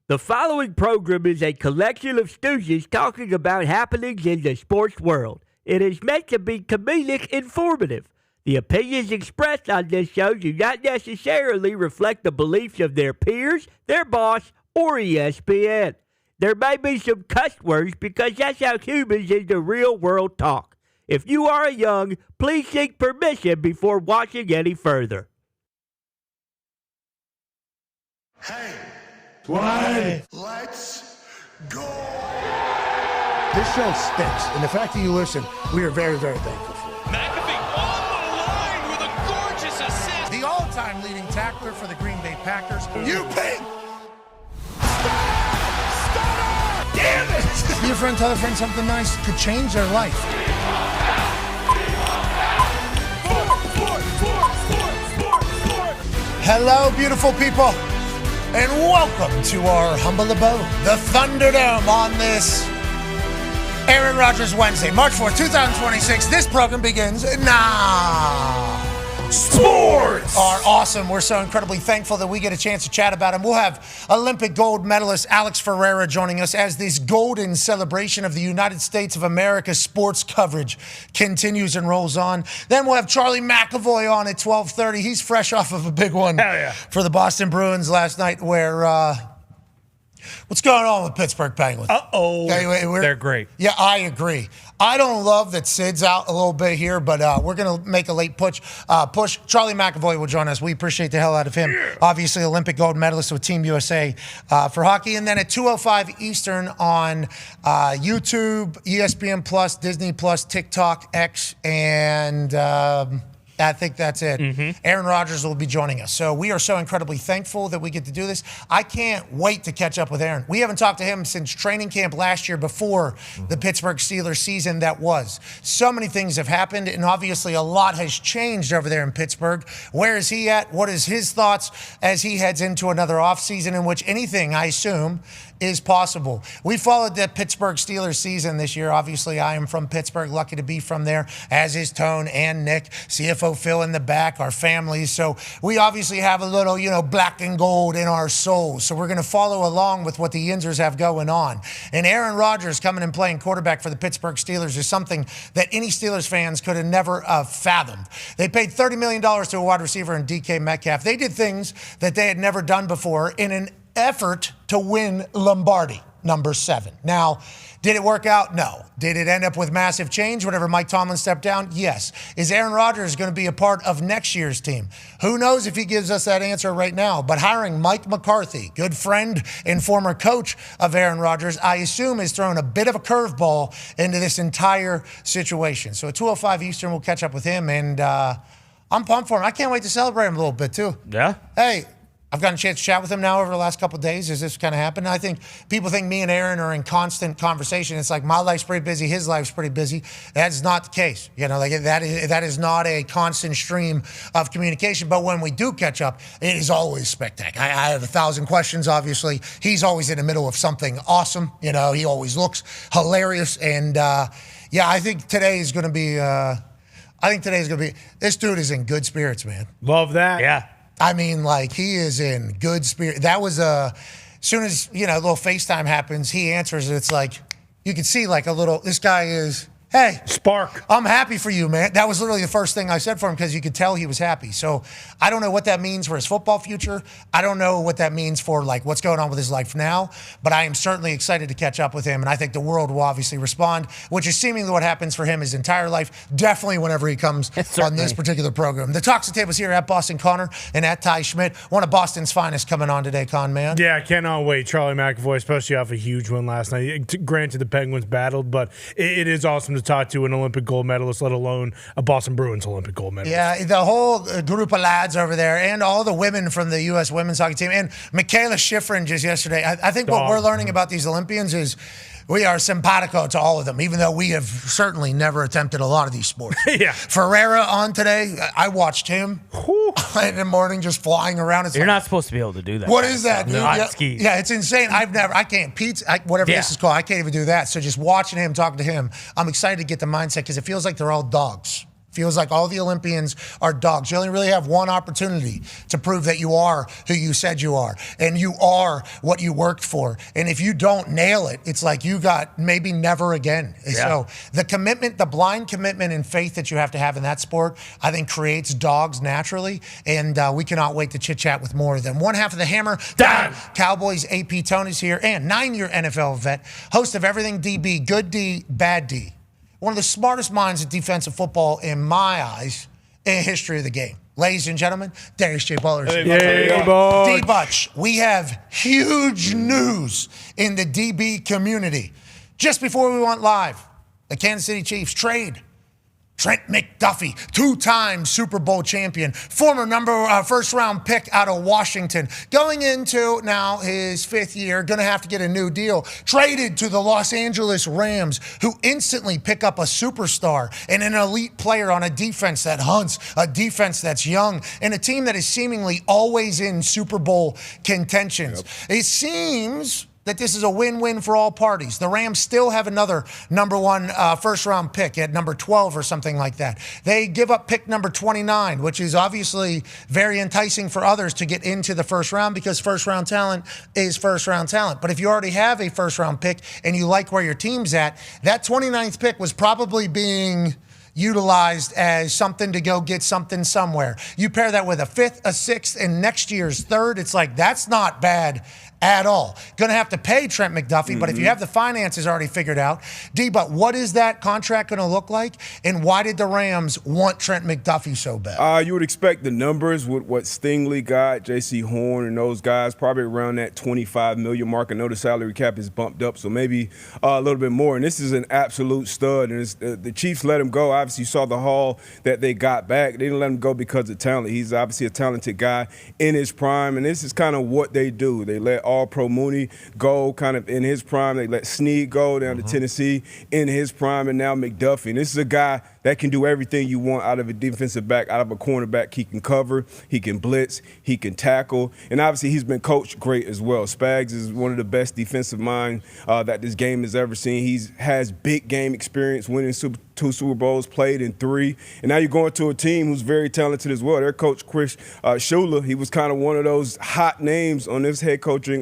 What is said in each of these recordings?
The following program is a collection of stooges talking about happenings in the sports world. It is meant to be comedic informative. The opinions expressed on this show do not necessarily reflect the beliefs of their peers, their boss, or ESPN. There may be some cuss words because that's how humans in the real world talk. If you are young, please seek permission before watching any further. Hey. Why? Let's go! This show stinks, and the fact that you listen, we are very, very thankful for it. McAfee on the line with a gorgeous assist. The all-time leading tackler for the Green Bay Packers. You pig! Stunner! Damn it! Be a friend, tell a friend something nice could change their life. Hello, beautiful people. And welcome to our humble abode, the Thunderdome, on this Aaron Rodgers Wednesday, March 4th, 2026. This program begins now. Sports are awesome. We're so incredibly thankful that we get a chance to chat about them. We'll have Olympic gold medalist Alex Ferrer joining us as this golden celebration of the United States of America sports coverage continues and rolls on. Then we'll have Charlie McAvoy on at 12:30. He's fresh off of a big one for the Boston Bruins last night where... what's going on with Pittsburgh Penguins? They're great. Yeah, I agree. I don't love that Sid's out a little bit here, but we're going to make a late push. Charlie McAvoy will join us. We appreciate the hell out of him. Yeah. Obviously, Olympic gold medalist with Team USA for hockey. And then at 2:05 Eastern on YouTube, ESPN Plus, Disney Plus, TikTok, X, and... I think that's it. Mm-hmm. Aaron Rodgers will be joining us. So we are so incredibly thankful that we get to do this. I can't wait to catch up with Aaron. We haven't talked to him since training camp last year before the Pittsburgh Steelers season that was. So many things have happened, and obviously a lot has changed over there in Pittsburgh. Where is he at? What is his thoughts as he heads into another offseason in which anything, I assume, is possible? We followed the Pittsburgh Steelers season this year. Obviously, I am from Pittsburgh, lucky to be from there, as is Tone and Nick, CFO Phil in the back, our families. So we obviously have a little, black and gold in our souls. So we're going to follow along with what the Yinzers have going on. And Aaron Rodgers coming and playing quarterback for the Pittsburgh Steelers is something that any Steelers fans could have never fathomed. They paid $30 million to a wide receiver in DK Metcalf. They did things that they had never done before in an effort to win Lombardi, number 7. Now, did it work out? No. Did it end up with massive change whenever Mike Tomlin stepped down? Yes. Is Aaron Rodgers going to be a part of next year's team? Who knows if he gives us that answer right now. But hiring Mike McCarthy, good friend and former coach of Aaron Rodgers, I assume is throwing a bit of a curveball into this entire situation. So at 2:05 Eastern, we'll catch up with him, and I'm pumped for him. I can't wait to celebrate him a little bit, too. Yeah? Hey, I've gotten a chance to chat with him now over the last couple of days as this kind of happened. I think people think me and Aaron are in constant conversation. It's like my life's pretty busy, his life's pretty busy. That's not the case. That is not a constant stream of communication. But when we do catch up, it is always spectacular. I have 1,000 questions, obviously. He's always in the middle of something awesome. He always looks hilarious. And, I think today is going to be this dude is in good spirits, man. Love that. Yeah. I mean, he is in good spirit. That was as soon as, a little FaceTime happens, he answers. It's like, you can see this guy is, hey. Spark. I'm happy for you, man. That was literally the first thing I said for him because you could tell he was happy. So I don't know what that means for his football future. I don't know what that means for what's going on with his life now, but I am certainly excited to catch up with him. And I think the world will obviously respond, which is seemingly what happens for him his entire life. Definitely whenever he comes on this particular program. The Talks the Tables here at Boston Connor and at Ty Schmidt. One of Boston's finest coming on today, Con man. Yeah, I cannot wait. Charlie McAvoy, especially off a huge win last night. Granted, the Penguins battled, but it is awesome to talk to an Olympic gold medalist, let alone a Boston Bruins Olympic gold medalist. Yeah, the whole group of lads over there and all the women from the U.S. women's hockey team. And Michaela Schifrin just yesterday. I think what we're learning about these Olympians is we are simpatico to all of them, even though we have certainly never attempted a lot of these sports. Yeah. Ferrer on today, I watched him in the morning just flying around. You're not supposed to be able to do that. What is that, dude? Not ski. Yeah, it's insane. I can't, whatever this is called, I can't even do that. So just watching him, talking to him, I'm excited to get the mindset because it feels like they're all dogs Feels like all the Olympians are dogs. You only really have one opportunity to prove that you are who you said you are, and you are what you worked for. And if you don't nail it, it's like you got maybe never again. Yeah. So the commitment, the blind commitment and faith that you have to have in that sport, I think creates dogs naturally. And we cannot wait to chit chat with more of them. One half of the Hammer, Dahn. Cowboys AP Tony's here, and 9-year NFL vet, host of Everything DB, Good D, Bad D. One of the smartest minds of defensive football, in my eyes, in history of the game. Ladies and gentlemen, Darius J. Butler. D-Butch, we have huge news in the DB community. Just before we went live, the Kansas City Chiefs trade Trent McDuffie, 2-time Super Bowl champion, former first-round pick out of Washington, going into now his 5th year, going to have to get a new deal, traded to the Los Angeles Rams, who instantly pick up a superstar and an elite player on a defense that hunts, a defense that's young, and a team that is seemingly always in Super Bowl contentions. Yep. It seems that this is a win-win for all parties. The Rams still have another number 1 first-round pick at number 12 or something like that. They give up pick number 29, which is obviously very enticing for others to get into the first round because first-round talent is first-round talent. But if you already have a first-round pick and you like where your team's at, that 29th pick was probably being utilized as something to go get something somewhere. You pair that with a 5th, a 6th, and next year's 3rd, it's like that's not bad at all. Going to have to pay Trent McDuffie, but if you have the finances already figured out, but what is that contract going to look like, and why did the Rams want Trent McDuffie so bad? You would expect the numbers with what Stingley got, J.C. Horn, and those guys, probably around that $25 million mark. I know the salary cap is bumped up, so maybe a little bit more. And this is an absolute stud, and the Chiefs let him go. Obviously, you saw the haul that they got back. They didn't let him go because of talent. He's obviously a talented guy in his prime, and this is kind of what they do. They let All-Pro Mooney go kind of in his prime. They let Snead go down to Tennessee in his prime, and now McDuffie. And this is a guy that can do everything you want out of a defensive back, out of a cornerback. He can cover, he can blitz, he can tackle, and obviously he's been coached great as well. Spags is one of the best defensive minds that this game has ever seen. He has big game experience, winning 2 Super Bowls, played in 3, and now you're going to a team who's very talented as well. Their coach, Chris Shula, he was kind of one of those hot names on this head coaching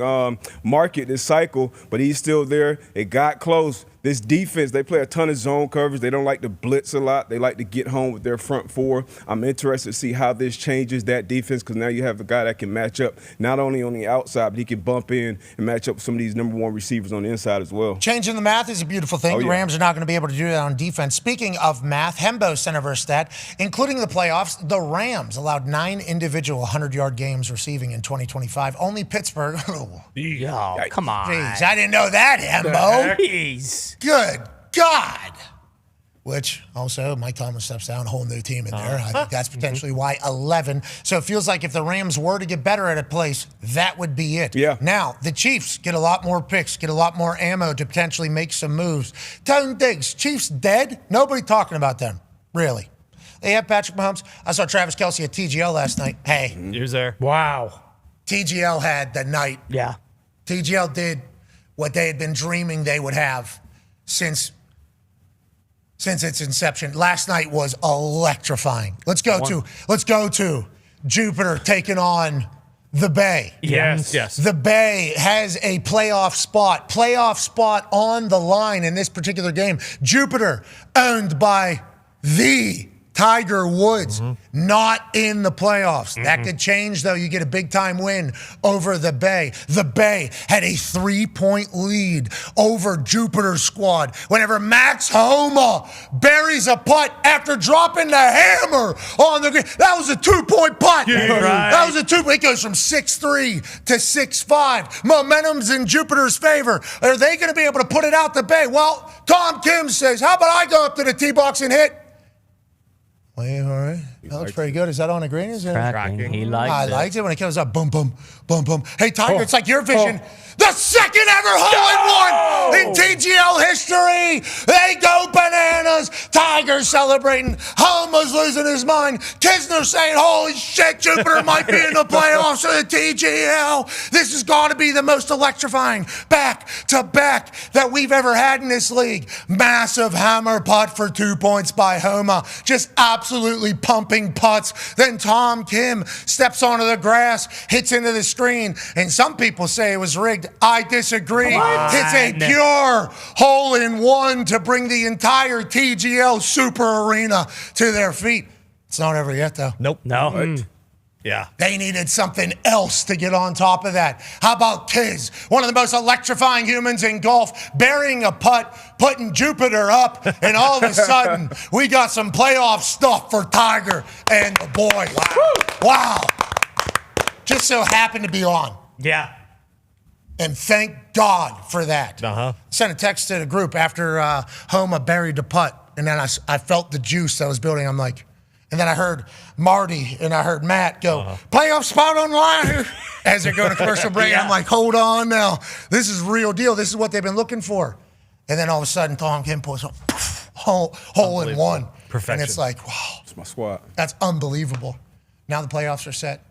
market this cycle, but he's still there. It got close. This defense, they play a ton of zone coverage. They don't like to blitz a lot. They like to get home with their front 4. I'm interested to see how this changes that defense because now you have a guy that can match up not only on the outside, but he can bump in and match up with some of these number 1 receivers on the inside as well. Changing the math is a beautiful thing. The Rams are not going to be able to do that on defense. Speaking of math, Hembo sent over a stat. Including the playoffs, the Rams allowed 9 individual 100-yard games receiving in 2025. Only Pittsburgh. Yo, come on. Jeez, I didn't know that, Hembo. Jeez. Good God. Which also, Mike Thomas steps down, a whole new team in there. I think that's potentially why 11. So it feels like if the Rams were to get better at a place, that would be it. Yeah. Now, the Chiefs get a lot more picks, get a lot more ammo to potentially make some moves. Tone Diggs, Chiefs dead? Nobody talking about them, really. They have Patrick Mahomes. I saw Travis Kelce at TGL last night. Hey. He was there. Wow. TGL had the night. Yeah. TGL did what they had been dreaming they would have since its inception. Last night was electrifying. Let's go to Jupiter taking on the Bay. Yes. The Bay has a playoff spot on the line in this particular game. Jupiter, owned by the Tiger Woods, not in the playoffs. That could change, though. You get a big-time win over the Bay. The Bay had a 3-point lead over Jupiter's squad whenever Max Homa buries a putt after dropping the hammer on the green. That was a 2-point putt. Yeah, right. That was a 2. It goes from 6-3 to 6-5. Momentum's in Jupiter's favor. Are they going to be able to put it out the Bay? Well, Tom Kim says, how about I go up to the tee box and hit? Wait, all right. That looks pretty good. Is that on the green? Is it? Tracking. He likes I it. liked it when it comes up. Boom, boom, boom, boom. Hey, Tiger, it's like your vision. The second ever hole in one in TGL history. They go bananas. Tiger celebrating. Homer's losing his mind. Kisner saying, holy shit, Jupiter might be in the playoffs of the TGL. This has got to be the most electrifying back-to-back that we've ever had in this league. Massive hammer putt for 2 points by Homer. Just absolutely pumping putts. Then Tom Kim steps onto the grass, hits into the screen, and some people say it was rigged. I disagree. It's a pure hole-in-one to bring the entire TGL Super Arena to their feet. It's not over yet, though. Nope. No. Yeah. They needed something else to get on top of that. How about Tiz, one of the most electrifying humans in golf, burying a putt, putting Jupiter up, and all of a sudden, we got some playoff stuff for Tiger and the boys. Wow. Just so happened to be on. Yeah. And thank God for that. Uh-huh. Sent a text to the group after Homa buried the putt, and then I felt the juice that was building. I'm like, and then I heard Marty and I heard Matt go, playoff spot on the line as they go to commercial break. Yeah. I'm like, hold on now. This is real deal. This is what they've been looking for. And then all of a sudden, Tom Kim pulls up, hole in one. Perfection. And it's like, wow, It's my squad. that's unbelievable. Now the playoffs are set.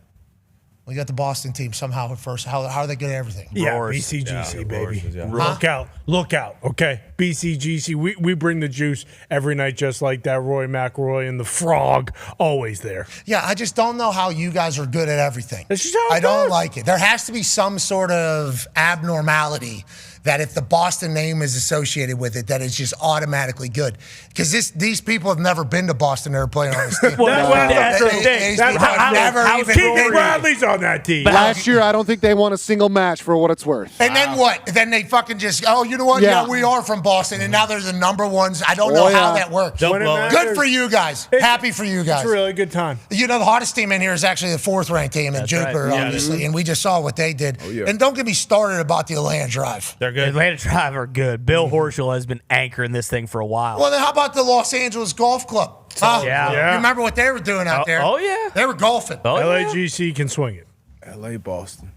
We got the Boston team somehow at first. How are they good at everything? Yeah, Roars. BCGC, Yeah, baby. roars, yeah. Look out, okay? BCGC, we bring the juice every night just like that. Roy McIlroy and the Frog, always there. Yeah, I just don't know how you guys are good at everything. That's just how it I don't goes. like it. There has to be some sort of abnormality that if the Boston name is associated with it, that it's just automatically good. Because these people have never been to Boston. They're playing on this team. That's the thing. These That's people have never even Keegan been. Bradley's on that team. Last year, I don't think they won a single match for what it's worth. And then what? Then they fucking just, oh, you know what? Yeah. Yeah, we are from Boston, and now they're the number ones. I don't know how that works. When it Good matters, for you guys. Happy for you guys. It's a really good time. You know, the hottest team in here is actually the fourth-ranked team in Jupiter, right. obviously, and we just saw what they did. Oh, yeah. And don't get me started about the Atlanta Drive. They're good. Atlanta Drive are good. Bill Horschel has been anchoring this thing for a while. Well, then how about the Los Angeles Golf Club? Huh? Yeah. You remember what they were doing out there? oh, yeah. They were golfing. Oh, yeah. LAGC can swing it. LA, Boston.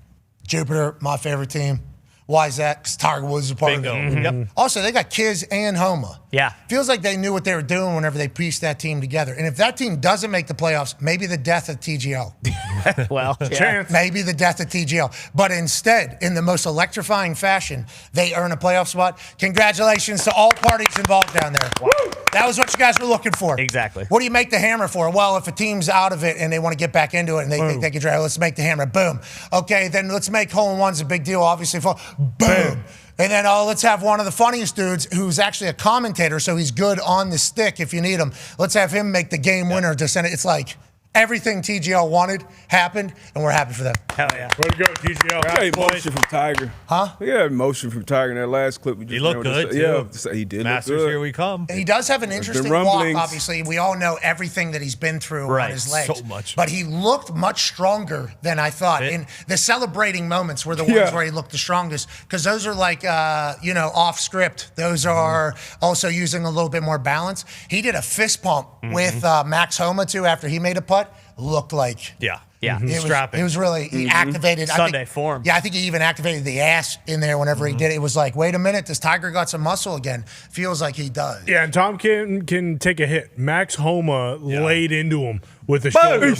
Jupiter, my favorite team. Why is that? Because Tiger Woods is a part Bingo. of it. Yep. Also, they got Kiz and Homa. Yeah. Feels like they knew what they were doing whenever they pieced that team together. And if that team doesn't make the playoffs, maybe the death of TGL. Well, Chance. Maybe the death of TGL. But instead, in the most electrifying fashion, they earn a playoff spot. Congratulations to all parties involved down there. Wow. That was what you guys were looking for. Exactly. What do you make the hammer for? Well, if a team's out of it and they want to get back into it and they think they can drag, let's make the hammer. Boom. Okay, then let's make hole-in-ones a big deal, obviously. Boom. And then let's have one of the funniest dudes who's actually a commentator, so he's good on the stick if you need him. Let's have him make the game winner to send it. It's like everything TGL wanted happened, and we're happy for them. hell yeah. Way to go, TGL. Got emotion from Tiger. Huh? We got emotion from Tiger in that last clip. We just He looked ran with good, the- too. Yeah, he did Masters, look good. here we come. And he does have an been interesting walk, rumblings. obviously. We all know everything that he's been through on Right, his legs. so much. But he looked much stronger than I thought. And the celebrating moments were the ones where he looked the strongest. Because those are like, off script. Those are also using a little bit more balance. He did a fist pump with Max Homa, too, after he made a putt. Looked like... Yeah. Yeah. It was really, he activated. Sunday form. Yeah, I think he even activated the ass in there whenever he did it. It was like, wait a minute, this Tiger got some muscle again. Feels like he does. Yeah, and Tom can take a hit. Max Homa laid into him with a shoulder.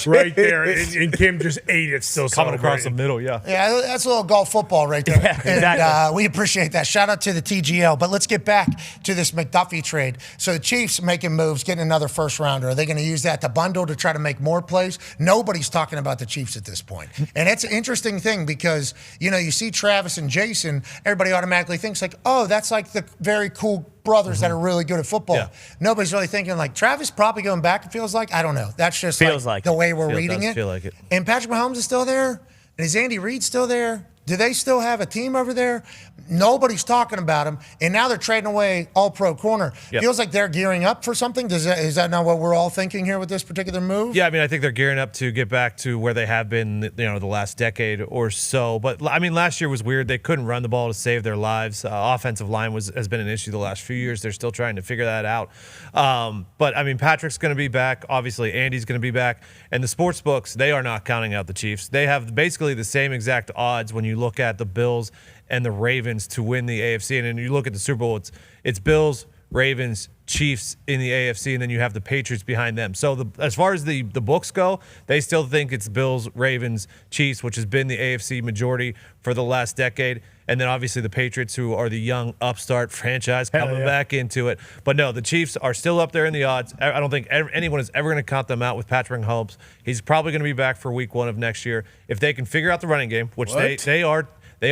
Right there. And Kim just ate it still. Coming across the celebrating. middle, yeah. Yeah, that's a little golf football right there. Yeah, And exactly. we appreciate that. Shout out to the TGL. But let's get back to this McDuffie trade. So the Chiefs making moves, getting another first rounder. Are they going to use that to bundle to try to make more plays? Nobody's talking about the Chiefs at this point. And it's an interesting thing because, you see Travis and Jason, everybody automatically thinks like, oh, that's like the very cool brothers that are really good at football. Yeah. Nobody's really thinking like Travis probably going back, it feels like. I don't know. That's just Feels like the it. way we're reading does it. feel like it. And Patrick Mahomes is still there. And is Andy Reid still there? Do they still have a team over there? Nobody's talking about them, and now they're trading away all-pro corner. Yep. Feels like they're gearing up for something. Is that not what we're all thinking here with this particular move? Yeah, I mean, I think they're gearing up to get back to where they have been, the last decade or so. But I mean, last year was weird. They couldn't run the ball to save their lives. Offensive line has been an issue the last few years. They're still trying to figure that out. But I mean, Patrick's going to be back. Obviously, Andy's going to be back. And the sports books, they are not counting out the Chiefs. They have basically the same exact odds when you look at the Bills and the Ravens to win the AFC. And then you look at the Super Bowl, it's Bills, Ravens, Chiefs in the AFC, and then you have the Patriots behind them. So as far as the books go, they still think it's Bills, Ravens, Chiefs, which has been the AFC majority for the last decade. And then obviously the Patriots, who are the young upstart franchise coming back into it. But no, the Chiefs are still up there in the odds. I don't think anyone is ever going to count them out with Patrick Mahomes. He's probably going to be back for week 1 of next year. If they can figure out the running game, which they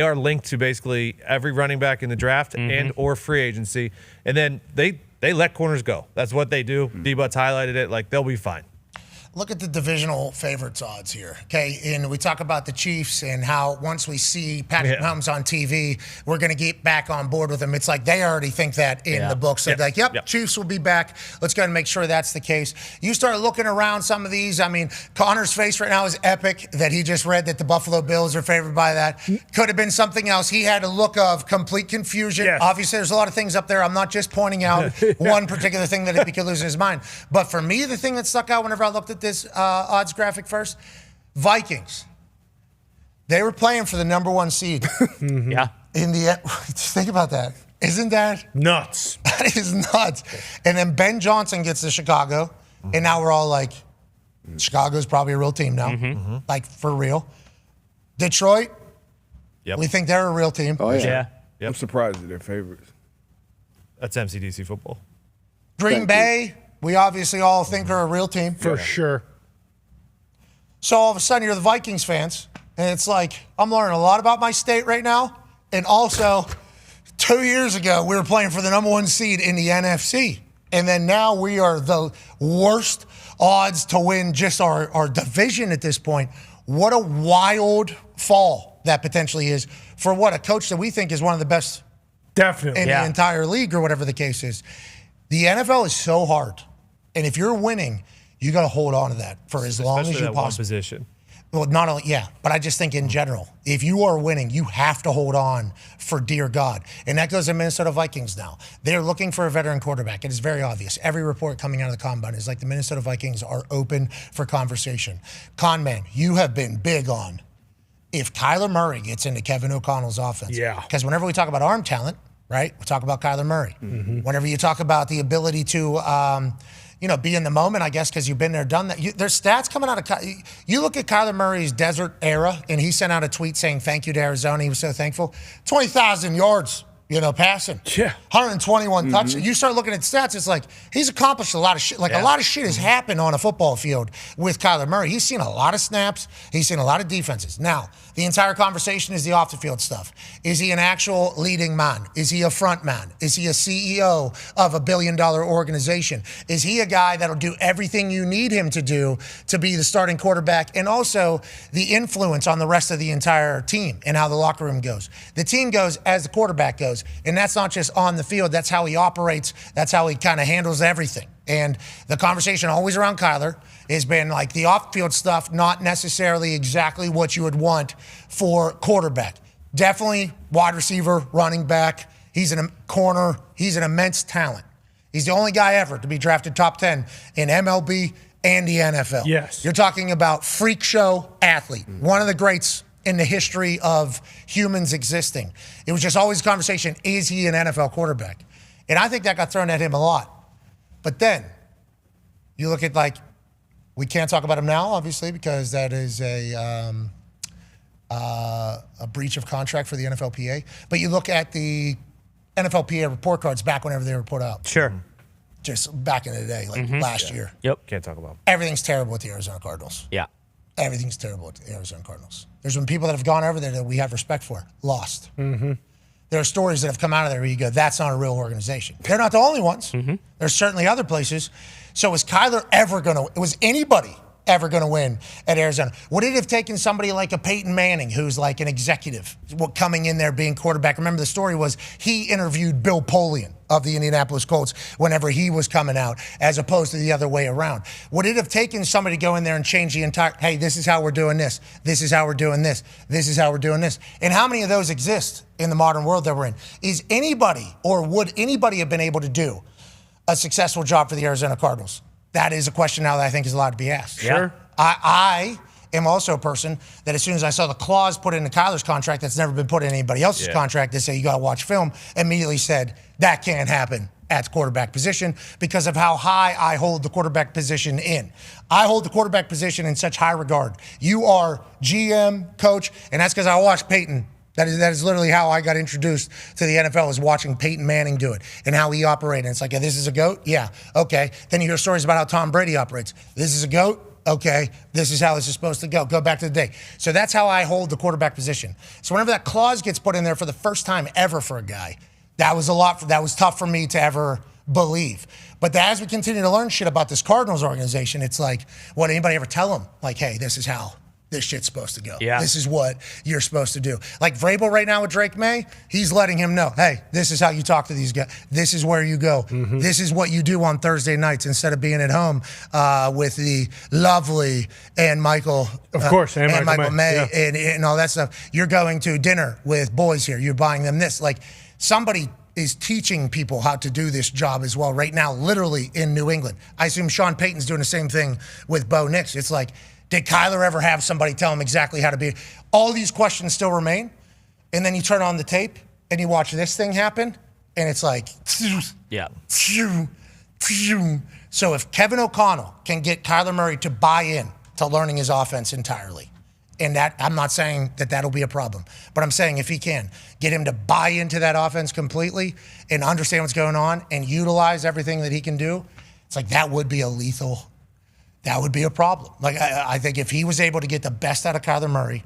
are linked to basically every running back in the draft and or free agency. And then they let corners go. That's what they do. D-But's highlighted it. Like, they'll be fine. Look at the divisional favorites odds here, okay? And we talk about the Chiefs and how once we see Patrick Mahomes on TV, we're going to get back on board with them. It's like they already think that in the books. So they're like, Chiefs will be back. Let's go ahead and make sure that's the case. You start looking around some of these. I mean, Connor's face right now is epic that he just read that the Buffalo Bills are favored by that. Could have been something else. He had a look of complete confusion. Yes. Obviously, there's a lot of things up there. I'm not just pointing out one particular thing that he could lose his mind. But for me, the thing that stuck out whenever I looked at this odds graphic first, Vikings. They were playing for the number 1 seed. Yeah. In the end, just think about that. Isn't that nuts? That is nuts. And then Ben Johnson gets to Chicago, and now we're all like, Chicago's probably a real team now, like for real. Detroit, we think they're a real team. Oh, yeah. I'm surprised that they're favorites. That's MCDC football. Green Bay, we obviously all think are a real team. For sure. So all of a sudden, you're the Vikings fans, and it's like, I'm learning a lot about my state right now. And also, 2 years ago, we were playing for the number 1 seed in the NFC. And then now we are the worst odds to win just our division at this point. What a wild fall that potentially is for what a coach that we think is one of the best in the entire league or whatever the case is. The NFL is so hard. And if you're winning, you got to hold on to that for as long as you that one possibly. position. Well, not only, but I just think in general, if you are winning, you have to hold on for dear God. And that goes to Minnesota Vikings now. They're looking for a veteran quarterback. It is very obvious. Every report coming out of the Combine is like the Minnesota Vikings are open for conversation. Conman, you have been big on if Kyler Murray gets into Kevin O'Connell's offense. Yeah. Because whenever we talk about arm talent, right, we talk about Kyler Murray. Whenever you talk about the ability to be in the moment, I guess, because you've been there, done that. There's stats coming out of you look at Kyler Murray's desert era, and he sent out a tweet saying thank you to Arizona. He was so thankful. 20,000 yards, passing. Yeah. 121 touches. You start looking at stats, it's like he's accomplished a lot of shit. Like a lot of shit has happened on a football field with Kyler Murray. He's seen a lot of snaps. He's seen a lot of defenses. Now, the entire conversation is the off-the-field stuff. Is he an actual leading man? Is he a front man? Is he a CEO of a billion-dollar organization? Is he a guy that'll do everything you need him to do to be the starting quarterback and also the influence on the rest of the entire team and how the locker room goes? The team goes as the quarterback goes, and that's not just on the field. That's how he operates. That's how he kind of handles everything. And the conversation always around Kyler has been like the off-field stuff, not necessarily exactly what you would want for quarterback. Definitely wide receiver, running back. He's in a corner. He's an immense talent. He's the only guy ever to be drafted top 10 in MLB and the NFL. Yes. You're talking about freak show athlete, one of the greats in the history of humans existing. It was just always a conversation, is he an NFL quarterback? And I think that got thrown at him a lot. But then you look at we can't talk about him now, obviously, because that is a breach of contract for the NFLPA. But you look at the NFLPA report cards back whenever they were put out. Sure. Just back in the day, last year. Yep. Can't talk about. Everything's terrible with the Arizona Cardinals. Yeah. Everything's terrible with the Arizona Cardinals. There's been people that have gone over there that we have respect for, lost. There are stories that have come out of there where you go, that's not a real organization. They're not the only ones. There's certainly other places. So was Kyler ever was anybody ever going to win at Arizona? Would it have taken somebody like a Peyton Manning, who's like an executive, coming in there being quarterback? Remember, the story was he interviewed Bill Polian of the Indianapolis Colts whenever he was coming out, as opposed to the other way around. Would it have taken somebody to go in there and change the entire, hey, this is how we're doing this, this is how we're doing this, this is how we're doing this? And how many of those exist in the modern world that we're in? Is anybody, or would anybody have been able to do a successful job for the Arizona Cardinals? That is a question now that I think is allowed to be asked. Sure. I am also a person that as soon as I saw the clause put into Kyler's contract that's never been put in anybody else's contract that say you got to watch film, immediately said that can't happen at the quarterback position because of how high I hold the quarterback position in. I hold the quarterback position in such high regard. You are GM, coach, and that's because I watched Peyton. That is literally how I got introduced to the NFL, is watching Peyton Manning do it and how he operated. And it's like, this is a GOAT? Yeah, okay. Then you hear stories about how Tom Brady operates. This is a GOAT? Okay, this is how this is supposed to go. Go back to the day. So that's how I hold the quarterback position. So whenever that clause gets put in there for the first time ever for a guy, that was that was tough for me to ever believe. But as we continue to learn shit about this Cardinals organization, it's like, what, anybody ever tell them? Like, hey, this is how this shit's supposed to go. Yeah. This is what you're supposed to do. Like Vrabel right now with Drake May, he's letting him know, hey, this is how you talk to these guys. This is where you go. Mm-hmm. This is what you do on Thursday nights instead of being at home with the lovely and Michael. Of course, and Michael May yeah. and all that stuff. You're going to dinner with boys here. You're buying them this. Like, somebody is teaching people how to do this job as well right now, literally in New England. I assume Sean Payton's doing the same thing with Bo Nix. It's like, did Kyler ever have somebody tell him exactly how to be? All these questions still remain. And then you turn on the tape and you watch this thing happen, and it's like, yeah. So if Kevin O'Connell can get Kyler Murray to buy in to learning his offense entirely, and that, I'm not saying that that'll be a problem, but I'm saying if he can get him to buy into that offense completely and understand what's going on and utilize everything that he can do, it's like that would be that would be a problem. Like, I think if he was able to get the best out of Kyler Murray,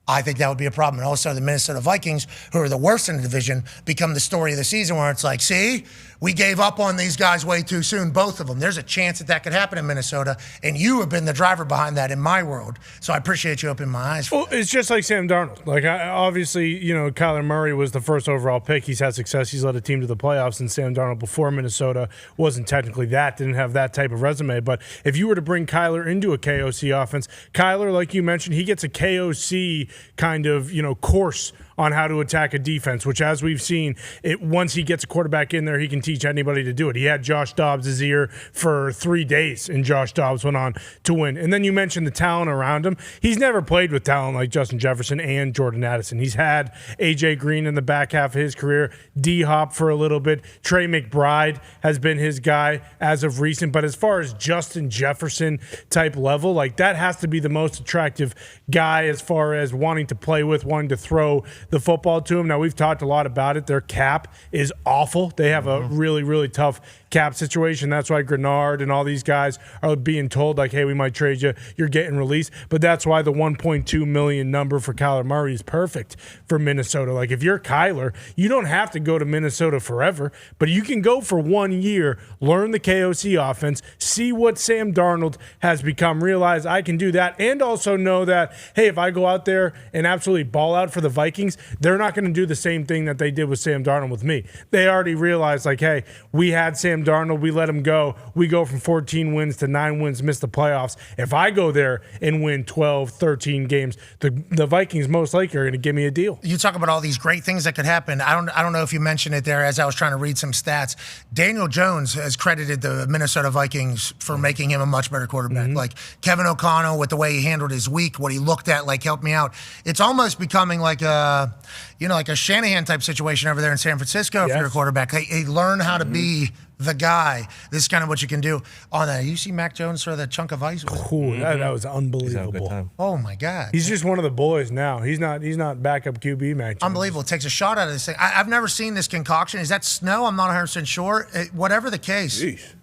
I think that would be a problem. And also the Minnesota Vikings, who are the worst in the division, become the story of the season where it's like, see, we gave up on these guys way too soon, both of them. There's a chance that could happen in Minnesota, and you have been the driver behind that in my world. So I appreciate you opening my eyes for that. It's just like Sam Darnold. Like, obviously, Kyler Murray was the first overall pick. He's had success. He's led a team to the playoffs, and Sam Darnold before Minnesota wasn't technically that, didn't have that type of resume. But if you were to bring Kyler into a KOC offense, Kyler, like you mentioned, he gets a KOC kind of, course on how to attack a defense, which, as we've seen, once he gets a quarterback in there, he can teach anybody to do it. He had Josh Dobbs' ear for 3 days, and Josh Dobbs went on to win. And then you mentioned the talent around him. He's never played with talent like Justin Jefferson and Jordan Addison. He's had A.J. Green in the back half of his career, D-Hop for a little bit. Trey McBride has been his guy as of recent. But as far as Justin Jefferson type level, like, that has to be the most attractive guy as far as wanting to play with, wanting to throw the football to him. Now, we've talked a lot about it. Their cap is awful. They have a really, really tough cap situation. That's why Grenard and all these guys are being told, like, hey, we might trade you. You're getting released. But that's why the $1.2 million number for Kyler Murray is perfect for Minnesota. Like, if you're Kyler, you don't have to go to Minnesota forever, but you can go for 1 year, learn the KOC offense, see what Sam Darnold has become, realize I can do that, and also know that, hey, if I go out there and absolutely ball out for the Vikings, they're not going to do the same thing that they did with Sam Darnold with me. They already realized, like, hey, we had Sam Darnold, we let him go. We go from 14 wins to 9 wins, miss the playoffs. If I go there and win 12, 13 games, the Vikings most likely are going to give me a deal. You talk about all these great things that could happen. I don't know if you mentioned it there as I was trying to read some stats. Daniel Jones has credited the Minnesota Vikings for making him a much better quarterback. Mm-hmm. Like Kevin O'Connell, with the way he handled his week, what he looked at, like, helped me out. It's almost becoming like a Shanahan type situation over there in San Francisco. If you're a quarterback, hey, learn how to be the guy. This is kind of what you can do on that. You see Mac Jones throw that chunk of ice? Cool. That was unbelievable. Oh my God. He's just one of the boys now. He's not backup QB Mac Jones. Unbelievable. Takes a shot out of this thing. I've never seen this concoction. Is that snow? I'm not 100% sure. Whatever the case. Jeez.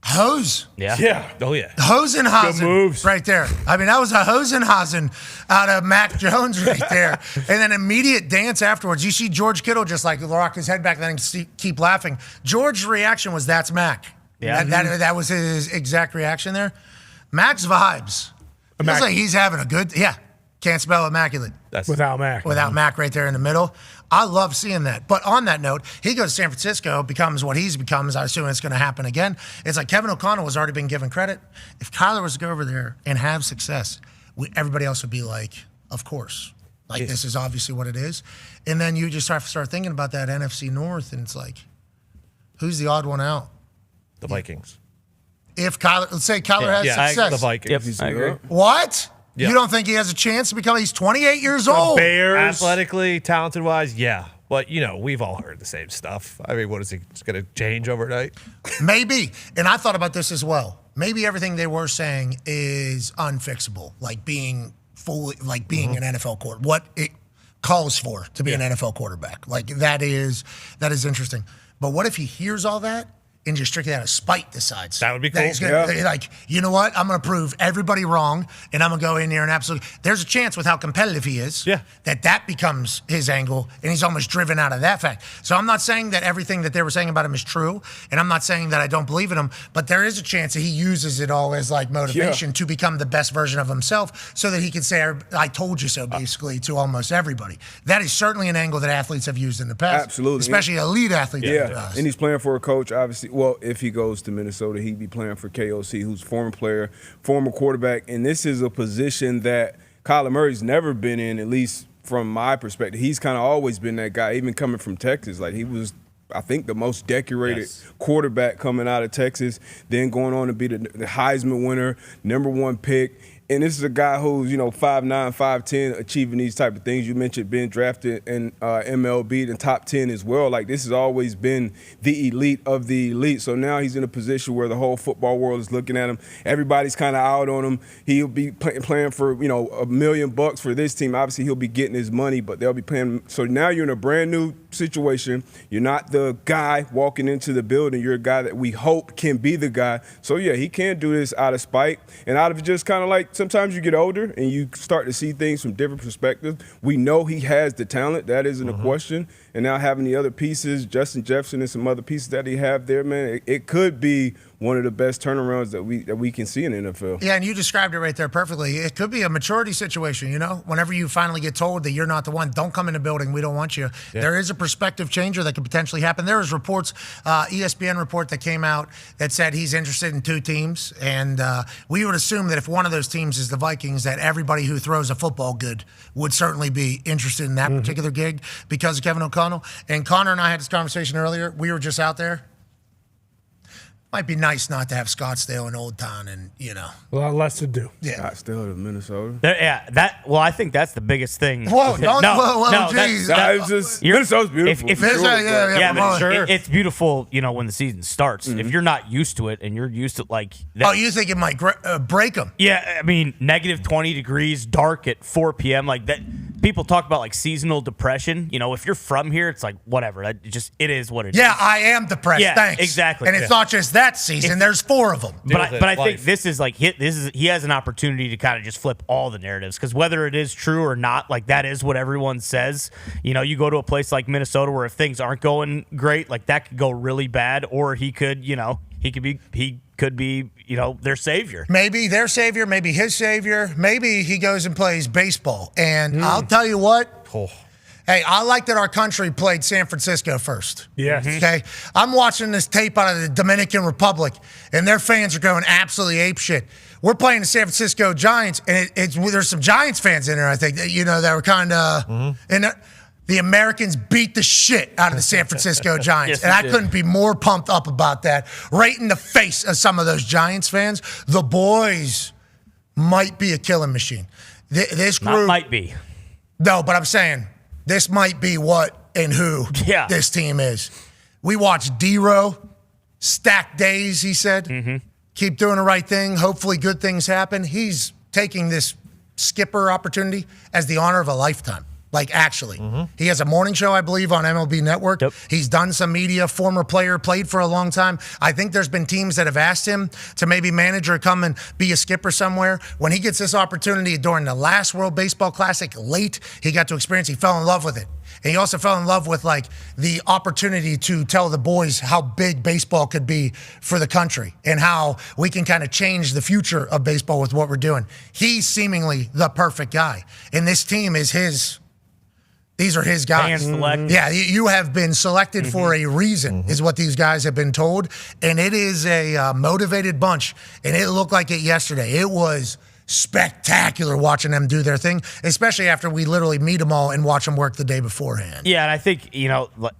Hose. Yeah. Oh, yeah. Hosenhazen. Good moves. Right there. I mean, that was a Hosenhazen out of Mac Jones right there. And then immediate dance afterwards. You see George Kittle just like rock his head back and then keep laughing. George's reaction was, that's Mac. Yeah. That was his exact reaction there. Mac's vibes. Feels like he's having a good, can't spell immaculate. That's without Mac. Without Mac right there in the middle. I love seeing that. But on that note, he goes to San Francisco, becomes what he's become. I assume it's going to happen again. It's like Kevin O'Connell has already been given credit. If Kyler was to go over there and have success, everybody else would be like, of course. Like, this is obviously what it is. And then you just have to start thinking about that NFC North, and it's like, who's the odd one out? The Vikings. If Kyler, let's say Kyler has success. The Vikings. Yep, I agree. What? Yeah. You don't think he has a chance to become? He's 28 years old. Bears. Athletically, talented-wise, yeah. But, we've all heard the same stuff. I mean, what is he going to change overnight? Maybe. And I thought about this as well. Maybe everything they were saying is unfixable, like being an NFL quarterback. What it calls for to be an NFL quarterback. Like, that is interesting. But what if he hears all that and just strictly out of spite decides? That would be cool. He's gonna, like, you know what? I'm going to prove everybody wrong, and I'm going to go in there and absolutely. There's a chance with how competitive he is that becomes his angle, and he's almost driven out of that fact. So I'm not saying that everything that they were saying about him is true, and I'm not saying that I don't believe in him, but there is a chance that he uses it all as like motivation to become the best version of himself so that he can say, I told you so, basically, to almost everybody. That is certainly an angle that athletes have used in the past. Absolutely. Especially elite athletes. Yeah, and he's playing for a coach, obviously. Well, if he goes to Minnesota, he'd be playing for KOC, who's a former player, former quarterback. And this is a position that Kyler Murray's never been in, at least from my perspective. He's kind of always been that guy, even coming from Texas. Like, he was, I think, the most decorated quarterback coming out of Texas, then going on to be the Heisman winner, #1 pick. And this is a guy who's, 5'9", 5'10", achieving these type of things. You mentioned being drafted in MLB, the top 10 as well. Like, this has always been the elite of the elite. So now he's in a position where the whole football world is looking at him. Everybody's kind of out on him. He'll be playing for, $1 million for this team. Obviously, he'll be getting his money, but they'll be paying. So now you're in a brand new situation. You're not the guy walking into the building. You're a guy that we hope can be the guy. So, yeah, he can do this out of spite and out of just kind of like, sometimes you get older and you start to see things from different perspectives. We know he has the talent. That isn't a question. And now having the other pieces, Justin Jefferson and some other pieces that he have there, man, it could be one of the best turnarounds that we can see in the NFL. Yeah, and you described it right there perfectly. It could be a maturity situation, Whenever you finally get told that you're not the one, don't come in the building, we don't want you. Yeah. There is a perspective changer that could potentially happen. There was reports, ESPN report that came out that said he's interested in 2 teams, and we would assume that if one of those teams is the Vikings, that everybody who throws a football good would certainly be interested in that particular gig because of Kevin O'Connell. And Connor and I had this conversation earlier. We were just out there. Might be nice not to have Scottsdale and Old Town and, A lot less to do. Yeah. Scottsdale to Minnesota. I think that's the biggest thing. Whoa, geez. Minnesota's beautiful. It's beautiful, when the season starts. If you're not used to it and you're used to like that. Oh, you think it might break them? Yeah, I mean, negative 20 degrees, dark at 4 p.m. like that. People talk about like seasonal depression. If you're from here, it's like whatever. It is what it is. Yeah, I am depressed. Yeah, thanks. Exactly. And it's not just that season. There's 4 of them. But I think this is like he has an opportunity to kind of just flip all the narratives because whether it is true or not, like that is what everyone says. You go to a place like Minnesota where if things aren't going great, like that could go really bad, or he could be their savior. Maybe their savior, maybe his savior. Maybe he goes and plays baseball. And I'll tell you what. Hey, I like that our country played San Francisco first. Yes. Okay? I'm watching this tape out of the Dominican Republic, and their fans are going absolutely apeshit. We're playing the San Francisco Giants, and there's some Giants fans in there, I think, that were kind of in there. The Americans beat the shit out of the San Francisco Giants. Yes, and I couldn't be more pumped up about that. Right in the face of some of those Giants fans. The boys might be a killing machine. This group. Not might be. No, but I'm saying this might be what and who this team is. We watched D-Row, stacked days, he said. Keep doing the right thing. Hopefully good things happen. He's taking this skipper opportunity as the honor of a lifetime. Like, actually. He has a morning show, I believe, on MLB Network. Yep. He's done some media, former player, played for a long time. I think there's been teams that have asked him to maybe manage or come and be a skipper somewhere. When he gets this opportunity during the last World Baseball Classic late, he got to experience, he fell in love with it. And he also fell in love with, like, the opportunity to tell the boys how big baseball could be for the country and how we can kind of change the future of baseball with what we're doing. He's seemingly the perfect guy. And this team is his. These are his guys. Hand-selected. Yeah, you have been selected for a reason, is what these guys have been told. And it is a motivated bunch. And it looked like it yesterday. It was spectacular watching them do their thing, especially after we literally meet them all and watch them work the day beforehand. Yeah, and I think,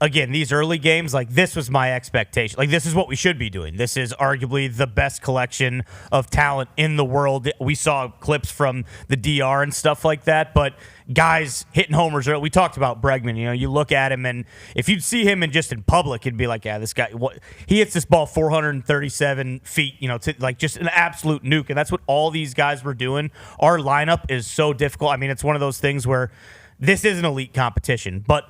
again, these early games, like, this was my expectation. Like, this is what we should be doing. This is arguably the best collection of talent in the world. We saw clips from the DR and stuff like that, but guys hitting homers early. We talked about Bregman. You look at him, and if you'd see him just in public, it'd be like, yeah, this guy, he hits this ball 437 feet, like just an absolute nuke. And that's what all these guys were doing. Our lineup is so difficult. I mean, it's one of those things where this is an elite competition, but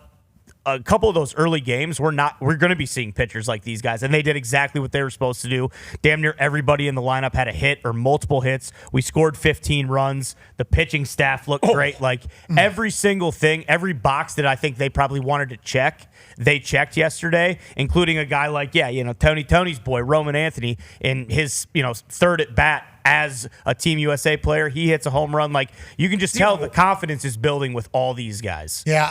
a couple of those early games, we're going to be seeing pitchers like these guys, and they did exactly what they were supposed to do. Damn near everybody in the lineup had a hit or multiple hits. We scored 15 runs. The pitching staff looked great. Like, every single thing, every box that I think they probably wanted to check, they checked yesterday, including a guy like, Tony's boy, Roman Anthony, in his, third at bat as a Team USA player. He hits a home run. Like, you can just tell the confidence is building with all these guys. Yeah,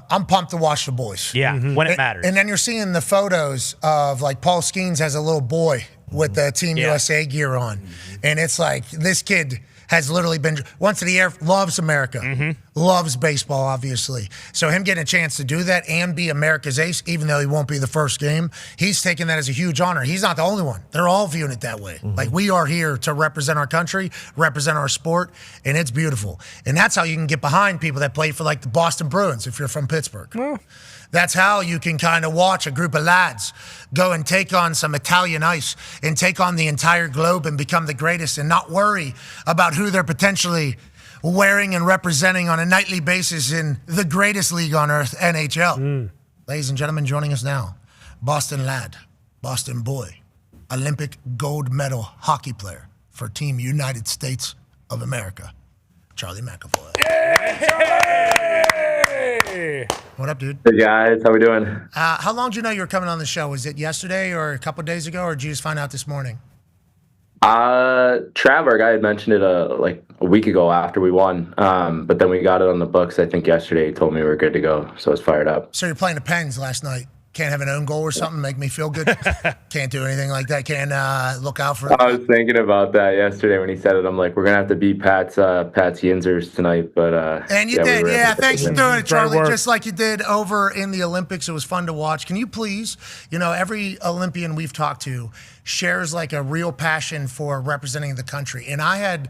I'm pumped to watch the boys. Yeah, when it matters. And then you're seeing the photos of, like, Paul Skeens has a little boy with the Team USA gear on. And it's like, this kid has literally been once in the air, loves America, loves baseball, obviously. So him getting a chance to do that and be America's ace, even though he won't be the first game, he's taking that as a huge honor. He's not the only one. They're all viewing it that way. Like, we are here to represent our country, represent our sport, and it's beautiful. And that's how you can get behind people that play for, like, the Boston Bruins if you're from Pittsburgh. That's how you can kind of watch a group of lads go and take on some Italian ice and take on the entire globe and become the greatest and not worry about who they're potentially wearing and representing on a nightly basis in the greatest league on earth, NHL. Ladies and gentlemen, joining us now, Boston lad, Boston boy, Olympic gold medal hockey player for Team United States of America, Charlie McAvoy. What up, dude? Hey guys, how we doing? How long did you know you were coming on the show? Was it yesterday or a couple days ago, or did you just find out this morning? Trav, our guy, had mentioned it like a week ago after we won, but then we got it on the books, I think yesterday. He told me we were good to go, so I was fired up. So you're playing the Pens last night. Can't have an own goal or something, make me feel good? Can't do anything like that? Can't look out for it? I was thinking about that yesterday when he said it. I'm like, we're going to have to beat Pat's Yinzers tonight. But and you did. Thanks for doing it, Charlie. Just like you did over in the Olympics. It was fun to watch. Can you please, every Olympian we've talked to shares like a real passion for representing the country. And I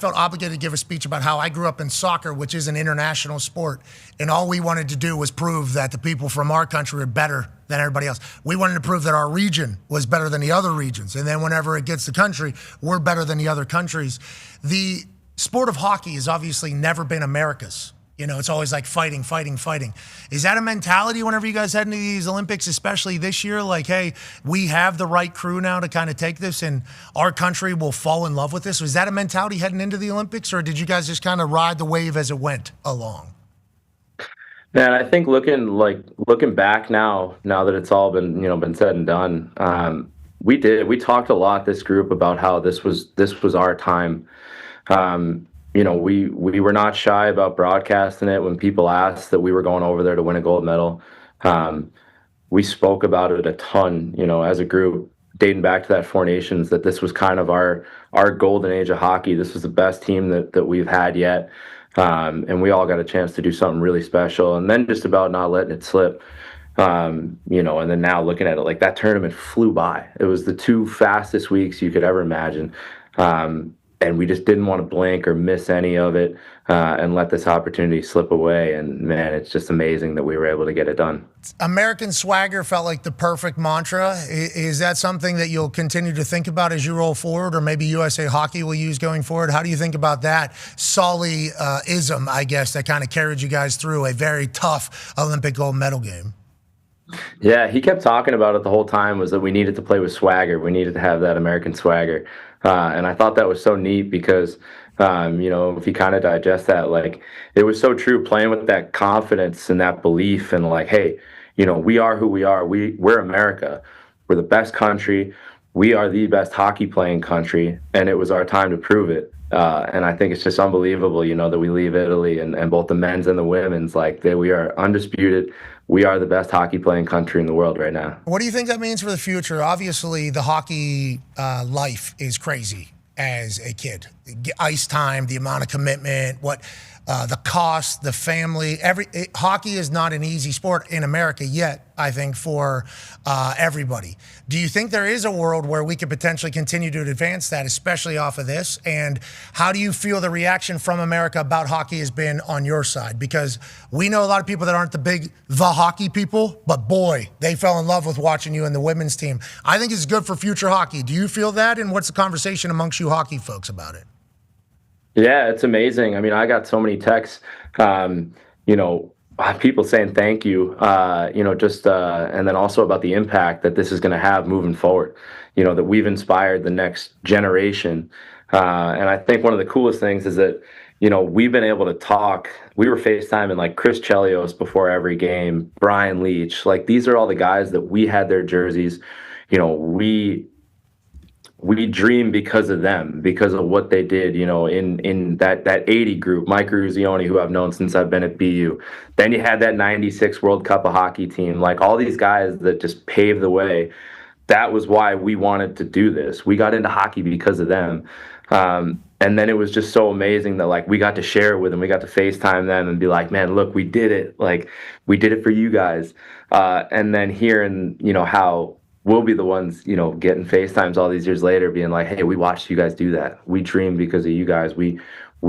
felt obligated to give a speech about how I grew up in soccer, which is an international sport, and all we wanted to do was prove that the people from our country are better than everybody else. We wanted to prove that our region was better than the other regions, and then whenever it gets to country, we're better than the other countries. The sport of hockey has obviously never been America's. It's always like fighting. Is that a mentality whenever you guys head into these Olympics, especially this year? Like, hey, we have the right crew now to kind of take this and our country will fall in love with this. Was that a mentality heading into the Olympics, or did you guys just kind of ride the wave as it went along? Man, I think looking back now that it's all been said and done, we talked a lot, this group, about how this was our time. We were not shy about broadcasting it when people asked that we were going over there to win a gold medal. We spoke about it a ton, as a group, dating back to that Four Nations, that this was kind of our golden age of hockey. This was the best team that we've had yet. And we all got a chance to do something really special. And then just about not letting it slip. And then now looking at it, like, that tournament flew by. It was the two fastest weeks you could ever imagine. and we just didn't want to blink or miss any of it and let this opportunity slip away. And man, it's just amazing that we were able to get it done. American swagger felt like the perfect mantra. Is that something that you'll continue to think about as you roll forward, or maybe USA Hockey will use going forward? How do you think about that Sully-ism, I guess, that kind of carried you guys through a very tough Olympic gold medal game? Yeah, he kept talking about it the whole time, was that we needed to play with swagger. We needed to have that American swagger. And I thought that was so neat because, if you kind of digest that, like, it was so true, playing with that confidence and that belief and like, hey, we are who we are. We're America. We're the best country. We are the best hockey playing country. And it was our time to prove it. And I think it's just unbelievable, that we leave Italy and both the men's and the women's, like, we are undisputed. We are the best hockey playing country in the world right now. What do you think that means for the future? Obviously, the hockey life is crazy as a kid. Ice time, the amount of commitment, the cost, the family. Hockey is not an easy sport in America yet, I think, for everybody. Do you think there is a world where we could potentially continue to advance that, especially off of this? And how do you feel the reaction from America about hockey has been on your side? Because we know a lot of people that aren't the hockey people, but boy, they fell in love with watching you and the women's team. I think it's good for future hockey. Do you feel that? And what's the conversation amongst you hockey folks about it? Yeah, it's amazing. I mean, I got so many texts, people saying thank you, and then also about the impact that this is going to have moving forward, that we've inspired the next generation. And I think one of the coolest things is that, we've been able to talk. We were FaceTiming like Chris Chelios before every game, Brian Leach. Like, these are all the guys that we had their jerseys. We dream because of them, because of what they did, in that 80 group, Mike Ruzioni, who I've known since I've been at BU. Then you had that 96 World Cup of Hockey team, like all these guys that just paved the way. That was why we wanted to do this. We got into hockey because of them. And then it was just so amazing that, like, we got to share it with them. We got to FaceTime them and be like, man, look, we did it. Like, we did it for you guys. And then hearing, how we'll be the ones, getting FaceTimes all these years later, being like, hey, we watched you guys do that. We dreamed because of you guys. We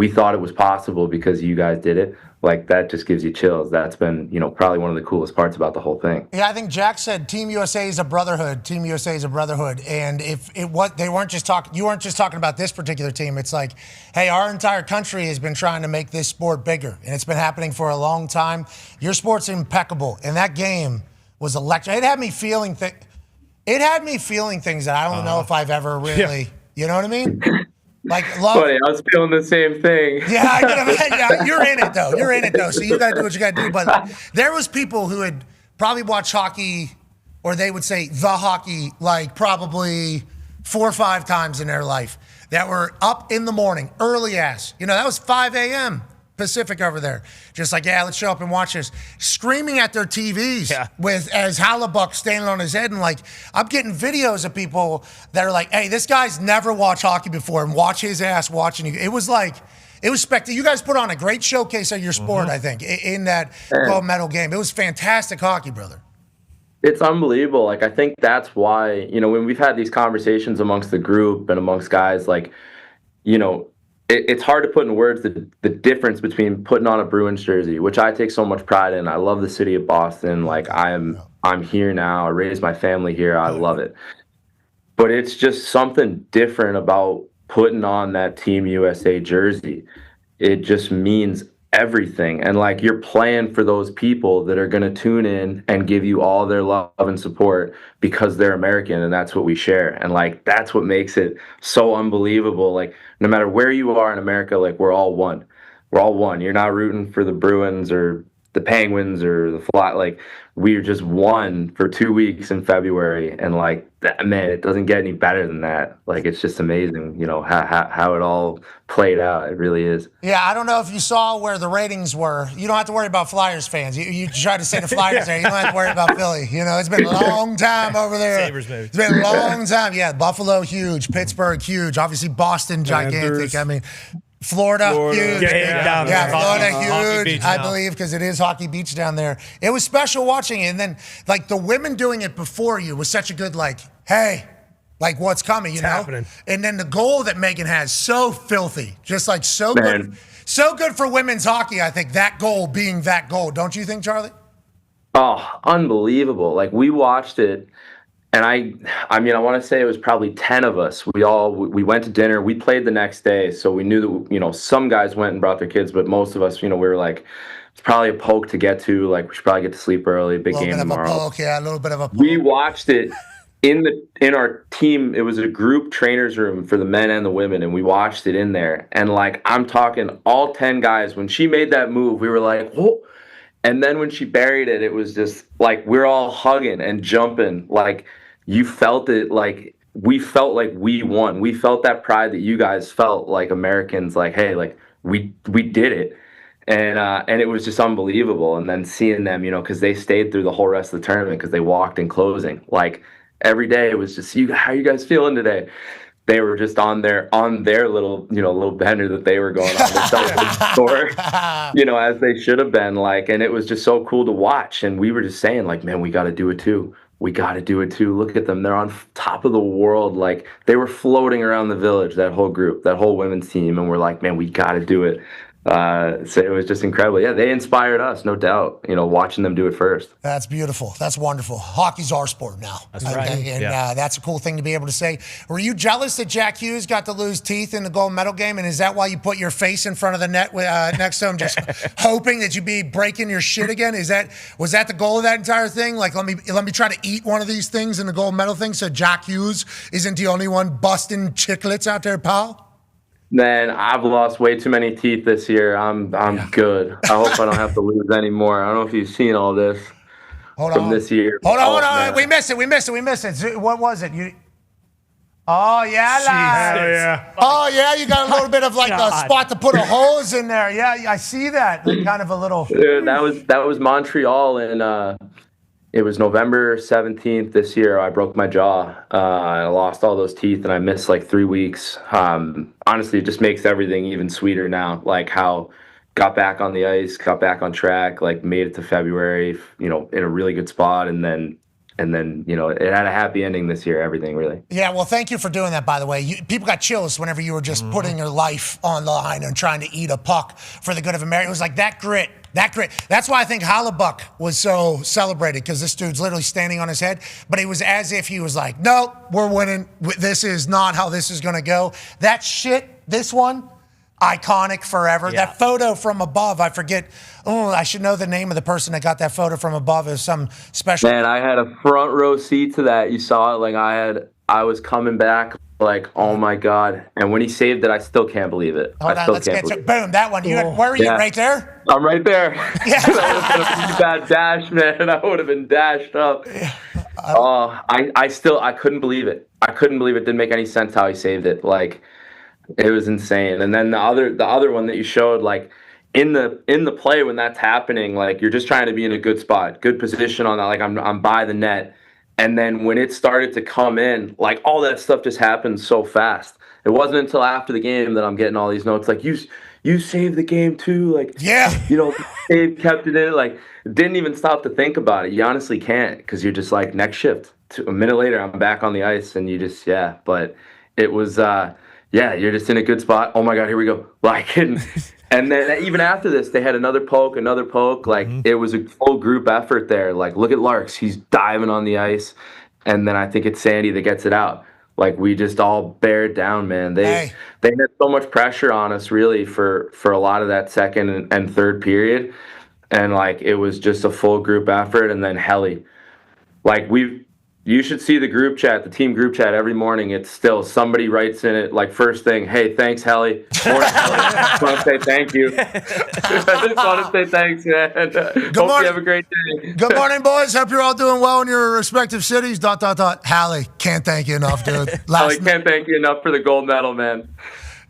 thought it was possible because you guys did it. Like, that just gives you chills. That's been, probably one of the coolest parts about the whole thing. Yeah, I think Jack said Team USA is a brotherhood. Team USA is a brotherhood. And they weren't just talking, you weren't just talking about this particular team. It's like, hey, our entire country has been trying to make this sport bigger. And it's been happening for a long time. Your sport's impeccable. And that game was electric. It had me feeling things that I don't know if I've ever really, you know what I mean? Like, love. Funny, I was feeling the same thing. Yeah, I can imagine. Yeah, you're in it though. So you got to do what you got to do. But there was people who had probably watched hockey, or they would say the hockey, like probably 4 or 5 times in their life, that were up in the morning, early ass. That was 5 a.m. Pacific over there. Just like, yeah, let's show up and watch this. Screaming at their TVs as Hallebuck standing on his head. And like, I'm getting videos of people that are like, hey, this guy's never watched hockey before, and watch his ass watching you. It was spectacular. You guys put on a great showcase of your sport, I think, in that gold medal game. It was fantastic hockey, brother. It's unbelievable. Like, I think that's why, when we've had these conversations amongst the group and amongst guys, like, it's hard to put in words the difference between putting on a Bruins jersey, which I take so much pride in. I love the city of Boston. Like, I'm here now. I raised my family here. I love it. But it's just something different about putting on that Team USA jersey. It just means everything. And like, you're playing for those people that are going to tune in and give you all their love and support because they're American, and that's what we share. And like, that's what makes it so unbelievable. Like, no matter where you are in America, like, we're all one. We're all one. You're not rooting for the Bruins or the Penguins or the Fly. Like, we're just one for 2 weeks in February. And like, that, man, it doesn't get any better than that. Like, it's just amazing, how it all played out. It really is. Yeah, I don't know if you saw where the ratings were. You don't have to worry about Flyers fans. You try to say the Flyers there. You don't have to worry about Philly. It's been a long time over there. Sabres, maybe. It's been a long time. Yeah, Buffalo, huge. Pittsburgh, huge. Obviously, Boston, gigantic. Panthers. I mean, Florida, huge. Yeah, Florida, huge, Beach I now. believe, because it is Hockey Beach down there. It was special watching it. And then, like, the women doing it before you was such a good, like, hey, like what's coming, you know? Happening. And then the goal that Megan has, so filthy, just like so Man. good. So good for women's hockey, I think, that goal being that goal. Don't you think, Charlie? Oh, unbelievable. Like we watched it and I mean, I want to say it was probably 10 of us. We went to dinner, we played the next day. So we knew that, you know, some guys went and brought their kids, but most of us, you know, we were like, it's probably a poke to get to. Like we should probably get to sleep early, big game tomorrow. A little bit of a poke. We watched it in our team. It was a group trainers room for the men and the women, and we watched it in there. And like I'm talking all 10 guys, when she made that move, we were like, whoa. And then when she buried it, it was just like we're all hugging and jumping. Like you felt it, like we felt like we won. We felt that pride that you guys felt, like Americans, like, hey, like we did it. And it was just unbelievable. And then seeing them, you know, because they stayed through the whole rest of the tournament because they walked in closing. Like every day it was just, how are you guys feeling today? They were just on their little, you know, little bender that they were going on. They celebrated score, you know, as they should have been. Like, and it was just so cool to watch. And we were just saying, like, man, we got to do it too. We got to do it too. Look at them. They're on top of the world. Like they were floating around the village, that whole group, that whole women's team. And we're like, man, we got to do it. So it was just incredible. Yeah, they inspired us, no doubt, you know, watching them do it first. That's beautiful. That's wonderful. Hockey's our sport now. That's right. And that's a cool thing to be able to say. Were you jealous that Jack Hughes got to lose teeth in the gold medal game? And is that why you put your face in front of the net next to him, just hoping that you'd be breaking your shit again? Was that the goal of that entire thing? Like, let me try to eat one of these things in the gold medal thing so Jack Hughes isn't the only one busting chiclets out there, pal? Man, I've lost way too many teeth this year. I'm good. I hope I don't have to lose any more. I don't know if you've seen all this this year. Hold on. We missed it. What was it? Oh, yeah, lads. Oh, yeah, you got a little bit of like a spot to put a hose in there. Yeah, I see that. Kind of a little. Dude, that was Montreal, and it was November 17th this year. I broke my jaw. I lost all those teeth, and I missed like 3 weeks. Honestly, it just makes everything even sweeter now. Like how got back on the ice, got back on track, like made it to February, you know, in a really good spot, and then you know, it had a happy ending this year. Everything really. Yeah, well, thank you for doing that. By the way, people got chills whenever you were just putting your life on the line and trying to eat a puck for the good of America. It was like that grit. That's why I think Hollebuck was so celebrated, because this dude's literally standing on his head. But it was as if he was like, "Nope, we're winning. This is not how this is going to go." That shit, this one, iconic forever. Yeah. That photo from above, I forget. Oh, I should know the name of the person that got that photo from above. It was some special. Man, I had a front row seat to that. You saw it. Like I was coming back. Like, oh my God. And when he saved it, I still can't believe it. Hold on, let's get to boom, that one. Where were you? Right there? I'm right there. Yeah. That would have been a pretty bad dash, man. I would have been dashed up. I couldn't believe it. I couldn't believe it. Didn't make any sense how he saved it. Like, it was insane. And then the other one that you showed, like, in the play when that's happening, like, you're just trying to be in a good spot, good position on that. Like, I'm by the net. And then when it started to come in, like all that stuff just happened so fast. It wasn't until after the game that I'm getting all these notes like, you saved the game too. Like, yeah, you know, Dave kept it in. Like, didn't even stop to think about it. You honestly can't, because you're just like, next shift. A minute later, I'm back on the ice, and you just, But it was, you're just in a good spot. Oh my God, here we go. Like, and then even after this, they had another poke. Like, it was a full group effort there. Like, look at Larks. He's diving on the ice. And then I think it's Sandy that gets it out. Like, we just all bear it down, man. They had so much pressure on us, really, for a lot of that second and third period. And, like, it was just a full group effort. And then Helly. Like, you should see the group chat, the team group chat every morning. It's still somebody writes in it, like, first thing, hey, thanks, Helly. Morning, Helly. I just want to say thank you. I just want to say thanks, man. Hope you have a great day. Good morning, boys. Hope you're all doing well in your respective cities. ... Hallie, can't thank you enough, dude. Hallie, can't thank you enough for the gold medal, man.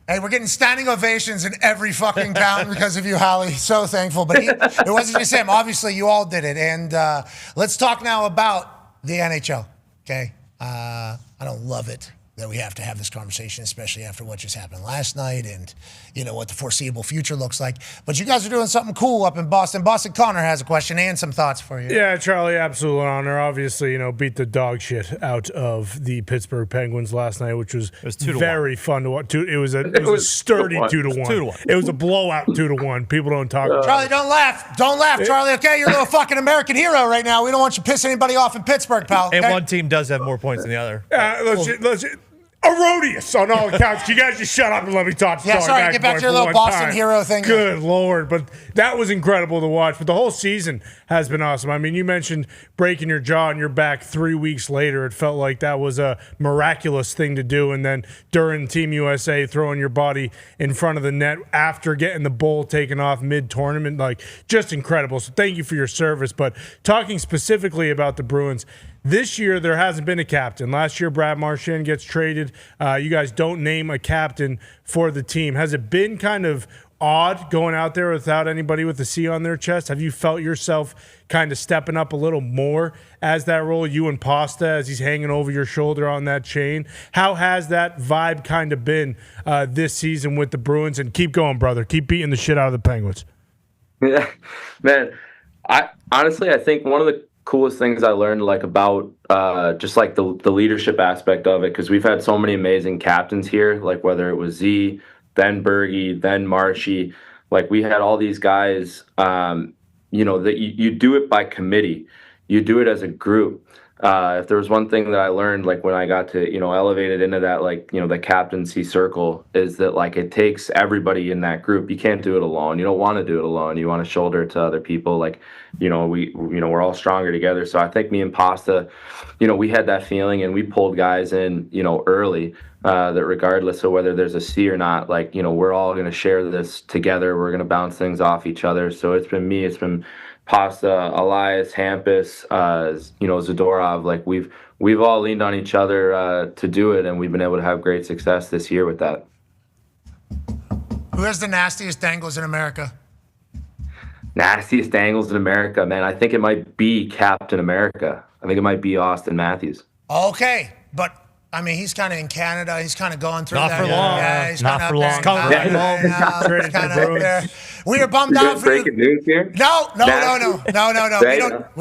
Hey, we're getting standing ovations in every fucking town because of you, Hallie. So thankful. But it wasn't just him. Obviously, you all did it. And let's talk now about the NHL, okay? I don't love it. that we have to have this conversation, especially after what just happened last night and, what the foreseeable future looks like. But you guys are doing something cool up in Boston. Boston Connor has a question and some thoughts for you. Yeah, Charlie, absolute honor. Obviously, beat the dog shit out of the Pittsburgh Penguins last night, which was very fun to watch. It was a sturdy 2-1. It was a blowout 2-1. People don't talk about it. Charlie, don't laugh. Don't laugh, Charlie, okay? You're a little fucking American hero right now. We don't want you to piss anybody off in Pittsburgh, pal. Okay? And one team does have more points than the other. Let's erroneous on all accounts. You guys just shut up and let me talk. Yeah, sorry, get back to your little Boston hero thing. Good Lord. But that was incredible to watch. But the whole season has been awesome. I mean, you mentioned breaking your jaw and you're back 3 weeks later. It felt like that was a miraculous thing to do. And then during Team USA, throwing your body in front of the net after getting the bowl taken off mid-tournament, like just incredible. So thank you for your service. But talking specifically about the Bruins, this year, there hasn't been a captain. Last year, Brad Marchand gets traded. You guys don't name a captain for the team. Has it been kind of odd going out there without anybody with a C on their chest? Have you felt yourself kind of stepping up a little more as that role, you and Pasta, as he's hanging over your shoulder on that chain? How has that vibe kind of been this season with the Bruins? And keep going, brother. Keep beating the shit out of the Penguins. Yeah, man. I think one of the coolest things I learned about just the leadership aspect of it, because we've had so many amazing captains here, like whether it was Z, then Bergie, then Marshy, we had all these guys, that you do it by committee, you do it as a group. If there was one thing that I learned, when I got to, elevated into that, the captaincy circle, is that, it takes everybody in that group. You can't do it alone. You don't want to do it alone. You want to shoulder it to other people. We're all stronger together. So I think me and Pasta, we had that feeling, and we pulled guys in, early, that regardless of whether there's a C or not, we're all going to share this together. We're going to bounce things off each other. So it's been me, it's been Pasta, Elias, Hampus, Zadorov. We've all leaned on each other to do it, and we've been able to have great success this year with that. Who has the nastiest dangles in America? Nastiest dangles in America, man. I think it might be Captain America. I think it might be Austin Matthews. Okay, but I mean, he's kind of in Canada. He's kind of going through Not that. for long. Yeah, he's Not kind for of long. He's kind of up there. We are bummed out for you. Breaking news here? No. We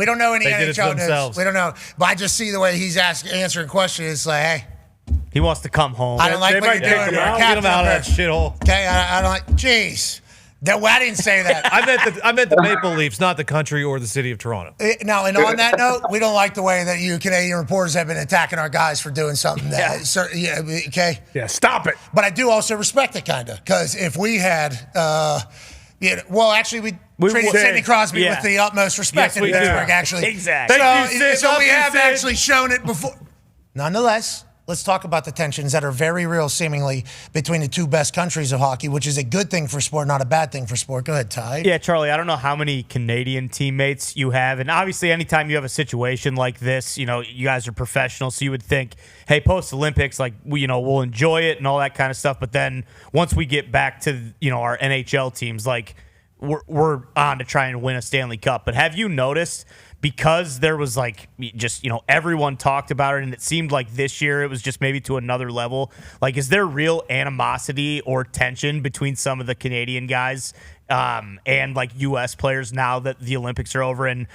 don't know any They did it NHL news. themselves. We don't know. But I just see the way he's answering questions. It's like, hey, He wants to come home. I don't like They what might you're kick doing. him You're a out. Get him captain out of up that there. shithole. Okay, I don't like. Jeez. I didn't say that. I meant the Maple Leafs, not the country or the city of Toronto. Now, and on that note, we don't like the way that you Canadian reporters have been attacking our guys for doing something that, okay? Yeah, stop it. But I do also respect it, kind of, because if we had, we treated Sidney Crosby with the utmost respect in Pittsburgh, actually. Exactly. So we have actually shown it before. Nonetheless, let's talk about the tensions that are very real, seemingly, between the two best countries of hockey, which is a good thing for sport, not a bad thing for sport. Go ahead, Ty. Yeah, Charlie, I don't know how many Canadian teammates you have. And obviously, anytime you have a situation like this, you guys are professionals, so you would think, hey, post-Olympics, we'll enjoy it and all that kind of stuff. But then once we get back to, our NHL teams, we're on to try and win a Stanley Cup. But have you noticed, because there was everyone talked about it, and it seemed like this year it was just maybe to another level, is there real animosity or tension between some of the Canadian guys and U.S. players now that the Olympics are over and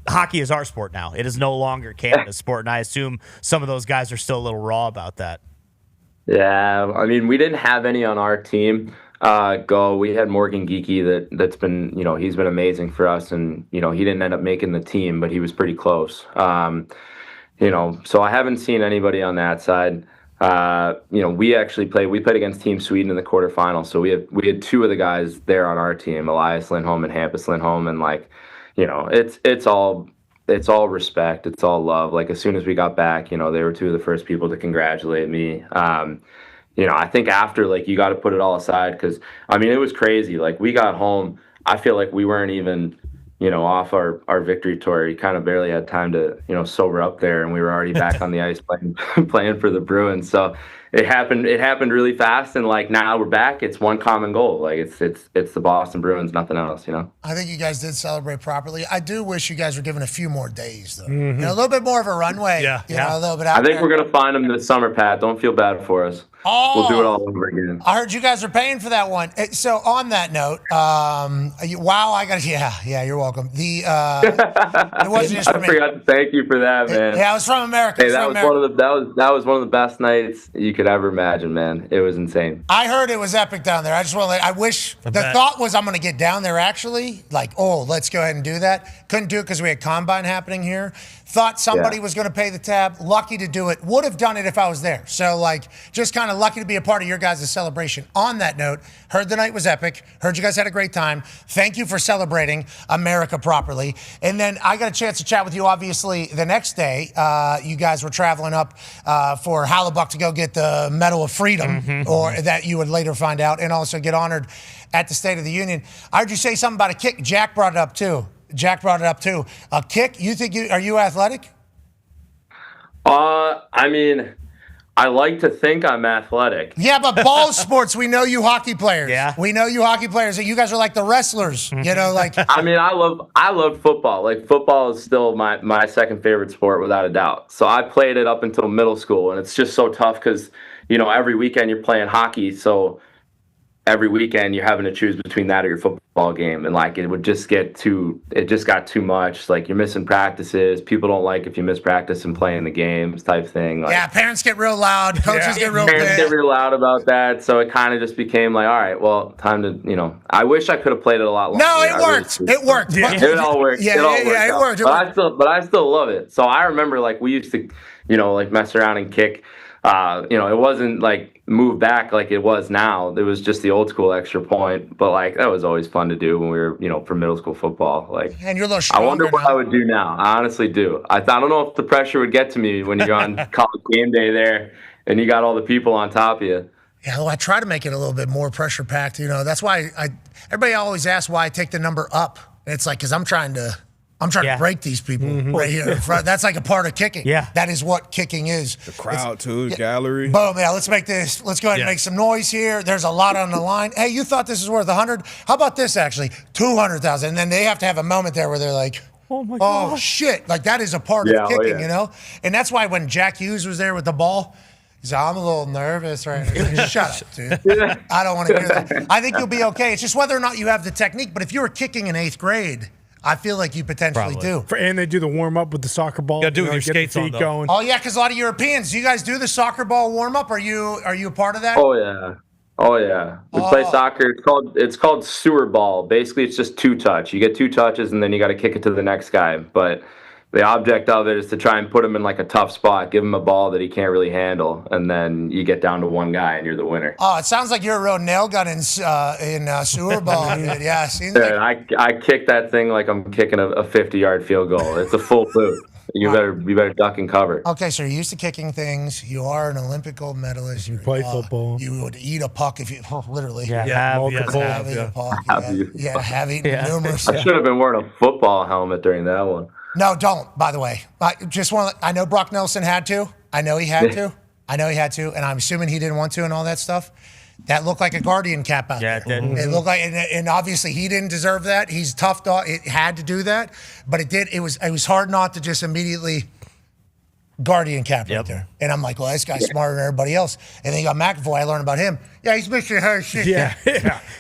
hockey is our sport now? It is no longer Canada's sport, and I assume some of those guys are still a little raw about that. Yeah, I mean, we didn't have any on our team go. We had Morgan Geeky that's been, he's been amazing for us, and, he didn't end up making the team, but he was pretty close. So I haven't seen anybody on that side. We played against Team Sweden in the quarterfinals, so we had two of the guys there on our team, Elias Lindholm and Hampus Lindholm, and it's all respect, it's all love. As soon as we got back, they were two of the first people to congratulate me. I think after, you got to put it all aside, because, I mean, it was crazy. We got home, I feel like we weren't even off our victory tour. He kind of barely had time to, sober up there, and we were already back on the ice playing for the Bruins. So it happened really fast, and like now we're back. It's one common goal. Like it's the Boston Bruins, nothing else, I think you guys did celebrate properly. I do wish you guys were given a few more days, though. A little bit more of a runway. A little bit out I think there. we're gonna find them this summer, Pat. Don't feel bad for us. We'll do it all over again. I heard you guys are paying for that one. So on that note, you're welcome. It wasn't just for I me. forgot to thank you for that, man. Yeah, I was from America. Hey, that was one of the best nights you could ever imagine, man. It was insane. I heard it was epic down there. I wish the thought was I'm going to get down there actually. Like, let's go ahead and do that. Couldn't do it because we had Combine happening here. Thought somebody was going to pay the tab. Lucky to do it. Would have done it if I was there. So, just kind of lucky to be a part of your guys' celebration. On that note, heard the night was epic. Heard you guys had a great time. Thank you for celebrating America properly. And then I got a chance to chat with you, obviously, the next day. You guys were traveling up for Hallebuck to go get the Medal of Freedom, or that you would later find out, and also get honored at the State of the Union. I heard you say something about a kick. Jack brought it up, too. A kick? Are you athletic? I mean, I like to think I'm athletic. Yeah, but ball sports, we know you hockey players. Yeah. We know you hockey players. You guys are like the wrestlers, I mean, I love football. Like, football is still my second favorite sport without a doubt. So I played it up until middle school, and it's just so tough because, every weekend you're playing hockey. So every weekend you're having to choose between that or your football game, and it just got too much. Like, you're missing practices. People don't like if you miss practice and playing the games type thing. Parents get real loud, coaches get real loud about that. So it kind of just became like, all right, well, time to, I wish I could have played it a lot longer. No, it worked. It worked. Yeah. It all worked. It worked. But I still love it. So I remember we used to, mess around and kick. It wasn't move back like it was now. It was just the old school extra point. But that was always fun to do when we were, for middle school football. And you're a little stronger. I wonder what I would do now. I honestly do. I don't know if the pressure would get to me when you're on college game day there and you got all the people on top of you. Yeah, well, I try to make it a little bit more pressure packed. That's why everybody always asks why I take the number up. And it's because I'm trying to break these people right here in front. That's like a part of kicking. Yeah. That is what kicking is. The crowd, too, the gallery. Boom, yeah, let's go ahead and make some noise here. There's a lot on the line. Hey, you thought this was worth 100? How about this, actually? 200,000. And then they have to have a moment there where they're like, oh, my God. Oh, shit. That is a part of kicking, And that's why when Jack Hughes was there with the ball, he's like, I'm a little nervous right now. Shut up, dude. I don't want to hear that. I think you'll be okay. It's just whether or not you have the technique. But if you were kicking in 8th grade, I feel like you potentially do. And they do the warm up with the soccer ball. You do with your skates on, going. Oh yeah, because a lot of Europeans. Do you guys do the soccer ball warm up? Are you a part of that? Oh yeah. We play soccer. It's called sewer ball. Basically, it's just 2 touch. You get 2 touches, and then you got to kick it to the next guy. But the object of it is to try and put him in a tough spot, give him a ball that he can't really handle, and then you get down to 1 guy and you're the winner. Oh, it sounds like you're a real nail gun in sewer ball. Dude. Yeah, I kick that thing like I'm kicking a 50-yard field goal. It's a full boot. You better duck and cover. Okay, so you're used to kicking things. You are an Olympic gold medalist. You play football. You would eat a puck if you literally. Have eaten a puck. Have eaten numerous. I should have been wearing a football helmet during that one. No, don't, by the way. I know Brock Nelson had to. I know he had to. And I'm assuming he didn't want to and all that stuff. That looked like a Guardian cap out there. Yeah, it did. It looked like, and obviously he didn't deserve that. He's tough dog. It had to do that, but it did. It was hard not to just immediately Guardian cap right there. And I'm like, well, this guy's smarter than everybody else. And then you got McAvoy. I learned about him. Yeah, he's missing her shit. Yeah.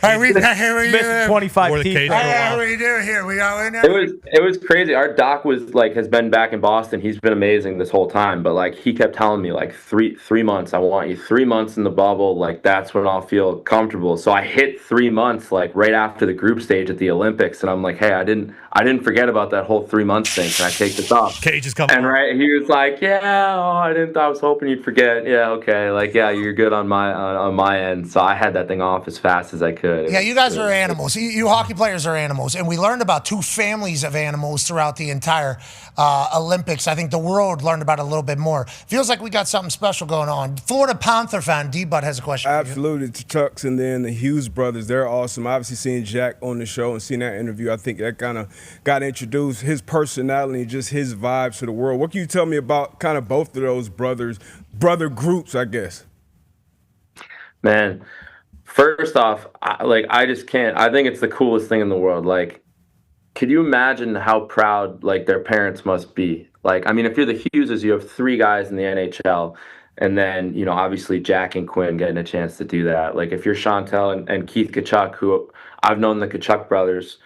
Hey, we missing 25 teeth. What are you doing here? We got in there. It was crazy. Our doc has been back in Boston. He's been amazing this whole time. But he kept telling me three months. I want you 3 months in the bubble. That's when I'll feel comfortable. So I hit 3 months right after the group stage at the Olympics, and I'm like, hey, I didn't forget about that whole 3 months thing. Can I take this off? Cage is coming. And he was like, yeah, I I was hoping you'd forget. Yeah, okay. Like, yeah, you're good on my end. So I had that thing off as fast as I could. Yeah, you guys are animals. You hockey players are animals. And we learned about two families of animals throughout the entire Olympics. I think the world learned about it a little bit more. Feels like we got something special going on. Florida Panther fan, D-Bud has a question. Absolutely. The Tucks and then the Hughes brothers, they're awesome. Obviously, seeing Jack on the show and seeing that interview, I think that kind of got introduced, his personality, just his vibes to the world. What can you tell me about kind of both of those brother groups, I guess? Man, first off, I just can't. I think it's the coolest thing in the world. Like, could you imagine how proud like their parents must be? Like, I mean, if you're the Hugheses, you have 3 guys in the NHL, and then obviously Jack and Quinn getting a chance to do that. Like, if you're Chantel and Keith Tkachuk, who I've known the Tkachuk brothers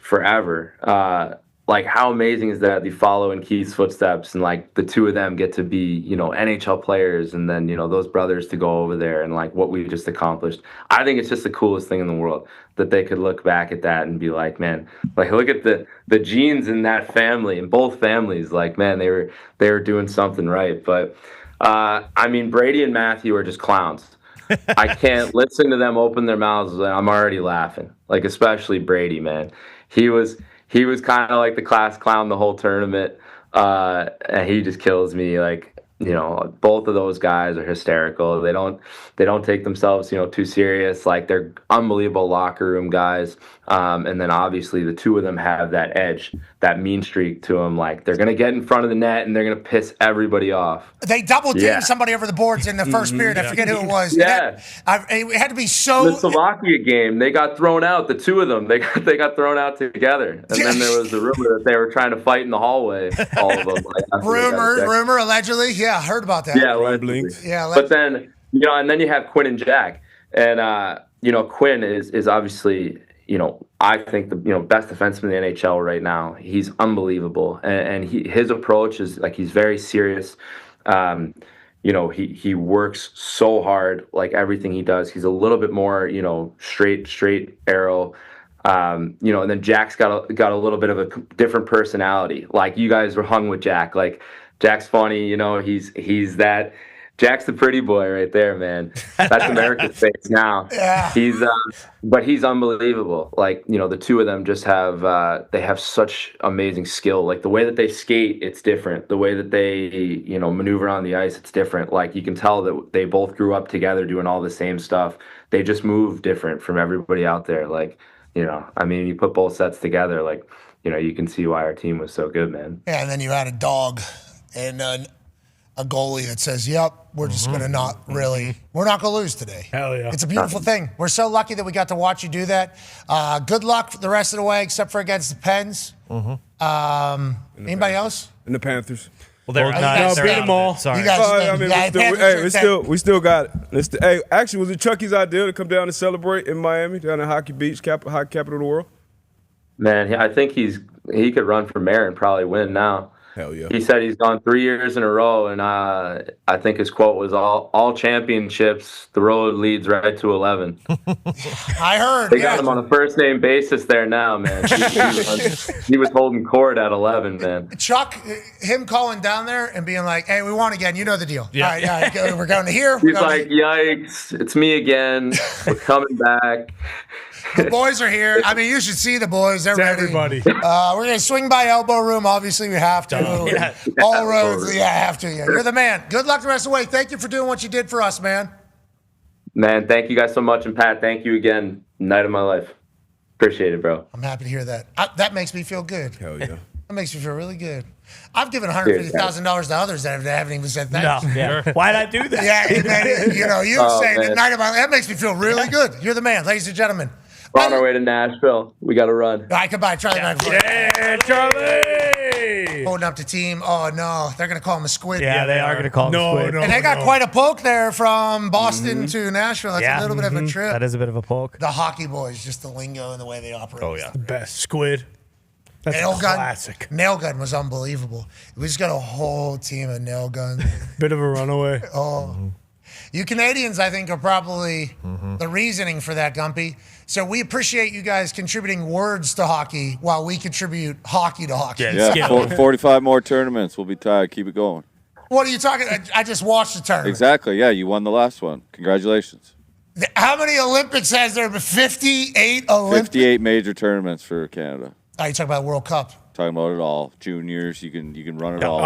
forever. Like, how amazing is that? They follow in Keith's footsteps, and like the 2 of them get to be, NHL players, and then, those brothers to go over there and like what we just accomplished. I think it's just the coolest thing in the world that they could look back at that and be like, man, like look at the genes in that family, in both families. Like, man, they were doing something right. But I mean, Brady and Matthew are just clowns. I can't listen to them open their mouths. I'm already laughing. Like, especially Brady, man. He was kind of like the class clown the whole tournament, and he just kills me. Like, both of those guys are hysterical. They don't take themselves, too serious. Like, they're unbelievable locker room guys. And then obviously the 2 of them have that edge, that mean streak to them. Like, they're gonna get in front of the net and they're gonna piss everybody off. They double teamed somebody over the boards in the first period. I forget who it was. Yeah, it had to be so. The Slovakia game, they got thrown out. The 2 of them, they got thrown out together. And then there was the rumor that they were trying to fight in the hallway. All of them. Like, rumor, allegedly. Yeah, I heard about that. Yeah, allegedly. But then and then you have Quinn and Jack, and Quinn is obviously. I think the best defenseman in the NHL right now. He's unbelievable, and his approach is like he's very serious. He works so hard, like everything he does. He's a little bit more straight arrow. And then Jack's got a little bit of a different personality. Like, you guys were hung with Jack. Like, Jack's funny. He's that. Jack's the pretty boy right there, man. That's America's face now. Yeah. But he's unbelievable. Like, the 2 of them just have they have such amazing skill. Like, the way that they skate, it's different. The way that they, maneuver on the ice, it's different. Like, you can tell that they both grew up together doing all the same stuff. They just move different from everybody out there. Like, I mean, you put both sets together, like, you can see why our team was so good, man. Yeah, and then you had a dog and a goalie that says, yep, we're just going to we're not going to lose today. Hell yeah. It's a beautiful thing. We're so lucky that we got to watch you do that. Good luck for the rest of the way, except for against the Pens. Anybody else? And the Panthers. Well, they're beat them all. Sorry. You guys, we still got it. Hey, actually, was it Chucky's idea to come down and celebrate in Miami, down in Hockey Beach, hockey capital of the world? Man, I think he could run for mayor and probably win now. Hell yeah. He said he's gone 3 years in a row, and I think his quote was all championships, the road leads right to 11. I heard. They got him on a first-name basis there now, man. He was holding court at 11, man. Chuck, him calling down there and being like, hey, we won again. You know the deal. Yeah. All right, we're going to here. He's like, yikes, it's me again. We're coming back. The boys are here. I mean, you should see the boys. They're ready. Everybody. We're going to swing by Elbow Room. Obviously, we have to. Yeah. All roads. Yeah, have to. Yeah. You're the man. Good luck the rest of the way. Thank you for doing what you did for us, man. Man, thank you guys so much. And Pat, thank you again. Night of my life. Appreciate it, bro. I'm happy to hear that. That makes me feel good. Hell yeah. That makes me feel really good. I've given $150,000 to others that haven't even said thanks. No, yeah. Why'd I do that? Yeah, saying the night of my life. That makes me feel really good. You're the man, ladies and gentlemen. We're on our way to Nashville. We got to run. All right, goodbye, Charlie. Yeah, Charlie! Holding up the team. Oh, no. They're going to call him a squid. Yeah, they are going to call him a squid. And they got quite a poke there from Boston to Nashville. That's a little bit of a trip. That is a bit of a poke. The hockey boys, just the lingo and the way they operate. Oh, yeah. The best. Squid. That's nail gun. Classic. Nail gun was unbelievable. We just got a whole team of nail guns. Bit of a runaway. You Canadians, I think, are probably the reasoning for that, Gumpy. So we appreciate you guys contributing words to hockey while we contribute hockey to hockey. Yeah, 45 more tournaments. We'll be tired. Keep it going. What are you talking? I just watched the tournament. Exactly. Yeah, you won the last one. Congratulations. How many Olympics has there been? 58 Olympics? 58 major tournaments for Canada. Oh, you talking about World Cup? Talking about it all. Juniors, you can run it all.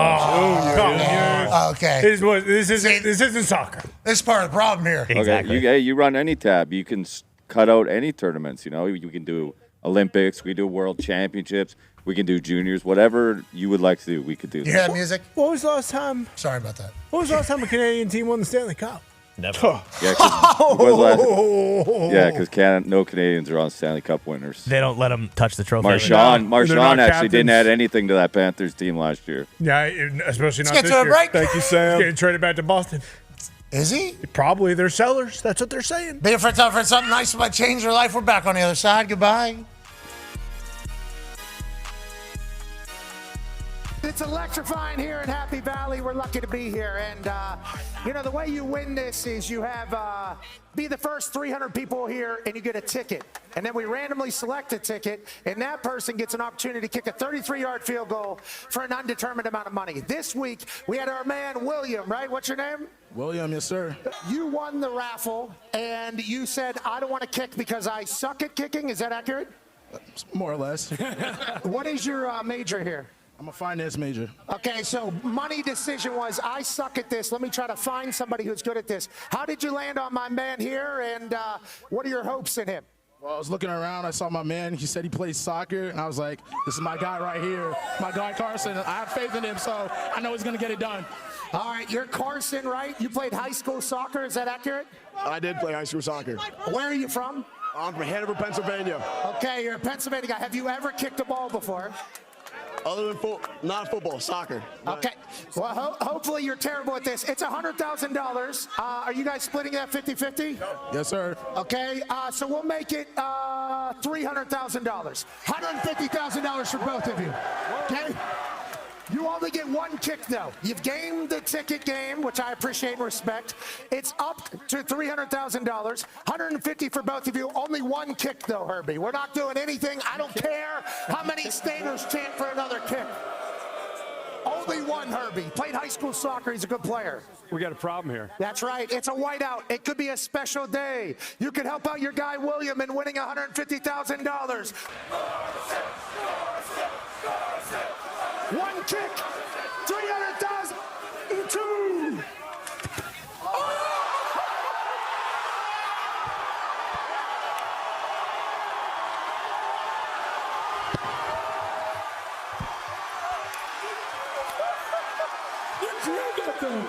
Okay. This isn't soccer. This is part of the problem here. Exactly. Okay, you run any tab. You can cut out any tournaments. You know, you can do Olympics. We do World Championships. We can do juniors. Whatever you would like to do, we could do. You hear that music? What was the last time? Sorry about that. What was the last time a Canadian team won the Stanley Cup? Never. Yeah, because no Canadians are on Stanley Cup winners. They don't let them touch the trophy. Marshawn actually didn't add anything to that Panthers team last year. Yeah, especially not Let's get this to a year. break. Thank you, Sam. He's getting traded back to Boston. Is he? Probably. They're sellers. That's what they're saying. Be a friend, tell a friend something nice might change their life. We're back on the other side. Goodbye. It's electrifying here in Happy Valley. We're lucky to be here. And, the way you win this is you have be the first 300 people here and you get a ticket. And then we randomly select a ticket, and that person gets an opportunity to kick a 33-yard field goal for an undetermined amount of money. This week, we had our man, William, right? What's your name? William, yes, sir. You won the raffle, and you said, I don't want to kick because I suck at kicking. Is that accurate? More or less. What is your major here? I'm a finance major. Okay, so money decision was, I suck at this. Let me try to find somebody who's good at this. How did you land on my man here, and what are your hopes in him? Well, I was looking around. I saw my man. He said he plays soccer, and I was like, this is my guy right here, my guy Carson. I have faith in him, so I know he's going to get it done. All right, you're Carson, right? You played high school soccer. Is that accurate? I did play high school soccer. Where are you from? I'm from Hanover, Pennsylvania. Okay, you're a Pennsylvania guy. Have you ever kicked a ball before? Other than not football, soccer. Okay. Well, hopefully you're terrible at this. It's $100,000. Are you guys splitting that 50-50? Yes, sir. Okay. So we'll make it $300,000. $150,000 for both of you. Okay. You only get one kick, though. You've gamed the ticket game, which I appreciate and respect. It's up to $300,000. $150,000 for both of you. Only one kick, though, Herbie. We're not doing anything. I don't care how many Staters chant for another kick. Only one, Herbie. Played high school soccer. He's a good player. We got a problem here. That's right. It's a whiteout. It could be a special day. You could help out your guy, William, in winning $150,000. One kick, 300,000, two. You got them.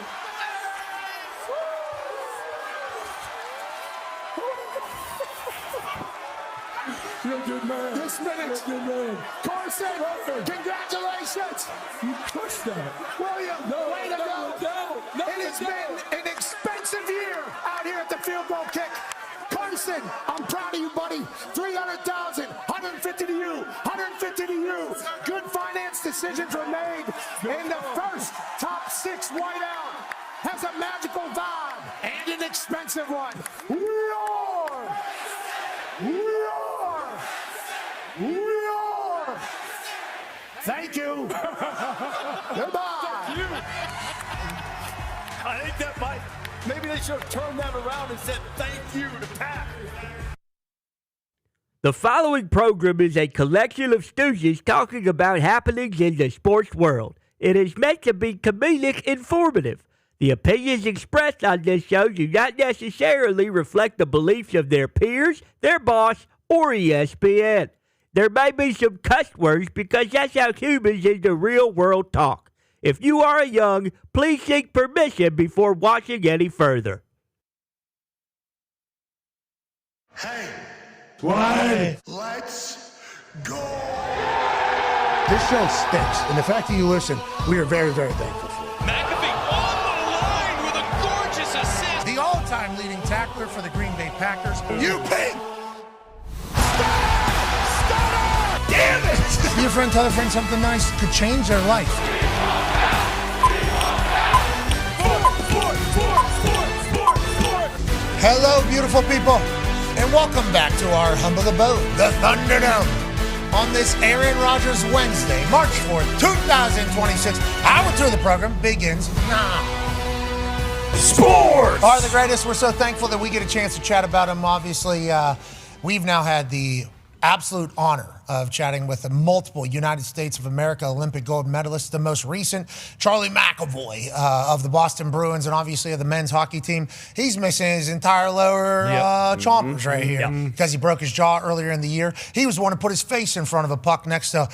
You're a good man. This minute, Carson, congratulations. You crushed that. William, way to go. It has been an expensive year out here at the field goal kick. Carson, I'm proud of you, buddy. 300,000, 150 to you, 150 to you. Good finance decisions were made. And the first top six whiteout has a magical vibe and an expensive one. Roar! Thank you. Goodbye. I think that might. Maybe they should have turned that around and said thank you to Pat. The following program is a collection of stooges talking about happenings in the sports world. It is meant to be comedic informative. The opinions expressed on this show do not necessarily reflect the beliefs of their peers, their boss, or ESPN. There may be some cuss words because that's how humans in the real world talk. If you are young, please seek permission before watching any further. Hey. What? Let's go. This show stinks, and the fact that you listen, we are very, very thankful for. McAfee on the line with a gorgeous assist. The all-time leading tackler for the Green Bay Packers. You pig! Damn it! Be a friend, tell a friend something nice could change their life. Hello, beautiful people, and welcome back to our humble abode, the Thunderdome. on this Aaron Rodgers Wednesday, March 4th, 2026. Hour 2 of the program begins now. Sports are the greatest. We're so thankful that we get a chance to chat about them. Obviously, we've now had the absolute honor of chatting with the multiple United States of America Olympic gold medalists, the most recent, Charlie McAvoy of the Boston Bruins, and obviously of the men's hockey team. He's missing his entire lower chompers right here because he broke his jaw earlier in the year. He was the one who put his face in front of a puck next to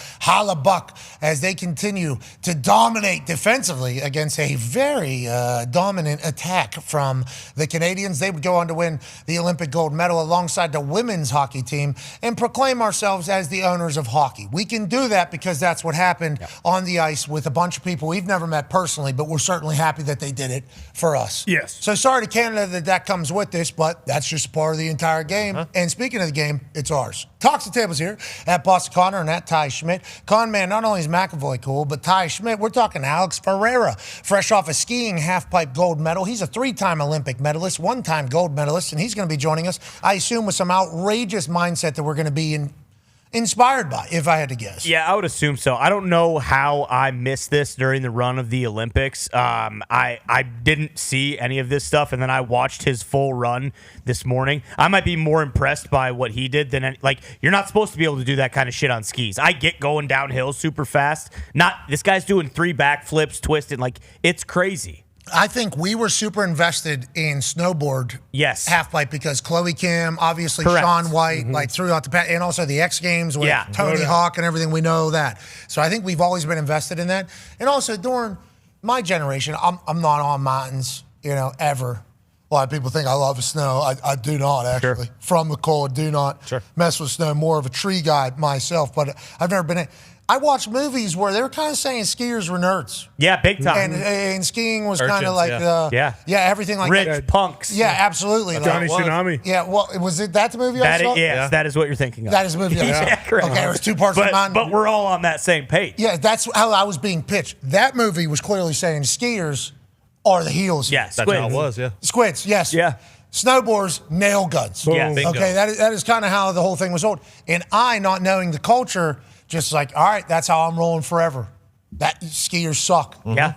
Buck as they continue to dominate defensively against a very dominant attack from the Canadians. They would go on to win the Olympic gold medal alongside the women's hockey team and proclaim ourselves as the owners of hockey. We can do that because that's what happened on the ice with a bunch of people we've never met personally, but we're certainly happy that they did it for us. Yes. So sorry to Canada that comes with this, but that's just part of the entire game. And speaking of the game, it's ours. Talks the tables here at Boston Connor and at Ty Schmidt. Con man, not only is McAvoy cool, but Ty Schmidt, we're talking Alex Ferrer, fresh off a skiing half-pipe gold medal. He's a 3-time Olympic medalist, 1-time gold medalist, and he's going to be joining us, I assume, with some outrageous mindset that we're going to be inspired by, if I had to guess. Yeah, I would assume so. I don't know how I missed this during the run of the Olympics. I didn't see any of this stuff, and then I watched his full run this morning. I might be more impressed by what he did than you're not supposed to be able to do that kind of shit on skis. I get going downhill super fast. This guy's doing 3 backflips, twisting, it's crazy. I think we were super invested in snowboard half-pipe because Chloe Kim, obviously Correct. Shaun White, threw out the pass, and also the X Games with Tony Hawk and everything. We know that. So I think we've always been invested in that. And also during my generation, I'm not on mountains, ever. A lot of people think I love snow. I do not, actually. Sure. From the cold, do not mess with snow. More of a tree guy myself, but I've never been in. I watched movies where they were kind of saying skiers were nerds. Yeah, big time. And skiing was kind of like, everything like rich that. punks. Yeah, absolutely. Johnny Tsunami. Yeah, well, was it that the movie I saw? Yes, that is what you're thinking of. That is the movie I saw. Yeah, correct. Okay, it was 2 parts of the mountain. But we're all on that same page. Yeah, that's how I was being pitched. That movie was clearly saying skiers are the heels. Yeah, That's how it was, Squids, yes. Yeah. Snowboarders, nail guns. Yes. Okay, that is kind of how the whole thing was sold. And I, not knowing the culture, just all right, that's how I'm rolling forever. That skiers suck. Yeah.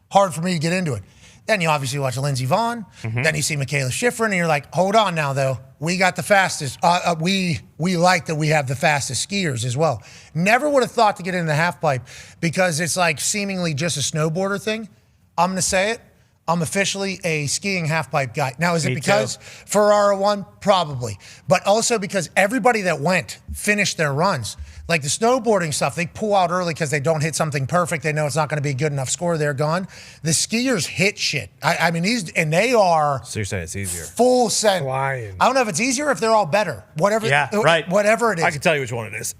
Hard for me to get into it. Then you obviously watch Lindsey Vonn. Then you see Michaela Schifrin, and you're like, hold on now, though. We got the fastest. We like that we have the fastest skiers as well. Never would have thought to get into the half-pipe because it's like seemingly just a snowboarder thing. I'm going to say it. I'm officially a skiing half-pipe guy. Now, is it because Ferrer won? Probably. But also because everybody that went finished their runs. Like the snowboarding stuff, they pull out early because they don't hit something perfect. They know it's not going to be a good enough score. They're gone. The skiers hit shit. I mean, they are. So you're saying it's easier? Full send. Flying. I don't know if it's easier or if they're all better. Whatever. Yeah, right. Whatever it is. I can tell you which one it is.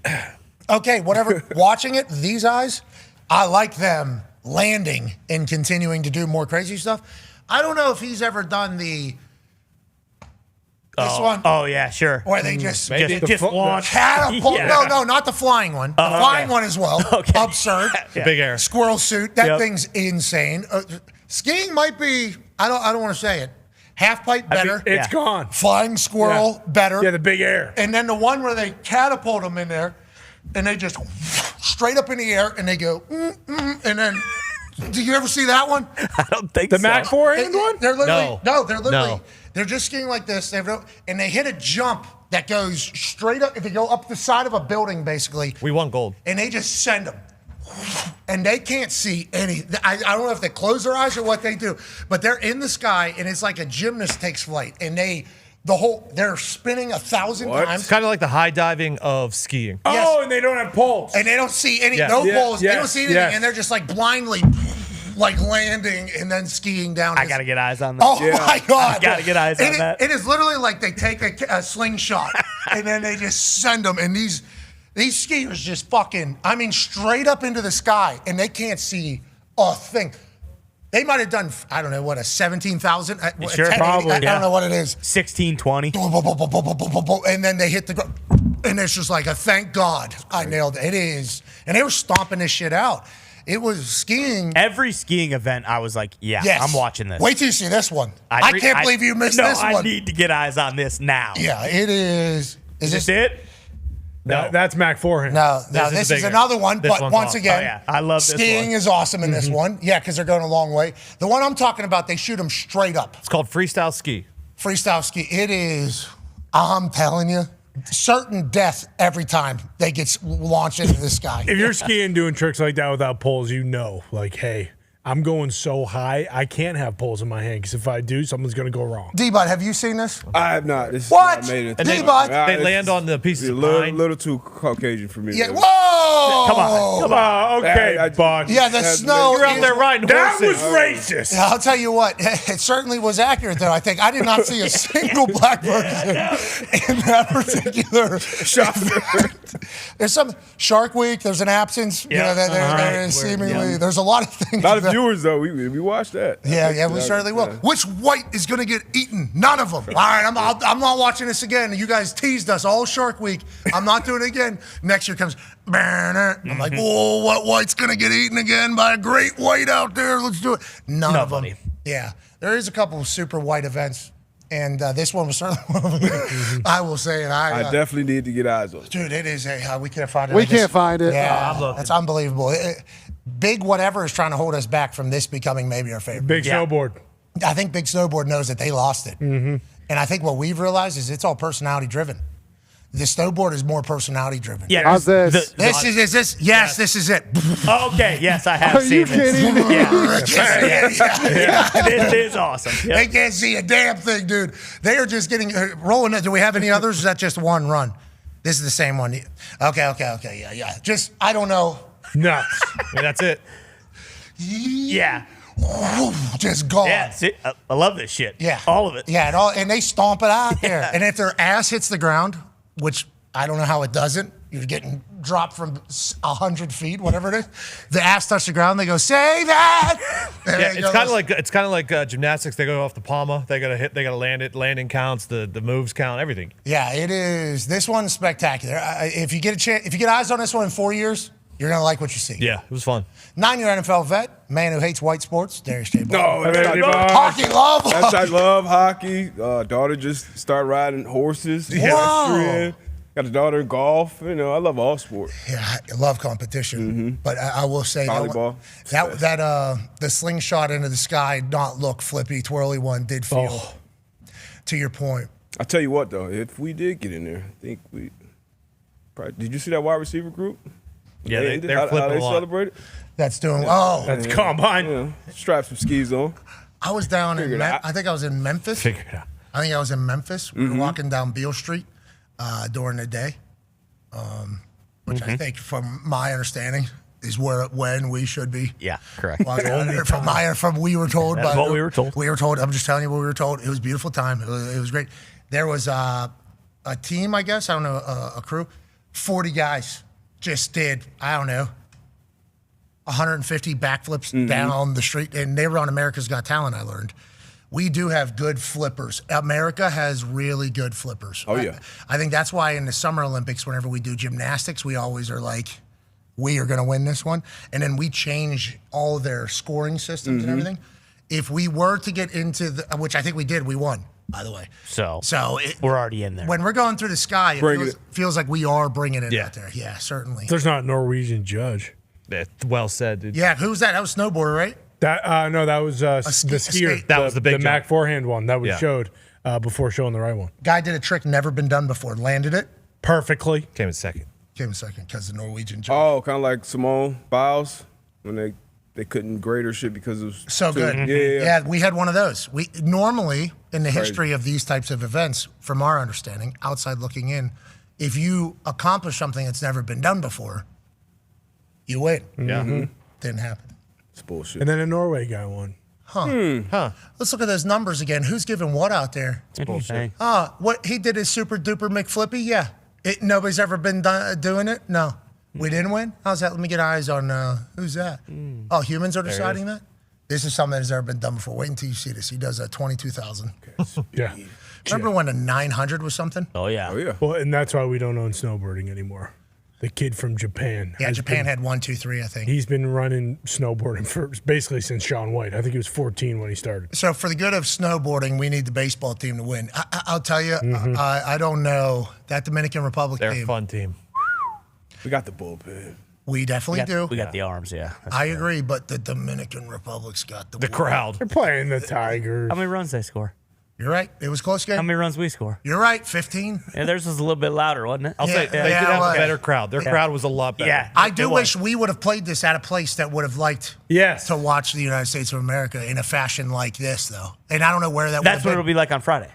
Okay, whatever. Watching it, these eyes, I like them landing and continuing to do more crazy stuff. I don't know if he's ever done this one. Oh, yeah, sure. Where they just launch. Catapult. Yeah. No, not the flying one. The flying one as well. Okay. Absurd. Big air. Squirrel suit. That thing's insane. Skiing might be, I don't want to say it. Half pipe better. It's gone. Flying squirrel better. Yeah, the big air. And then the one where they catapult them in there and they just straight up in the air and they go, and then. Do you ever see that one? I don't think the so. Mac forehand one? They're literally they're literally No. they're just skiing like this. And they hit a jump that goes straight up. If they go up the side of a building, basically, We won gold. and they just send them. And they can't see any. I don't know if they close their eyes or what they do, but they're in the sky, and it's like a gymnast takes flight, and they're spinning 1,000 times. It's kind of like the high diving of skiing. Yes. Oh, and they don't have poles. And they don't see any, Yeah. no Yeah, poles. They don't yes, see anything, yes. and they're just like blindly, landing and then skiing down. I got to get eyes on that. Oh my God! Got to get eyes on that. It is literally like they take a slingshot and then they just send them, and these skiers just fucking, I mean, straight up into the sky, and they can't see a thing. They might have done, I don't know, what, a 17,000? Sure, probably. I don't know what it is. 1620. And then they hit the ground. And it's just like, thank God I nailed it. It is. And they were stomping this shit out. It was skiing. Every skiing event, I was like, yeah, Yes. I'm watching this. Wait till you see this one. I can't believe you missed this one. I need to get eyes on this now. Yeah, it is. Is this it? That's Mac Forehand. No, this is another one. This But one's once awesome. again, Oh, yeah. I love this skiing one. is awesome in this one. Yeah, because they're going a long way. The one I'm talking about, they shoot them straight up. It's called freestyle ski. Freestyle ski. It is, I'm telling you, certain death every time they get launched into the sky. If you're skiing doing tricks like that without poles, like, hey, I'm going so high, I can't have poles in my hand because if I do, something's going to go wrong. D-Bud, have you seen this? I have not. This What? Is not made it. And D-Bud. they land on the pieces of a pine. little too Caucasian for me. Yeah. though. Whoa! Come on. Okay, bud. Yeah, the snow. You're out there riding That horses. was racist. Yeah, I'll tell you what, it certainly was accurate, though. I think I did not see a single black person in that particular shot. There's some Shark Week. There's an absence. Yeah. You know, there is seemingly. There's a lot of things. A lot of viewers though. We watched that. Yeah, we certainly will. Which white is going to get eaten? None of them. All right, I'm not watching this again. You guys teased us all Shark Week. I'm not doing it again. Next year comes. I'm like, whoa, what white's going to get eaten again by a great white out there? Let's do it. None of them. Yeah, there is a couple of super white events, and this one was certainly one of them. I will say it. I definitely need to get eyes on it. Dude, it is we can't find it. We can't find it. Yeah, that's unbelievable. Big whatever is trying to hold us back from this becoming maybe our favorite. Big snowboard. I think Big Snowboard knows that they lost it. And I think what we've realized is it's all personality driven. The snowboard is more personality driven. Yeah, How's this? This is Yes, this is it. Okay, yes, I have Are you seen this. kidding? Yeah. This is awesome. Yep. They can't see a damn thing, dude. They are just getting rolling. Do we have any others? Or is that just one run? This is the same one. Okay. Yeah. Just, I don't know. Nuts. That's it. Yeah. Just gone. Yeah, see, I love this shit. Yeah. All of it. Yeah, and they stomp it out there. And if their ass hits the ground, which I don't know how it doesn't, you're getting dropped from 100 feet, whatever it is. The ass touch the ground, they go, say that. Yeah, it's kind of like gymnastics. They go off the palma. They gotta land it. Landing counts. The moves count. Everything. Yeah, it is. This one's spectacular. If you get a chance, if you get eyes on this one in 4 years, you're gonna like what you see. Yeah, it was fun. 9-year NFL vet, man who hates white sports, Darius J. No, that's not hockey love. I love hockey. Daughter just started riding horses. Wow. Got a daughter in golf. I love all sports. Yeah, I love competition. But I will say Volleyball. that the slingshot into the sky, not look flippy, twirly one did feel. To your point. I tell you what though, if we did get in there, I think we. Did you see that wide receiver group? Yeah, they're how flipping they a lot. celebrated. That's doing. That's combine. Strap some skis on. I was down in. I think I was in Memphis. Figure it out. I think I was in Memphis. We were walking down Beale Street during the day, which I think, from my understanding, is when we should be. Yeah, correct. From we were told. That's what we were told. We were told. I'm just telling you what we were told. It was a beautiful time. It was great. There was a team, I guess. I don't know, a crew. 40 guys just did, I don't know, 150 backflips down the street. And they were on America's Got Talent, I learned. We do have good flippers. America has really good flippers. Oh, yeah. I think that's why in the Summer Olympics, whenever we do gymnastics, we always are like, we are going to win this one. And then we change all their scoring systems and everything. If we were to get into which I think we did, we won, by the way. So we're already in there. When we're going through the sky, it feels like we are bringing it out there. Yeah, certainly. There's not a Norwegian judge. Well said, dude. Yeah, who's that? That was snowboarder, right? No, that was the skier. That was the big Mac forehand one that was showed before showing the right one. Guy did a trick never been done before. Landed it perfectly. Came in second because the Norwegian judge. Oh, kind of like Simone Biles when they couldn't grade her shit because it was so good. Yeah, we had one of those. We normally in the history of these types of events, from our understanding, outside looking in, if you accomplish something that's never been done before, you win. Yeah, didn't happen. It's bullshit. And then a Norway guy won. Let's look at those numbers again. Who's giving what out there? It's bullshit. What he did his super duper McFlippy? Yeah. Nobody's ever been doing it? No. We didn't win? How's that? Let me get eyes on who's that? Oh, humans are deciding that? This is something that has never been done before. Wait until you see this. He does 22,000. Yeah. Remember when the 900 was something? Oh, yeah. Well, and that's why we don't own snowboarding anymore. The kid from Japan. Yeah, Japan had 1, 2, 3, I think. He's been running snowboarding for basically since Shaun White. I think he was 14 when he started. So for the good of snowboarding, we need the baseball team to win. I'll tell you, I don't know. That Dominican Republic They're team. a fun team. We got the bullpen. We definitely do. We got the arms, yeah. I agree, but the Dominican Republic's got the crowd. They're playing the Tigers. How many runs they score? You're right. It was a close game. How many runs we score? You're right. 15. Yeah, theirs was a little bit louder, wasn't it? I'll say they did have a better crowd. Their crowd was a lot better. Yeah, I do wish we would have played this at a place that would have liked to watch the United States of America in a fashion like this, though. And I don't know where that would have That's what been. it'll be like on Friday.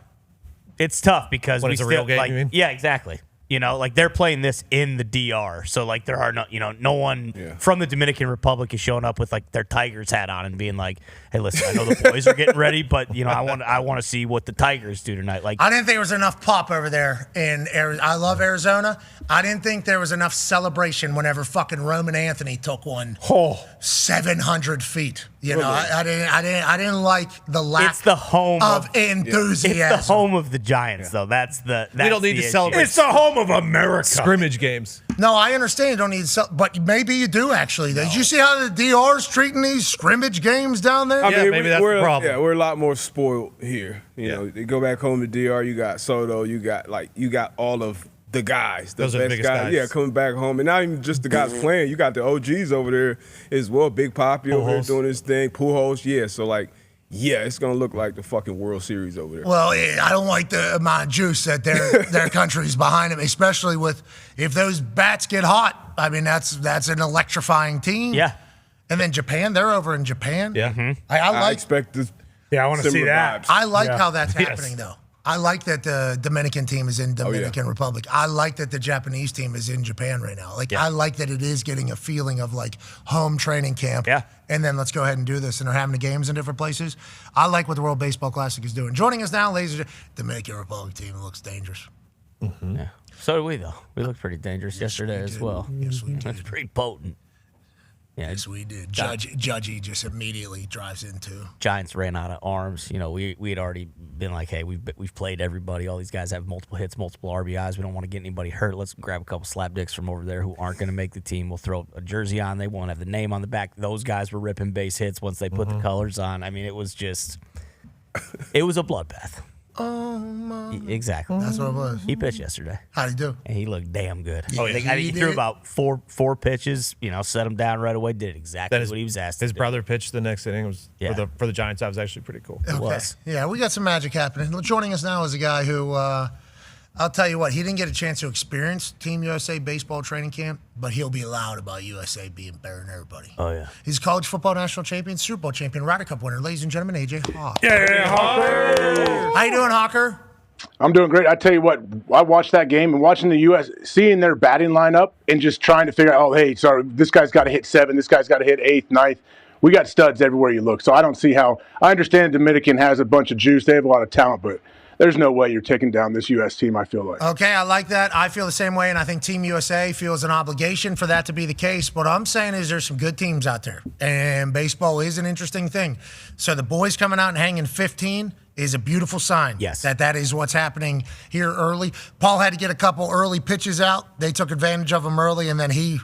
It's tough because What, we it's a still real game, like, you mean? yeah, exactly. You know, like they're playing this in the DR, so like there are no one from the Dominican Republic is showing up with like their Tigers hat on and being like, "Hey, listen, I know the boys are getting ready, but I want to see what the Tigers do tonight." Like, I didn't think there was enough pop over there in Arizona. I love Arizona. I didn't think there was enough celebration whenever fucking Roman Anthony took one 700 feet. You know, I didn't like the lack it's the home of enthusiasm. It's the home of the Giants, though. That's We don't need to issue. celebrate. It's the home of America. Scrimmage games. No, I understand you don't need to, but maybe you do actually. Did you see how the DR's treating these scrimmage games down there? I mean, maybe that's the problem. Yeah, we're a lot more spoiled here. You know, you go back home to DR, you got Soto, you got all of the guys, Those are the best biggest guys. Yeah, coming back home, and not even just the guys playing. You got the OGs over there as well. Big Papi over there doing his thing. Pujols, yeah. So like, yeah, it's gonna look like the fucking World Series over there. Well, I don't like the amount of juice that their country's behind them, especially with if those bats get hot. I mean, that's an electrifying team. Yeah. And then Japan, they're over in Japan. Yeah. Mm-hmm. I like. expect this. Yeah, I want to see that. I like how that's happening, though. I like that the Dominican team is in Dominican Republic. I like that the Japanese team is in Japan right now. Like, I like that it is getting a feeling of like home training camp. Yeah. And then let's go ahead and do this. And they're having the games in different places. I like what the World Baseball Classic is doing. Joining us now, ladies and gentlemen, Dominican Republic team looks dangerous. Mm-hmm. Yeah. So do we, though. We looked pretty dangerous yesterday as well. Yes, we did. That's pretty potent. Yeah, Yes, we did. Judgy just immediately drives into. Giants ran out of arms. You know, we had already been like, hey, we've played everybody. All these guys have multiple hits, multiple RBIs. We don't want to get anybody hurt. Let's grab a couple slapdicks from over there who aren't going to make the team. We'll throw a jersey on. They won't have the name on the back. Those guys were ripping base hits once they put the colors on. I mean, it was a bloodbath. Oh, my. Exactly. That's what it was. He pitched yesterday. How'd he do? And he looked damn good. Yeah, He threw about four pitches, set him down right away, did exactly what he was asked to His do. brother pitched the next inning. For the Giants, that was actually pretty cool. Okay. Yeah, we got some magic happening. Joining us now is a guy who, I'll tell you what, he didn't get a chance to experience Team USA baseball training camp, but he'll be loud about USA being better than everybody. Oh, yeah. He's a college football national champion, Super Bowl champion, Ryder Cup winner. Ladies and gentlemen, AJ Hawk. Yeah, Hawker. How you doing, Hawker? I'm doing great. I tell you what, I watched that game and watching the U.S., seeing their batting lineup and just trying to figure out, oh, hey, sorry, this guy's got to hit 7, this guy's got to hit 8th, 9th. We got studs everywhere you look. So I don't see how – I understand Dominican has a bunch of juice. They have a lot of talent, but there's no way you're taking down this U.S. team, I feel like. Okay, I like that. I feel the same way, and I think Team USA feels an obligation for that to be the case. What I'm saying is there's some good teams out there, and baseball is an interesting thing. So the boys coming out and hanging 15 is a beautiful sign. Yes. That is what's happening here early. Paul had to get a couple early pitches out. They took advantage of him early, and then he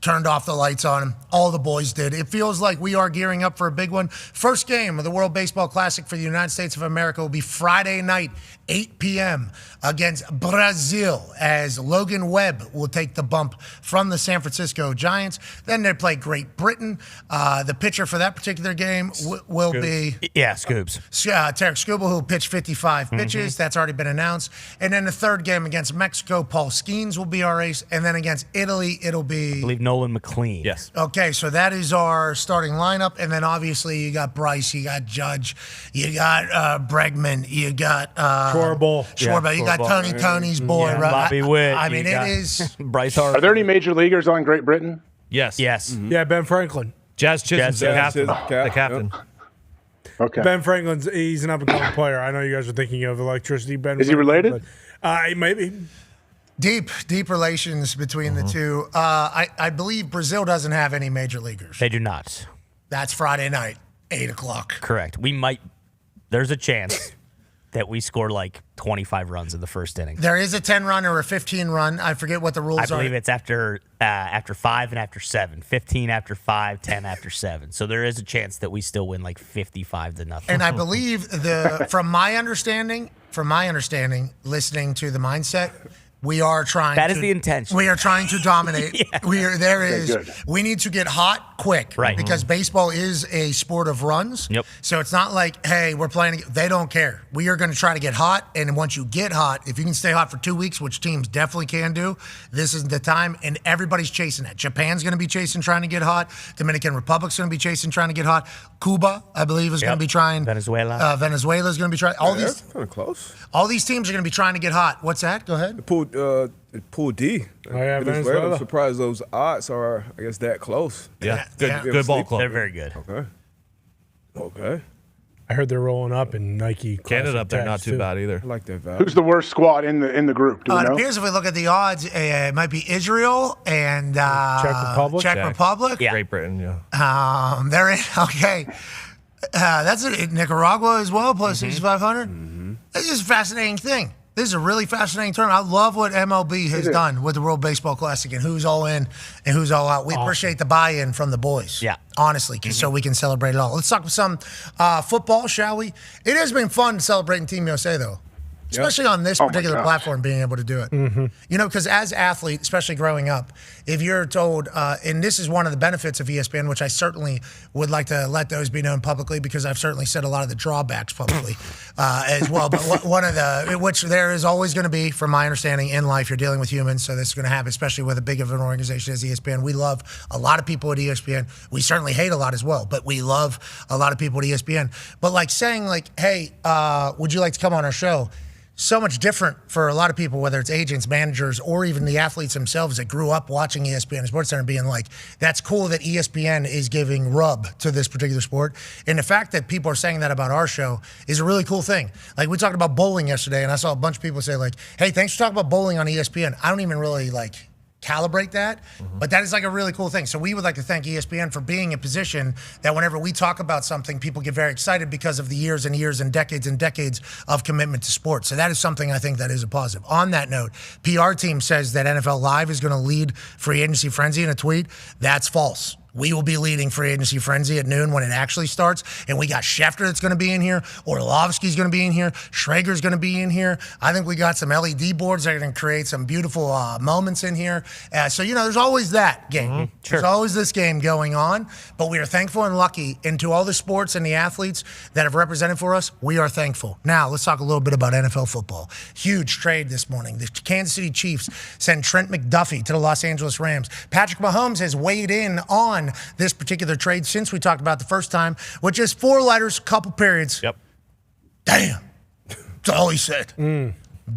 turned off the lights on him. All the boys did. It feels like we are gearing up for a big one. First game of the World Baseball Classic for the United States of America will be Friday night, 8 p.m. against Brazil, as Logan Webb will take the bump from the San Francisco Giants. Then they play Great Britain. The pitcher for that particular game will be Scoobs. Tarek Skubal, who will pitch 55 pitches. That's already been announced. And then the third game against Mexico, Paul Skeens will be our ace. And then against Italy, it'll be... I believe Nolan McLean. Yes. Okay, so that is our starting lineup. And then obviously you got Bryce, you got Judge, you got Bregman, you got... Corbel. You got Tony's boy, right? Bobby Witt. I mean, it is... Bryce Harper. Are there any major leaguers on Great Britain? Yes. Yes. Yeah, Ben Franklin. Jazz Chisholm's the captain. Okay. Ben Franklin's he's an up-and-coming player. I know you guys are thinking of electricity. Ben. Is he related? Maybe. Deep relations between the two. I believe Brazil doesn't have any major leaguers. They do not. That's Friday night, 8 o'clock. Correct. We might. There's a chance that we score like 25 runs in the first inning. There is a 10-run or a 15-run. I forget what the rules are. I believe it's after 5 and after 7. 15 after 5, 10 after 7. So there is a chance that we still win like 55-0. And I believe from my understanding, listening to the mindset, We are trying. That is the intention. We are trying to dominate. Yeah. We need to get hot quick, right? Because baseball is a sport of runs. Yep. So it's not like, hey, we're playing. They don't care. We are going to try to get hot, and once you get hot, if you can stay hot for 2 weeks, which teams definitely can do, this is the time, and everybody's chasing that. Japan's going to be chasing, trying to get hot. Dominican Republic's going to be chasing, trying to get hot. Cuba, I believe, is going to be trying. Venezuela. Venezuela's going to be trying. That's kind of close. All these teams are going to be trying to get hot. What's that? Go ahead. Pool D. Oh, yeah, Venezuela. I'm surprised those odds are, I guess, that close. Yeah, good ball club. They're very good. Okay. I heard they're rolling up in Nike. Canada up there, not too bad either. I like that value. Who's the worst squad in the group? Do we It know? appears if we look at the odds, it might be Israel and Czech Republic. Yeah. Great Britain, yeah. They're in. Okay. That's it. Nicaragua as well, plus 6,500. This is a fascinating thing. This is a really fascinating tournament. I love what MLB has done with the World Baseball Classic and who's all in and who's all out. We appreciate the buy-in from the boys. Yeah. Honestly, so we can celebrate it all. Let's talk some football, shall we? It has been fun celebrating Team USA, though. Especially on this particular platform, being able to do it. You know, because as athlete, especially growing up, if you're told, and this is one of the benefits of ESPN, which I certainly would like to let those be known publicly, because I've certainly said a lot of the drawbacks publicly as well. But one of the, which there is always going to be, from my understanding, in life, you're dealing with humans, so this is going to happen, especially with a big of an organization as ESPN. We love a lot of people at ESPN. We certainly hate a lot as well, but we love a lot of people at ESPN. But like saying, like, hey, would you like to come on our show? So much different for a lot of people, whether it's agents, managers, or even the athletes themselves that grew up watching ESPN and SportsCenter, being like, that's cool that ESPN is giving rub to this particular sport. And the fact that people are saying that about our show is a really cool thing. Like, we talked about bowling yesterday, and I saw a bunch of people say, like, hey, thanks for talking about bowling on ESPN. I don't even really, like, calibrate that, but that is like a really cool thing. So we would like to thank ESPN for being in position that whenever we talk about something, people get very excited because of the years and years and decades of commitment to sports. So that is something I think that is a positive. On that note, PR team says that NFL Live is going to lead free agency frenzy in a tweet. That's false. We will be leading free agency frenzy at noon when it actually starts. And we got Schefter that's going to be in here. Orlovsky's going to be in here. Schrager's going to be in here. I think we got some LED boards that are going to create some beautiful moments in here. So, you know, there's always that game. There's always this game going on. But we are thankful and lucky. And to all the sports and the athletes that have represented for us, we are thankful. Now, let's talk a little bit about NFL football. Huge trade this morning. The Kansas City Chiefs send Trent McDuffie to the Los Angeles Rams. Patrick Mahomes has weighed in on this particular trade since we talked about the first time, which is 4 letters, couple periods. Yep. Damn. That's all he said.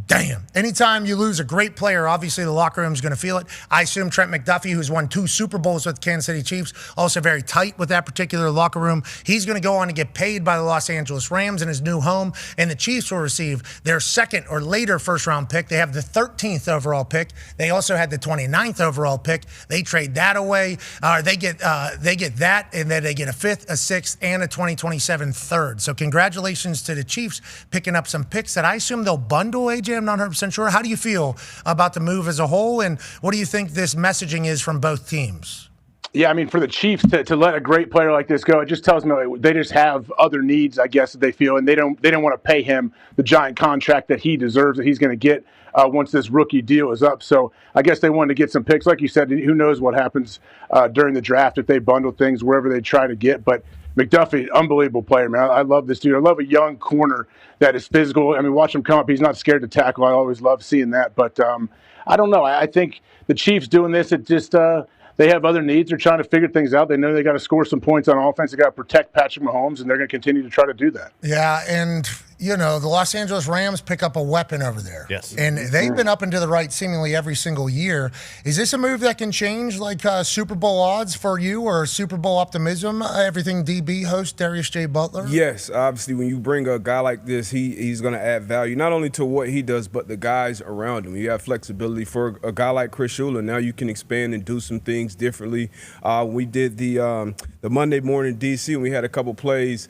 Damn. Anytime you lose a great player, obviously the locker room is going to feel it. I assume Trent McDuffie, who's won 2 Super Bowls with the Kansas City Chiefs, also very tight with that particular locker room. He's going to go on to get paid by the Los Angeles Rams in his new home, and the Chiefs will receive their second or later first-round pick. They have the 13th overall pick. They also had the 29th overall pick. They trade that away. They get that, and then they get a 5th, a 6th, and a 2027 third. So congratulations to the Chiefs picking up some picks that I assume they'll bundle. AJ, I'm not 100% sure. How do you feel about the move as a whole, and what do you think this messaging is from both teams? Yeah, I mean, for the Chiefs to let a great player like this go, it just tells me they just have other needs, I guess, that they feel, and they don't want to pay him the giant contract that he deserves, that he's going to get once this rookie deal is up. So I guess they wanted to get some picks. Like you said, who knows what happens during the draft if they bundle things wherever they try to get. But McDuffie, unbelievable player, man. I love this dude. I love a young corner that is physical. I mean, watch him come up. He's not scared to tackle. I always love seeing that. But I don't know. I think the Chiefs doing this, it just they have other needs. They're trying to figure things out. They know they got to score some points on offense. They got to protect Patrick Mahomes, and they're going to continue to try to do that. Yeah, and you know, the Los Angeles Rams pick up a weapon over there. Yes. And they've been up and to the right seemingly every single year. Is this a move that can change like Super Bowl odds for you or Super Bowl optimism? Everything DB host Darius J. Butler? Yes, obviously when you bring a guy like this, he's going to add value not only to what he does, but the guys around him. You have flexibility for a guy like Chris Shula. Now you can expand and do some things differently. We did the Monday morning DC, and we had a couple plays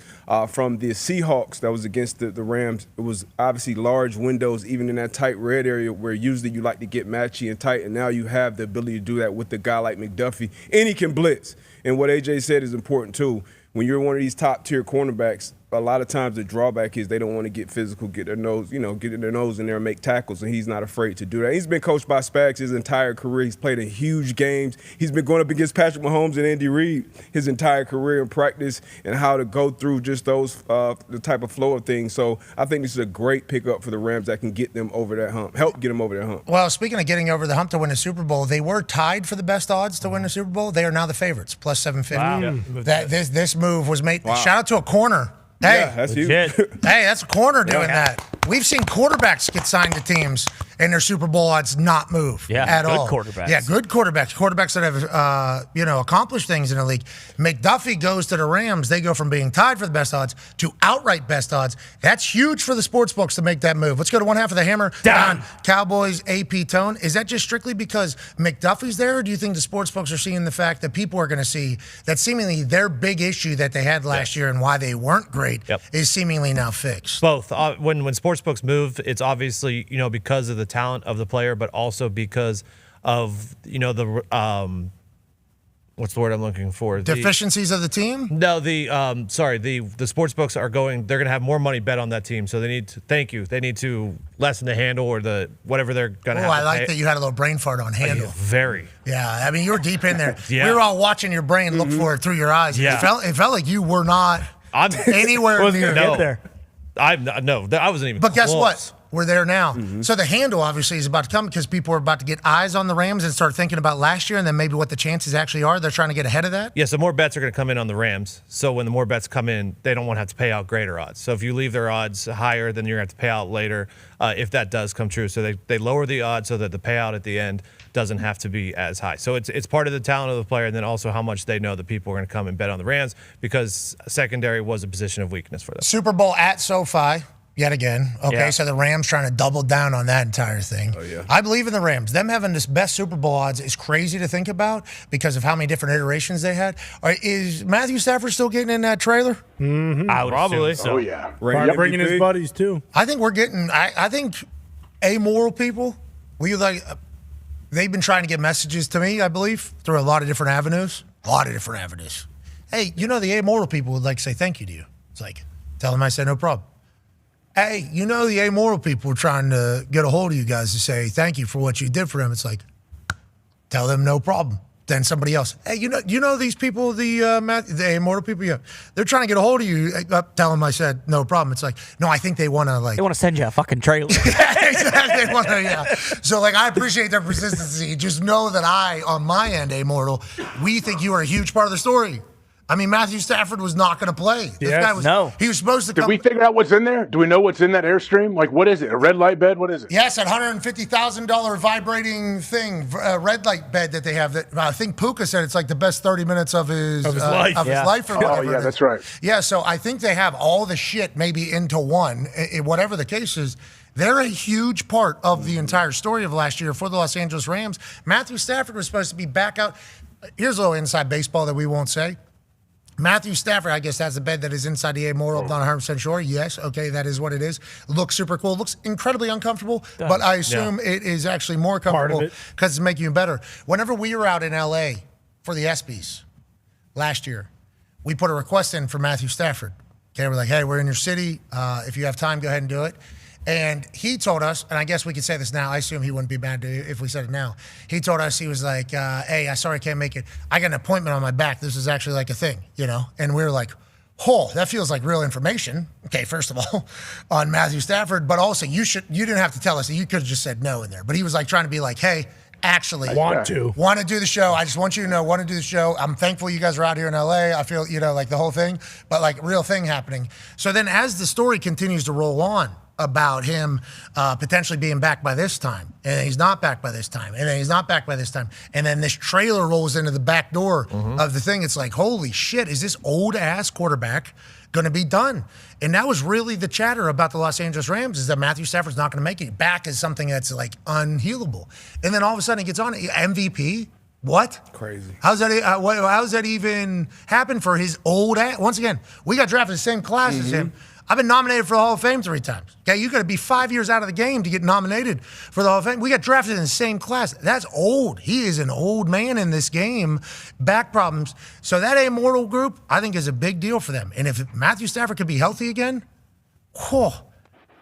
from the Seahawks that was against the Rams. It was obviously large windows, even in that tight red area where usually you like to get matchy and tight, and now you have the ability to do that with a guy like McDuffie, and he can blitz. And what AJ said is important too. When you're one of these top-tier cornerbacks, a lot of times the drawback is they don't want to get physical, get their nose in there and make tackles, and he's not afraid to do that. He's been coached by Spags his entire career. He's played in huge games. He's been going up against Patrick Mahomes and Andy Reid his entire career in practice and how to go through just those the type of flow of things. So I think this is a great pickup for the Rams that can get them over that hump, help get them over that hump. Well, speaking of getting over the hump to win the Super Bowl, they were tied for the best odds to win the Super Bowl. They are now the favorites, plus 750. Wow. That this move was made. Wow. Shout out to a corner. Hey, yeah, that's huge. Hey, that's a corner doing that. We've seen quarterbacks get signed to teams and their Super Bowl odds not move at all. Good quarterbacks. Yeah, good quarterbacks. Quarterbacks that have accomplished things in the league. McDuffie goes to the Rams. They go from being tied for the best odds to outright best odds. That's huge for the sports books to make that move. Let's go to one half of the hammer. Dahn. Cowboys AP tone. Is that just strictly because McDuffie's there, or do you think the sports books are seeing the fact that people are going to see that seemingly their big issue that they had last year and why they weren't great is seemingly now fixed? Both. When sports books move, it's obviously because of the talent of the player, but also because of the what's the word I'm looking for? Deficiencies of the team? No, the sports books are they're going to have more money bet on that team, so they need to lessen the handle or the whatever they're going to have. I like that you had a little brain fart on handle. Very. Yeah, I mean, you were deep in there. Yeah. We were all watching your brain look for it through your eyes. Yeah. It felt like you were not anywhere near there. I wasn't even But guess close. what? We're there now. So the handle obviously is about to come because people are about to get eyes on the Rams and start thinking about last year and then maybe what the chances actually are. They're trying to get ahead of that. Yeah, so more bets are going to come in on the Rams. So when the more bets come in, they don't want to have to pay out greater odds. So if you leave their odds higher, then you're going to have to pay out later if that does come true. So they lower the odds so that the payout at the end doesn't have to be as high. So it's part of the talent of the player and then also how much they know that people are going to come and bet on the Rams because secondary was a position of weakness for them. Super Bowl at SoFi. Yet again. Okay, so the Rams trying to double down on that entire thing. Oh, yeah. I believe in the Rams. Them having this best Super Bowl odds is crazy to think about because of how many different iterations they had. Is Matthew Stafford still getting in that trailer? Mm-hmm. I would Probably. assume so. Oh, yeah. Probably bringing his buddies, too. I think we're getting, I think amoral people, they've been trying to get messages to me, I believe, through a lot of different avenues. Hey, the amoral people would like to say thank you to you. It's like, tell them I said no problem. Hey, the amoral people are trying to get a hold of you guys to say thank you for what you did for them. It's like, tell them no problem. Then somebody else, hey, these people, the amoral people, yeah, they're trying to get a hold of you. Tell them I said no problem. It's like, no, I think they want to They want to send you a fucking trailer. Exactly. They want to, yeah. So I appreciate their persistency. Just know that on my end, amoral, we think you are a huge part of the story. I mean, Matthew Stafford was not going to play. This guy was, He was supposed to come. Did we figure out what's in there? Do we know what's in that Airstream? What is it? A red light bed? What is it? Yes, that $150,000 vibrating thing, red light bed that they have. That I think Puka said it's like the best 30 minutes of his life. His life or whatever. Oh, yeah, that's right. Yeah, so I think they have all the shit maybe into one. Whatever the case is, they're a huge part of the entire story of last year for the Los Angeles Rams. Matthew Stafford was supposed to be back out. Here's a little inside baseball that we won't say. Matthew Stafford, I guess that's the bed that is inside the amoral. I'm not 100% sure. Yes, okay, that is what it is. Looks super cool. Looks incredibly uncomfortable, but I assume it is actually more comfortable because it's making you better. Whenever we were out in L.A. for the ESPYs last year, we put a request in for Matthew Stafford. Okay, we're like, hey, we're in your city. If you have time, go ahead and do it. And he told us, and I guess we could say this now. I assume he wouldn't be mad if we said it now. He told us, he was like, hey, I sorry I can't make it. I got an appointment on my back. This is actually like a thing, And we were like, oh, that feels like real information. Okay, first of all, on Matthew Stafford. But also, you didn't have to tell us. You could have just said no in there. But he was like trying to be like, hey, actually want to do the show. I just want you to know, want to do the show. I'm thankful you guys are out here in LA. I feel, the whole thing, but real thing happening. So then as the story continues to roll on, about him potentially being back by this time, and then he's not back by this time, and then he's not back by this time, and then this trailer rolls into the back door of the thing. It's like, holy shit, is this old-ass quarterback going to be done? And that was really the chatter about the Los Angeles Rams, is that Matthew Stafford's not going to make it. Back is something that's unhealable. And then all of a sudden he gets on MVP. What? Crazy. How's that even happen for his old ass? Once again, we got drafted the same class as him. I've been nominated for the Hall of Fame 3 times. Okay, you got to be 5 years out of the game to get nominated for the Hall of Fame. We got drafted in the same class. That's old. He is an old man in this game. Back problems. So that immortal group, I think, is a big deal for them. And if Matthew Stafford could be healthy again,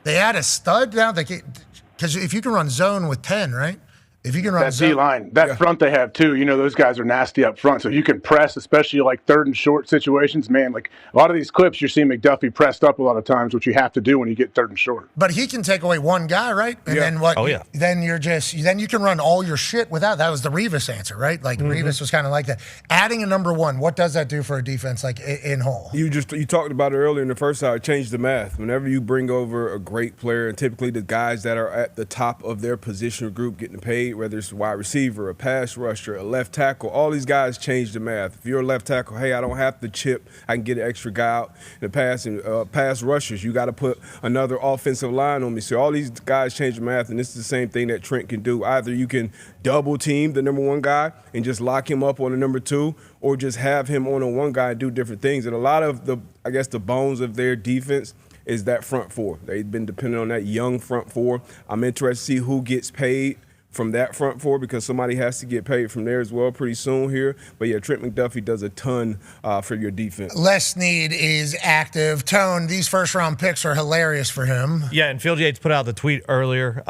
they add a stud now. Because if you can run zone with 10, right? If you can run that D-line, that front they have too, those guys are nasty up front. So if you can press, especially like 3rd and short situations, man, like a lot of these clips, you're seeing McDuffie pressed up a lot of times, which you have to do when you get 3rd and short. But he can take away one guy, right? And then what? Oh, yeah. Then you can run all your shit without. That was the Revis answer, right? Like Revis was kind of like that. Adding a number 1, what does that do for a defense like in whole? You talked about it earlier in the first hour. It changed the math. Whenever you bring over a great player, and typically the guys that are at the top of their position group getting paid, whether it's wide receiver, a pass rusher, a left tackle, all these guys change the math. If you're a left tackle, hey, I don't have to chip. I can get an extra guy out in the pass. And pass rushers, you got to put another offensive line on me. So all these guys change the math, and this is the same thing that Trent can do. Either you can double team the number 1 guy and just lock him up on the number 2, or just have him on a 1 guy and do different things. And a lot of the bones of their defense is that front 4. They've been dependent on that young front 4. I'm interested to see who gets paid from that front 4, because somebody has to get paid from there as well pretty soon here. But yeah, Trent McDuffie does a ton for your defense. Les Snead is active. Tone, these first-round picks are hilarious for him. Yeah, and Phil Yates put out the tweet earlier.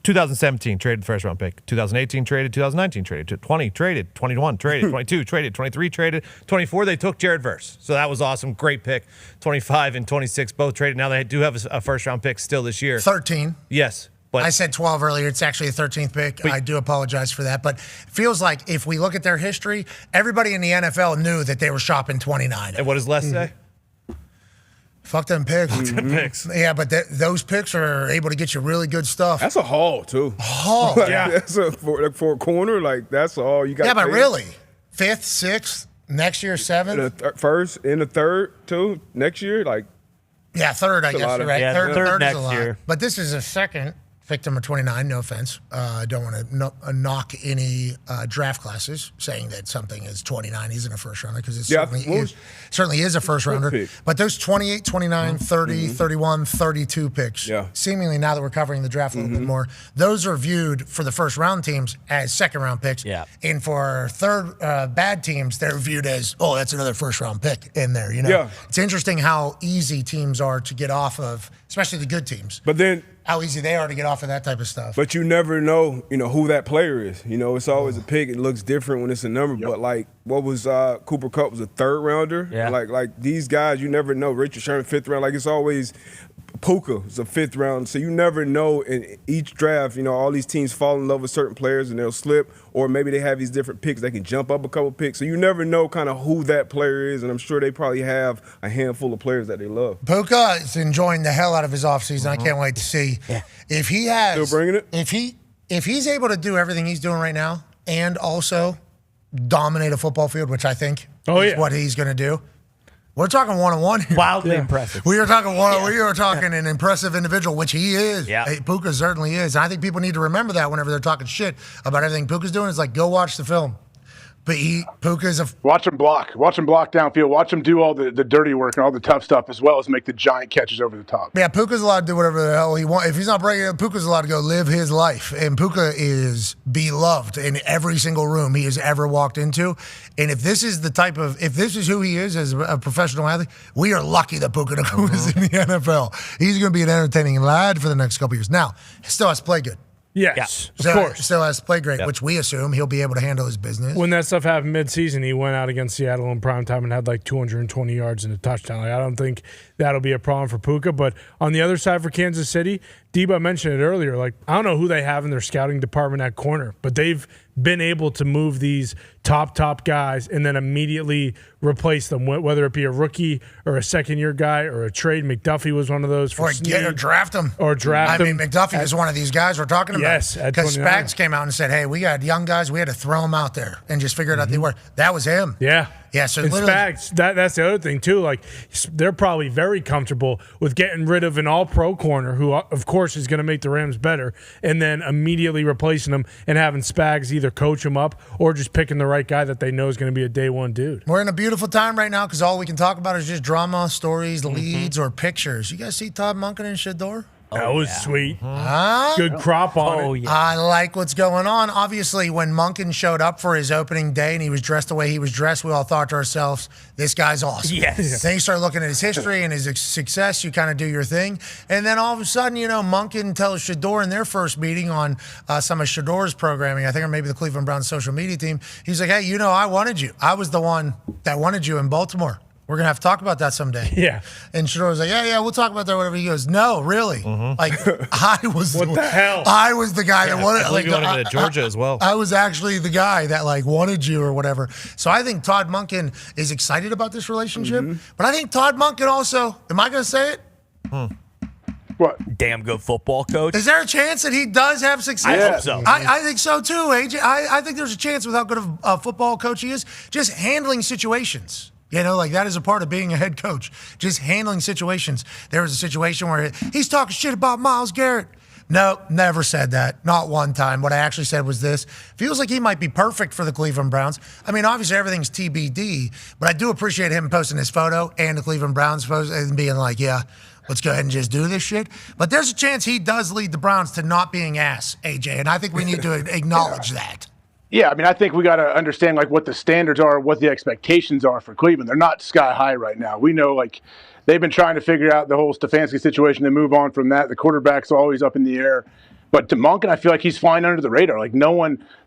2017 traded the first-round pick. 2018 traded. 2019 traded. 20 traded. 21 traded. 22 traded. 23 traded. 24 they took Jared Verse. So that was awesome. Great pick. 25 and 26 both traded. Now they do have a first-round pick still this year. 13. Yes. But I said 12 earlier. It's actually a 13th pick. I do apologize for that. But it feels like if we look at their history, everybody in the NFL knew that they were shopping 29. And what does Les say? Fuck them picks. Picks. Yeah, but those picks are able to get you really good stuff. That's a haul, too. Haul? Yeah. That's for a corner, that's all you got. Yeah, but really? 5th, 6th, next year, 7th? First, in the 3rd, too, next year? Yeah, 3rd, I guess you're right. Yeah, Third is next a lot. year. But this is a 2nd. Victim of 29, no offense. I don't want to knock any draft classes saying that something is 29 isn't a first rounder, because it certainly is a first rounder. But those 28, 29, 30, 31, 32 picks, seemingly now that we're covering the draft a little bit more, those are viewed for the first round teams as second round picks. Yeah. And for third bad teams, they're viewed as, oh, that's another first round pick in there. It's interesting how easy teams are to get off of, especially the good teams. But then how easy they are to get off of that type of stuff. But you never know, who that player is. It's always a pick. It looks different when it's a number. But what was Cooper Kupp was a 3rd rounder. Yeah. Like these guys, you never know. Richard Sherman 5th round. It's always Puka is a 5th round. So you never know in each draft. All these teams fall in love with certain players and they'll slip, or maybe they have these different picks. They can jump up a couple picks. So you never know kind of who that player is. And I'm sure they probably have a handful of players that they love. Puka is enjoying the hell out of his offseason. I can't wait to see if he has. Still bringing it. If he's able to do everything he's doing right now and also dominate a football field, which I think is what he's going to do. We're talking one-on-one here. Wildly impressive. We are talking We are talking an impressive individual, which he is. Yeah. Puka certainly is. And I think people need to remember that whenever they're talking shit about everything Puka's doing. It's like, go watch the film. But Puka's watch him block downfield. Watch him do all the dirty work and all the tough stuff, as well as make the giant catches over the top. Yeah, Puka's allowed to do whatever the hell he wants. If he's not breaking it, Puka's allowed to go live his life. And Puka is beloved in every single room he has ever walked into. And if this is who he is as a professional athlete, we are lucky that Puka Nacua is in the NFL. He's going to be an entertaining lad for the next couple years. Now, he still has to play good. Yes, of course. Still has to play great, which we assume he'll be able to handle his business. When that stuff happened mid-season, he went out against Seattle in primetime and had 220 yards and a touchdown. I don't think that'll be a problem for Puka. But on the other side for Kansas City, Deba mentioned it earlier. I don't know who they have in their scouting department at corner, but they've been able to move these top guys and then immediately replace them, whether it be a rookie or a second-year guy or a trade. McDuffie was one of those. Or draft him. I mean, McDuffie is one of these guys we're talking about. Yes. Because Spags came out and said, hey, we got young guys. We had to throw them out there and just figure it out. They were. That was him. Yeah. Yeah, so and literally- Spags, that's the other thing too. Like they're probably very comfortable with getting rid of an all-pro corner who, of course, is going to make the Rams better, and then immediately replacing him and having Spags either coach him up or just picking the right guy that they know is going to be a day one dude. We're in a beautiful time right now because all we can talk about is just drama, stories, leads, or pictures. You guys see Todd Monken and Shador? That was sweet. Huh? Good crop on it. I like what's going on. Obviously, when Monken showed up for his opening day and he was dressed the way he was dressed, we all thought to ourselves, this guy's awesome. Yes. Then you start looking at his history and his success, you kind of do your thing. And then all of a sudden, Monken tells Shador in their first meeting on some of Shador's programming, I think, or maybe the Cleveland Browns social media team, he's like, hey, I wanted you. I was the one that wanted you in Baltimore. We're going to have to talk about that someday. Yeah. And Shador was like, yeah, we'll talk about that, whatever. He goes, no, really? Like, I was What the hell? I was the guy that wanted I believe you wanted him to Georgia as well. I was actually the guy that, wanted you or whatever. So I think Todd Monken is excited about this relationship. But I think Todd Monken also, am I going to say it? What? Damn good football coach. Is there a chance that he does have success? I hope so. I think so too, AJ. I think there's a chance with how good of a football coach he is, just handling situations. That is a part of being a head coach, just handling situations. There was a situation where he's talking shit about Myles Garrett. No, never said that. Not one time. What I actually said was this. Feels like he might be perfect for the Cleveland Browns. I mean, obviously everything's TBD, but I do appreciate him posting his photo and the Cleveland Browns post and being like, yeah, let's go ahead and just do this shit. But there's a chance he does lead the Browns to not being ass, AJ, and I think we need to acknowledge that. Yeah, I mean, I think we got to understand what the standards are, what the expectations are for Cleveland. They're not sky high right now. We know they've been trying to figure out the whole Stefanski situation and move on from that. The quarterback's always up in the air. But to Monken, I feel like he's flying under the radar.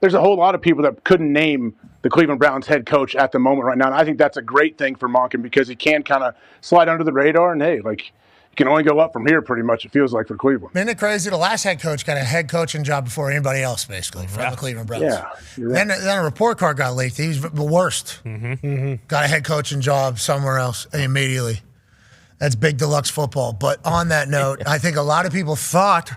There's a whole lot of people that couldn't name the Cleveland Browns head coach at the moment right now. And I think that's a great thing for Monken because he can kind of slide under the radar and you can only go up from here pretty much, it feels like, for Cleveland. Isn't it crazy? The last head coach got a head coaching job before anybody else, basically, from the Cleveland Browns. Yeah. You're right. Then a report card got leaked. He was the worst. Got a head coaching job somewhere else immediately. That's big deluxe football. But on that note, I think a lot of people thought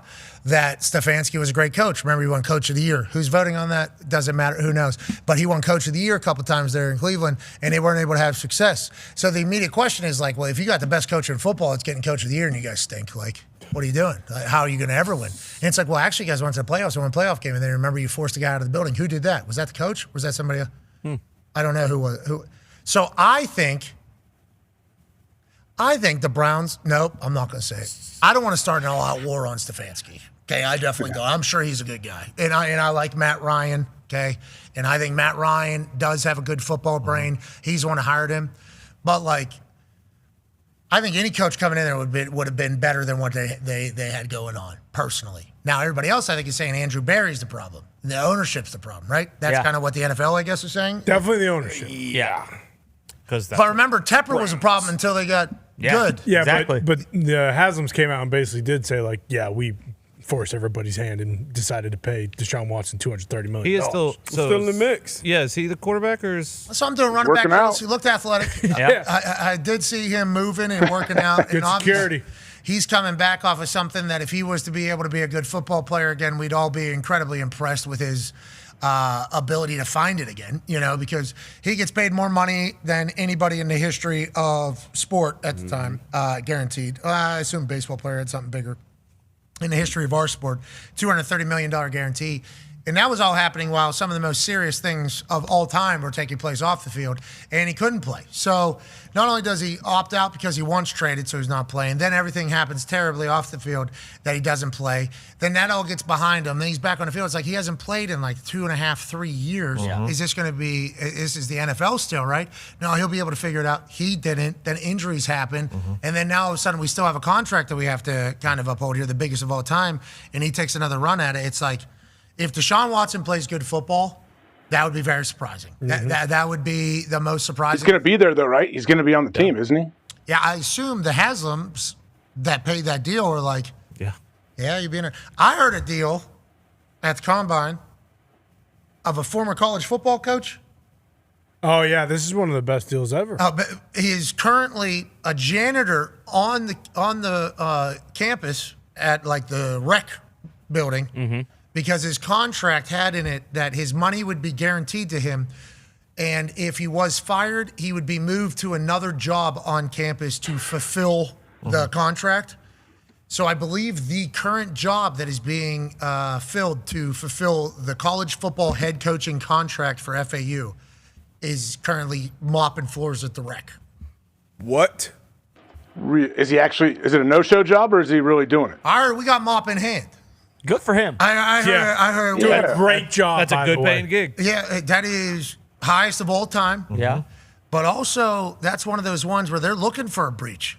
that Stefanski was a great coach. Remember, he won Coach of the Year. Who's voting on that? Doesn't matter. Who knows? But he won Coach of the Year a couple times there in Cleveland, and they weren't able to have success. So the immediate question is well, if you got the best coach in football, it's getting Coach of the Year, and you guys stink. What are you doing? How are you going to ever win? And it's well, actually, you guys went to the playoffs and won a playoff game, and then remember you forced a guy out of the building. Who did that? Was that the coach? Or was that somebody else? I don't know who was. Who. So I think the Browns, nope, I'm not going to say it. I don't want to start an all-out war on Stefanski. Okay, I definitely don't. I'm sure he's a good guy. And I like Matt Ryan, okay? And I think Matt Ryan does have a good football brain. He's the one who hired him. But, I think any coach coming in there would have been better than what they had going on, personally. Now, everybody else, I think, is saying Andrew Barry's the problem. The ownership's the problem, right? That's kind of what the NFL, I guess, is saying. Definitely the ownership. Yeah. But remember, Tepper was a problem until they got good. Yeah, exactly. But the Haslam's came out and basically did say, we forced everybody's hand and decided to pay Deshaun Watson $230 million. He is still in the mix. Yeah, is he the quarterback or is? So I'm doing running Working back. out. He looked athletic. Yeah. I did see him moving and working out. Good and security. He's coming back off of something that if he was to be able to be a good football player again, we'd all be incredibly impressed with his ability to find it again, because he gets paid more money than anybody in the history of sport at the time, guaranteed. I assume baseball player had something bigger in the history of our sport, $230 million guarantee. And that was all happening while some of the most serious things of all time were taking place off the field, and he couldn't play. So not only does he opt out because he once traded, so he's not playing, then everything happens terribly off the field that he doesn't play. Then that all gets behind him. Then he's back on the field. It's like he hasn't played in 2.5, 3 years. Is this going to be, this is the NFL still, right? No, he'll be able to figure it out. He didn't. Then injuries happen. And then now all of a sudden we still have a contract that we have to kind of uphold here, the biggest of all time, and he takes another run at it. It's like, if Deshaun Watson plays good football, that would be very surprising. That would be the most surprising. He's going to be there, though, right? He's going to be on the team, isn't he? Yeah, I assume the Haslams that paid that deal were like, yeah, you'd be in there. I heard a deal at the Combine of a former college football coach. Oh, yeah, this is one of the best deals ever. But he is currently a janitor on the campus at the rec building. Because his contract had in it that his money would be guaranteed to him And if he was fired, he would be moved to another job on campus to fulfill the contract. So I believe the current job that is being filled to fulfill the college football head coaching contract for FAU is currently mopping floors at the rec. What? Is he actually? Is it a no-show job or is he really doing it? I heard we got mop in hand. Good for him. I heard. Doing a great job. That's a good paying gig. Yeah, that is highest of all time. Yeah. But also, that's one of those ones where they're looking for a breach.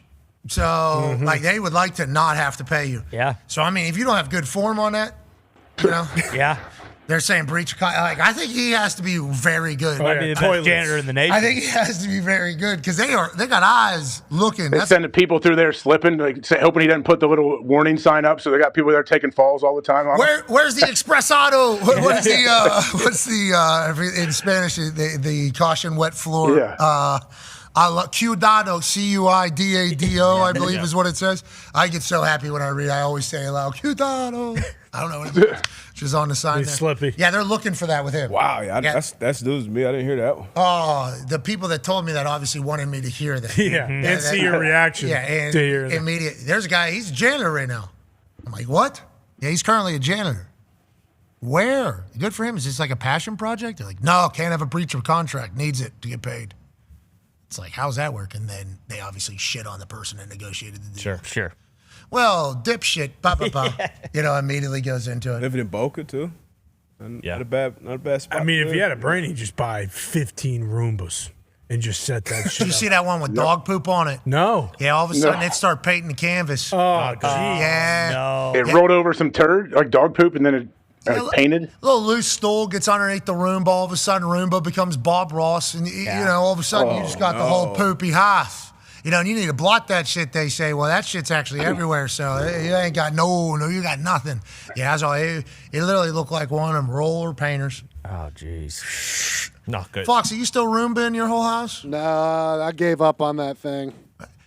So, like, they would like to not have to pay you. Yeah. So, I mean, if you don't have good form on that, you know. Yeah. They're saying breach. Like, I think he has to be very good. Might be the best janitor in the nation. I think he has to be very good because they got eyes looking. They sending people through there slipping, like hoping he doesn't put the little warning sign up. So they got people there taking falls all the time. Where's the expresado? What's the in Spanish the caution wet floor? Yeah. Cuidado, Cuidado, I believe is what it says. I get so happy when I read. I always say it loud, Cuidado. I don't know what it is. She's on the sign there. Slippy. Yeah, they're looking for that with him. Wow, that's news to me. I didn't hear that one. Oh, the people that told me that obviously wanted me to hear that. Yeah, and see your reaction. Yeah, and to hear that. immediate. There's a guy. He's a janitor right now. I'm like, what? Yeah, he's currently a janitor. Where? Good for him. Is this like a passion project? They're like, no, can't have a breach of contract. Needs it to get paid. It's like, how's that work? And then they obviously shit on the person that negotiated the deal. Sure. Well, dipshit, immediately goes into it. Living in Boca too. Not a bad spot. I mean, if you had a brain, he'd just buy 15 Roombas and just set that shit Did you see that one with dog poop on it? No. Yeah, all of a sudden it started painting the canvas. Oh, geez. Yeah. No. It rolled over some turd, like dog poop, and then it painted. A little loose stool gets underneath the Roomba. All of a sudden, Roomba becomes Bob Ross. And, you know, all of a sudden, you just got the whole poopy half. You know, and you need to blot that shit, they say. Well, that shit's actually everywhere, so you ain't got you got nothing. Yeah, that's all. It literally looked like one of them roller painters. Oh, jeez. Not good. Fox, are you still Roomba in your whole house? Nah, I gave up on that thing.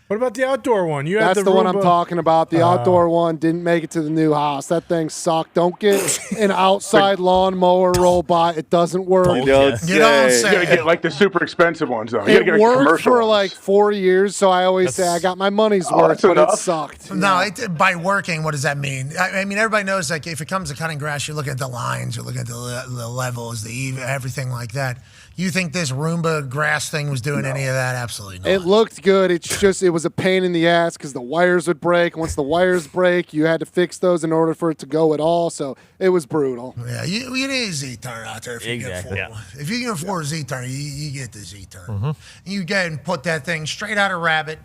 What about the outdoor one? You had That's the one I'm Roomba? talking about. The outdoor one didn't make it to the new house. That thing sucked. Don't get an outside lawnmower robot. It doesn't work. You don't say. You gotta get like the super expensive ones though. You gotta It get like worked commercial for ones. like 4 years, so I always say I got my money's worth, that's but it enough. sucked. No, by working, what does that mean? I mean, everybody knows, like, if it comes to cutting grass, you're looking at the lines, you're looking at the levels, everything like that. You think this Roomba grass thing was doing any of that? Absolutely not. It looked good. It's just, it was a pain in the ass because the wires would break. Once the wires break, you had to fix those in order for it to go at all. So it was brutal. Yeah, you need a Z-turn out there if you can afford one. If you can afford a Z-turn, you get the Z-turn. You go and put that thing straight out of rabbit,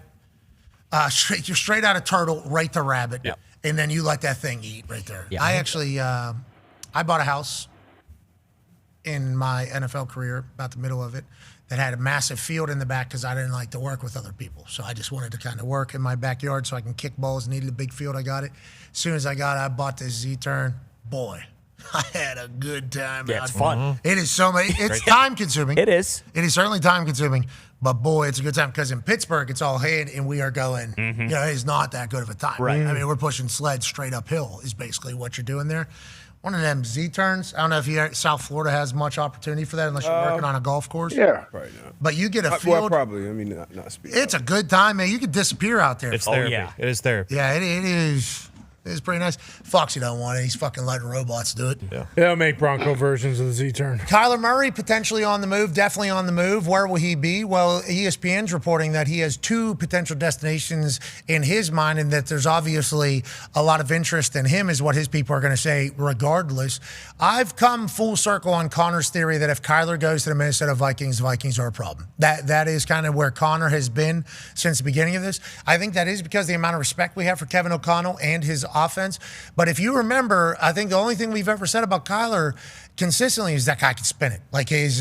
straight out of turtle, right to rabbit, and then you let that thing eat right there. I actually, I bought a house in my NFL career, about the middle of it, that had a massive field in the back because I didn't like to work with other people. So I just wanted to kind of work in my backyard so I can kick balls. Needed a big field. I got it. As soon as I got it, I bought this Z-turn. Boy, I had a good time. Yeah, it's fun. It is so many. It's time consuming. It is. It is certainly time consuming. But boy, it's a good time because in Pittsburgh, it's all hay and we are going, you know, it's not that good of a time. Right. I mean, we're pushing sleds straight uphill is basically what you're doing there. One of them Z-turns. I don't know if South Florida has much opportunity for that unless you're working on a golf course. Yeah. Right now. But you get a Well, field. probably. I mean, not speaking. It's a good time, man. You could disappear out there. It's therapy. It is therapy. Yeah, it is. It's pretty nice. Foxy don't want it. He's fucking letting robots do it. Yeah, they'll make Bronco versions of the Z-turn. Kyler Murray potentially on the move, definitely on the move. Where will he be? Well, ESPN's reporting that he has 2 potential destinations in his mind and that there's obviously a lot of interest in him is what his people are going to say regardless. I've come full circle on Connor's theory that if Kyler goes to the Minnesota Vikings, the Vikings are a problem. That is kind of where Connor has been since the beginning of this. I think that is because of the amount of respect we have for Kevin O'Connell and his offense. But if you remember, I think the only thing we've ever said about Kyler consistently is that guy can spin it. Like his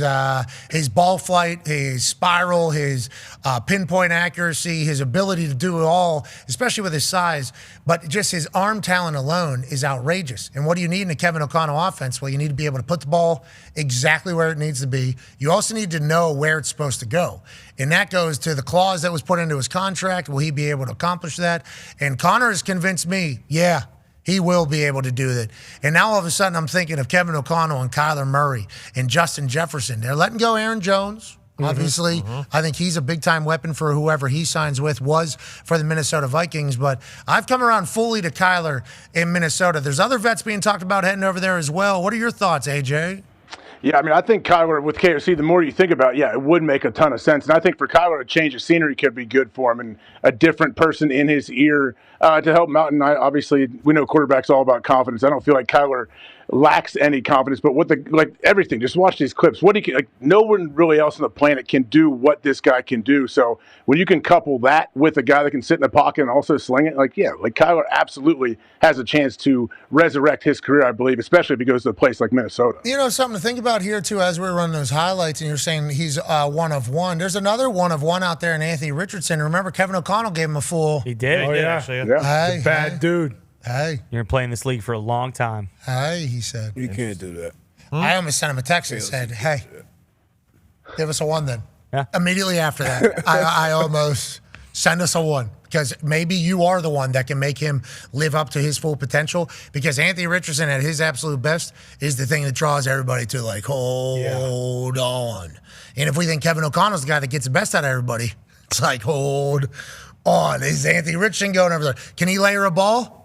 ball flight, his spiral, his pinpoint accuracy, his ability to do it all, especially with his size. But just his arm talent alone is outrageous. And what do you need in a Kevin O'Connell offense? Well, you need to be able to put the ball exactly where it needs to be. You also need to know where it's supposed to go. And that goes to the clause that was put into his contract. Will he be able to accomplish that? And Connor has convinced me, yeah, He will be able to do that. And now all of a sudden I'm thinking of Kevin O'Connell and Kyler Murray and Justin Jefferson. They're letting go Aaron Jones. Obviously, I think he's a big-time weapon for whoever he signs with, was for the Minnesota Vikings. But I've come around fully to Kyler in Minnesota. There's other vets being talked about heading over there as well. What are your thoughts, AJ? Yeah, I mean, I think Kyler with KOC, the more you think about it, yeah, it would make a ton of sense. And I think for Kyler, a change of scenery could be good for him and a different person in his ear to help him out. And obviously, we know quarterback's all about confidence. I don't feel like Kyler lacks any confidence, but what everything, just watch these clips. What he can, no one really else on the planet can do what this guy can do. So when you can couple that with a guy that can sit in the pocket and also sling it, Kyler absolutely has a chance to resurrect his career, I believe, especially if he goes to a place like Minnesota. You know, something to think about here, too, as we're running those highlights, and you're saying he's one of one. There's another one of one out there in Anthony Richardson. Remember, Kevin O'Connell gave him a full. He did. Oh, yeah. Hey, bad dude. Hey. You're playing this league for a long time. Hey, he said. You can't do that. I almost sent him a text and said, hey, give us a one then. Yeah. Immediately after that, I almost send us a one, because maybe you are the one that can make him live up to his full potential, because Anthony Richardson at his absolute best is the thing that draws everybody to hold on. And if we think Kevin O'Connell's the guy that gets the best out of everybody, it's hold on. Is Anthony Richardson going over there? Can he layer a ball?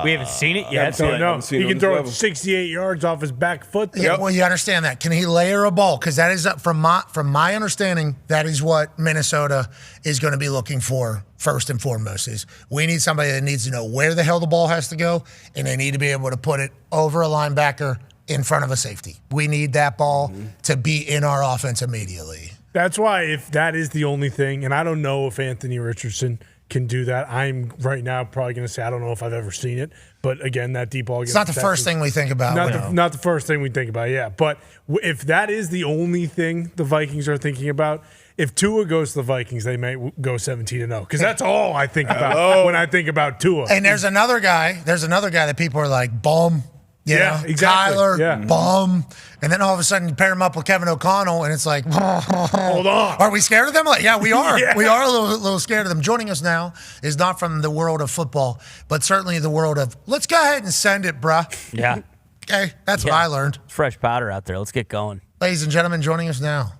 We haven't seen it yet. Don't know. He can throw it 68 yards off his back foot. Yeah, well, you understand that. Can he layer a ball? Because that is, from my understanding, that is what Minnesota is going to be looking for first and foremost. Is we need somebody that needs to know where the hell the ball has to go, and they need to be able to put it over a linebacker in front of a safety. We need that ball to be in our offense immediately. That's why, if that is the only thing, and I don't know if Anthony Richardson can do that. I'm right now probably going to say I don't know if I've ever seen it, but again, that deep ball. It's not the first thing we think about. Not the first thing we think about, yeah. But if that is the only thing the Vikings are thinking about, if Tua goes to the Vikings, they may go 17-0, because that's all I think about when I think about Tua. And there's another guy that people are like, bum. Exactly. Kyler, bum. And then all of a sudden you pair him up with Kevin O'Connell, and it's like, hold on. Are we scared of them? Yeah, we are. We are a little scared of them. Joining us now is not from the world of football, but certainly the world of, let's go ahead and send it, bruh. Yeah. Okay, that's what I learned. Fresh powder out there. Let's get going. Ladies and gentlemen, joining us now,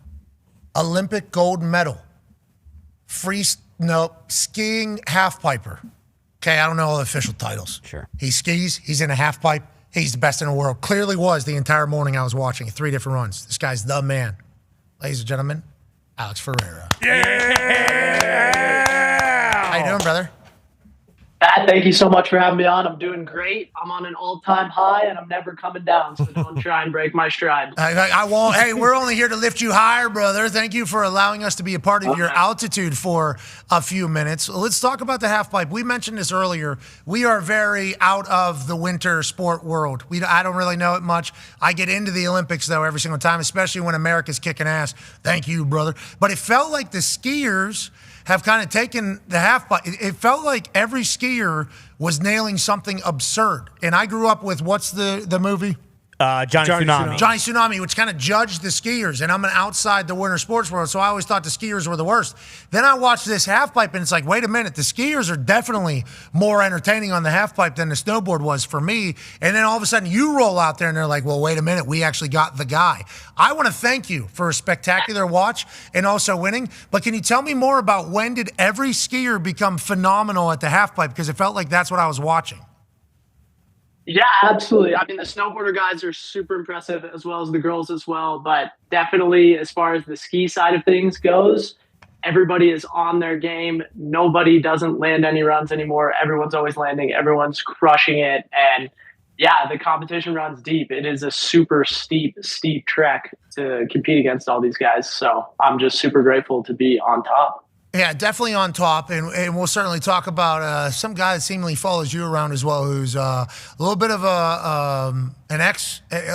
Olympic gold medal, skiing half piper. Okay, I don't know all the official titles. Sure. He skis, he's in a half pipe. He's the best in the world. Clearly was the entire morning I was watching. 3 different runs. This guy's the man. Ladies and gentlemen, Alex Ferrer. Yeah! How you doing, brother? Pat, thank you so much for having me on. I'm doing great. I'm on an all-time high, and I'm never coming down, so don't try and break my stride. I won't. Hey, we're only here to lift you higher, brother. Thank you for allowing us to be a part of your altitude for a few minutes. Let's talk about the half pipe. We mentioned this earlier. We are very out of the winter sport world. I don't really know it much. I get into the Olympics, though, every single time, especially when America's kicking ass. Thank you, brother. But it felt like the skiers have kind of taken the half pipe. It felt like every skier was nailing something absurd. And I grew up with, what's the movie? Johnny Tsunami. Johnny Tsunami, which kind of judged the skiers. And I'm an outside the winter sports world, so I always thought the skiers were the worst. Then I watched this half pipe, and it's like, wait a minute, the skiers are definitely more entertaining on the half pipe than the snowboard was for me. And then all of a sudden you roll out there, and they're like, well, wait a minute, we actually got the guy. I want to thank you for a spectacular watch and also winning. But can you tell me more about when did every skier become phenomenal at the half pipe? Because it felt like that's what I was watching. Yeah, absolutely. I mean, the snowboarder guys are super impressive, as well as the girls as well. But definitely, as far as the ski side of things goes, everybody is on their game. Nobody doesn't land any runs anymore. Everyone's always landing. Everyone's crushing it. And yeah, the competition runs deep. It is a super steep trek to compete against all these guys. So I'm just super grateful to be on top. Yeah, definitely on top, and we'll certainly talk about some guy that seemingly follows you around as well, who's a little bit of a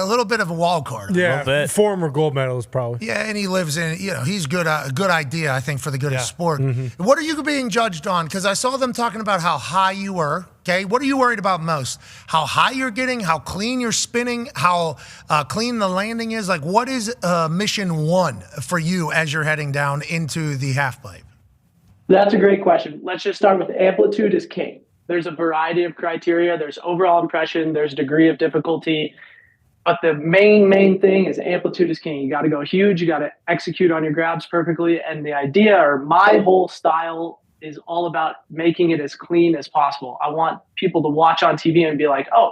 little bit of a wild card. Yeah, former gold medalist probably. Yeah, and he lives in, he's good. A good idea, I think, for the good of sport. Mm-hmm. What are you being judged on? Because I saw them talking about how high you were. Okay, what are you worried about most? How high you're getting, how clean you're spinning, how clean the landing is? Like, what is mission one for you as you're heading down into the half pipe? That's a great question. Let's just start with amplitude is king. there's a variety of criteria. There's overall impression, there's degree of difficulty. But the main thing is amplitude is king. You got to go huge. You got to execute on your grabs perfectly. And the idea, or my whole style, is all about making it as clean as possible. I want people to watch on TV and be like, oh,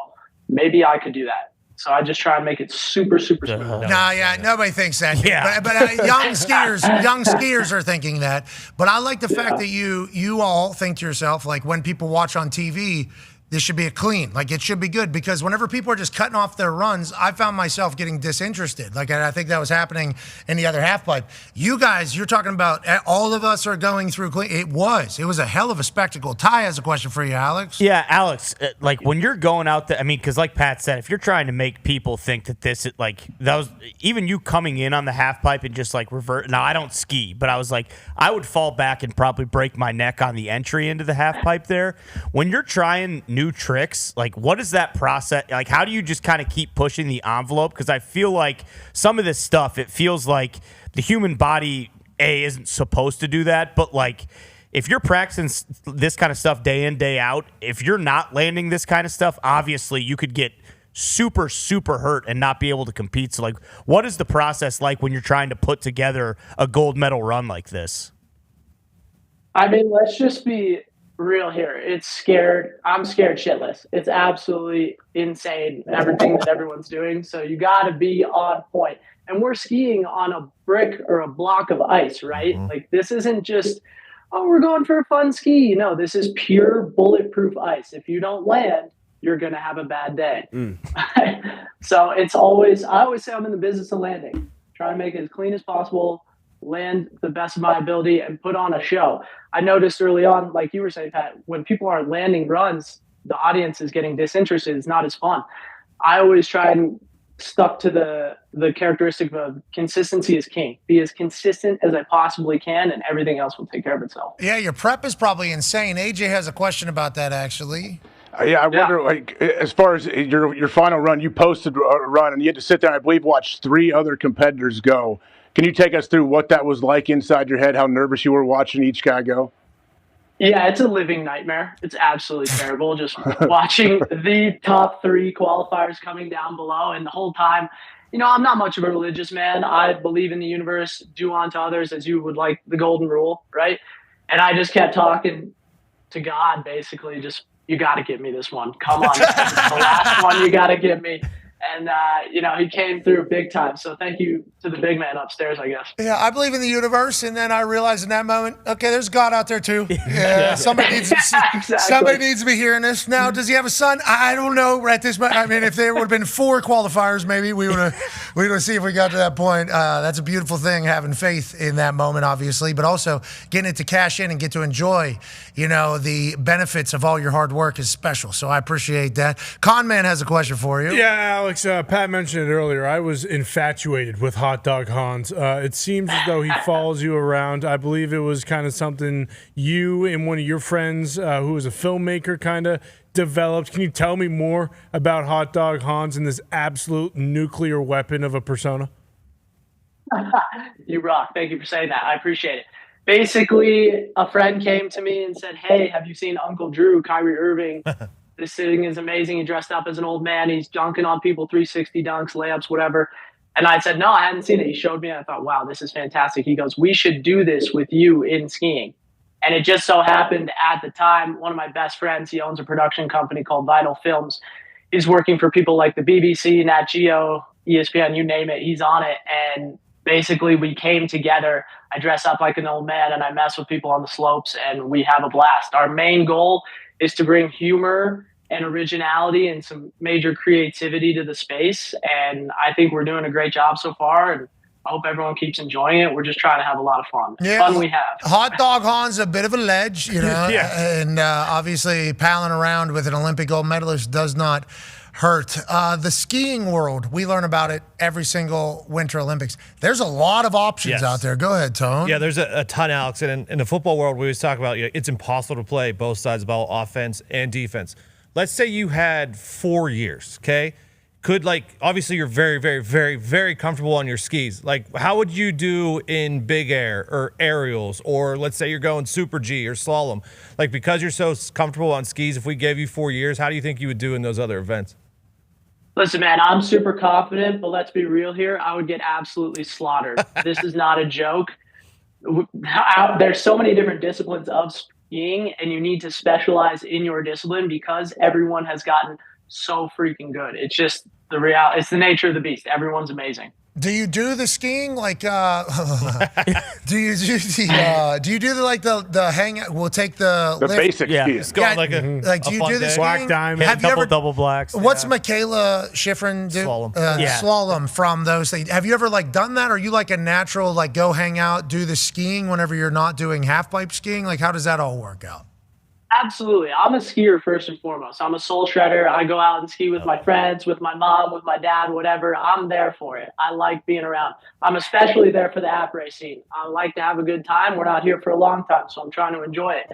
maybe I could do that. So I just try and make it super smooth. Nobody thinks that. Yeah. But young skiers are thinking that. But I like the fact that you all think to yourself, like, when people watch on TV, this should be a clean, like it should be good, because whenever people are just cutting off their runs, I found myself getting disinterested. Like, I think that was happening in the other half pipe. You guys, you're talking about all of us are going through clean. It was a hell of a spectacle. Ty has a question for you, Alex. Yeah, Alex, like when you're going out there, I mean, because like Pat said, if you're trying to make people think that this is like, that was even you coming in on the half pipe and just like revert. Now, I don't ski, but I was like, I would fall back and probably break my neck on the entry into the half pipe there. When you're trying new tricks, like what is that process? Like, how do you just kind of keep pushing the envelope? Because I feel like some of this stuff, it feels like the human body, isn't supposed to do that, but like, if you're practicing this kind of stuff day in, day out, if you're not landing this kind of stuff, obviously you could get super hurt and not be able to compete. So like, what is the process like when you're trying to put together a gold medal run like this? I mean, let's just be real here. I'm scared shitless. It's absolutely insane, everything that everyone's doing. So you got to be on point. And we're skiing on a brick or a block of ice, right? Mm-hmm. Like, this isn't just, oh, we're going for a fun ski. No, this is pure bulletproof ice. If you don't land, you're going to have a bad day. So I always say I'm in the business of landing. Try to make it as clean as possible, land the best of my ability, and put on a show. I noticed early on, like you were saying, Pat, when people are landing runs, the audience is getting disinterested. It's not as fun. I always try and stuck to the characteristic of consistency is king. Be as consistent as I possibly can, and everything else will take care of itself. Yeah, your prep is probably insane. AJ has a question about that, actually. I wonder, like, as far as your final run, you posted a run, and you had to sit there and I believe watch 3 other competitors go. Can you take us through what that was like inside your head, how nervous you were watching each guy go? Yeah, it's a living nightmare. It's absolutely terrible just watching the top 3 qualifiers coming down below. And the whole time, I'm not much of a religious man. I believe in the universe, do unto others as you would like, the golden rule, right? And I just kept talking to God, basically, just, you got to give me this one. Come on. The last one you got to give me. And, he came through big time. So thank you to the big man upstairs, I guess. Yeah, I believe in the universe. And then I realized in that moment, okay, there's God out there too. Yeah, somebody needs to be hearing this. Now, does he have a son? I don't know right this moment. I mean, if there would have been 4 qualifiers, maybe we would have see if we got to that point. That's a beautiful thing, having faith in that moment, obviously, but also getting it to cash in and get to enjoy, the benefits of all your hard work is special. So I appreciate that. Conman has a question for you. Yeah, Alex, Pat mentioned it earlier. I was infatuated with Hot Dog Hans. It seems as though he follows you around. I believe it was kind of something you and one of your friends, who was a filmmaker, kind of developed. Can you tell me more about Hot Dog Hans and this absolute nuclear weapon of a persona? You rock. Thank you for saying that. I appreciate it. Basically, a friend came to me and said, hey, have you seen Uncle Drew, Kyrie Irving? This thing is amazing. He dressed up as an old man. He's dunking on people, 360 dunks, layups, whatever. And I said, no, I hadn't seen it. He showed me, and I thought, wow, this is fantastic. He goes, we should do this with you in skiing. And it just so happened at the time, one of my best friends, he owns a production company called Vital Films. He's working for people like the BBC, Nat Geo, ESPN, you name it. He's on it. And basically we came together. I dress up like an old man and I mess with people on the slopes, and we have a blast. Our main goal is to bring humor and originality and some major creativity to the space. And I think we're doing a great job so far, and I hope everyone keeps enjoying it. We're just trying to have a lot of fun. Fun we have. Hot Dog Hans a bit of a ledge, Yeah. And obviously palling around with an Olympic gold medalist does not hurt. The skiing world, we learn about it every single Winter Olympics. There's a lot of options out there. Go ahead, Tone. Yeah, there's a ton, Alex. And in the football world, we always talk about it's impossible to play both sides of the ball, offense and defense. Let's say you had 4 years, okay? could, like, obviously you're very, very, very, very comfortable on your skis. Like, how would you do in big air or aerials, or let's say you're going super G or slalom? Like, because you're so comfortable on skis, if we gave you 4 years, how do you think you would do in those other events? Listen, man, I'm super confident, but let's be real here. I would get absolutely slaughtered. This is not a joke. There's so many different disciplines of skiing, and you need to specialize in your discipline because everyone has gotten so freaking good. It's just the reality. It's the nature of the beast. Everyone's amazing. Do you do the skiing like? Do you do the hang? We'll take the lift. basic skiing. It's going like a like. Do you do the skiing? Black diamond. Have you ever double blacks? What's Michaela Schifrin do? Slalom. Slalom from those things. Have you ever like done that? Or are you like a natural like go hang out, do the skiing whenever you're not doing half pipe skiing? Like how does that all work out? Absolutely. I'm a skier first and foremost. I'm a soul shredder. I go out and ski with my friends, with my mom, with my dad, whatever. I'm there for it. I like being around. I'm especially there for the après scene. I like to have a good time. We're not here for a long time, so I'm trying to enjoy it.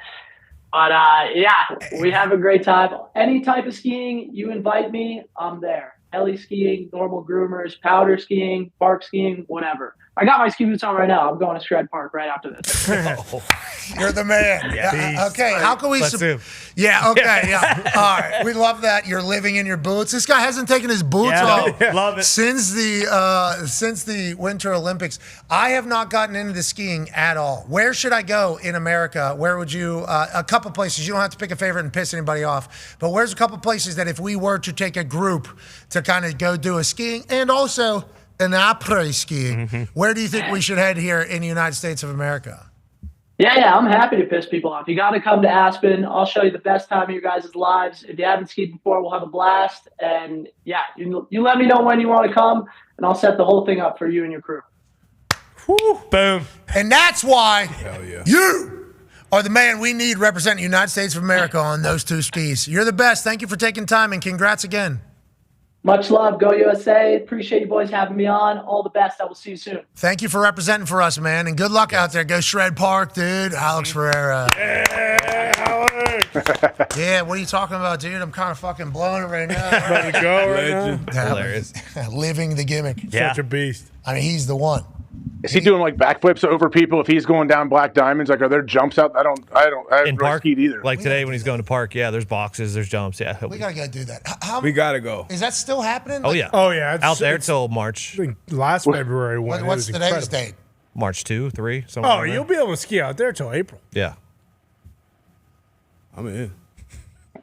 But yeah, we have a great time. Any type of skiing, you invite me, I'm there. Heli skiing, normal groomers, powder skiing, park skiing, whatever. I got my ski boots on right now. I'm going to Shred Park right after this. You're the man. Okay, how can we? Yeah. Okay. Yeah. All right. We love that you're living in your boots. This guy hasn't taken his boots off. Love it. Since the Winter Olympics. I have not gotten into the skiing at all. Where should I go in America? Where would you? A couple places. You don't have to pick a favorite and piss anybody off. But where's a couple places that if we were to take a group to kind of go do a skiing and also an après skiing, where do you think we should head here in the United States of America? Yeah, I'm happy to piss people off. You got to come to Aspen. I'll show you the best time of your guys' lives. If you haven't skied before, we'll have a blast. And yeah, you let me know when you want to come, and I'll set the whole thing up for you and your crew. Woo, boom. And that's why you are the man we need representing the United States of America on those two skis. You're the best. Thank you for taking time, and congrats again. Much love. Go USA. Appreciate you boys having me on. All the best. I will see you soon. Thank you for representing for us, man. And good luck out there. Go Shred Park, dude. Alex Ferrer. Yeah, Alex. Yeah, what are you talking about, dude? I'm kind of fucking blowing it right now. About to go right now. Hilarious. Living the gimmick. Yeah. Such a beast. I mean, he's the one. Is he doing like backflips over people if he's going down black diamonds? Like, are there jumps out? I haven't In really park, skied either. like today when he's going to park, yeah, there's boxes, there's jumps, yeah. We got to go do that. We got to go. Is that still happening? Oh, yeah. Oh, yeah. Out there till March. I think last February one. What's today's date? March 2, 3, something Oh, like you'll that. be able to ski out there till April. Yeah. I'm in.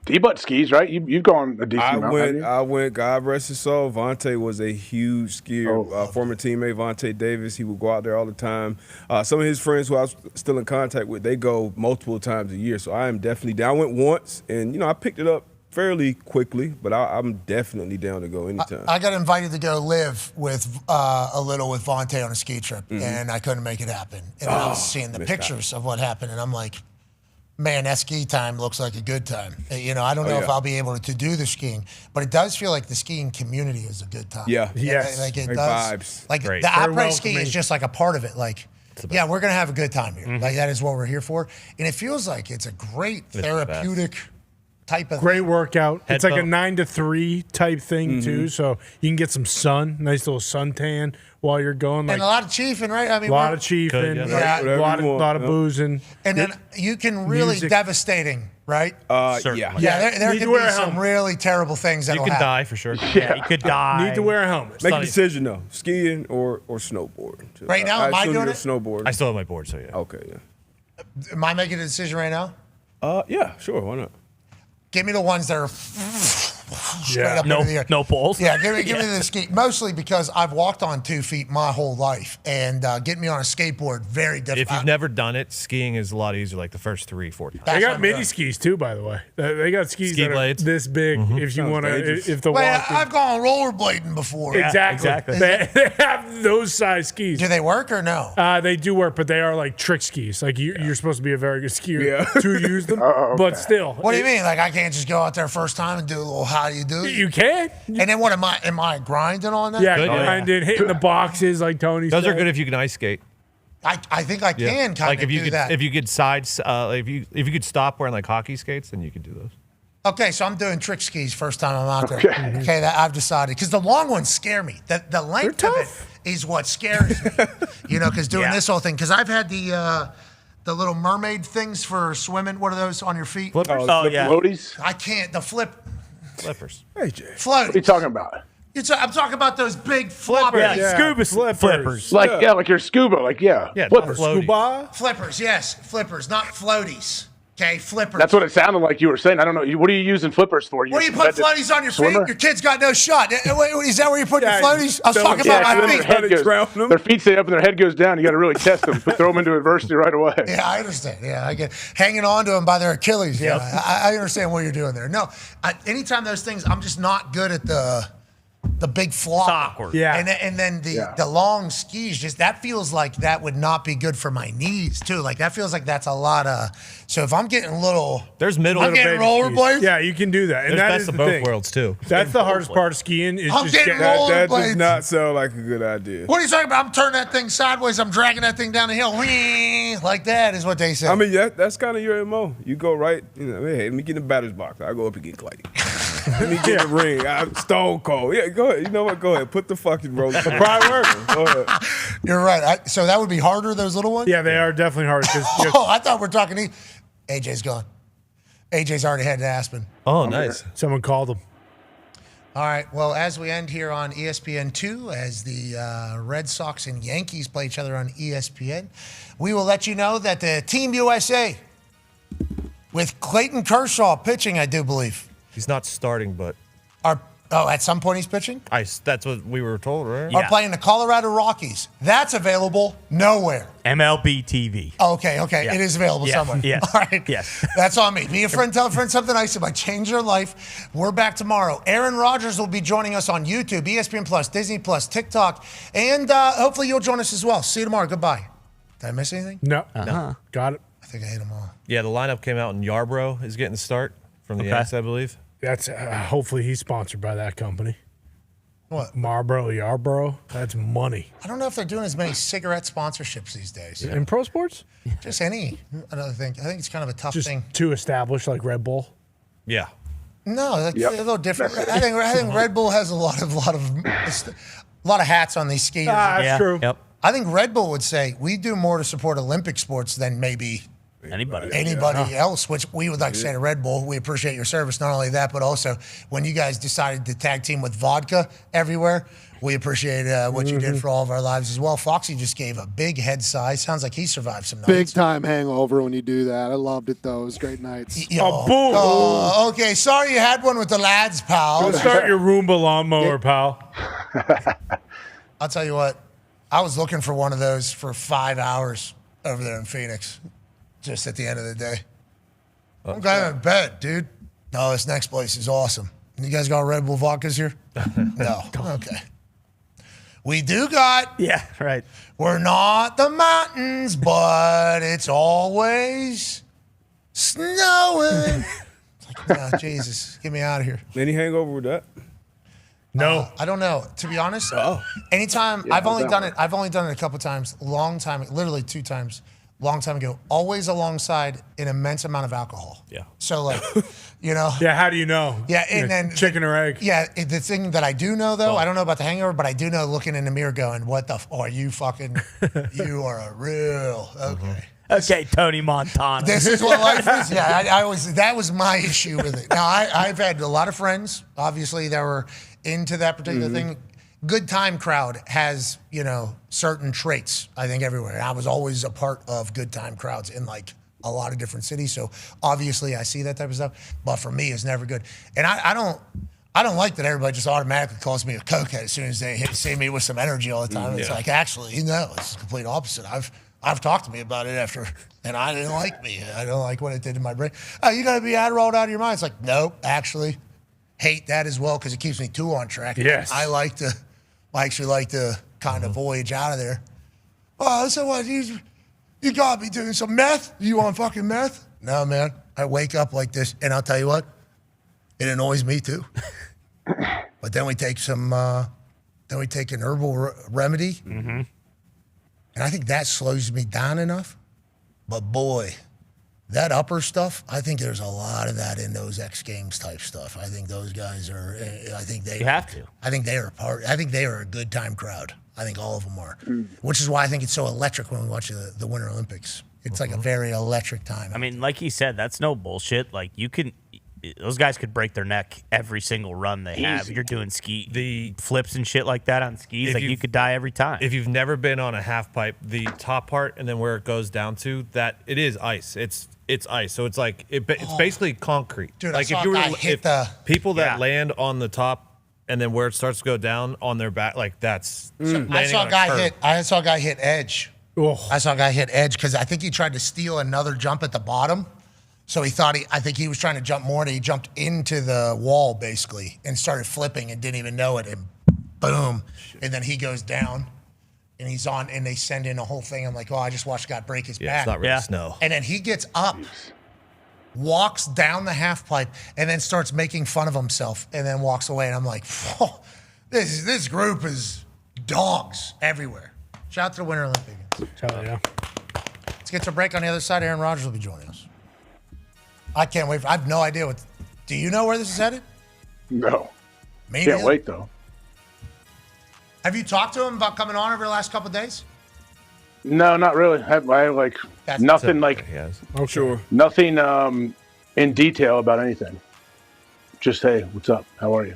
D-Butt skis, right? You've gone a decent amount. haven't you? I went. God rest his soul. Vontae was a huge skier. Former teammate Vontae Davis. He would go out there all the time. Some of his friends who I was still in contact with, they go multiple times a year. So I am definitely down. I went once, and I picked it up fairly quickly. But I'm definitely down to go anytime. I got invited to go live with a little with Vontae on a ski trip, and I couldn't make it happen. And I was seeing the pictures of what happened, and I'm like, man, that ski time looks like a good time. I don't know if I'll be able to do the skiing, but it does feel like the skiing community is a good time. Yeah. Yes. Like it Great does. vibes. Like Great. the Very après ski welcoming. is just like a part of it. Like, yeah, we're going to have a good time here. Like that is what we're here for. And it feels like it's a great therapeutic type of Great workout. It's like a Headphone. 9 to 3 type thing too, so you can get some sun, nice little suntan while you're going. Like and a lot of chiefing, right? I mean, a lot of we're- chiefing, yeah. a lot of boozing. and then you can really Music. devastating, right? Certainly. Yeah. Yeah, there Need can to wear be a some helmet. really terrible things You that'll can happen. die for sure. Yeah, you could die. Need to wear a helmet. Make a Sunny. decision though: skiing or snowboard. Right now, am I assume doing you're it? Snowboard. I still have my board, so yeah. Okay. Yeah. Am I making a decision right now? Yeah. Sure. Why not? Give me the ones that are straight Yeah. up into the air. No poles. Yeah, give me the ski. Mostly because I've walked on 2 feet my whole life, and get me on a skateboard very difficult. If you've never done it, skiing is a lot easier, like the first 3-4 times. They That's got what I'm mini doing. skis too, by the way. They got skis Ski that blades. are this big. If you Sounds want to, dangerous. if the Well, walking. I've gone rollerblading before. Exactly. They have those size skis. Do they work or no? They do work, but they are like trick skis. Like you're supposed to be a very good skier Yeah. to use them, okay. but still. What do you mean? Like I can't just go out there first time and do a little how do you do? You can. And then what am I grinding on that? Yeah, Good, yeah. grinding, hitting the boxes like Tony Those said. are good if you can ice skate. I think I Yeah. can kind like of if you do could, that. if you could if you could stop wearing like hockey skates, then you could do those. Okay, so I'm doing trick skis first time I'm out there. Okay, that I've decided because the long ones scare me. The length of it is what scares me. Because doing this whole thing. Because I've had the little mermaid things for swimming. What are those on your feet? Flippers. Floaties? I can't. The Flippers. Hey, Jay. floaties. What are you talking about? I'm talking about those big floppers. Scuba flippers. Like your scuba. Flippers. Scuba? Flippers, yes. Flippers, not floaties. Okay, flippers. That's what it sounded like you were saying. I don't know. What are you using flippers for? What do you put floaties on your feet? Your kid's got no shot. Is that where you put your floaties? I was talking about my feet. Their feet stay up and their head goes down. You got to really test them. Throw them into adversity right away. Yeah, I understand. Yeah, I get hanging on to them by their Achilles. Yeah, I understand what you're doing there. No, anytime those things, I'm just not good at the big flop. Awkward. Yeah. And then the long skis, just that feels like that would not be good for my knees too. Like that feels like that's a lot of. So if I'm getting there's middle. I'm getting rollerblades. Yeah, you can do that. And There's that best is of the both thing. worlds too. That's the hardest part of skiing is I'm just getting getting That does rollerblades. not sound like a good idea. What are you talking about? I'm turning that thing sideways. I'm dragging that thing down the hill. Whee, like that is what they say. I mean, that's kind of your MO. You go right, hey, let me get in the batter's box. I go up and get Clay. Let me get the ring. I'm stone cold. Yeah, go ahead. You know what? Go ahead. Put the fucking roller. The probably work. Go ahead. You're right. So that would be harder, those little ones? Yeah, they are definitely hard. I thought we're talking. AJ's gone. AJ's already headed to Aspen. Oh, nice. Someone called him. All right. Well, as we end here on ESPN2, as the Red Sox and Yankees play each other on ESPN, we will let you know that the Team USA, with Clayton Kershaw pitching, I do believe. He's not starting, but at some point he's pitching? That's what we were told, right? Are playing the Colorado Rockies. That's available nowhere. MLB TV. Okay. Yeah. It is available somewhere. Yes. All right. Yes. That's on me. Be a friend, tell a friend something nice. It might change their life. We're back tomorrow. Aaron Rodgers will be joining us on YouTube, ESPN Plus, Disney Plus, TikTok, and hopefully you'll join us as well. See you tomorrow. Goodbye. Did I miss anything? No. Got it. I think I hit them all. Yeah, the lineup came out, and Yarbrough is getting the start from the Yanks, I believe. That's hopefully he's sponsored by that company. What? Marlboro, Yarborough. That's money. I don't know if they're doing as many cigarette sponsorships these days. In pro sports? Just any. Another thing. I think it's kind of a tough Just thing. too established like Red Bull. Yeah. No, a little different. I think Red Bull has a lot of hats on these skaters. That's true. Yep. I think Red Bull would say we do more to support Olympic sports than maybe anybody else, which we would like to say to Red Bull. We appreciate your service. Not only that, but also when you guys decided to tag team with vodka everywhere, we appreciate what you did for all of our lives as well. Foxy just gave a big head size. Sounds like he survived some nights. Big time hangover when you do that. I loved it though. It was great nights. Oh, okay. Sorry you had one with the lads, pal. Go start your Roomba lawnmower, pal. I'll tell you what. I was looking for one of those for 5 hours over there in Phoenix. Just at the end of the day. I'm going to bed, dude. No, this next place is awesome. You guys got Red Bull vodkas here? No. Okay. We do got. Yeah, right. We're not the mountains, but it's always snowing. It's like, Jesus, get me out of here. Any hangover with that? No. I don't know. To be honest, anytime I've only done it a couple times, long time, literally 2 times. Long time ago, always alongside an immense amount of alcohol. Yeah. So like, Yeah, how do you know? Yeah, and then chicken or egg. Yeah, the thing that I do know though, I don't know about the hangover, but I do know looking in the mirror going, what the are you fucking, you are a real, okay. Okay, Tony Montana. This is what life is. Yeah, that was my issue with it. Now, I've had a lot of friends, obviously, that were into that particular thing. Good Time crowd has, certain traits, I think, everywhere. I was always a part of Good Time crowds in like a lot of different cities. So obviously I see that type of stuff. But for me, it's never good. And I don't like that everybody just automatically calls me a cokehead as soon as they see me with some energy all the time. It's like, actually, it's the complete opposite. I've talked to me about it after, and I didn't like me. I don't like what it did to my brain. Oh, you got to be Adderalled out of your mind. It's like, nope, actually, hate that as well because it keeps me too on track. Yes. I actually like to kind of voyage out of there. Oh, so what? You got me doing some meth? You on fucking meth? No, man. I wake up like this, and I'll tell you what, it annoys me too. But then we take an herbal remedy, and I think that slows me down enough. But boy, that upper stuff, I think there's a lot of that in those X Games type stuff. I think those guys are. I think they. You have to. I think they are I think they are a good time crowd. I think all of them are, which is why I think it's so electric when we watch the Winter Olympics. It's like a very electric time. I mean, like he said, that's no bullshit. Like those guys could break their neck every single run they have. You're doing the flips and shit like that on skis. Like you could die every time. If you've never been on a half pipe, the top part and then where it goes down to, that it is ice. It's ice. So it's like it's basically concrete. Dude, like I saw a guy hit the people that land on the top and then where it starts to go down on their back, like that's. I saw a guy hit edge. I saw a guy hit edge because I think he tried to steal another jump at the bottom. So I think he was trying to jump more, and he jumped into the wall basically and started flipping and didn't even know it, and boom. And then he goes down, and he's on, and they send in a whole thing. I'm like, oh, I just watched a guy break his back. It's not really snow. And then he gets up, walks down the half pipe, and then starts making fun of himself, and then walks away. And I'm like, oh, this group is dogs everywhere. Shout out to the Winter Olympics. Yeah. Let's get to a break. On the other side, Aaron Rodgers will be joining us. I can't wait. I have no idea what. Do you know where this is headed? No. Me Can't neither. wait, though. Have you talked to him about coming on over the last couple of days? No, not really. I like That's nothing like Oh, sure. nothing in detail about anything. Just hey, what's up? How are you?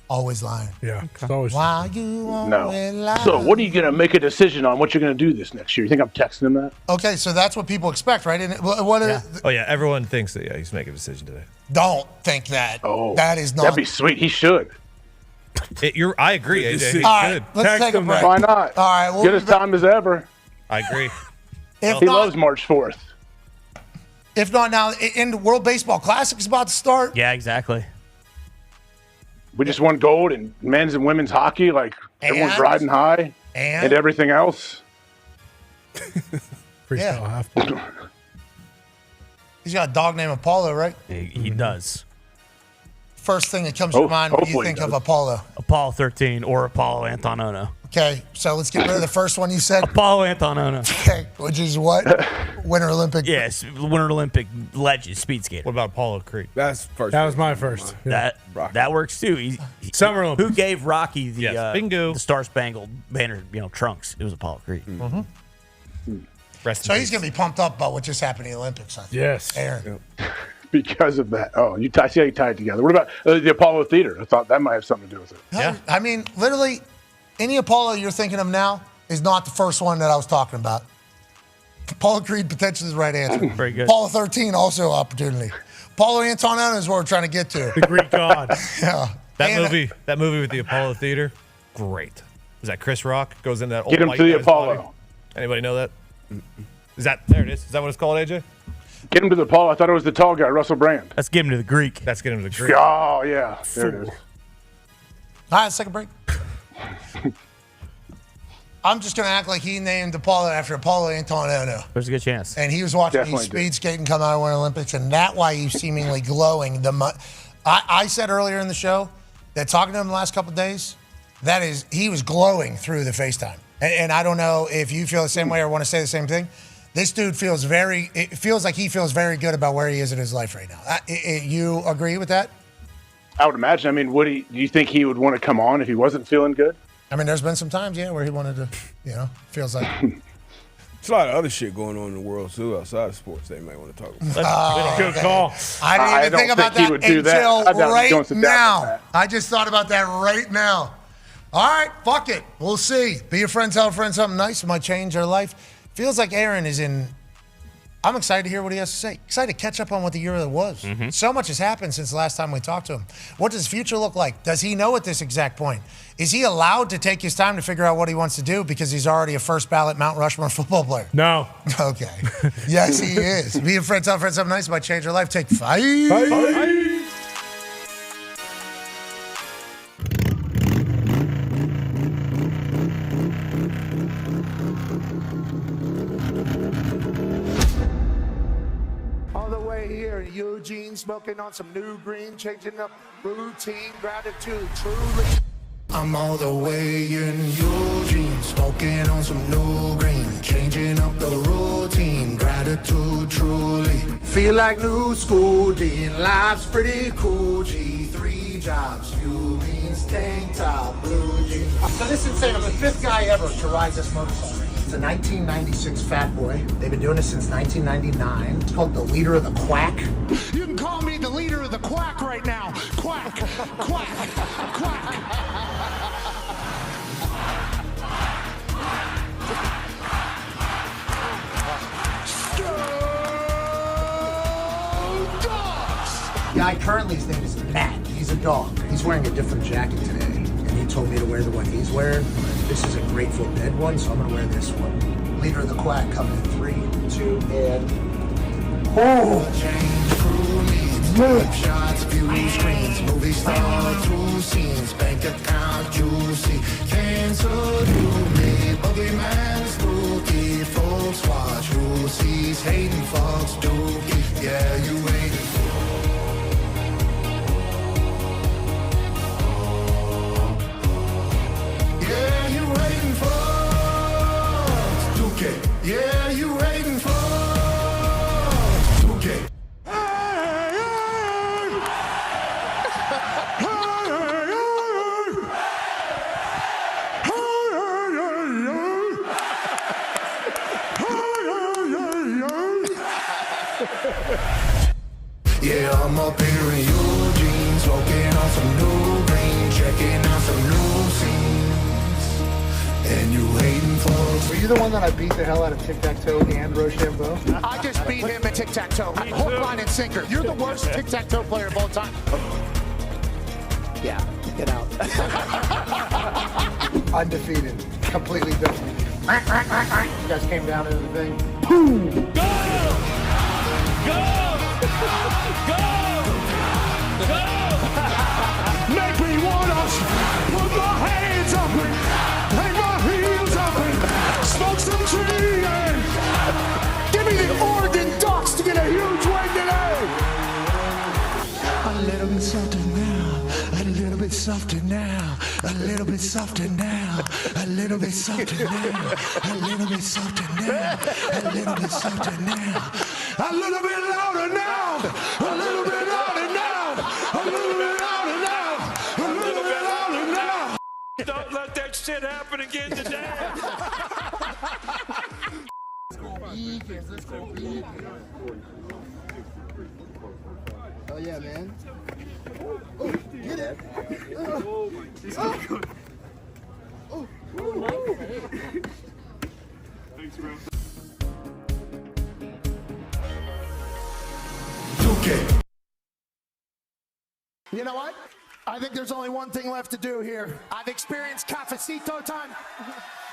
Always lying. Yeah. It's always Why you always No. lie? So what are you gonna make a decision on? What you're gonna do this next year? You think I'm texting him that? Okay, so that's what people expect, right? And Oh yeah, everyone thinks that he's making a decision today. Don't think that. Oh, that is not. That'd be sweet. He should. I agree, AJ. He All right, should. let's take a break. Why not? All right, we'll Good be as back. time as ever. I agree. If He not, loves March 4th. if not now, in the World Baseball Classic is about to start. Yeah, exactly. We just won gold in men's and women's hockey. Like everyone's And- riding high, and- and everything else. freestyle half pipe. He's got a dog named Apollo, right? He does. First thing that comes to mind when you hopefully he think of does. Apollo. Apollo 13 or Apollo Antonono. Okay, so let's get rid of the first one you said. Apollo Antonono. Okay, which is what? Winter Olympic. Yes, Winter Olympic legend, speed skater. What about Apollo Creek? That's first. That was my first. Yeah. That works too. Summer Olympics. Who gave Rocky the bingo. the Star Spangled Banner, trunks? It was Apollo Creed. Mm-hmm. Rest So in he's peace. going to be pumped up about what just happened in the Olympics, I think. Yes. Aaron. Because of that. Oh, I see how you tied it together. What about the Apollo Theater? I thought that might have something to do with it. Yeah. I mean, literally, any Apollo you're thinking of now is not the first one that I was talking about. Apollo Creed potentially is the right answer. Very good. Apollo 13 also opportunity. Apollo Antonono is what we're trying to get to. The Greek god. Yeah. That And- movie with the Apollo Theater, great. Is that Chris Rock goes in that old Get him white to the guy's Apollo. body? Anybody know that? Is that there? It is. Is that what it's called, AJ? Get him to the Apollo. I thought it was the tall guy, Russell Brand. Let's give him to the Greek. That's getting him to the Greek. Oh, yeah. There it is. All right, let's take a break. I'm just going to act like he named Apollo after Apollo Antonono. There's a good chance. And he was watching Definitely these speed skating come out of Winter Olympics, and that's why he's seemingly glowing. I said earlier in the show that talking to him the last couple of days, he was glowing through the FaceTime. And I don't know if you feel the same way or want to say the same thing. This dude it feels like he feels very good about where he is in his life right now. You agree with that? I would imagine. I mean, do you think he would want to come on if he wasn't feeling good? I mean, there's been some times, where he wanted to, feels like. There's a lot of other shit going on in the world too outside of sports they might want to talk about. Good call. I didn't even don't think about think he that would do that. I until doubt he's going right to sit down now. with that. I just thought about that right now. All right, fuck it. We'll see. Be a friend, tell a friend something nice. It might change their life. Feels like Aaron is in. I'm excited to hear what he has to say. Excited to catch up on what the year that was. Mm-hmm. So much has happened since the last time we talked to him. What does the future look like? Does he know at this exact point? Is he allowed to take his time to figure out what he wants to do because he's already a first ballot Mount Rushmore football player? No. Okay. Yes, he is. Be a friend, tell a friend something nice might change your life. Take 5. All the way here in Eugene, smoking on some new green, changing up routine, gratitude, truly. I'm all the way in Eugene, smoking on some new green, changing up the rules. it too truly. Feel like new school, Dean. Life's pretty cool. G3 jobs, few means tank top, blue jeans. So this is insane. I'm the 5th guy ever to ride this motorcycle. It's a 1996 Fat Boy. They've been doing this since 1999. It's called the Leader of the Quack. You can call me the leader of the quack right now. Quack, quack, quack. Guy currently, his name is Matt. He's a dog. He's wearing a different jacket today, and he told me to wear the one he's wearing. This is a Grateful Dead one, so I'm gonna wear this one. Leader of the Quack coming in 3, 2, and Move shots, view screens, movie star, true scenes, bank account, juicy, cancel you, me, ugly man, spooky, folks watch, who sees, hating folks, dookie, yeah, you waiting for. Yeah, you waiting for, dookie, yeah, you waiting for, dookie. Yeah, I'm up here in Eugene, smoking on some new green, checking out some new scenes. And you hating folks. Were you the one that I beat the hell out of tic-tac-toe and Rochambeau? I just beat him at tic-tac-toe. Hook, line, and sinker. You're the worst tic-tac-toe player of all time. Yeah, get out. Undefeated. Completely different. You guys came down into the thing. Boom! Go! Go! Make me wanna put my hands up and hang my heels up and smoke some tree and give me the Oregon Ducks to get a huge win today. A little bit softer now, a little bit softer now, a little bit softer now, a little bit softer now, a little bit softer now, a little bit softer now, a little bit louder now, a little bit louder now, a little bit louder now, a little bit louder now. Don't let that shit happen again today. Let's go, oh yeah, man. Oh, get it. Oh, Thanks, bro. You know what? I think there's only one thing left to do here. I've experienced cafecito time.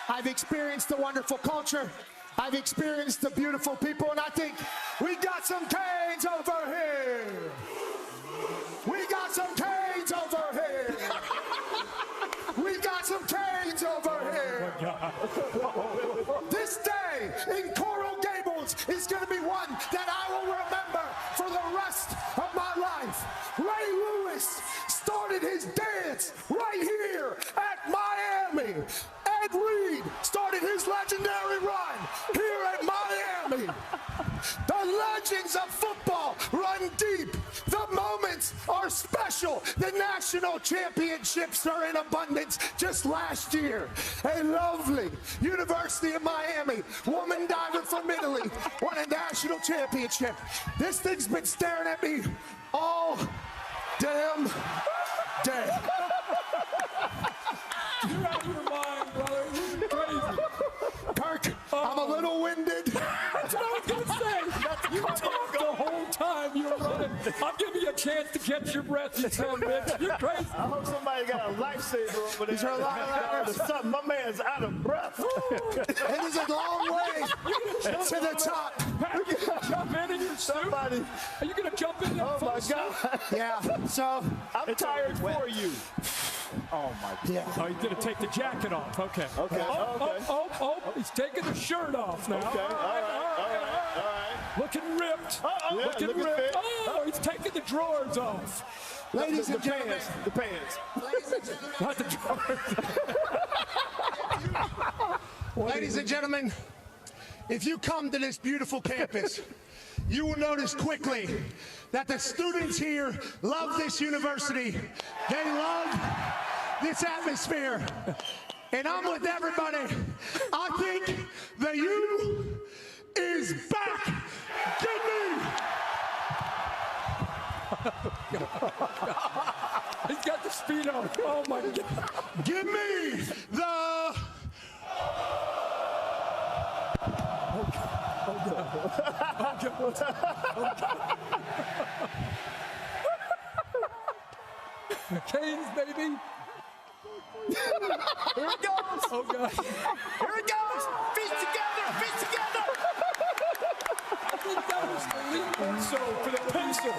I've experienced the wonderful culture. I've experienced the beautiful people, and I think we got some Canes over here. We got some Canes over here. We got some Canes over here. This day in Coral Gables is going to be one that I will remember for the rest of my life. Ray Lewis started his dance right here at Miami. Ed Reed started his legendary run here at Miami. The legends of football run deep. The moments are special. The national championships are in abundance. Just last year, a lovely University of Miami woman diver from Italy won a national championship. This thing's been staring at me all damn day. You're out of your mind, brother. This is crazy. Kirk, I'm a little winded. That's what I was going to say. You talked the whole time you were running. I'll give you a chance to catch your breath, you son of a bitch. You're crazy. I hope somebody got a lifesaver over there. Is there a lot of that? Or something. My man's out of breath. It is a long way to the top. You gonna jump in your suit? Are you going to jump in there? Oh, my God. Yeah, so I'm tired for you. Oh, my God. Yeah. Oh, he's going to take the jacket off. Okay. Okay. Oh, he's taking the shirt off now. Okay. All right. Looking ripped. Yeah, looking ripped. fit. Oh, he's taking the drawers off. Ladies and gentlemen. The pants. Not the drawers. Ladies and gentlemen, if you come to this beautiful campus, you will notice quickly that the students here love this university. They love this atmosphere. And I'm with everybody. I think the U is back. Give me. He's got the speed on. Oh my God. Give me the. Canes, baby. Here it goes. Oh God. Here it goes. Feet together. Feet together. I think that was the lead pencil for the pencil.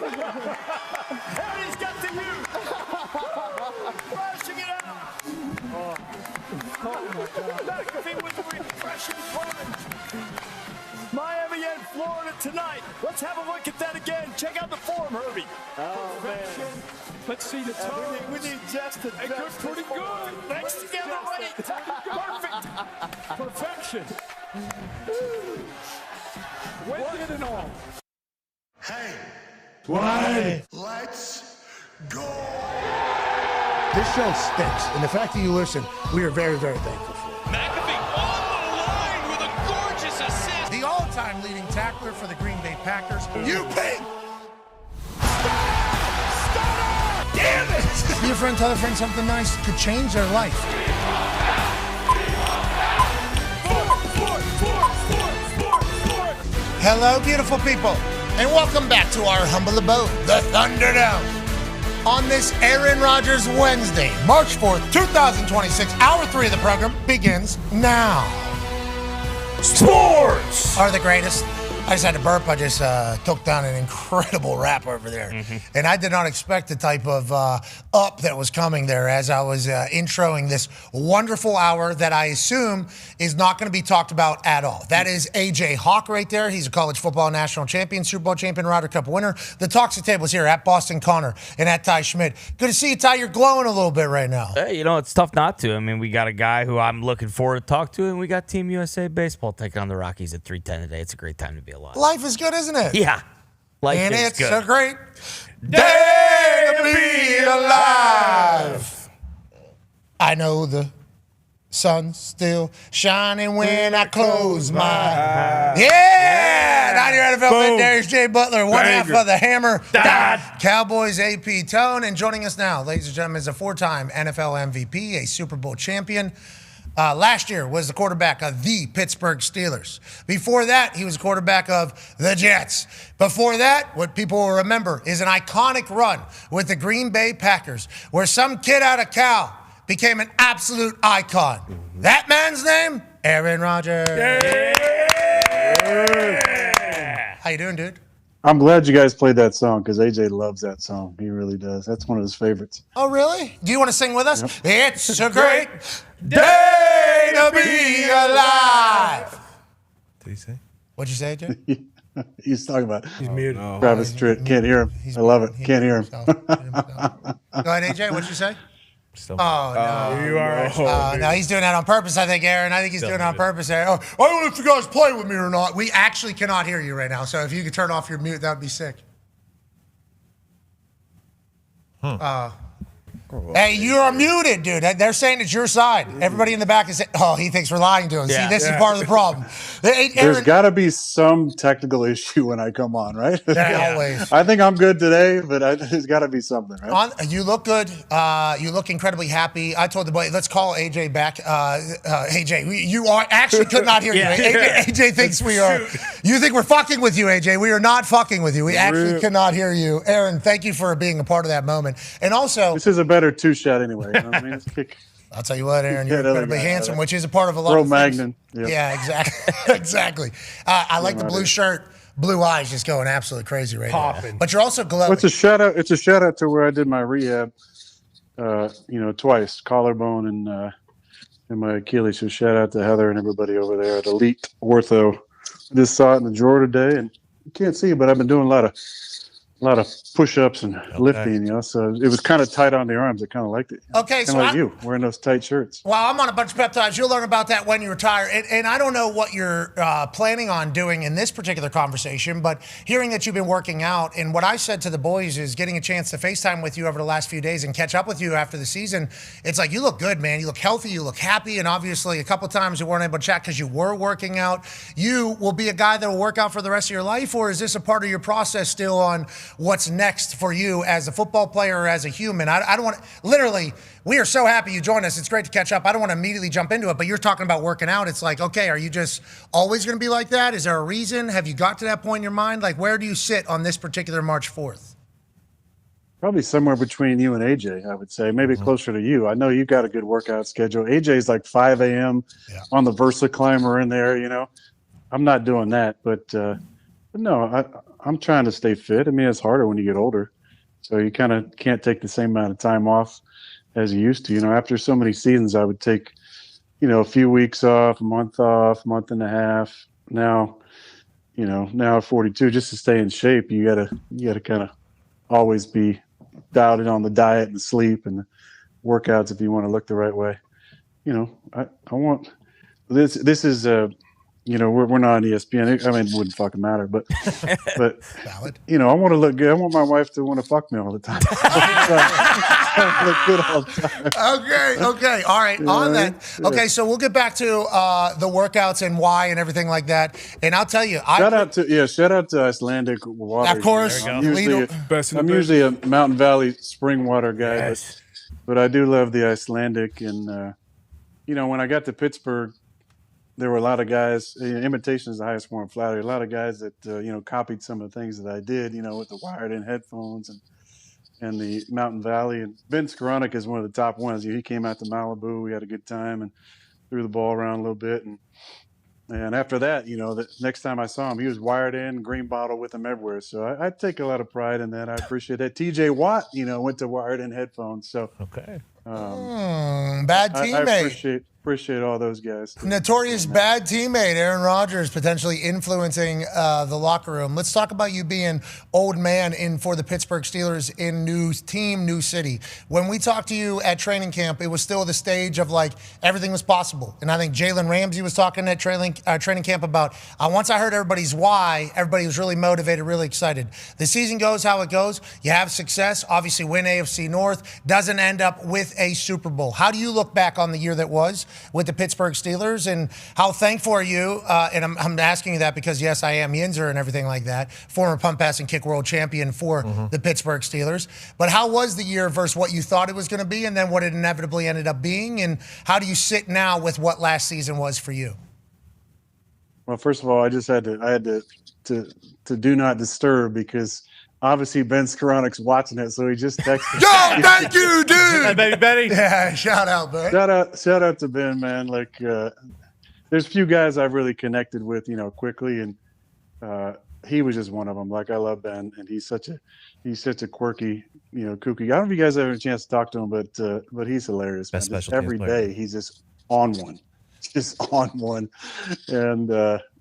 And he's got the U. Flashing it out. Oh my God. McAfee with the refreshing punch. Miami and Florida tonight. Let's have a look at that again. Check out the form, Herbie. Oh, man. Let's see the toes. We need just to It goes pretty good. Legs together, right? Perfect. Perfection. Wicked and all. Hey, Why? let's go. This show stinks, and the fact that you listen, we are very, very thankful for. McAfee on the line with a gorgeous assist. The all-time leading tackler for the Green Bay Packers. You pig! Damn it! Be a friend, tell a friend something nice could change their life. Hello, beautiful people, and welcome back to our humble abode, the Thunderdome. On this Aaron Rodgers Wednesday, March 4th, 2026, hour 3 of the program begins now. Sports are the greatest. I just had to burp. I just took down an incredible rap over there. And I did not expect the type of up that was coming there as I was introing this wonderful hour that I assume is not going to be talked about at all. That is A.J. Hawk right there. He's a college football national champion, Super Bowl champion, Ryder Cup winner. The Toxic Table's here at Boston Connor and at Ty Schmidt. Good to see you, Ty. You're glowing a little bit right now. Hey, it's tough not to. I mean, we got a guy who I'm looking forward to talk to, and we got Team USA Baseball taking on the Rockies at 3:10 today. It's a great time to be alive. Life is good, isn't it? Yeah. Life and is it's good. a great day to be alive. I know the sun's still shining when I close my eyes. Yeah! Not your NFL, Darius J. Butler, one half of the Hammer. Cowboys AP Tone. And joining us now, ladies and gentlemen, is a 4-time NFL MVP, a Super Bowl champion. Last year was the quarterback of the Pittsburgh Steelers. Before that, he was the quarterback of the Jets. Before that, what people will remember is an iconic run with the Green Bay Packers, where some kid out of Cal became an absolute icon. That man's name, Aaron Rodgers. How you doing, dude? I'm glad you guys played that song because AJ loves that song. He really does. That's one of his favorites. Oh, really? Do you want to sing with us? Yep. It's a great day to be alive. Did he say? What'd you say, Jay? He's talking about He's muted. Travis Tritt. Can't hear him. I love it. Can't hear him. Go ahead, AJ. What'd you say? Still. Oh, no. You are. No, he's doing that on purpose, I think, Aaron. I think he's doing it on purpose, Aaron. Oh, I don't know if you guys play with me or not. We actually cannot hear you right now, so if you could turn off your mute, that would be sick. Hey, you are muted, dude. They're saying it's your side. Everybody in the back is saying, oh, he thinks we're lying to him. Yeah. See, this is part of the problem. There's got to be some technical issue when I come on, right? Always. I think I'm good today, but there's got to be something, right? You look good. You look incredibly happy. I told the boy, let's call AJ back. AJ, you are actually could not hear you. AJ thinks we are. You think we're fucking with you, AJ. We are not fucking with you. We actually cannot hear you. Aaron, thank you for being a part of that moment. And also, this is a better two-shot anyway. You know what I mean? I'll tell you what, Aaron, you're incredibly handsome, which is a part of a lot of things. Magnan. Yep. Yeah, exactly. Exactly. I like the blue shirt, blue eyes just going absolutely crazy right now. But you're also glowing. It's a shout out to where I did my rehab, twice, collarbone and my Achilles. So shout out to Heather and everybody over there at Elite Ortho. I just saw it in the drawer today, and you can't see it, but I've been doing a lot of a lot of push-ups and lifting, so it was kind of tight on the arms. I kind of liked it. Okay, kind so of like you wearing those tight shirts. Well, I'm on a bunch of peptides. You'll learn about that when you retire. And I don't know what you're planning on doing in this particular conversation, but hearing that you've been working out, and what I said to the boys is getting a chance to FaceTime with you over the last few days and catch up with you after the season. It's like, you look good, man. You look healthy. You look happy. And obviously a couple of times you weren't able to chat because you were working out. You will be a guy that will work out for the rest of your life, or is this a part of your process still on what's next for you as a football player or as a human? I don't want to, literally, we are so happy you joined us. It's great to catch up. I don't want to immediately jump into it, but you're talking about working out. It's like, okay, are you just always going to be like that? Is there a reason? Have you got to that point in your mind? Like, where do you sit on this particular March 4th? Probably somewhere between you and AJ, I would say. Maybe closer to you. I know you got a good workout schedule. AJ's like 5 a.m. on the Versa climber in there, I'm not doing that, but no, I'm trying to stay fit. I mean, it's harder when you get older. So you kind of can't take the same amount of time off as you used to. After so many seasons, I would take, a few weeks off, a month and a half. Now, now at 42, just to stay in shape, you gotta kind of always be dialed in on the diet and the sleep and the workouts if you want to look the right way. I want this is we're not on ESPN. I mean, it wouldn't fucking matter, but valid. I want to look good. I want my wife to want to fuck me all the time. Look good all the time. Okay. All right. On that. Okay, so we'll get back to the workouts and why and everything like that. And I'll tell you, shout out to Icelandic water. Of course. I'm usually a Mountain Valley spring water guy, but I do love the Icelandic. And when I got to Pittsburgh, there were a lot of guys. Imitation is the highest form of flattery. A lot of guys that copied some of the things that I did. With the wired-in headphones and the Mountain Valley. And Vince Skoranek is one of the top ones. He came out to Malibu. We had a good time and threw the ball around a little bit. And after that, the next time I saw him, he was wired in, green bottle with him everywhere. So I take a lot of pride in that. I appreciate that. TJ Watt, went to wired in headphones. So bad teammate. I appreciate all those guys. Notorious bad teammate, Aaron Rodgers, potentially influencing the locker room. Let's talk about you being old man in for the Pittsburgh Steelers in new team, new city. When we talked to you at training camp, it was still the stage of like everything was possible. And I think Jalen Ramsey was talking at training camp about once I heard everybody's why, everybody was really motivated, really excited. The season goes how it goes. You have success, obviously win AFC North, doesn't end up with a Super Bowl. How do you look back on the year that was with the Pittsburgh Steelers, and how thankful are you? And I'm asking you that because, yes, I am Yinzer and everything like that, former punt, pass, and kick world champion for the Pittsburgh Steelers. But how was the year versus what you thought it was going to be and then what it inevitably ended up being? And how do you sit now with what last season was for you? Well, first of all, I had to do not disturb because obviously Ben Skoranek's watching it, so he just texted. Yo, thank you, dude. Hey, baby Betty. Yeah, shout out, man. Shout out to Ben, man. Like, there's a few guys I've really connected with, quickly, and he was just one of them. Like, I love Ben, and he's such a quirky, kooky. I don't know if you guys ever had a chance to talk to him, but he's hilarious. Best man. special Every day he's just on one, and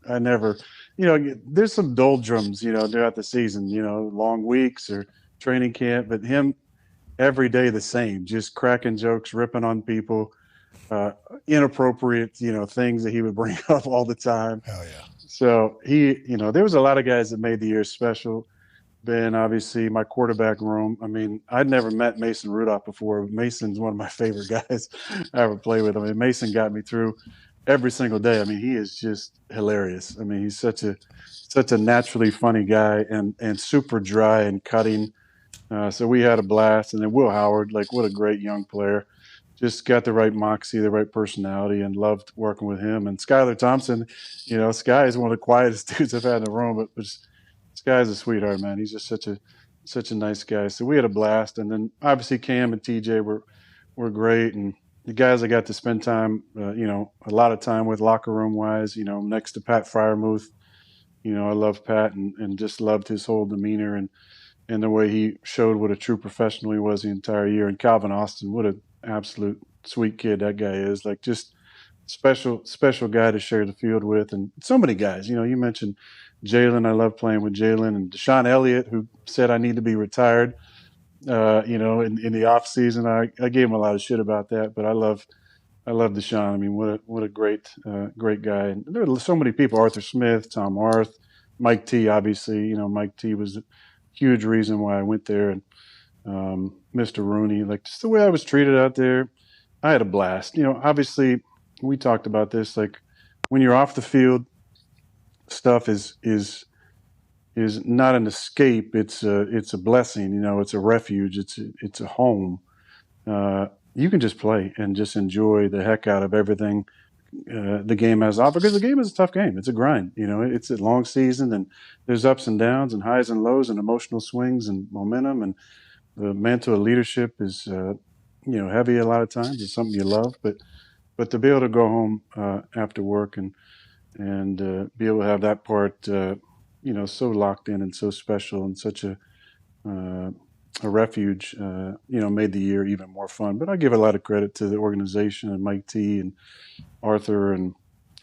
I never. There's some doldrums, throughout the season, long weeks or training camp, but him every day the same, just cracking jokes, ripping on people, inappropriate, things that he would bring up all the time. Hell yeah. So there was a lot of guys that made the year special. Ben, obviously, my quarterback room. I mean, I'd never met Mason Rudolph before. Mason's one of my favorite guys I ever played with. I mean, Mason got me through every single day. I mean, he is just hilarious. I mean, he's such a naturally funny guy and super dry and cutting. So we had a blast. And then Will Howard, like, what a great young player. Just got the right moxie, the right personality, and loved working with him. And Skylar Thompson, Sky is one of the quietest dudes I've had in the room, but Sky's a sweetheart, man. He's just such a nice guy. So we had a blast. And then obviously Cam and TJ were great. And the guys I got to spend time, a lot of time with locker room wise, next to Pat Fryermuth. I love Pat and just loved his whole demeanor and the way he showed what a true professional he was the entire year. And Calvin Austin, what an absolute sweet kid that guy is. Like, just special guy to share the field with. And so many guys, you mentioned Jalen, I love playing with Jalen, and Deshaun Elliott, who said I need to be retired. In the off season, I gave him a lot of shit about that, but I love Deshaun. I mean, what a great guy. And there are so many people: Arthur Smith, Tom Arth, Mike T. Obviously, Mike T. was a huge reason why I went there, and Mr. Rooney. Like, just the way I was treated out there, I had a blast. Obviously, we talked about this. Like, when you're off the field, stuff is not an escape. It's a blessing. It's a refuge. It's a home. You can just play and just enjoy the heck out of everything the game has to offer, because the game is a tough game. It's a grind. It's a long season, and there's ups and downs and highs and lows and emotional swings and momentum, and the mantle of leadership is heavy a lot of times. It's something you love, but to be able to go home after work and be able to have that part so locked in and so special and such a refuge, made the year even more fun. But I give a lot of credit to the organization and Mike T and Arthur and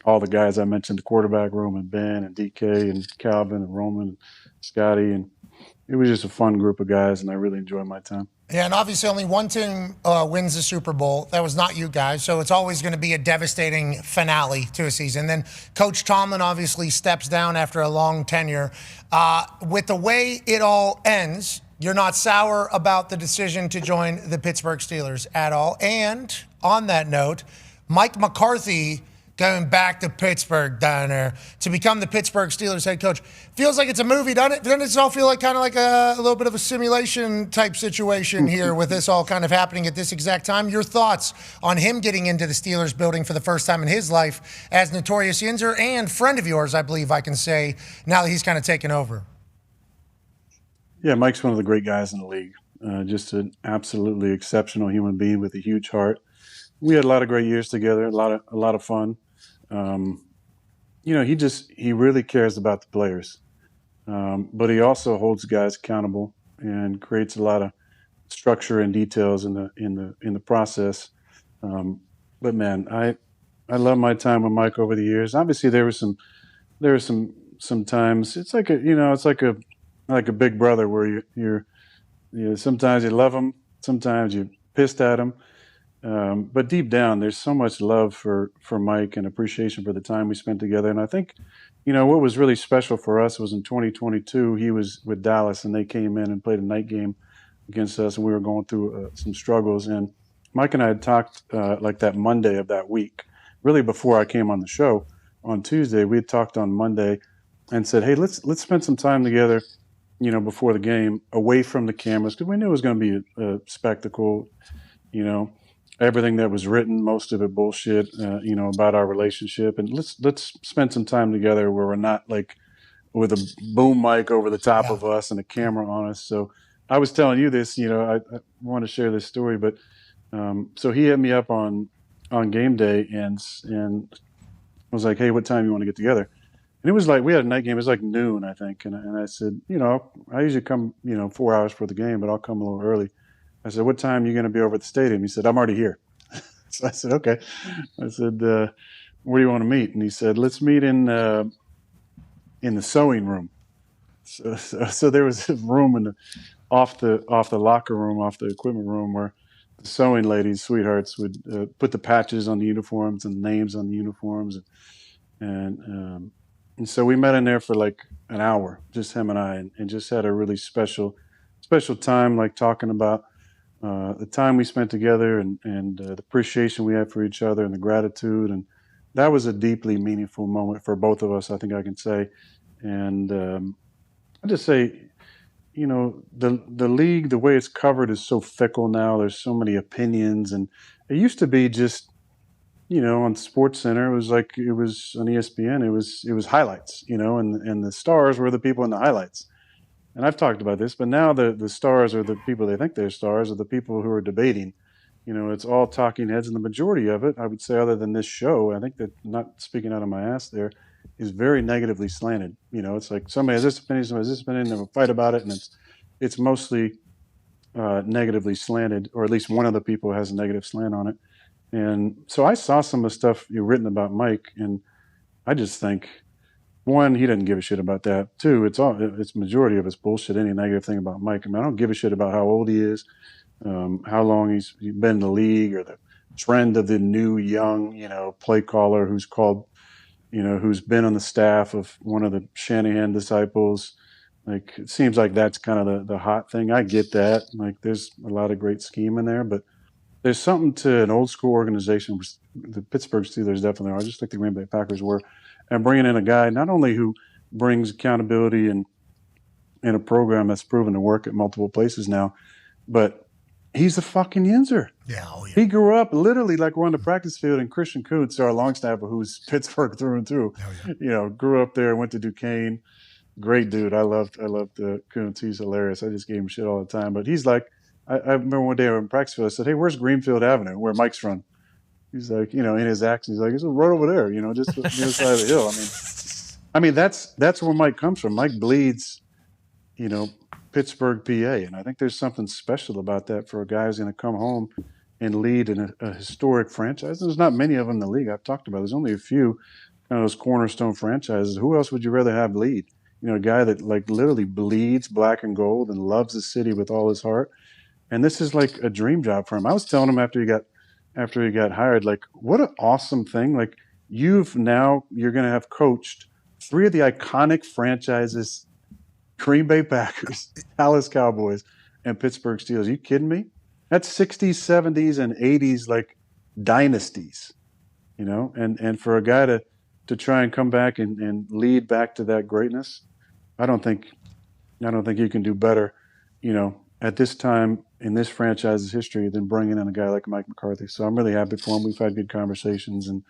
all the guys I mentioned, the quarterback room, and Ben and DK and Calvin and Roman and Scotty. And it was just a fun group of guys, and I really enjoyed my time. Yeah, and obviously only one team wins the Super Bowl. That was not you guys, so it's always going to be a devastating finale to a season. Then Coach Tomlin obviously steps down after a long tenure. With the way it all ends, you're not sour about the decision to join the Pittsburgh Steelers at all. And on that note, Mike McCarthy going back to Pittsburgh down there to become the Pittsburgh Steelers head coach. Feels like it's a movie, doesn't it? Doesn't it all feel like kind of like a little bit of a simulation type situation here with this all kind of happening at this exact time? Your thoughts on him getting into the Steelers building for the first time in his life as Notorious Yinzer and friend of yours, I believe I can say, now that he's kind of taken over. Yeah, Mike's one of the great guys in the league. Just an absolutely exceptional human being with a huge heart. We had a lot of great years together, a lot of fun. He really cares about the players, but he also holds guys accountable and creates a lot of structure and details in the process. But man, I love my time with Mike over the years. Obviously, there were some times. It's like a big brother where you're sometimes you love him, sometimes you're pissed at him. But deep down, there's so much love for Mike and appreciation for the time we spent together. And I think, what was really special for us was in 2022, he was with Dallas and they came in and played a night game against us, and we were going through some struggles. And Mike and I had talked like that Monday of that week, really before I came on the show on Tuesday. We had talked on Monday and said, hey, let's spend some time together, before the game, away from the cameras, because we knew it was going to be a spectacle, everything that was written, most of it bullshit, about our relationship. And let's spend some time together where we're not like with a boom mic over the top of us and a camera on us. So I was telling you this, I want to share this story, but so he hit me up on game day and was like, hey, what time you want to get together? And it was like, we had a night game. It was like noon, I think. And I said, I usually come, 4 hours for the game, but I'll come a little early. I said, what time are you going to be over at the stadium? He said, I'm already here. So I said, okay. I said, where do you want to meet? And he said, let's meet in the sewing room. So there was a room off the locker room, off the equipment room, where the sewing ladies, sweethearts, would put the patches on the uniforms and names on the uniforms. And so we met in there for like an hour, just him and I, and just had a really special time, like talking about the time we spent together and the appreciation we had for each other and the gratitude. And that was a deeply meaningful moment for both of us, I think I can say. And I just say, the league, the way it's covered is so fickle now. There's so many opinions. And it used to be just, on SportsCenter, it was on ESPN, it was highlights, and the stars were the people in the highlights. And I've talked about this, but now the stars are the people they think they're stars, are the people who are debating. It's all talking heads, and the majority of it, I would say, other than this show, I think that, not speaking out of my ass there, is very negatively slanted. It's like somebody has this opinion, somebody has this opinion, they have a fight about it, and it's mostly negatively slanted, or at least one of the people has a negative slant on it. And so I saw some of the stuff you've written about Mike, and I just think, one, he doesn't give a shit about that. Two, it's majority of it's bullshit. Any negative thing about Mike, I mean, I don't give a shit about how old he is, how long he's been in the league, or the trend of the new young, play caller who's called, who's been on the staff of one of the Shanahan disciples. Like, it seems like that's kind of the hot thing. I get that. Like, there's a lot of great scheme in there, but there's something to an old school organization, which the Pittsburgh Steelers definitely are, just like the Green Bay Packers were, and bringing in a guy not only who brings accountability and in a program that's proven to work at multiple places now, but he's a fucking yinzer. Yeah, oh yeah. He grew up literally like we're on the practice field, and Christian Kuntz, our long snapper, who's Pittsburgh through and through, grew up there, went to Duquesne. Great dude. I loved Kuntz. He's hilarious. I just gave him shit all the time. But he's like, I remember one day in practice field, I said, "Hey, where's Greenfield Avenue, where Mike's from?" He's like, in his accent, he's like, "It's right over there, just the other side of the hill." I mean, that's where Mike comes from. Mike bleeds, Pittsburgh, PA, and I think there's something special about that for a guy who's going to come home and lead in a historic franchise. There's not many of them in the league. I've talked about. There's only a few kind of those cornerstone franchises. Who else would you rather have lead? A guy that like literally bleeds black and gold and loves the city with all his heart. And this is like a dream job for him. I was telling him after he got hired, like, what an awesome thing. Like, you're going to have coached three of the iconic franchises, Green Bay Packers, Dallas Cowboys, and Pittsburgh Steelers. Are you kidding me? That's 60s, 70s, and 80s, like, dynasties, and for a guy to try and come back and lead back to that greatness, I don't think you can do better, at this time in this franchise's history than bringing in a guy like Mike McCarthy. So I'm really happy for him. We've had good conversations, and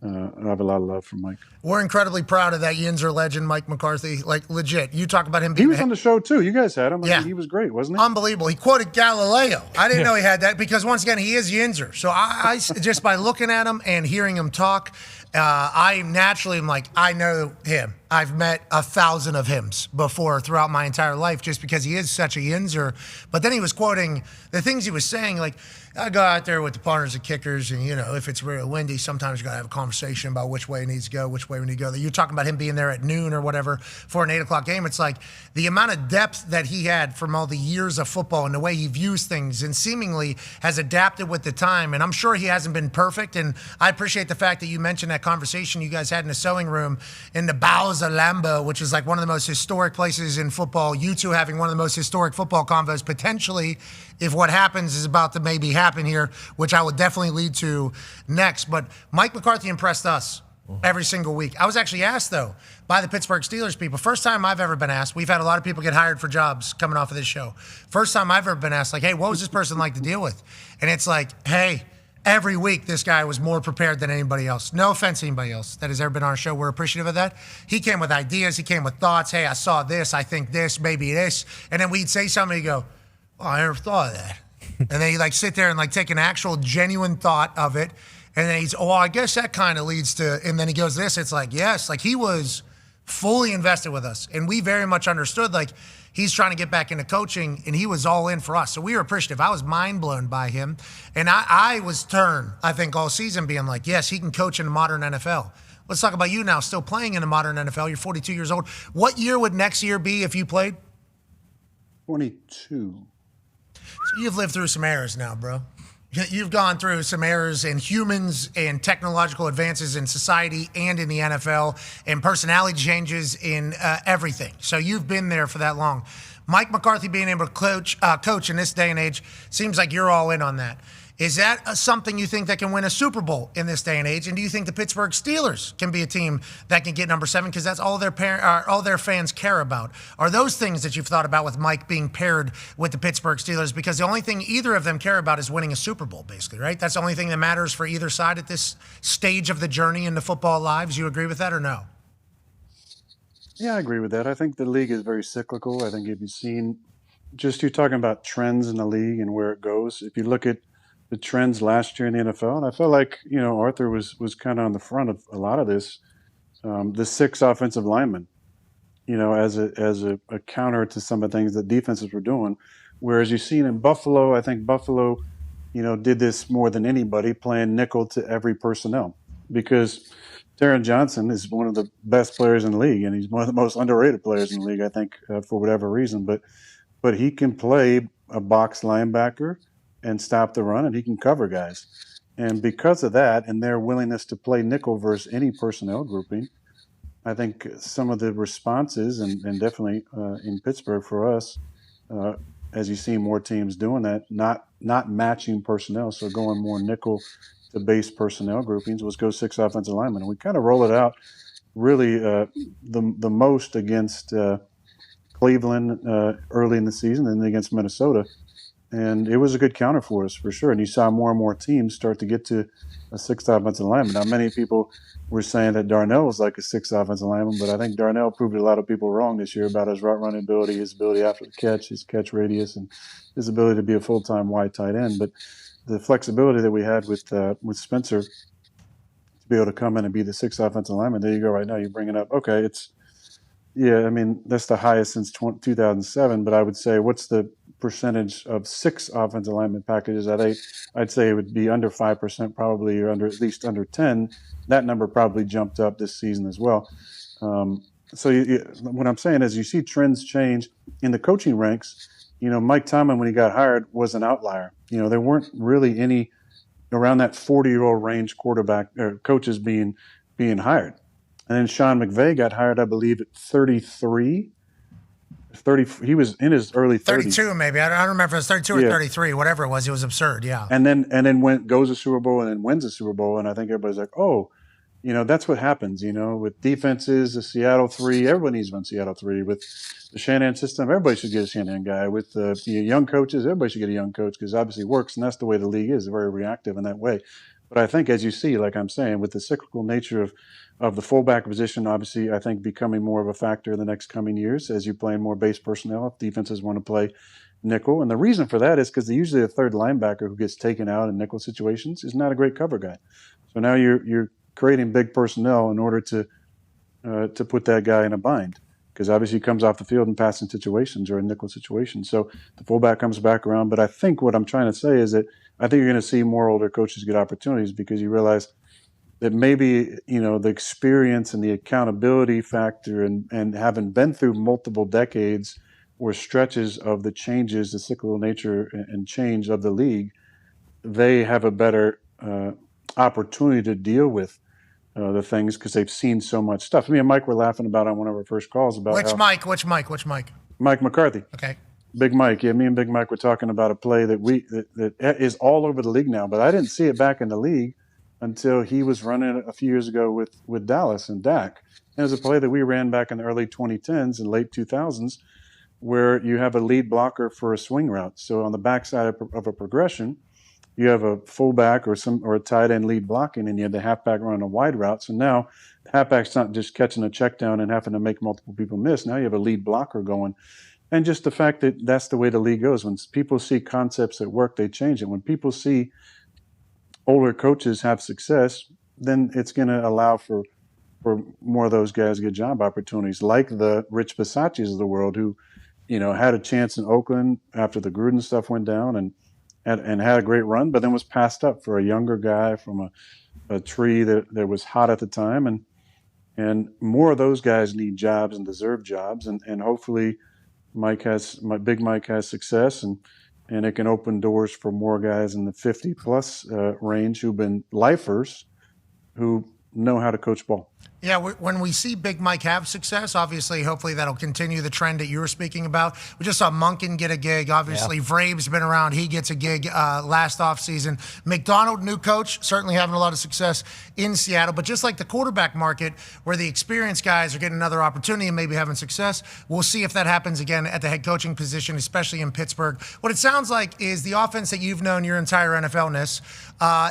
I have a lot of love for Mike. We're incredibly proud of that Yinzer legend, Mike McCarthy. Like, legit. You talk about him being... He was on the show, too. You guys had him. I mean, he was great, wasn't he? Unbelievable. He quoted Galileo. I didn't know he had that because, once again, he is Yinzer. So I just by looking at him and hearing him talk, I naturally am like, I know him. I've met 1,000 of him before throughout my entire life just because he is such a Yinzer. But then he was quoting the things he was saying, like, I go out there with the punters and kickers, and, if it's real windy, sometimes you got to have a conversation about which way it needs to go, which way we need to go. You're talking about him being there at noon or whatever for an 8 o'clock game. It's like the amount of depth that he had from all the years of football and the way he views things and seemingly has adapted with the time. And I'm sure he hasn't been perfect. And I appreciate the fact that you mentioned that conversation you guys had in the sewing room in the bowels of Lambeau, which is like one of the most historic places in football. You two having one of the most historic football convos potentially, if what happens is about to maybe happen here, which I would definitely lead to next. But Mike McCarthy impressed us every single week. I was actually asked, though, by the Pittsburgh Steelers people. First time I've ever been asked. We've had a lot of people get hired for jobs coming off of this show. First time I've ever been asked, like, hey, what was this person like to deal with? And it's like, hey, every week this guy was more prepared than anybody else. No offense to anybody else that has ever been on our show. We're appreciative of that. He came with ideas. He came with thoughts. Hey, I saw this. I think this, maybe this. And then we'd say something, he'd go, oh, I never thought of that. And then he'd like sit there and like take an actual genuine thought of it. And then he's, I guess that kind of leads to, and then he goes this. It's like, yes, like he was fully invested with us. And we very much understood, like, he's trying to get back into coaching, and he was all in for us. So we were appreciative. I was mind blown by him. And I was turned, I think, all season being like, yes, he can coach in the modern NFL. Let's talk about you now, still playing in the modern NFL. You're 42 years old. What year would next year be if you played? 22. You've lived through some eras now, bro. You've gone through some eras in humans and technological advances in society and in the NFL and personality changes in everything. So you've been there for that long. Mike McCarthy being able to coach in this day and age seems like you're all in on that. Is that something you think that can win a Super Bowl in this day and age? And do you think the Pittsburgh Steelers can be a team that can get number 7? Because that's all their fans care about. Are those things that you've thought about with Mike being paired with the Pittsburgh Steelers? Because the only thing either of them care about is winning a Super Bowl, basically, right? That's the only thing that matters for either side at this stage of the journey into football lives. You agree with that or no? Yeah, I agree with that. I think the league is very cyclical. I think if you've seen, you're talking about trends in the league and where it goes. If you look at the trends last year in the NFL, and I felt like, Arthur was kind of on the front of a lot of this. The 6 offensive linemen, as a counter to some of the things that defenses were doing. Whereas you've seen in Buffalo, I think Buffalo, did this more than anybody, playing nickel to every personnel. Because Taron Johnson is one of the best players in the league, and he's one of the most underrated players in the league, I think, for whatever reason. But he can play a box linebacker and stop the run, and he can cover guys. And because of that and their willingness to play nickel versus any personnel grouping, I think some of the responses, and definitely in Pittsburgh for us, as you see more teams doing that, not matching personnel, so going more nickel to base personnel groupings, was go 6 offensive linemen. And we kind of roll it out really the most against Cleveland early in the season and then against Minnesota. And it was a good counter for us, for sure. And you saw more and more teams start to get to a 6th offensive lineman. Now, many people were saying that Darnell was like a 6th offensive lineman, but I think Darnell proved a lot of people wrong this year about his route running ability, his ability after the catch, his catch radius, and his ability to be a full-time wide tight end. But the flexibility that we had with Spencer to be able to come in and be the 6th offensive lineman, there you go right now. You're bringing up, okay, I mean, that's the highest since 2007, but I would say what's the percentage of 6 offensive lineman packages? I'd say it would be under 5% probably, or at least under 10. That number probably jumped up this season as well. So what I'm saying is you see trends change in the coaching ranks. Mike Tomlin, when he got hired, was an outlier. There weren't really any around that 40-year-old range quarterback or coaches being hired. And then Sean McVay got hired, I believe, at 33. He was in his early 30s. 32 maybe. I don't remember if it was 32 or 33, whatever it was. It was absurd, yeah. And then goes to Super Bowl and then wins the Super Bowl. And I think everybody's like, oh, that's what happens, with defenses, the Seattle 3. Everybody needs one Seattle 3. With the Shanahan system, everybody should get a Shanahan guy. With the young coaches, everybody should get a young coach because obviously it works. And that's the way the league is, very reactive in that way. But I think, as you see, like I'm saying, with the cyclical nature of the fullback position, obviously, I think becoming more of a factor in the next coming years as you play more base personnel, if defenses want to play nickel. And the reason for that is because usually a third linebacker who gets taken out in nickel situations is not a great cover guy. So now you're creating big personnel in order to put that guy in a bind, because obviously he comes off the field in passing situations or in nickel situations. So the fullback comes back around. But I think what I'm trying to say is that I think you're going to see more older coaches get opportunities because you realize that maybe, the experience and the accountability factor and having been through multiple decades or stretches of the changes, the cyclical nature and change of the league, they have a better opportunity to deal with the things because they've seen so much stuff. Me and Mike were laughing about on one of our first calls about Which Mike? Mike McCarthy. Okay. Big Mike. Yeah, me and Big Mike were talking about a play that is all over the league now, but I didn't see it back in the league until he was running a few years ago with Dallas and Dak. And it was a play that we ran back in the early 2010s and late 2000s where you have a lead blocker for a swing route. So on the backside of a progression, you have a fullback or a tight end lead blocking, and you have the halfback running a wide route. So now the halfback's not just catching a check down and having to make multiple people miss. Now you have a lead blocker going. And just the fact that that's the way the league goes. When people see concepts at work, they change it. When people see older coaches have success, then it's going to allow for more of those guys to get job opportunities, like the Rich Bisaccias of the world who, had a chance in Oakland after the Gruden stuff went down and had a great run, but then was passed up for a younger guy from a tree that was hot at the time. And more of those guys need jobs and deserve jobs. And hopefully Big Mike has success and it can open doors for more guys in the 50-plus range who've been lifers who know how to coach ball. Yeah, when we see Big Mike have success, obviously, hopefully that'll continue the trend that you were speaking about. We just saw Monken get a gig. Obviously, yeah. Vrabe's been around. He gets a gig last offseason. McDonald, new coach, certainly having a lot of success in Seattle. But just like the quarterback market, where the experienced guys are getting another opportunity and maybe having success, we'll see if that happens again at the head coaching position, especially in Pittsburgh. What it sounds like is the offense that you've known your entire NFL-ness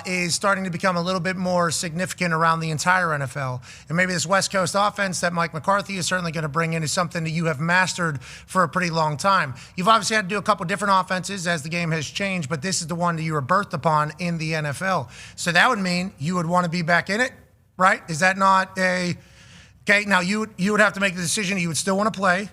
is starting to become a little bit more significant around the entire NFL. And maybe this West Coast offense that Mike McCarthy is certainly going to bring in is something that you have mastered for a pretty long time. You've obviously had to do a couple different offenses as the game has changed, but this is the one that you were birthed upon in the NFL. So that would mean you would want to be back in it, right? Is that not a... Okay, now you would have to make the decision you would still want to play,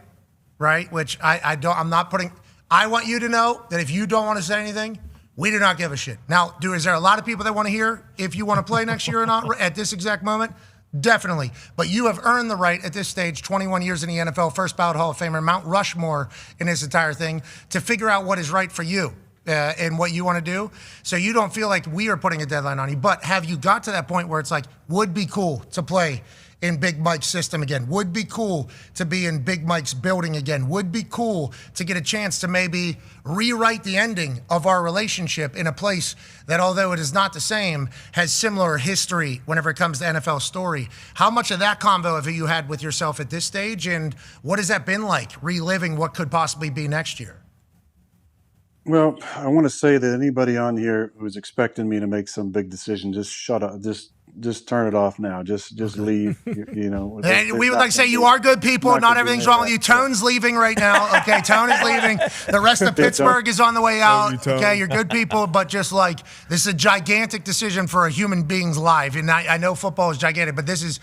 right? Which I'm not putting... I want you to know that if you don't want to say anything, we do not give a shit. Now, is there a lot of people that want to hear if you want to play next year or not at this exact moment? Definitely. But you have earned the right at this stage, 21 years in the NFL, first ballot Hall of Famer, Mount Rushmore in this entire thing, to figure out what is right for you and what you want to do. So you don't feel like we are putting a deadline on you. But have you got to that point where it's like, would be cool to play in Big Mike's system again? Would be cool to be in Big Mike's building again? Would be cool to get a chance to maybe rewrite the ending of our relationship in a place that, although it is not the same, has similar history whenever it comes to NFL story? How much of that convo have you had with yourself at this stage, and what has that been like, reliving what could possibly be next year? Well, I want to say that anybody on here who's expecting me to make some big decision, just shut up. Just turn it off now. Just leave. You know. And we would like to say you are good people. Not everything's wrong with you. Tone's leaving right now. Okay, Tone is leaving. The rest of Pittsburgh is on the way out. Okay, you're good people, but just like this is a gigantic decision for a human being's life. And I know football is gigantic, but this is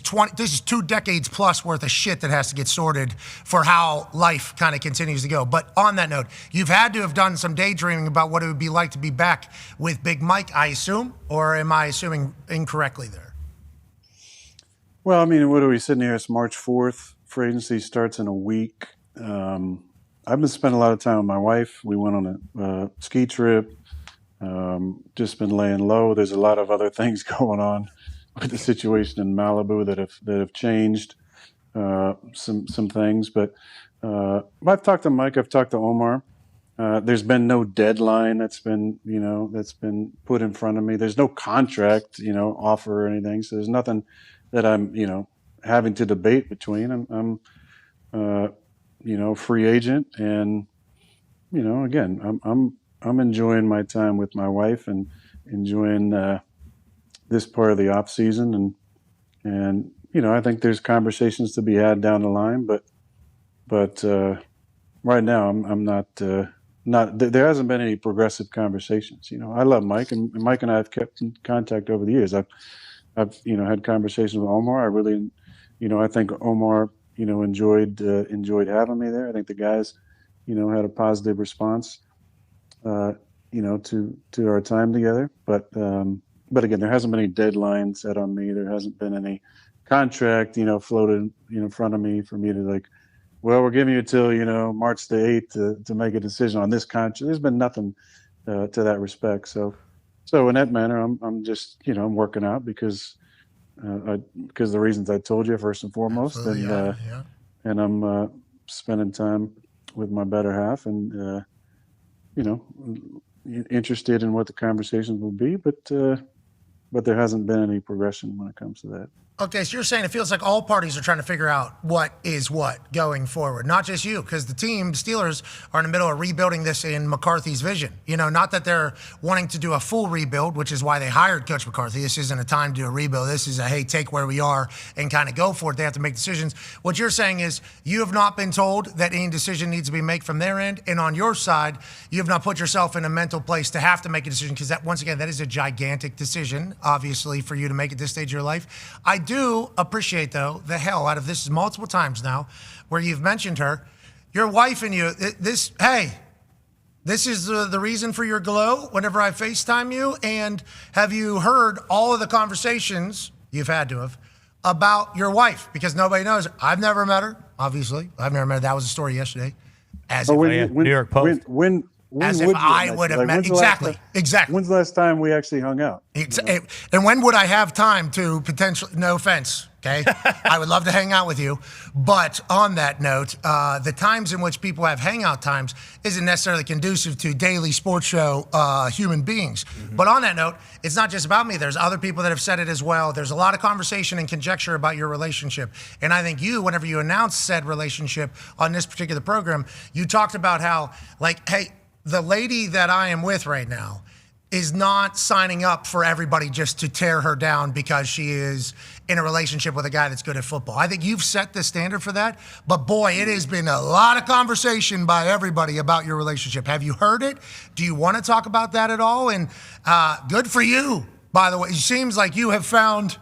2 decades plus worth of shit that has to get sorted for how life kind of continues to go. But on that note, you've had to have done some daydreaming about what it would be like to be back with Big Mike, I assume, or am I assuming incorrectly there? Well, I mean, what are we sitting here? It's March 4th. Free agency starts in a week. I've been spending a lot of time with my wife. We went on a ski trip. Just been laying low. There's a lot of other things going on with the situation in Malibu that have changed some things. But I've talked to Mike. I've talked to Omar. There's been no deadline that's been put in front of me. There's no contract, offer or anything. So there's nothing that I'm, having to debate between. I'm free agent, and again, I'm enjoying my time with my wife and enjoying this part of the off season, and I think there's conversations to be had down the line, but right now I'm not there hasn't been any progressive conversations. I love Mike, and Mike and I have kept in contact over the years. I've had conversations with Omar. I really, I think Omar enjoyed having me there. I think the guys had a positive response to our time together, but again, there hasn't been any deadline set on me. There hasn't been any contract, floated in front of me for me to like, well, we're giving you till March the 8th to make a decision on this contract. There's been nothing to that respect. So in that manner, I'm just I'm working out because the reasons I told you first and foremost, and I'm spending time with my better half, and interested in what the conversations will be, but there hasn't been any progression when it comes to that. Okay, so you're saying it feels like all parties are trying to figure out what is what going forward, not just you, because the team, Steelers, are in the middle of rebuilding this in McCarthy's vision. Not that they're wanting to do a full rebuild, which is why they hired Coach McCarthy. This isn't a time to do a rebuild. This is a, hey, take where we are and kind of go for it. They have to make decisions. What you're saying is you have not been told that any decision needs to be made from their end, and on your side, you have not put yourself in a mental place to have to make a decision, because that, once again, that is a gigantic decision, obviously, for you to make at this stage of your life. I do appreciate, though, the hell out of this multiple times now where you've mentioned her, your wife and you. This is the reason for your glow whenever I FaceTime you. And have you heard all of the conversations, you've had to have, about your wife? Because nobody knows her. I've never met her, obviously. I've never met her. That was a story yesterday. New York Post. When as if I would have met. Exactly. When's the last time we actually hung out? And when would I have time to potentially, no offense, okay? I would love to hang out with you. But on that note, the times in which people have hangout times isn't necessarily conducive to daily sports show human beings. Mm-hmm. But on that note, it's not just about me. There's other people that have said it as well. There's a lot of conversation and conjecture about your relationship. And I think you, whenever you announced said relationship on this particular program, you talked about how, like, hey, the lady that I am with right now is not signing up for everybody just to tear her down because she is in a relationship with a guy that's good at football. I think you've set the standard for that. But boy, it has been a lot of conversation by everybody about your relationship. Have you heard it? Do you want to talk about that at all? And good for you, by the way. It seems like you have found,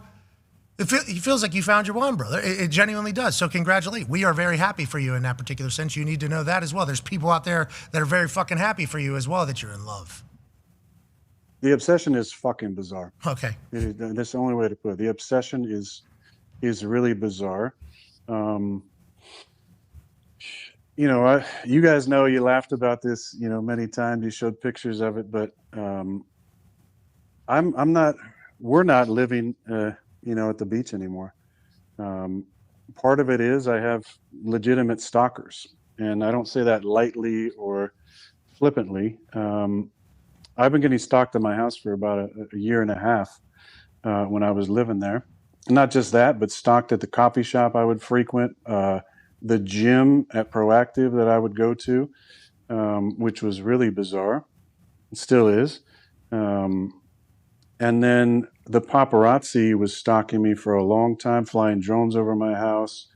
it feels like you found your one, brother. It genuinely does. So congratulate. We are very happy for you in that particular sense. You need to know that as well. There's people out there that are very fucking happy for you as well that you're in love. The obsession is fucking bizarre. Okay. That's the only way to put it. The obsession is really bizarre. You guys know, you laughed about this, many times. You showed pictures of it, but we're not living, at the beach anymore. Part of it is I have legitimate stalkers, and I don't say that lightly or flippantly. I've been getting stalked at my house for about a year and a half when I was living there. Not just that, but stalked at the coffee shop I would frequent, the gym at Proactive that I would go to, which was really bizarre. It still is. And then the paparazzi was stalking me for a long time, flying drones over my house,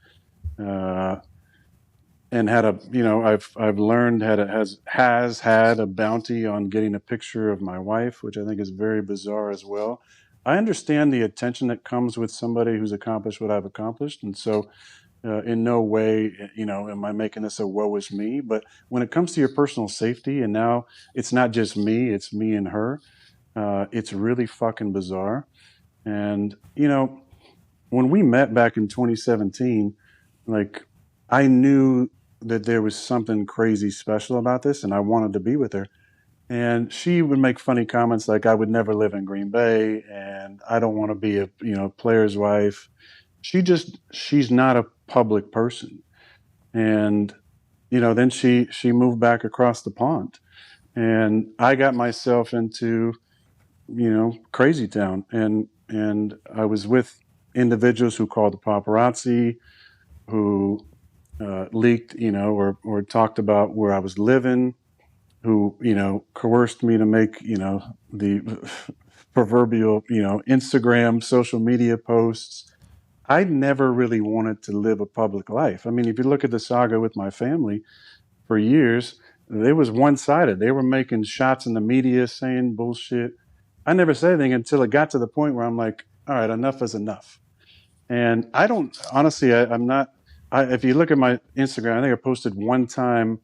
and I've learned has had a bounty on getting a picture of my wife, which I think is very bizarre as well. I understand the attention that comes with somebody who's accomplished what I've accomplished, and so in no way, am I making this a woe is me. But when it comes to your personal safety, and now it's not just me, it's me and her. It's really fucking bizarre. And, when we met back in 2017, I knew that there was something crazy special about this, and I wanted to be with her. And she would make funny comments like, I would never live in Green Bay, and I don't want to be a player's wife. She's not a public person. And, then she moved back across the pond, and I got myself into, crazy town. And I was with individuals who called the paparazzi, who leaked, or talked about where I was living, who, coerced me to make, the proverbial, Instagram, social media posts. I never really wanted to live a public life. I mean, if you look at the saga with my family for years, it was one-sided. They were making shots in the media, saying bullshit. I never said anything until it got to the point where I'm like, all right, enough is enough. And I don't, honestly, I'm not, if you look at my Instagram, I think I posted one time,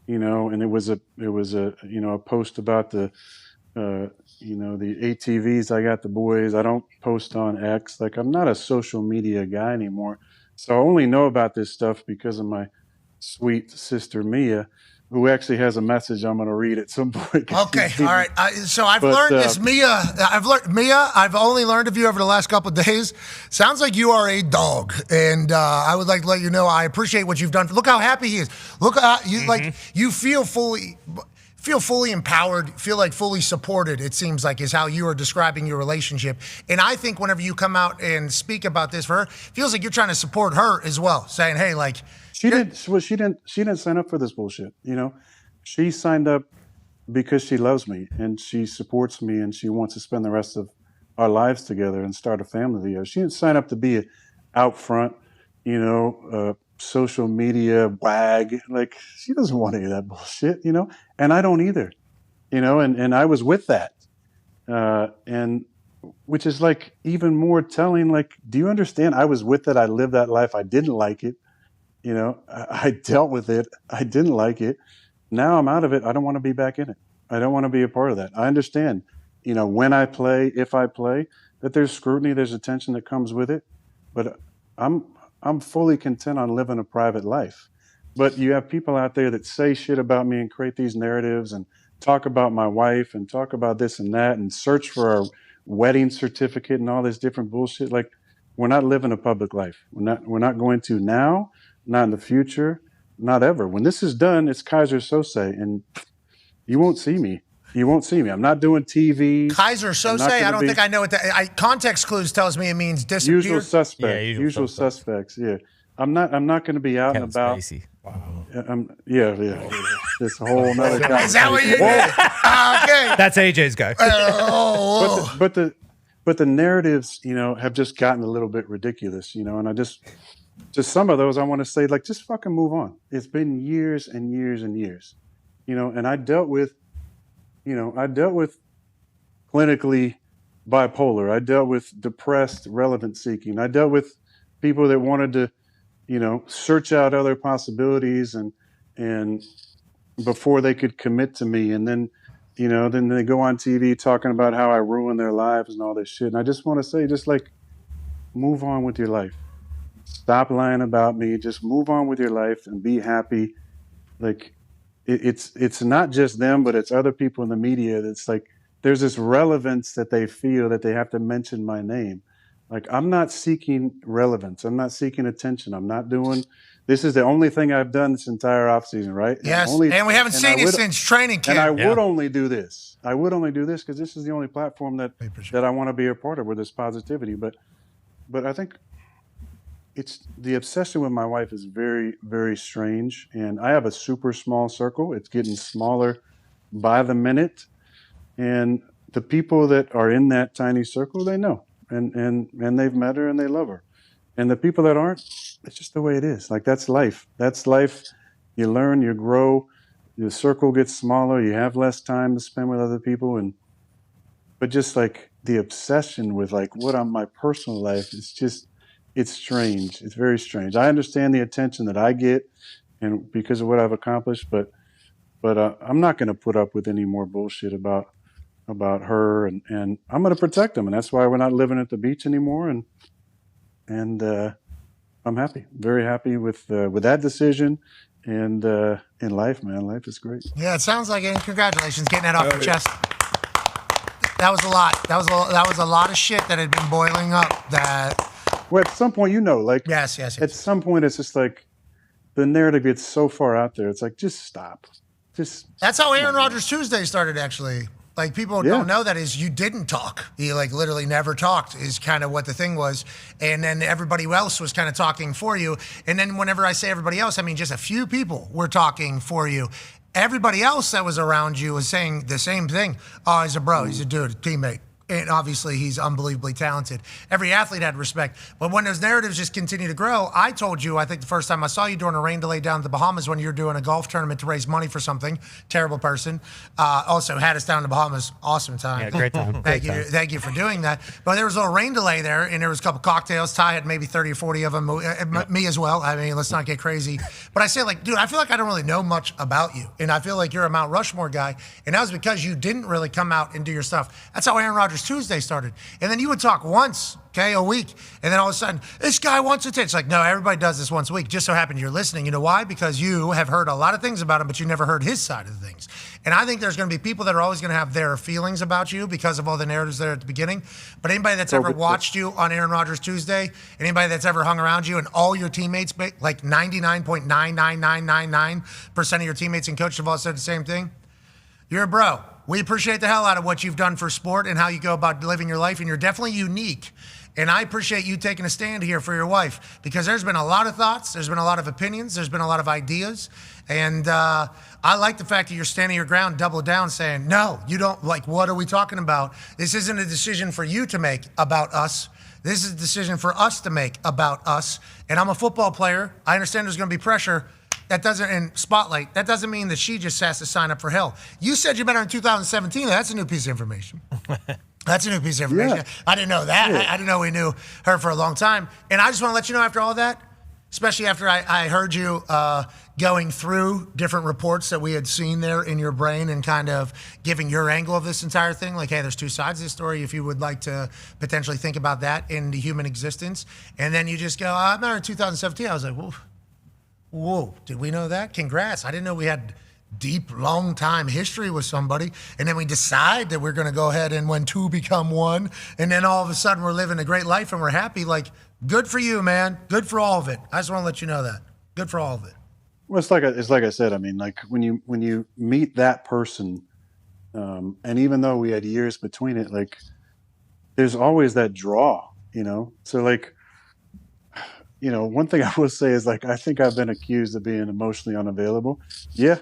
and it was a post about the ATVs. I got the boys. I don't post on X. I'm not a social media guy anymore. So I only know about this stuff because of my sweet sister, Mia, who actually has a message I'm going to read at some point. Okay, all right. So I've learned this, Mia. I've only learned of you over the last couple of days. Sounds like you are a dog, and I would like to let you know I appreciate what you've done. Look how happy he is. Look, you feel fully empowered, feel like fully supported, it seems like, is how you are describing your relationship. And I think whenever you come out and speak about this for her, it feels like you're trying to support her as well, saying, hey, she didn't sign up for this bullshit. She signed up because she loves me and she supports me and she wants to spend the rest of our lives together and start a family together. She didn't sign up to be out front, social media wag. She doesn't want any of that bullshit, and I don't either, and I was with that. And which is even more telling, do you understand? I was with it. I lived that life. I didn't like it. I dealt with it. I didn't like it. Now I'm out of it. I don't want to be back in it. I don't want to be a part of that. I understand, when I play, if I play, that there's scrutiny, there's attention that comes with it. But I'm fully content on living a private life. But you have people out there that say shit about me and create these narratives and talk about my wife and talk about this and that and search for a wedding certificate and all this different bullshit. We're not living a public life. We're not going to now, not in the future, not ever. When this is done, it's Kaiser Sose, and you won't see me. You won't see me. I'm not doing TV. Kaiser Sose? I don't think I know what that. Context clues tells me it means disappear. Usual suspects. Yeah, usual suspects. Yeah, I'm not going to be out and about. Spacey. Wow. Yeah. This whole nother guy. Is that what you did? Okay. That's AJ's guy. But the narratives, have just gotten a little bit ridiculous, and I just some of those I want to say, just fucking move on. It's been years and years and years, and I dealt with clinically bipolar. I dealt with depressed relevance seeking. I dealt with people that wanted to, search out other possibilities and before they could commit to me. And then, then they go on TV talking about how I ruined their lives and all this shit. And I just want to say, just like, move on with your life. Stop lying about me. Just move on with your life and be happy. Like, it's not just them, but it's other people in the media. That's like, there's this relevance that they feel that they have to mention my name. Like, I'm not seeking relevance. I'm not seeking attention. I'm not doing. This is the only thing I've done this entire offseason, right? Yes, and we haven't seen you since training camp. And I would only do this. I would only do this because this is the only platform that I want to be a part of with this positivity. But I think it's the obsession with my wife is very, very strange. And I have a super small circle. It's getting smaller by the minute. And the people that are in that tiny circle, they know. And they've met her and they love her. And the people that aren't, it's just the way it is. Like, that's life. That's life. You learn, you grow, your circle gets smaller, you have less time to spend with other people. But just like the obsession with like what on my personal life, it's strange. It's very strange. I understand the attention that I get and because of what I've accomplished, but I'm not going to put up with any more bullshit about her, and I'm going to protect them. And that's why we're not living at the beach anymore. And I'm happy, very happy with that decision. And in life, man, life is great. Yeah, it sounds like it. Congratulations, getting that off your chest. That was a lot. That was a lot of shit that had been boiling up. Well, at some point, like yes. At some point, it's just like the narrative gets so far out there. It's like, just stop. That's how Aaron Rodgers Tuesday started, actually. Like, people don't know that is you didn't talk. You like literally never talked is kind of what the thing was. And then everybody else was kind of talking for you. And then whenever I say everybody else, I mean just a few people were talking for you. Everybody else that was around you was saying the same thing. Oh, he's a bro. He's a dude, a teammate. And obviously, he's unbelievably talented. Every athlete had respect. But when those narratives just continue to grow, I told you, I think the first time I saw you during a rain delay down in the Bahamas when you were doing a golf tournament to raise money for something. Terrible person. Also had us down in the Bahamas. Awesome time. Yeah, great time. Thank you for doing that. But there was a little rain delay there, and there was a couple cocktails. Ty had maybe 30 or 40 of them. Me as well. I mean, let's not get crazy. But I say, like, dude, I feel like I don't really know much about you. And I feel like you're a Mount Rushmore guy. And that was because you didn't really come out and do your stuff. That's how Aaron Rodgers Tuesday started. And then you would talk once, a week. And then all of a sudden, this guy wants attention. It's like, no, everybody does this once a week. Just so happened you're listening. You know why? Because you have heard a lot of things about him, but you never heard his side of the things. And I think there's going to be people that are always going to have their feelings about you because of all the narratives there at the beginning. But anybody that's ever watched you on Aaron Rodgers Tuesday, anybody that's ever hung around you, and all your teammates, like 99.99999% of your teammates and coaches have all said the same thing, you're a bro. We appreciate the hell out of what you've done for sport and how you go about living your life, and you're definitely unique. And I appreciate you taking a stand here for your wife because there's been a lot of thoughts, there's been a lot of opinions, there's been a lot of ideas, and I like the fact that you're standing your ground, double down, saying, no, you don't, like, what are we talking about? This isn't a decision for you to make about us. This is a decision for us to make about us. And I'm a football player. I understand there's going to be pressure. That doesn't, in spotlight, that doesn't mean that she just has to sign up for hell. You said you met her in 2017. That's a new piece of information. That's a new piece of information. Yeah. I didn't know that. Yeah. I didn't know we knew her for a long time. And I just want to let you know after all that, especially after I heard you going through different reports that we had seen there in your brain and kind of giving your angle of this entire thing. Like, hey, there's two sides of this story. If you would like to potentially think about that in the human existence. And then you just go, I met her in 2017. I was like, whoa, did we know that? Congrats. I didn't know we had deep, long time history with somebody. And then we decide that we're going to go ahead and when two become one. And then all of a sudden we're living a great life and we're happy. Like, good for you, man. Good for all of it. I just want to let you know that. Good for all of it. Well, it's like I said. I mean, like when you meet that person, and even though we had years between it, like there's always that draw, So like, one thing I will say is like I think I've been accused of being emotionally unavailable. Yeah,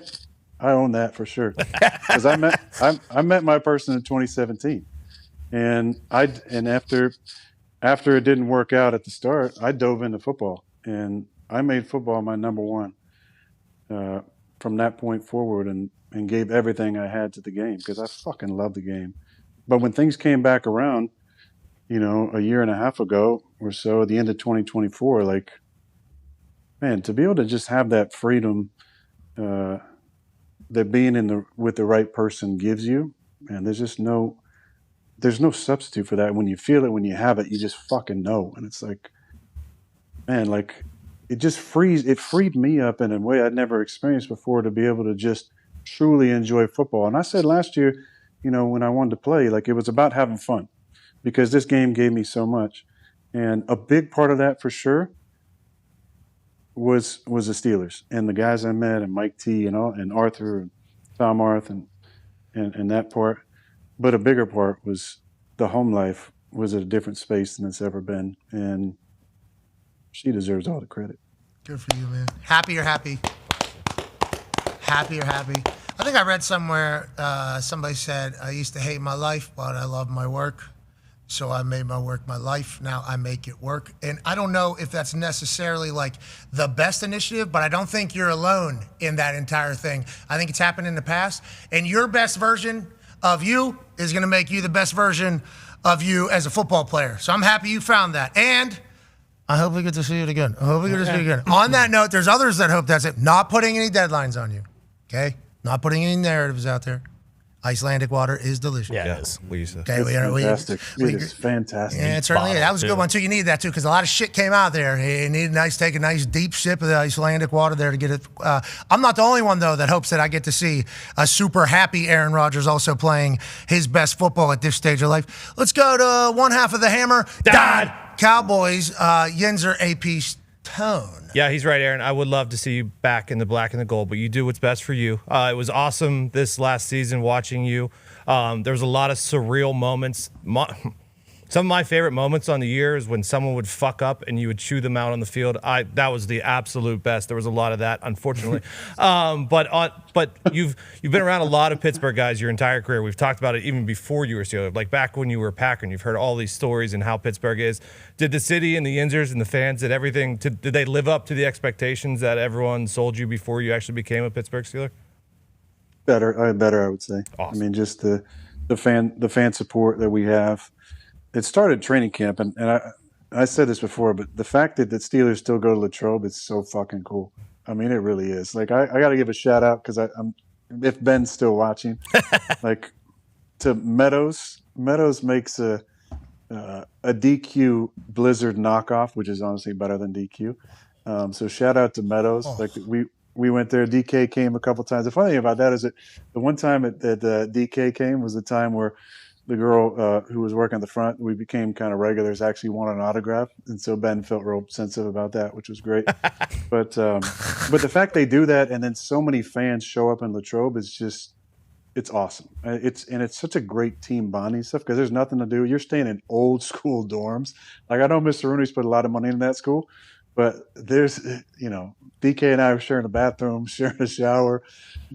I own that for sure. Because I met my person in 2017, and after it didn't work out at the start, I dove into football, and I made football my number one from that point forward, and gave everything I had to the game because I fucking love the game. But when things came back around, a year and a half ago or so, at the end of 2024, like, man, to be able to just have that freedom that being with the right person gives you, man, there's no substitute for that. When you feel it, when you have it, you just fucking know. And it's like, man, like it freed me up in a way I'd never experienced before to be able to just truly enjoy football. And I said last year, when I wanted to play, like it was about having fun because this game gave me so much. And a big part of that for sure was the Steelers and the guys I met and Mike T and Arthur and Tom Arth and that part. But a bigger part was the home life was at a different space than it's ever been. And she deserves all the credit. Good for you, man. Happy or happy? Happy or happy? I think I read somewhere, somebody said, I used to hate my life, but I love my work. So I made my work my life. Now I make it work. And I don't know if that's necessarily like the best initiative, but I don't think you're alone in that entire thing. I think it's happened in the past. And your best version of you is going to make you the best version of you as a football player. So I'm happy you found that. And I hope we get to see it again. On that note, there's others that hope that's it. Not putting any deadlines on you. Okay? Not putting any narratives out there. Icelandic water is delicious. Yeah, it is. We used to. Okay, Fantastic. It is fantastic. Yeah, it certainly is. That was a good one, too. You needed that, too, because a lot of shit came out there. You needed take a nice deep sip of the Icelandic water there to get it. I'm not the only one, though, that hopes that I get to see a super happy Aaron Rodgers also playing his best football at this stage of life. Let's go to one half of the hammer. Dahn. Cowboys, Yinzer AP Stone. Yeah, he's right, Aaron. I would love to see you back in the black and the gold, but you do what's best for you. It was awesome this last season watching you. There was a lot of surreal moments. Some of my favorite moments on the year is when someone would fuck up and you would chew them out on the field. That was the absolute best. There was a lot of that, unfortunately. But you've been around a lot of Pittsburgh guys your entire career. We've talked about it even before you were Steeler. Like back when you were a Packer, and you've heard all these stories and how Pittsburgh is. Did the city and the Yinzers and the fans, did they live up to the expectations that everyone sold you before you actually became a Pittsburgh Steeler? Better, I would say. Awesome. I mean, just the fan support that we have. It started training camp, and I said this before, but the fact that the Steelers still go to Latrobe is so fucking cool. I mean, it really is. Like, I got to give a shout out because I'm if Ben's still watching, like to Meadows. Meadows makes a DQ Blizzard knockoff, which is honestly better than DQ. So shout out to Meadows. Like we went there. DK came a couple times. The funny thing about that is that the one time that DK came was the time where the girl who was working at the front, we became kind of regulars, actually wanted an autograph. And so Ben felt real sensitive about that, which was great. But the fact they do that and then so many fans show up in Latrobe is just, it's awesome. It's such a great team bonding stuff because there's nothing to do. You're staying in old school dorms. Like I know Mr. Rooney's put a lot of money in that school, but there's, DK and I were sharing a bathroom, sharing a shower.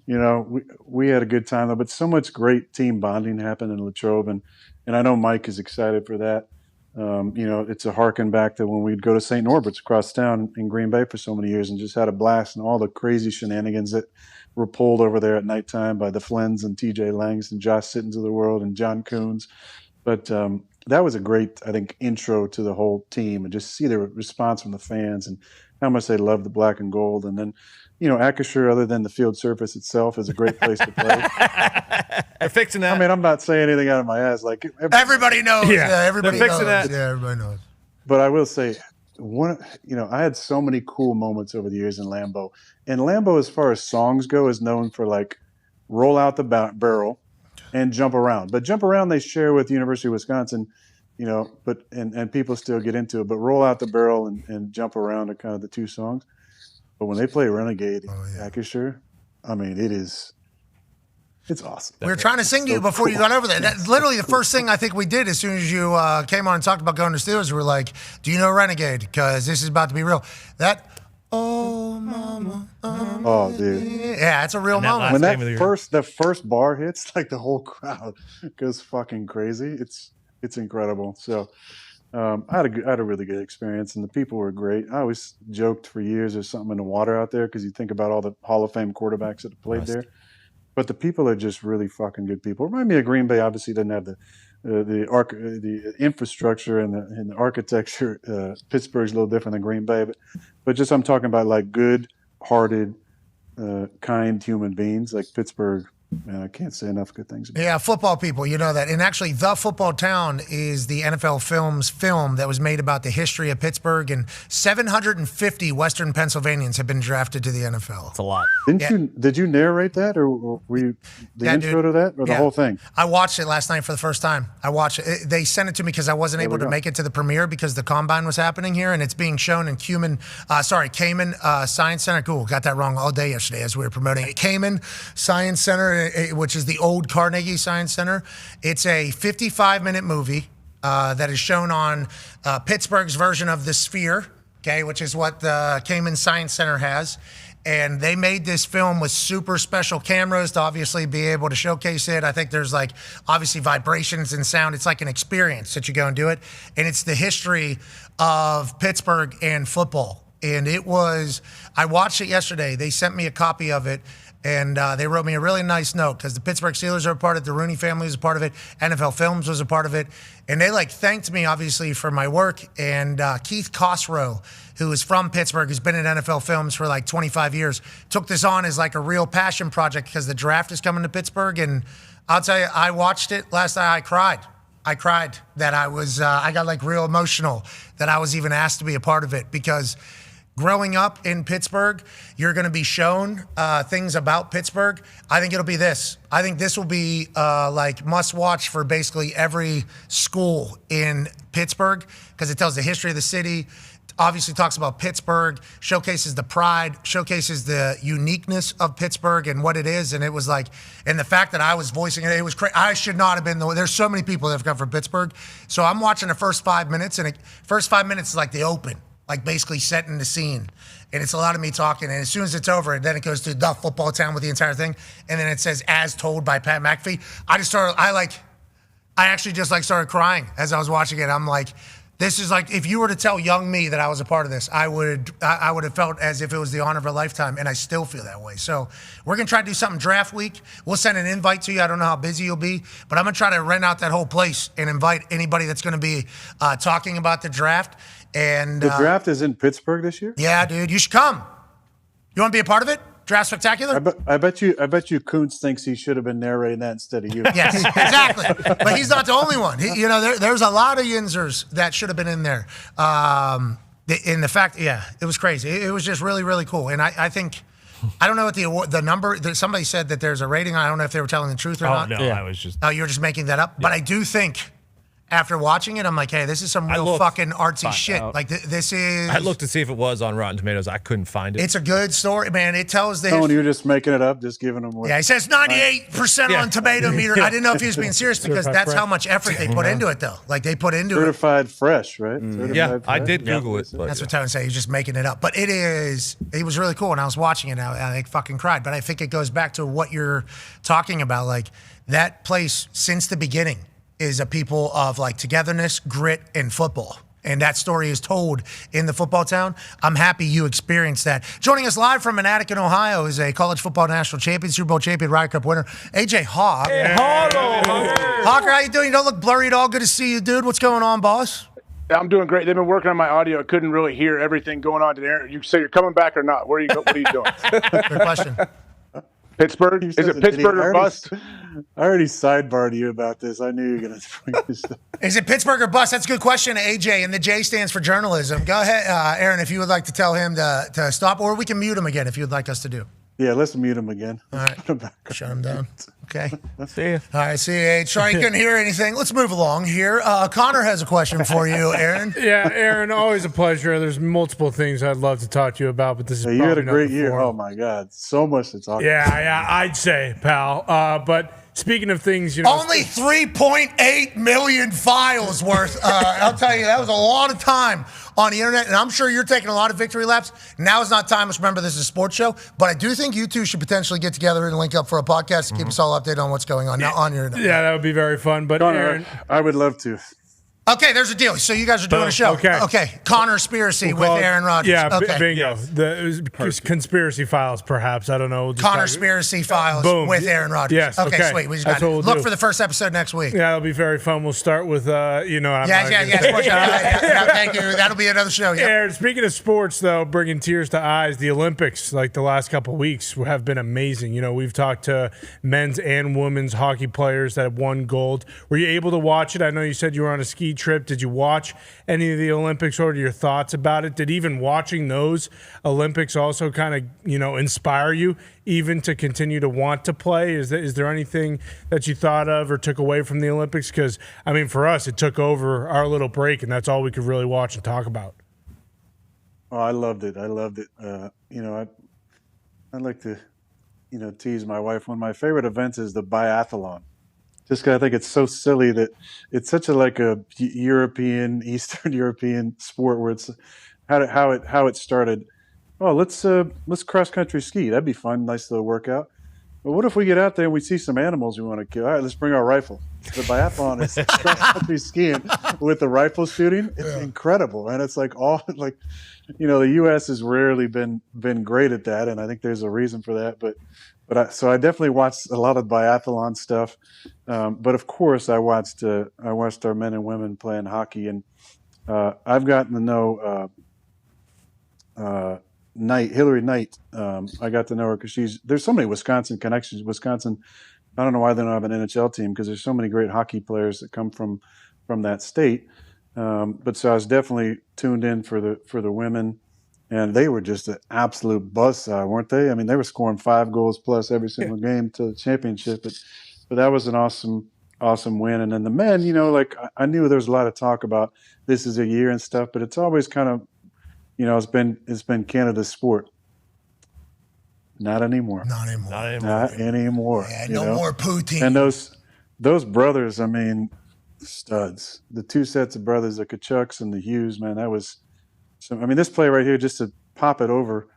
We had a good time though, but so much great team bonding happened in Latrobe, and I know Mike is excited for that. It's a harken back to when we'd go to St. Norbert's across town in Green Bay for so many years and just had a blast and all the crazy shenanigans that were pulled over there at nighttime by the Flynn's and TJ Langs and Josh Sittons of the world and John Coons. But that was a great, I think, intro to the whole team and just see the response from the fans and how much they love the black and gold. And then, Acrisure, other than the field surface itself, is a great place to play. They're fixing that. I mean, I'm not saying anything out of my ass. Like everybody knows. Yeah, everybody they're fixing knows. that. Yeah, everybody knows. But I will say, I had so many cool moments over the years in Lambeau. And Lambeau, as far as songs go, is known for like roll out the barrel and jump around. But jump around they share with the University of Wisconsin, but and people still get into it. But roll out the barrel and jump around are kind of the two songs. But when they play Renegade, Acrisure, I mean, it's awesome. We were trying to sing to you before you got over there. That's literally the first thing I think we did as soon as you came on and talked about going to Steelers. We were like, do you know Renegade? Because this is about to be real. Oh, mama. Oh, dude. Yeah, it's a real moment. When the first bar hits, like the whole crowd goes fucking crazy. It's incredible. So I had a really good experience, and the people were great. I always joked for years there's something in the water out there because you think about all the Hall of Fame quarterbacks that have played there. But the people are just really fucking good people. Remind me of Green Bay. Obviously, doesn't have the infrastructure and the architecture. Pittsburgh's a little different than Green Bay, but just I'm talking about like good-hearted, kind human beings like Pittsburgh. Man, I can't say enough good things about. Yeah, football people, you know that. And actually, The Football Town is the NFL Films film that was made about the history of Pittsburgh, and 750 Western Pennsylvanians have been drafted to the NFL. It's a lot. Did you narrate that, or were you the intro to that, or the whole thing? I watched it last night for the first time. I watched it. They sent it to me because I wasn't able to make it to the premiere because the combine was happening here, and it's being shown in Cayman Science Center. Cool, got that wrong all day yesterday as we were promoting it. Cayman Science Center, which is the old Carnegie Science Center. It's a 55-minute movie that is shown on Pittsburgh's version of the Sphere, okay, which is what the Cayman Science Center has. And they made this film with super special cameras to obviously be able to showcase it. I think there's like obviously vibrations and sound. It's like an experience that you go and do it. And it's the history of Pittsburgh and football. And I watched it yesterday. They sent me a copy of it. And they wrote me a really nice note because the Pittsburgh Steelers are a part of it. The Rooney family was a part of it. NFL Films was a part of it. And they thanked me, obviously, for my work. And Keith Cosrow, who is from Pittsburgh, who's been in NFL Films for 25 years, took this on as a real passion project because the draft is coming to Pittsburgh. And I'll tell you, I watched it last night. I cried. I got real emotional that I was even asked to be a part of it because growing up in Pittsburgh, you're going to be shown things about Pittsburgh. I think it'll be this. I think this will be must watch for basically every school in Pittsburgh because it tells the history of the city. Obviously talks about Pittsburgh, showcases the pride, showcases the uniqueness of Pittsburgh and what it is. And it was and the fact that I was voicing it, it was crazy. I should not have been there's so many people that have come from Pittsburgh. So I'm watching the first 5 minutes, and first 5 minutes is the open. Basically setting the scene. And it's a lot of me talking. And as soon as it's over, then it goes to The Football Town with the entire thing. And then it says, as told by Pat McAfee. I actually just started crying as I was watching it. I'm this is if you were to tell young me that I was a part of this, I would have felt as if it was the honor of a lifetime. And I still feel that way. So we're going to try to do something draft week. We'll send an invite to you. I don't know how busy you'll be, but I'm going to try to rent out that whole place and invite anybody that's going to be talking about the draft. And the draft is in Pittsburgh this year? Yeah, dude, you should come. You want to be a part of it? Draft Spectacular? I bet you Kuntz thinks he should have been narrating that instead of you. Yes, exactly. But he's not the only one. There's a lot of Yinzers that should have been in there. In the fact, it was crazy. It was just really, really cool. And I think, I don't know what the number, somebody said that there's a rating. I don't know if they were telling the truth or not. No, I was just. Oh, you were just making that up? Yeah. But I do think, after watching it, I'm hey, this is some real fucking artsy shit. This is. I looked to see if it was on Rotten Tomatoes. I couldn't find it. It's a good story, man. It tells the. Tony, you're just making it up, just giving them. Yeah, he says 98% on tomato meter. I didn't know if he was being serious because that's how much effort they put into it, though. They put into certified fresh, right? Certified fresh. I did Google it. That's what Tony said. He's just making it up, but it was really cool. And I was watching it, and I fucking cried. But I think it goes back to what you're talking about, that place since the beginning is a people of togetherness, grit, and football. And that story is told in The Football Town. I'm happy you experienced that. Joining us live from Manatee, Ohio is a college football national champion, Super Bowl champion, Ryder Cup winner, AJ Hawk. Hey, Hawker, how you doing? You don't look blurry at all. Good to see you, dude. What's going on, boss? I'm doing great. They've been working on my audio. I couldn't really hear everything going on today. You say you're coming back or not? What are you doing? Good question. Pittsburgh? Is it Pittsburgh or bust? I already sidebarred you about this. I knew you were going to bring this up. Is it Pittsburgh or bust? That's a good question, AJ. And the J stands for journalism. Go ahead, Aaron, if you would like to tell him to stop, or we can mute him again if you would like us to do. Yeah, let's mute him again. All right. Shut him down. Okay. See you. All right, see you, H. Sorry you couldn't hear anything. Let's move along here. Connor has a question for you, Aaron. Yeah, Aaron, always a pleasure. There's multiple things I'd love to talk to you about, but this is you had a great year. Oh, my God. So much to talk about. Yeah, I'd say, pal. But speaking of things, only 3.8 million files worth. I'll tell you, that was a lot of time on the internet, and I'm sure you're taking a lot of victory laps. Now is not time. Let's remember this is a sports show, but I do think you two should potentially get together and link up for a podcast to keep us all updated on what's going on now on your internet. Yeah, that would be very fun. But Connor, Aaron, I would love to. Okay, there's a deal. So you guys are doing a show. Okay. Conspiracy with Aaron Rodgers. Yeah, okay. bingo. The conspiracy files, perhaps. I don't know. Conspiracy files with Aaron Rodgers. Yes. Okay, sweet. We just got it. Look for the first episode next week. Yeah, it'll be very fun. We'll start with, Thank you. That'll be another show. Yep. Aaron, speaking of sports, though, bringing tears to eyes, the Olympics, like the last couple of weeks, have been amazing. We've talked to men's and women's hockey players that have won gold. Were you able to watch it? I know you said you were on a ski trip. Did you watch any of the Olympics? What are your thoughts about it? Did even watching those Olympics also kind of, inspire you even to continue to want to play? Is there anything that you thought of or took away from the Olympics? Because, for us, it took over our little break, and that's all we could really watch and talk about. Oh, I loved it. I like to, tease my wife. One of my favorite events is the biathlon. Just 'cause I think it's so silly that it's such a European, Eastern European sport where it's how it started. Oh, let's cross country ski. That'd be fun. Nice little workout. But what if we get out there and we see some animals we want to kill? All right, let's bring our rifle. The biathlon is cross country skiing with the rifle shooting. It's incredible, and it's the U.S. has rarely been great at that, and I think there's a reason for that. So I definitely watched a lot of biathlon stuff, but of course I watched our men and women playing hockey, and I've gotten to know Hillary Knight. I got to know her because there's so many Wisconsin connections. Wisconsin, I don't know why they don't have an NHL team because there's so many great hockey players that come from that state. But so I was definitely tuned in for the women. And they were just an absolute buzzsaw, weren't they? They were scoring 5 goals plus every single game to the championship. But that was an awesome win. And then the men, I knew there was a lot of talk about this is a year and stuff, but it's always kind of, it's been Canada's sport. Not anymore. Not anymore. Not anymore. Yeah, no more Poutine. And those brothers, studs. The 2 sets of brothers, the Kachucks and the Hughes, man, that was. So, this play right here, just to pop it over,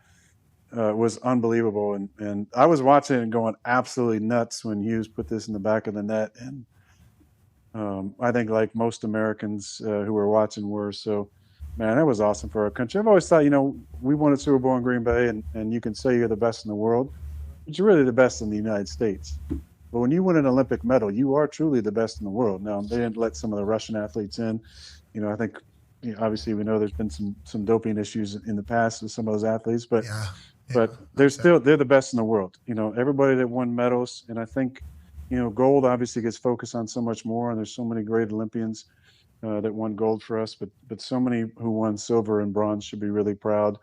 was unbelievable. And I was watching it and going absolutely nuts when Hughes put this in the back of the net. And I think like most Americans who were watching were. So, man, that was awesome for our country. I've always thought, we won a Super Bowl in Green Bay, and you can say you're the best in the world, but you're really the best in the United States. But when you win an Olympic medal, you are truly the best in the world. Now, they didn't let some of the Russian athletes in. I think obviously we know there's been some doping issues in the past with some of those athletes, but they're the best in the world. Everybody that won medals, and I think gold obviously gets focused on so much more, and there's so many great Olympians that won gold for us, but so many who won silver and bronze should be really proud.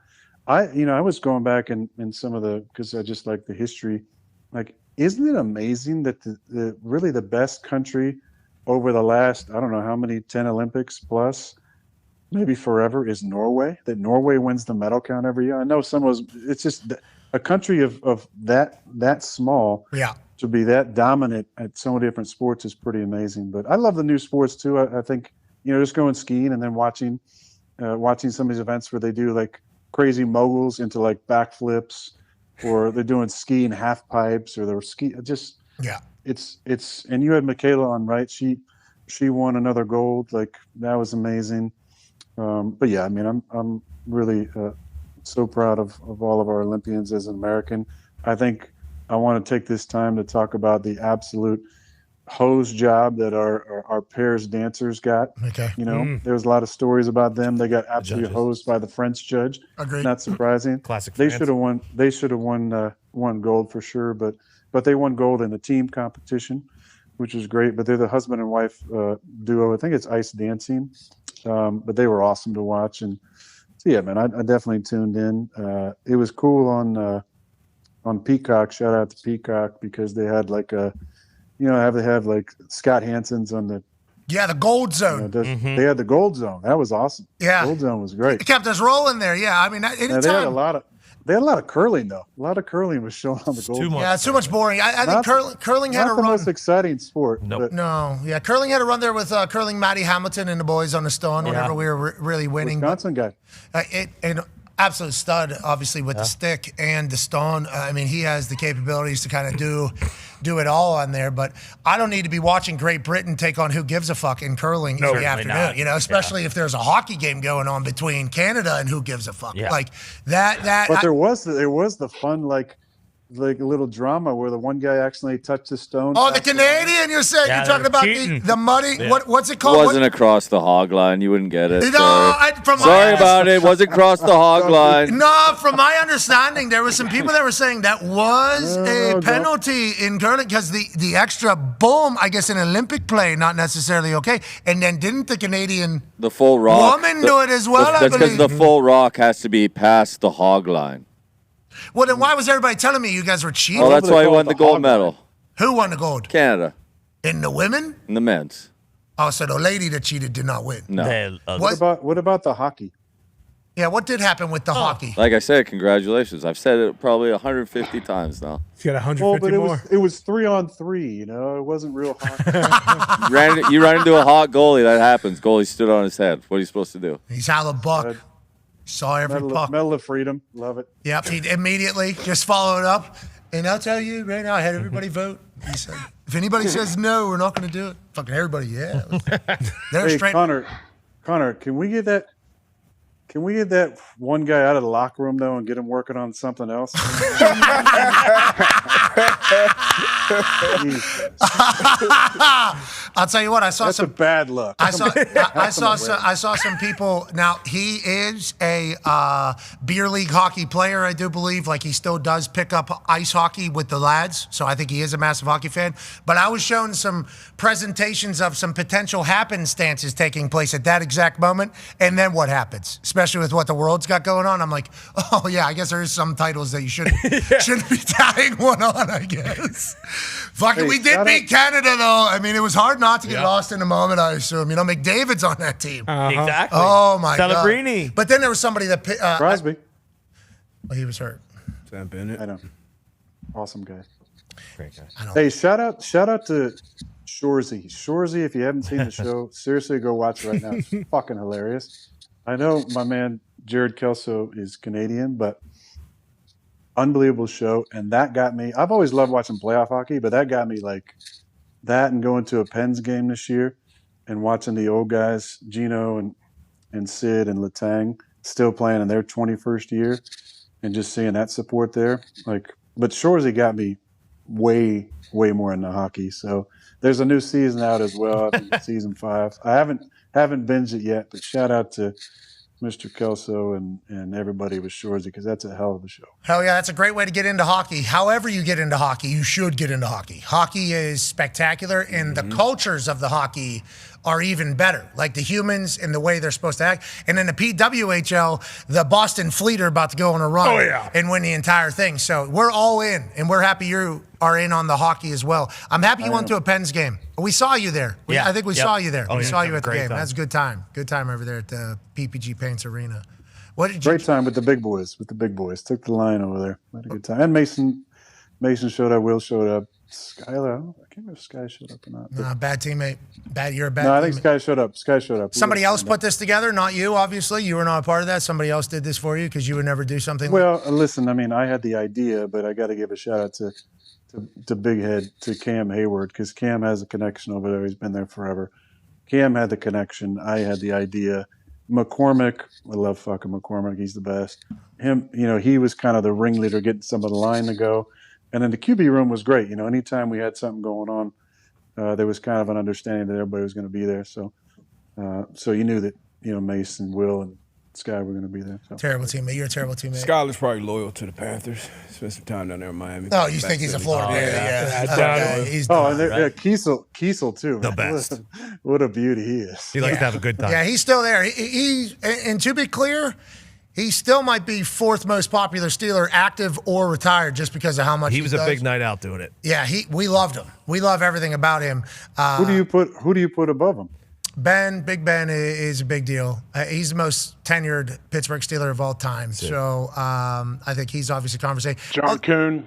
I was going back in some of because I just like the history. Isn't it amazing that the really the best country over the last, I don't know how many, 10 Olympics plus, maybe forever, is Norway? That Norway wins the medal count every year. I know it's just a country of that small. Yeah. To be that dominant at so many different sports is pretty amazing. But I love the new sports too. I think, just going skiing and then watching some of these events where they do like crazy moguls into like backflips, or they're doing skiing half pipes, or they're just. Yeah. It's and you had Michaela on, right? She won another gold. Like, that was amazing. But yeah, I'm really so proud of all of our Olympians as an American. I think I want to take this time to talk about the absolute hose job that our pairs dancers got. Okay. There was a lot of stories about them. They got absolutely hosed by the French judge. Agreed. Not surprising. Classic. They should have won. They should have won gold for sure. But they won gold in the team competition, which was great. But they're the husband and wife duo. I think it's ice dancing. But they were awesome to watch. And so, yeah, man, I definitely tuned in. It was cool on Peacock. Shout out to Peacock, because they had like they have like Scott Hansen's on the. Yeah, the gold zone. They had the gold zone. That was awesome. Yeah. Gold zone was great. It kept us rolling there. Yeah, anytime. They had a lot of curling though. A lot of curling was shown on the gold zone. Yeah, it's too much boring. I think curling had a run. Not the most exciting sport. Nope. No, yeah, curling had a run there with curling Matty Hamilton and the boys on the stone whenever we were really winning. Wisconsin guy. And Absolute stud, obviously, with the stick and the stone. I mean, he has the capabilities to kind of do it all on there. But I don't need to be watching Great Britain take on who gives a fuck in curling in the afternoon. not. You know, especially if there's a hockey game going on between Canada and who gives a fuck. Like that. But there was the fun like a little drama where the one guy accidentally touched the stone. Oh, the Canadian, you're saying? Yeah, You're talking about the muddy, what's it It called? wasn't across the hog line. You wouldn't get it. No, Sorry about it. Wasn't across the hog line. No, from my understanding, there was some people that were saying that was a penalty in curling because the extra boom, I guess, in Olympic play, not necessarily okay. And then didn't the Canadian The full rock. woman do it as well? I That's because believe. the full rock has to be past the hog line. Well, then why was everybody telling me you guys were cheating? Oh, that's why he won the gold medal. Who won the gold? Canada. In the women? In the men's. Oh, so the lady that cheated did not win. No. What about the hockey? Yeah, what did happen with the hockey? Like I said, congratulations. I've said it probably 150 times now. He's got 150 Well, but more. it was 3-on-3. You know, it wasn't real hockey. You ran into a hot goalie. That happens. Goalie stood on his head. What are you supposed to do? He's Hal Buck. Saw every puck. Medal of Freedom. Love it. Yep, he immediately just followed up. And I'll tell you right now, I had everybody vote. He said, if anybody says no, we're not going to do it. Fucking everybody, yeah. They're Hey, straight. Connor, can we get that one guy out of the locker room though and get him working on something else? I'll tell you what, I saw That's some a bad look. I saw some people. Now he is a beer league hockey player, I do believe. Like he still does pick up ice hockey with the lads, so I think he is a massive hockey fan. But I was shown some presentations of some potential happenstances taking place at that exact moment, and then what happens, especially with what the world's got going on. I'm like, oh yeah, I guess there is some titles that you shouldn't be tying one on. I guess. Fucking, we did beat Canada though. I mean, it was hard not to get lost in the moment. I assume, you know, McDavid's on that team. Exactly. Oh my God. Celebrini. But then there was somebody that Crosby. He was hurt. Sam Bennett. I know. Awesome guy. Great guy. Hey, shout out to Shorzy. Shorzy, if you haven't seen the show, seriously go watch it right now. It's fucking hilarious. I know my man Jared Kelso is Canadian, but unbelievable show. And that got me. I've always loved watching playoff hockey, but that got me like that and going to a Pens game this year and watching the old guys, Gino and Sid and Letang, still playing in their 21st year and just seeing that support there. Like, but Shorzy got me way more into hockey. So there's a new season out as well. I think season 5. I haven't binged it yet, but shout out to Mr. Kelso and everybody with Shorzy because that's a hell of a show. Hell yeah, that's a great way to get into hockey. However you get into hockey, you should get into hockey. Hockey is spectacular, and the cultures of the hockey are even better. Like the humans and the way they're supposed to act. And in the PWHL, the Boston Fleet are about to go on a run and win the entire thing. So we're all in, and we're happy you are in on the hockey as well. I'm happy you went to a Pens game. We saw you there. I think we saw you there. We saw you at the game. That's a good time. Good time over there at the PPG Paints Arena. What did you? Great time with the big boys. Took the line over there. Had a good time. And Mason showed up. Will showed up. Skylar, I can't remember if Sky showed up or not. Nah, bad teammate. You're a bad No, I teammate. think Sky showed up. Somebody else put this together, not you, obviously. You were not a part of that. Somebody else did this for you because you would never do something Well, listen, I mean, I had the idea, but I got to give a shout out to Big Head, to Cam Hayward, because Cam has a connection over there. He's been there forever. Cam had the connection. I had the idea. McCormick, I love fucking McCormick. He's the best. Him, you know, he was kind of the ringleader, getting some of the line to go. And then the QB room was great. You know, anytime we had something going on, there was kind of an understanding that everybody was going to be there. So you knew that, you know, Mason, Will, and Sky were going to be there. So. Terrible teammate. You're a terrible teammate. Skyler's probably loyal to the Panthers. Spent some time down there in Miami. Oh, you think he's a Florida man? He's Kiesel too. The man. best. What a beauty he is. He likes to have a good time. Yeah, he's still there. And to be clear, he still might be 4th most popular Steeler, active or retired, just because of how much he was a big night out doing it. Yeah, we loved him. We love everything about him. Who do you put above him? Big Ben is a big deal. He's the most tenured Pittsburgh Steeler of all time. So I think he's obviously conversation. John Kuhn.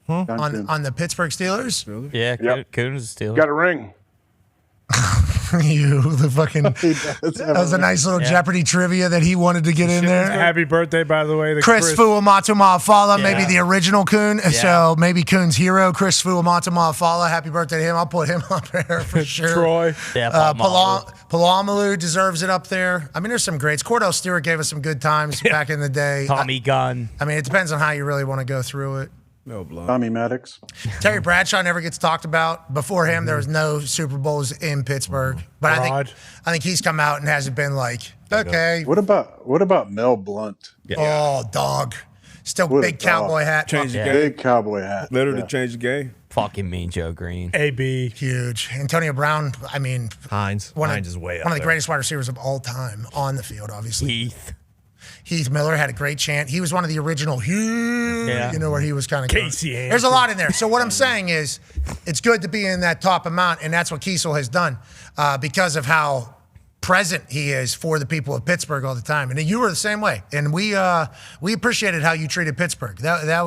On the Pittsburgh Steelers? Yeah, Kuhn is a Steeler. Got a ring. The fucking that was a nice little Jeopardy trivia that he wanted to get in there. Happy birthday, by the way, to Chris Fuamatu-Mafala, maybe the original Coon. Yeah. So maybe Coon's hero, Chris Fuamatu-Mafala. Happy birthday to him. I'll put him up there for sure. Troy. Yeah, Palamalu deserves it up there. I mean, there's some greats. Cordell Stewart gave us some good times back in the day. Tommy Gunn. I mean, it depends on how you really want to go through it. No blood. Tommy Maddox. Terry Bradshaw never gets talked about. Before him, there was no Super Bowls in Pittsburgh. But I think he's come out and hasn't been like, okay. What about Mel Blunt? Oh, dog. Still What a big cowboy dog. hat. Change the game. Big cowboy hat. Literally Yeah. change the game. Fucking Mean Joe Green. AB. Huge. Antonio Brown, I mean, Hines. Hines is way up one of the there. greatest wide receivers of all time on the field, obviously. Heath Miller had a great chant. He was one of the original, you know, where he was kind of Casey Hampton. There's a lot in there. So what I'm saying is it's good to be in that top amount, and that's what Kiesel has done because of how present he is for the people of Pittsburgh all the time. And you were the same way. And we appreciated how you treated Pittsburgh. That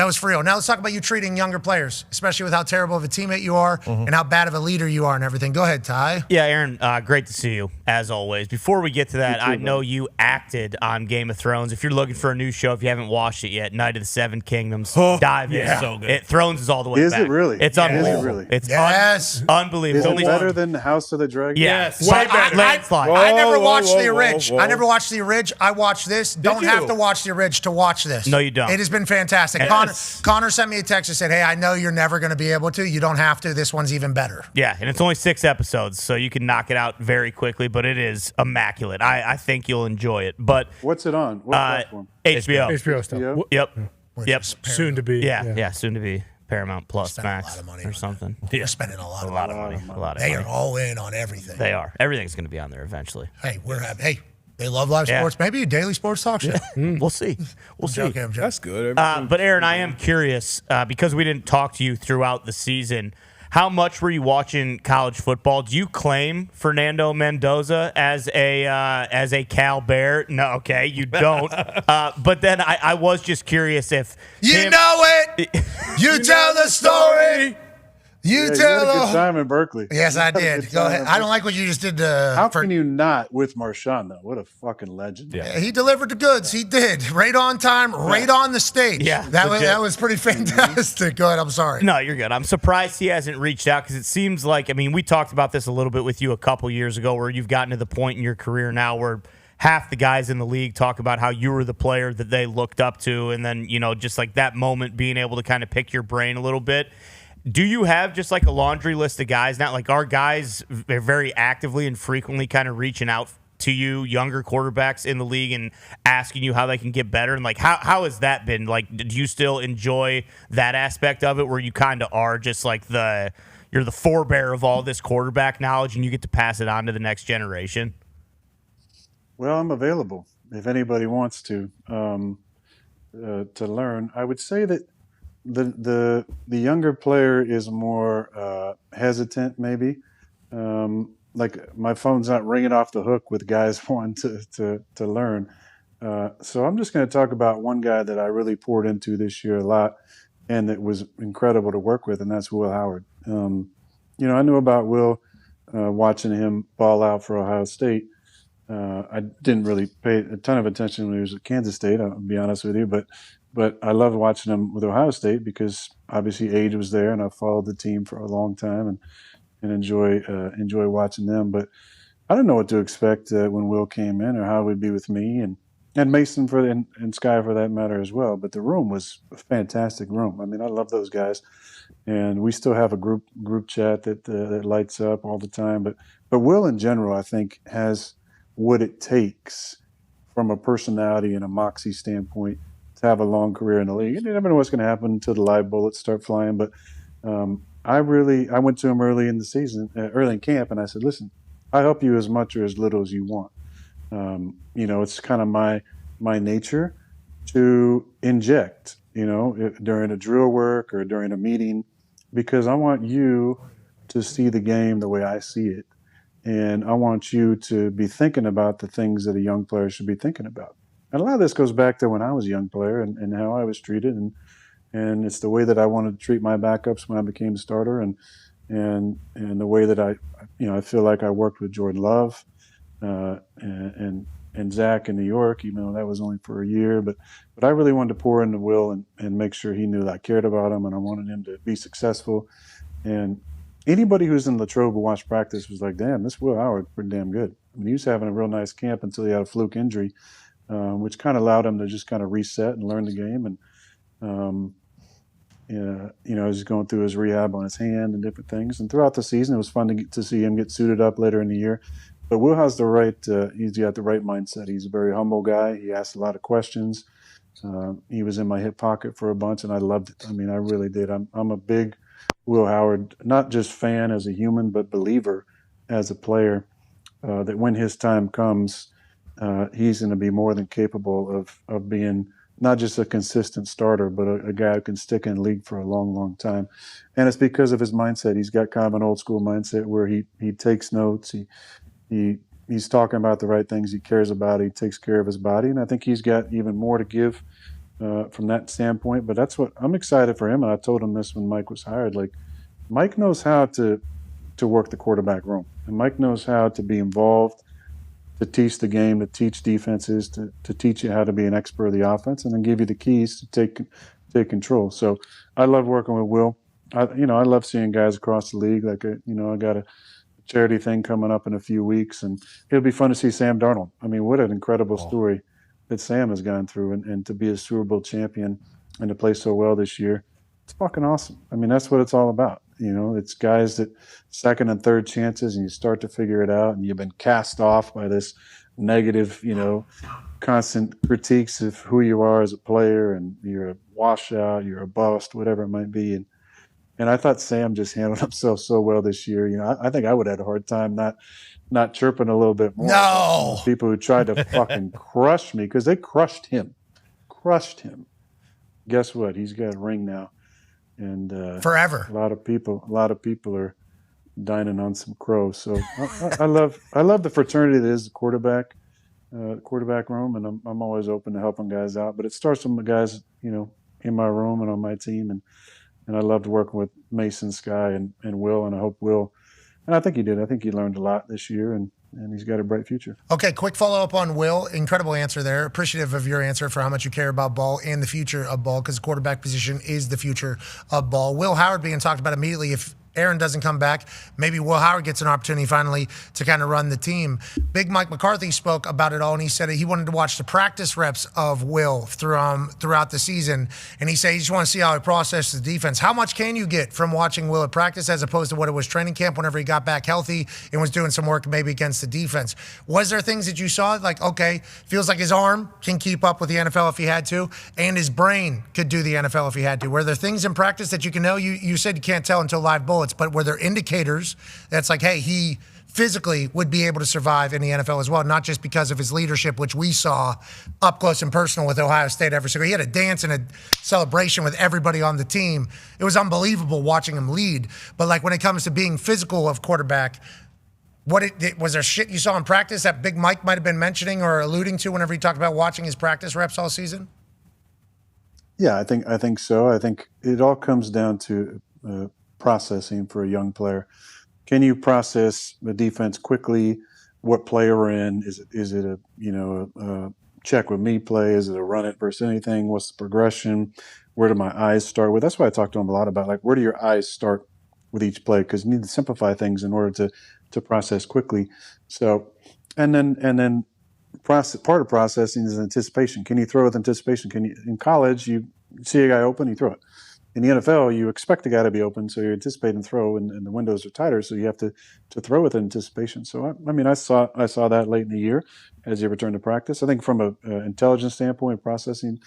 was for real. Now let's talk about you treating younger players, especially with how terrible of a teammate you are and how bad of a leader you are and everything. Go ahead, Ty. Yeah, Aaron, great to see you, as always. Before we get to that, I know you acted on Game of Thrones. If you're looking for a new show, if you haven't watched it yet, Night of the Seven Kingdoms, dive in. So good. Thrones is all the way Is back. it really? It's Is it unbelievable. really? It's Yes. unbelievable. Is it better than the House of the Dragon? Yes. Way better. Landslide. I never Whoa, watched whoa, the whoa, Ridge. whoa. I never watched the Ridge. I watched this. Don't have to watch the Ridge to watch this. No, you don't. It has been fantastic. Yes. Connor sent me a text and said, hey, I know you're never going to be able to. You don't have to. This one's even better. Yeah, and it's only 6 episodes, so you can knock it out very quickly, but it is immaculate. I think you'll enjoy it. But What's it on? What platform? HBO. HBO stuff. HBO? Yep. Soon to be. Yeah, soon to be Paramount Plus Spending a Max lot of money or on something. We're spending a lot A of lot money. of money. A lot of They money. are all in on everything. They are. Everything's going to be on there eventually. Hey, they love live Yeah. sports. Maybe a daily sports talk show. We'll see. We'll see. I'm joking. That's good. But Aaron, I am curious because we didn't talk to you throughout the season. How much were you watching college football? Do you claim Fernando Mendoza as a Cal Bear? No, okay, you don't. But then I was just curious if You know it. You tell the story. You Yeah, tell you had a the good time in Berkeley. Yes, I You had a did. good Go time ahead. in I don't like what you just did. How can you not with Marshawn, though? What a fucking legend. He delivered the goods. He did. Right on time, right on the stage. Yeah, that was pretty fantastic. Go ahead. I'm sorry. No, you're good. I'm surprised he hasn't reached out because it seems like, I mean, we talked about this a little bit with you a couple years ago where you've gotten to the point in your career now where half the guys in the league talk about how you were the player that they looked up to. And then, just like that moment being able to kind of pick your brain a little bit. Do you have just like a laundry list of guys now? Like, are guys very actively and frequently kind of reaching out to you, younger quarterbacks in the league, and asking you how they can get better? And like, how has that been? Like, do you still enjoy that aspect of it, where you kind of are just like you're the forebearer of all this quarterback knowledge, and you get to pass it on to the next generation? Well, I'm available if anybody wants to learn. I would say that the younger player is more hesitant, maybe. Like my phone's not ringing off the hook with guys wanting to learn. So I'm just going to talk about one guy that I really poured into this year a lot, and that was incredible to work with, and that's Will Howard. I knew about Will watching him ball out for Ohio State. I didn't really pay a ton of attention when he was at Kansas State, I'll be honest with you, but I loved watching him with Ohio State because obviously age was there, and I followed the team for a long time and enjoy watching them. But I didn't know what to expect when Will came in or how it would be with me and Mason and Sky for that matter as well. But the room was a fantastic room. I mean, I love those guys, and we still have a group chat that lights up all the time. But Will in general, I think, has what it takes from a personality and a moxie standpoint to have a long career in the league. You never know what's going to happen until the live bullets start flying. But I went to him early in the season, early in camp, and I said, listen, I help you as much or as little as you want. It's kind of my nature to inject, during a drill work or during a meeting, because I want you to see the game the way I see it. And I want you to be thinking about the things that a young player should be thinking about. And a lot of this goes back to when I was a young player and how I was treated. And it's the way that I wanted to treat my backups when I became a starter. And and the way that I feel like I worked with Jordan Love and Zach in New York, even though that was only for a year. But I really wanted to pour into Will and make sure he knew that I cared about him and I wanted him to be successful. And anybody who's in Latrobe who watched practice was like, damn, this Will Howard pretty damn good. I mean, he was having a real nice camp until he had a fluke injury, which kind of allowed him to just kind of reset and learn the game. And, he's going through his rehab on his hand and different things. And throughout the season, it was fun to see him get suited up later in the year. But Will has he's got the right mindset. He's a very humble guy. He asks a lot of questions. He was in my hip pocket for a bunch, and I loved it. I mean, I really did. I'm a big Will Howard, not just fan as a human, but believer as a player, that when his time comes, he's going to be more than capable of being not just a consistent starter, but a guy who can stick in the league for a long, long time. And it's because of his mindset. He's got kind of an old school mindset where he takes notes. He's talking about the right things he cares about. He takes care of his body. And I think he's got even more to give from that standpoint. But that's what I'm excited for him. And I told him this when Mike was hired. Like, Mike knows how to work the quarterback room. And Mike knows how to be involved, to teach the game, to teach defenses, to teach you how to be an expert of the offense, and then give you the keys to take control. So I love working with Will. I love seeing guys across the league. Like, I got a charity thing coming up in a few weeks, and it'll be fun to see Sam Darnold. I mean, what an incredible story that Sam has gone through, and to be a Super Bowl champion and to play so well this year. It's fucking awesome. I mean, that's what it's all about. It's guys that second and third chances, and you start to figure it out, and you've been cast off by this negative, constant critiques of who you are as a player, and you're a washout, you're a bust, whatever it might be. And I thought Sam just handled himself so well this year. I think I would have had a hard time not chirping a little bit more. No. People who tried to fucking crush me, because they crushed him. Guess what? He's got a ring now. And forever. A lot of people are dining on some crow. So I love the fraternity that is the quarterback room, and I'm always open to helping guys out. But it starts with the guys, in my room and on my team, and I loved working with Mason, Sky, and Will, and I hope Will, and I think he did. I think he learned a lot this year, and he's got a bright future. Okay, quick follow-up on Will. Incredible answer there. Appreciative of your answer for how much you care about ball and the future of ball, because the quarterback position is the future of ball. Will Howard being talked about immediately. If Aaron doesn't come back, maybe Will Howard gets an opportunity finally to kind of run the team. Big Mike McCarthy spoke about it all, and he said he wanted to watch the practice reps of Will throughout the season, and he said he just want to see how he processes the defense. How much can you get from watching Will at practice as opposed to what it was training camp whenever he got back healthy and was doing some work maybe against the defense? Was there things that you saw like, okay, feels like his arm can keep up with the NFL if he had to, and his brain could do the NFL if he had to? Were there things in practice that you can know? You said you can't tell until live bullets, but were there indicators that's like, hey, he physically would be able to survive in the NFL as well, not just because of his leadership, which we saw up close and personal with Ohio State every single. He had a dance and a celebration with everybody on the team. It was unbelievable watching him lead. But like when it comes to being physical of quarterback, was there shit you saw in practice that Big Mike might have been mentioning or alluding to whenever he talked about watching his practice reps all season? Yeah, I think so. I think it all comes down to processing for a young player. Can you process the defense quickly? What play we're in? Is it a check with me play? Is it a run it versus anything? What's the progression? Where do my eyes start with? That's why I talk to him a lot about, like, where do your eyes start with each play? Because you need to simplify things in order to process quickly. So, and then part of processing is anticipation. Can you throw with anticipation? In college, you see a guy open, you throw it. In the NFL, you expect the guy to be open, so you're anticipating throw, and the windows are tighter, so you have to throw with anticipation. So, I saw that late in the year as he returned to practice. I think from an intelligence standpoint, processing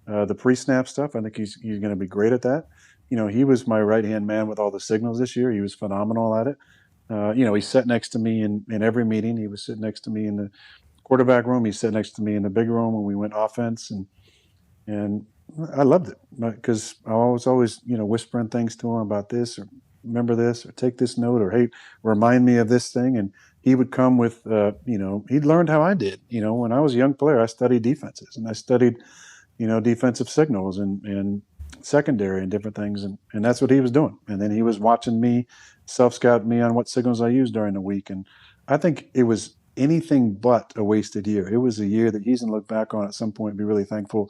the pre-snap stuff, I think he's going to be great at that. He was my right-hand man with all the signals this year. He was phenomenal at it. He sat next to me in every meeting. He was sitting next to me in the quarterback room. He sat next to me in the big room when we went offense, and I loved it because I was always, whispering things to him about this, or remember this, or take this note, or hey, remind me of this thing. And he would come with, he'd learned how I did. When I was a young player, I studied defenses, and I studied, defensive signals and secondary and different things, and that's what he was doing. And then he was watching me, self-scout me on what signals I used during the week. And I think it was anything but a wasted year. It was a year that he's going to look back on at some point and be really thankful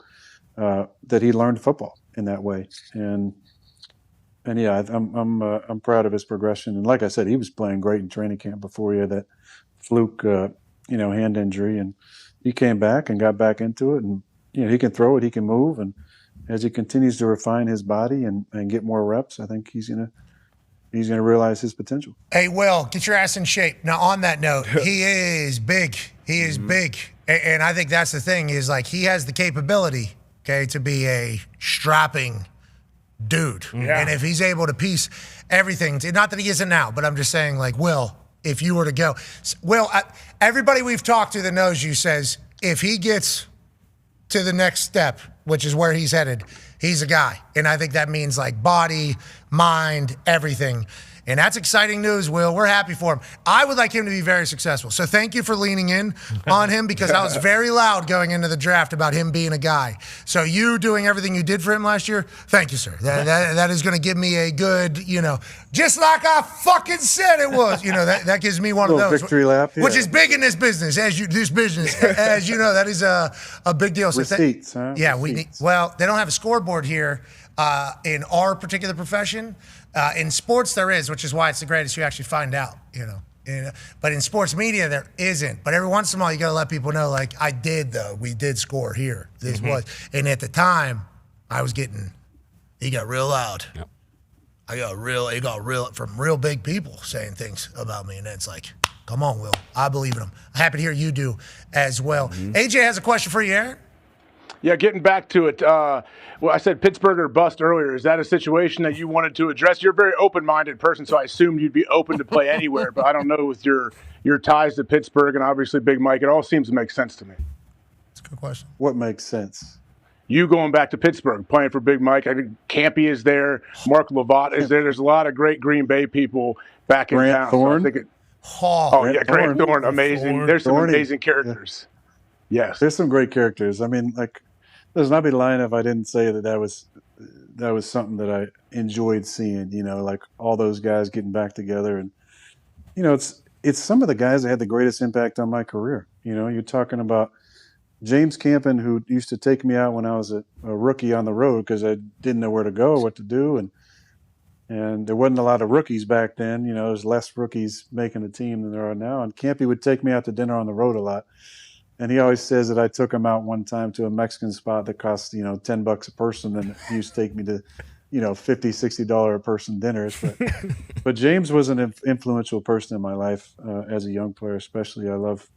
that he learned football in that way. And yeah, I'm proud of his progression. And like I said, he was playing great in training camp before he had that fluke, hand injury, and he came back and got back into it. And he can throw it, he can move, and as he continues to refine his body and get more reps, I think he's gonna realize his potential. Hey, Will, get your ass in shape. Now, on that note, he is big. He is big. And I think that's the thing is, like, he has the capability, to be a strapping dude. Yeah. And if he's able to piece everything, not that he isn't now, but I'm just saying, like, Will, if you were to go. Will, everybody we've talked to that knows you says if he gets to the next step, which is where he's headed, he's a guy. And I think that means like body, mind, everything. And that's exciting news, Will. We're happy for him. I would like him to be very successful. So thank you for leaning in on him, because I was very loud going into the draft about him being a guy. So you doing everything you did for him last year, thank you, sir. That is going to give me a good, just like I fucking said it was. That gives me one of those. Victory lap. Yeah. Which is big in this business, as you know, that is a big deal. So Receipts, huh? Yeah, we need. Well, they don't have a scoreboard here in our particular profession. In sports, there is, which is why it's the greatest. You actually find out, But in sports media, there isn't. But every once in a while, you got to let people know, like, we did score here. This was. And at the time, he got real loud. Yep. He got real from real big people saying things about me. And it's like, come on, Will. I believe in him. I'm happy to hear you do as well. AJ has a question for you, Aaron. Yeah, getting back to it. I said Pittsburgh or bust earlier. Is that a situation that you wanted to address? You're a very open-minded person, so I assumed you'd be open to play anywhere. But I don't know with your ties to Pittsburgh and obviously Big Mike. It all seems to make sense to me. That's a good question. What makes sense? You going back to Pittsburgh, playing for Big Mike. I think Campy is there. Mark Lovat is there. There's a lot of great Green Bay people back in town. Thorne. Grant Thorne, amazing. There's some amazing characters. Yes. There's some great characters. I mean, listen, I'd be lying if I didn't say that was something that I enjoyed seeing, like all those guys getting back together. And, it's some of the guys that had the greatest impact on my career. You're talking about James Campen, who used to take me out when I was a rookie on the road because I didn't know where to go, what to do. And there wasn't a lot of rookies back then. There's less rookies making the team than there are now. And Campy would take me out to dinner on the road a lot. And he always says that I took him out one time to a Mexican spot that cost, $10 a person, and he used to take me to, $50, $60 a person dinners. But James was an influential person in my life as a young player, especially. I love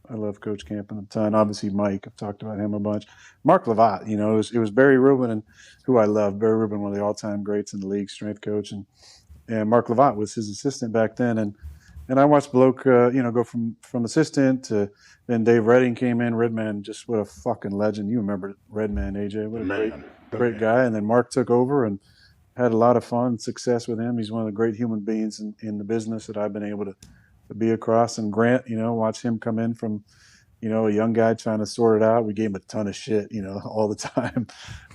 Coach Campen a ton. Obviously, Mike, I've talked about him a bunch. Mark Lovat, it was Barry Rubin, and who I love. Barry Rubin, one of the all-time greats in the league, strength coach, and Mark Lovat was his assistant back then, and I watched Bloke, go from assistant to then Dave Redding came in. Redman, just what a fucking legend. You remember Redman, AJ? What a great guy. And then Mark took over and had a lot of fun and success with him. He's one of the great human beings in the business that I've been able to be across. And Grant, watch him come in from, a young guy trying to sort it out. We gave him a ton of shit, all the time.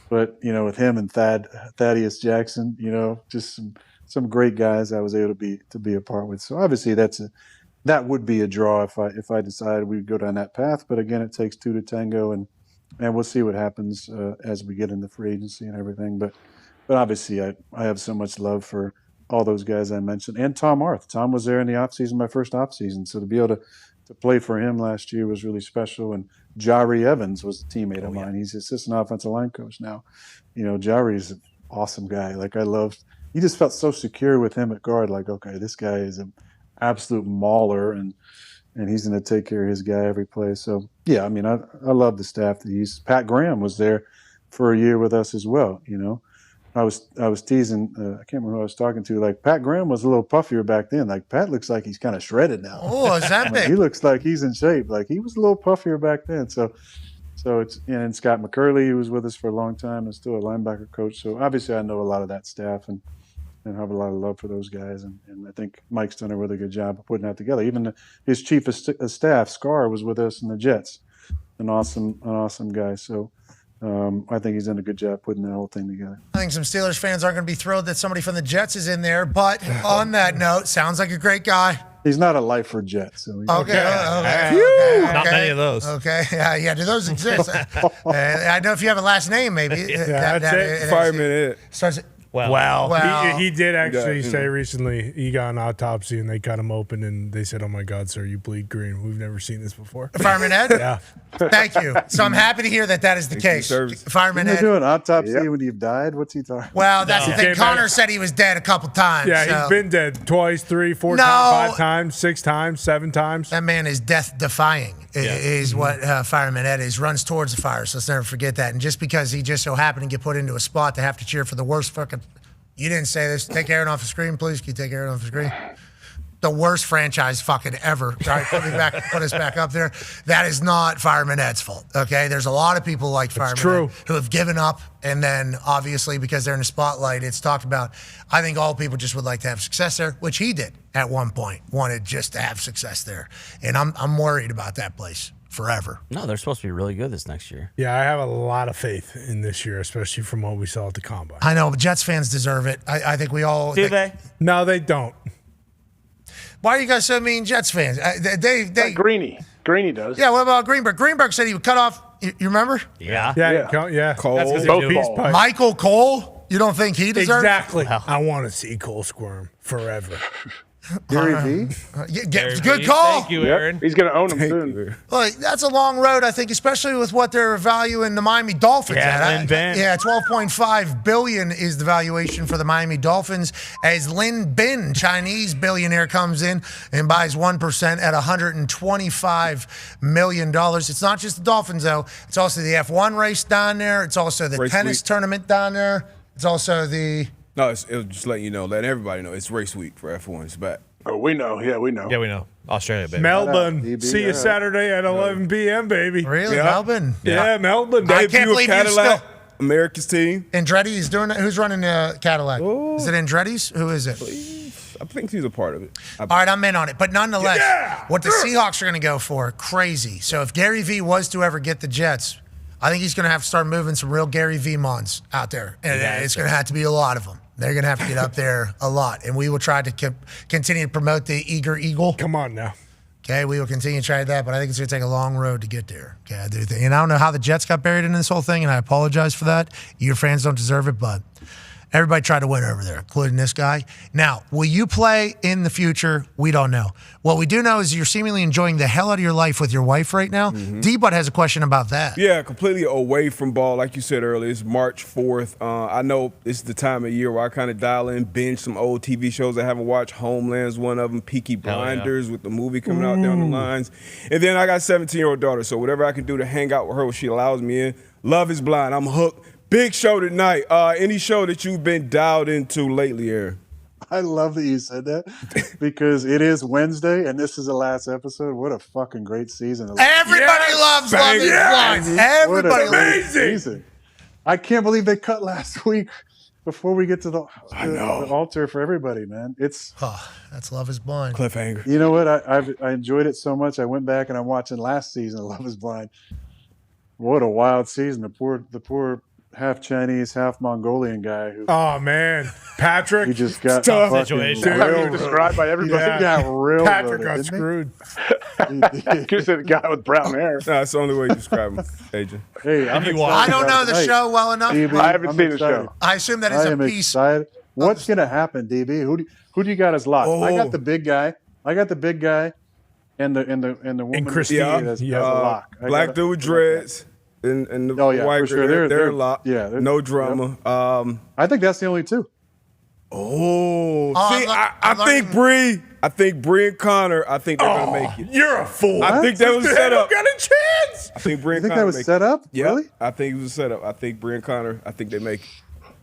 But, with him and Thaddeus Jackson, just some great guys I was able to be a part with. So obviously that would be a draw if I decided we'd go down that path. But again, it takes two to tango, and we'll see what happens as we get into free agency and everything. But obviously I have so much love for all those guys I mentioned, and Tom Arth. Tom was there in the offseason, my first offseason. So to be able to play for him last year was really special. And Jari Evans was a teammate of mine. He's assistant offensive line coach now. Jari's an awesome guy. You just felt so secure with him at guard. Like, okay, this guy is an absolute mauler, and he's going to take care of his guy every play. So, yeah, I mean, I love the staff that he's. Pat Graham was there for a year with us as well. I was teasing. I can't remember who I was talking to. Like, Pat Graham was a little puffier back then. Like, Pat looks like he's kind of shredded now. Oh, is that big? He looks like he's in shape. Like, he was a little puffier back then. So it's and Scott McCurley, who was with us for a long time, is still a linebacker coach. So obviously, I know a lot of that staff and have a lot of love for those guys. And I think Mike's done a really good job of putting that together. Even his chief of staff, Scar, was with us in the Jets. An awesome guy. So I think he's done a good job putting that whole thing together. I think some Steelers fans aren't going to be thrilled that somebody from the Jets is in there. But on that note, sounds like a great guy. He's not a lifer Jet. So Okay. Not many of those. Okay. Yeah. Do those exist? I know if you have a last name, maybe. That's it. Fireman Ed. Starts. Well, he did actually say recently he got an autopsy and they cut him open and they said, "Oh my God, sir, you bleed green. We've never seen this before." Fireman Ed? Yeah. Thank you. So I'm happy to hear that is the case. Fireman Didn't Ed. they do an autopsy when you've died? What's he talking? Well, that's the thing. Came Connor back. said he was dead a couple times. Yeah, so. he's been dead twice, 3, 4 No. times, 5 times, 6 times, 7 times. That man is death-defying, is what Fireman Ed is. Runs towards the fire, so let's never forget that. And just because he just so happened to get put into a spot to have to cheer for the worst fucking... You didn't say this. Take Aaron off the screen, please. Can you take Aaron off the screen? The worst franchise fucking ever. All right, put us back up there. That is not Fireman Ed's fault, okay? There's a lot of people like Fireman Ed who have given up, and then obviously because they're in the spotlight, it's talked about. I think all people just would like to have success there, which he did at one point, wanted just to have success there. And I'm worried about that place forever. No, they're supposed to be really good this next year. Yeah, I have a lot of faith in this year, especially from what we saw at the Combine. I know, but Jets fans deserve it. I think we all... Do they? No, they don't. Why are you guys so mean, Jets fans? Greeny does. Yeah, what about Greenberg? Greenberg said he would cut off... You remember? Yeah. Cole. That's 'cause Both he's a peace balls. pipe. Michael Cole? You don't think he deserves... Exactly. I want to see Cole squirm forever. Gary V? Good call. Thank you, Aaron. He's going to own him soon. Look, that's a long road, I think, especially with what they're valuing the Miami Dolphins at. Lin Ben. Yeah, $12.5 billion is the valuation for the Miami Dolphins as Lin Ben, Chinese billionaire, comes in and buys 1% at $125 million. It's not just the Dolphins, though. It's also the F1 race down there. It's also the tennis tournament down there. It's also the... No, it was just letting you know, letting everybody know. It's race week for F1. It's back. Oh, we know. Yeah, we know. Yeah, we know. Australia, baby. Melbourne. See you Saturday at 11 p.m., baby. Really? Yeah. Melbourne? Yeah, Melbourne. I Debut can't of believe you Cadillac, still... America's team. Andretti is doing it. Who's running Cadillac? Is it Andretti's? Who is it? I think he's a part of it. All right, I'm in on it. But nonetheless, what the Seahawks are going to go for, crazy. So if Gary V was to ever get the Jets, I think he's going to have to start moving some real Gary V mons out there. And it's going to have to be a lot of them. They're going to have to get up there a lot. And we will try to continue to promote the Eager Eagle. Come on now. Okay, we will continue to try that, but I think it's going to take a long road to get there. Okay, I do think. And I don't know how the Jets got buried in this whole thing, and I apologize for that. Your fans don't deserve it, but everybody tried to win over there, including this guy. Now, will you play in the future? We don't know. What we do know is you're seemingly enjoying the hell out of your life with your wife right now. D-Butt has a question about that. Yeah, completely away from ball. Like you said earlier, it's March 4th. I know it's the time of year where I kind of dial in, binge some old TV shows I haven't watched. Homeland's one of them. Peaky Blinders with the movie coming out down the lines. And then I got a 17-year-old daughter, so whatever I can do to hang out with her when she allows me in. Love is Blind. I'm hooked. Big show tonight. Any show that you've been dialed into lately, Aaron? I love that you said that because it is Wednesday and this is the last episode. What a fucking great season. Everybody loves Love is Blind. Everybody loves season. I can't believe they cut last week before we get to the altar for everybody, man. It's that's Love is Blind. Cliffhanger. You know what? I enjoyed it so much. I went back and I'm watching last season of Love is Blind. What a wild season. The poor half Chinese, half Mongolian guy. Oh man, Patrick. He just got tough situation. Described by everybody. He got real. Patrick got screwed. You said the guy with brown hair. No, that's the only way you describe him, Agent. Hey, I'm excited I don't know about the tonight. show well enough. DB, I haven't I'm seen the excited. show. I assume that is I a am piece. excited. What's gonna happen, DB? Who do you got as lock? I got the big guy. And the woman Christine. as a lock. Black dude with dreads. And the white for sure. girl, They're a lot. Yeah, no drama. Yep. I think that's the only two. See, I think Bree and Connor, I think they're gonna make it. You're a fool. I think that was a setup. Got a chance. I think Bree and You think Connor that was make set up? Yeah, Really? I think it was a setup. I think Bree and Connor, I think they make it.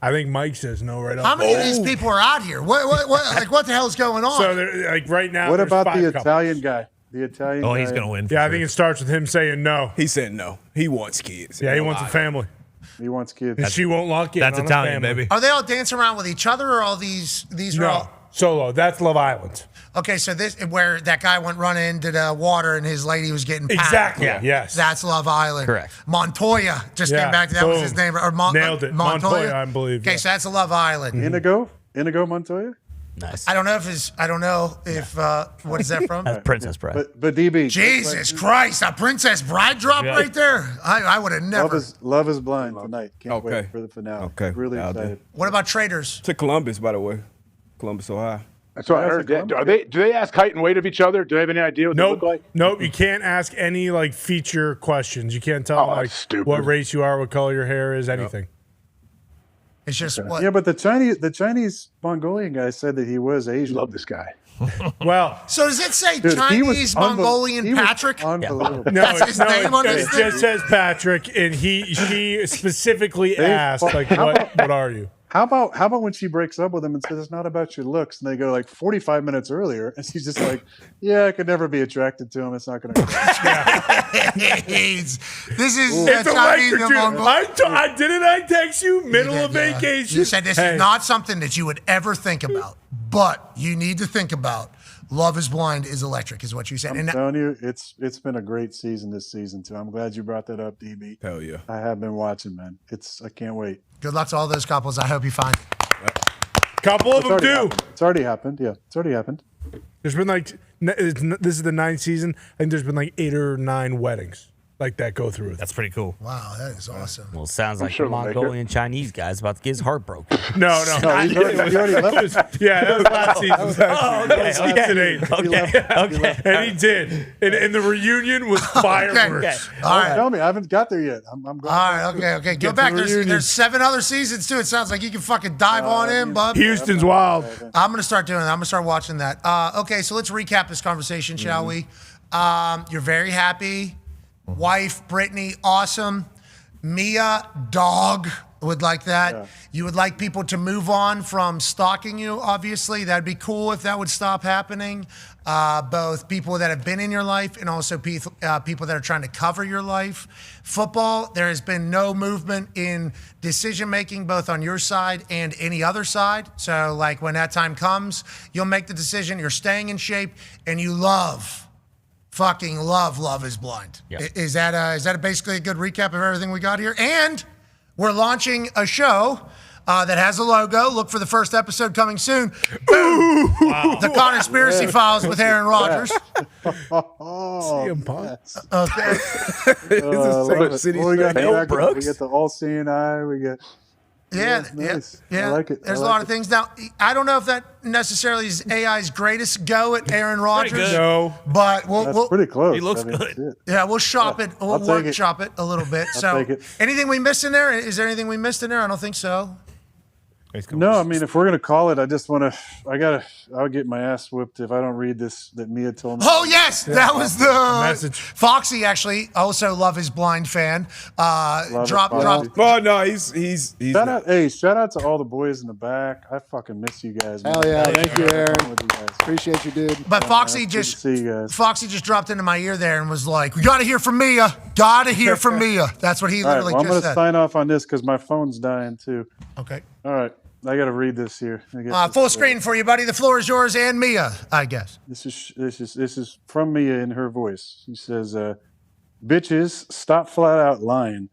I think Mike says no right off. How many of these people are out here? What the hell is going on? So they're, like right now. What there's about 5 the couples. Italian guy? The Italian guy. He's gonna win. Yeah, I think it starts with him saying no. He said no. He wants kids. Yeah, he wants a family. He wants kids. And she won't lock in. That's on a Italian, family. baby. Are they all dancing around with each other, or all these are No, all? solo. That's Love Island. Okay, so this where that guy went running into the water and his lady was getting packed. Exactly. Yeah. Yes. That's Love Island. Correct. Montoya just came back to that was his name. Or Nailed it. Montoya, I believe. Okay, so that's a Love Island. Inigo Montoya. Nice. I don't know if what is that from? That's Princess Bride. But DB. Jesus Christ, a Princess Bride drop right there. I would have never. Love is Blind tonight. Can't Okay. wait for the finale. Okay. Really I'll do. excited. What about Traders? To Columbus, by the way. Columbus, Ohio. That's what I heard. Do they ask height and weight of each other? Do they have any idea what they look like? Nope. You can't ask any like feature questions. You can't tell them like what race you are, what color your hair is, anything. It's just what. Yeah, but the Chinese Mongolian guy said that he was Asian. Love this guy. Well, so does it say Dude, he was Chinese Mongolian Patrick? Unbelievable. That's his name on this it thing? just says Patrick, and she specifically asked like, what are you? How about when she breaks up with him and says it's not about your looks, and they go like 45 minutes earlier, and she's just like, "Yeah, I could never be attracted to him. It's not going to." This is It's Chinese electric, and dude. Mongolian. I text you middle of vacation. You said this is not something that you would ever think about, but you need to think about. Love is Blind is electric, is what you said. I'm telling you, it's been a great season this season too. I'm glad you brought that up, DB. Hell yeah. I have been watching, man. I can't wait. Good luck to all those couples. I hope you find. Couple of them do. Happened. It's already happened. Yeah, it's already happened. There's been like this is the 9th season. I think there's been like 8 or 9 weddings like that go through. That's pretty cool. Wow, that is awesome. Well, it sounds like sure the we'll make Mongolian Chinese guy's about to get his heart broken. No. He already left. Yeah, that was last season. Okay. And he did. And the reunion was fireworks. All right. Tell me, I haven't got there yet. I'm going. All right, okay. Go back. There's 7 other seasons too. It sounds like you can fucking dive on in, bub. Houston's wild. I'm gonna start doing that. I'm gonna start watching that. Okay, so let's recap this conversation, shall we? You're very happy. Wife, Brittany, awesome. Mia, dog, would like that. Yeah. You would like people to move on from stalking you, obviously. That'd be cool if that would stop happening. Both people that have been in your life and also people that are trying to cover your life. Football, there has been no movement in decision-making, both on your side and any other side. So, like, when that time comes, you'll make the decision. You're staying in shape, and you fucking love is Blind. Yep. Is that basically a good recap of everything we got here? And we're launching a show that has a logo. Look for the first episode coming soon. Boom! Wow. The Conspiracy Files with Aaron Rodgers. CM Punk. Okay. We got the all-seeing eye. We got. Yeah, nice. yeah. I like it. There's a lot of things. Now, I don't know if that necessarily is AI's greatest go at Aaron Rodgers. No. But That's we'll pretty close. He looks that's good. it. yeah, we'll shop it. We'll I'll take it. workshop it a little bit. I'll So, take it. anything we missed in there? Is there anything we missed in there? I don't think so. No, I mean, if we're gonna call it, I just want to. I'll get my ass whooped if I don't read this that Mia told me. Oh yes, that was the Message. Foxy actually also Love is Blind fan. Drop. Oh no, he's Shout out to all the boys in the back. I fucking miss you guys. Man. Hell yeah. Thank you, Aaron. With you guys. Appreciate you, dude. But Foxy Good to see you guys. Foxy just dropped into my ear there and was like, "We got to hear from Mia. Got to hear from Mia." That's what he All right, literally well, I'm just gonna said. sign off on this because my phone's dying too. Okay. All right, I got to read this here. I get Full this, screen for you, buddy. The floor is yours and Mia, I guess. This is from Mia in her voice. She says, "Bitches, stop flat out lying.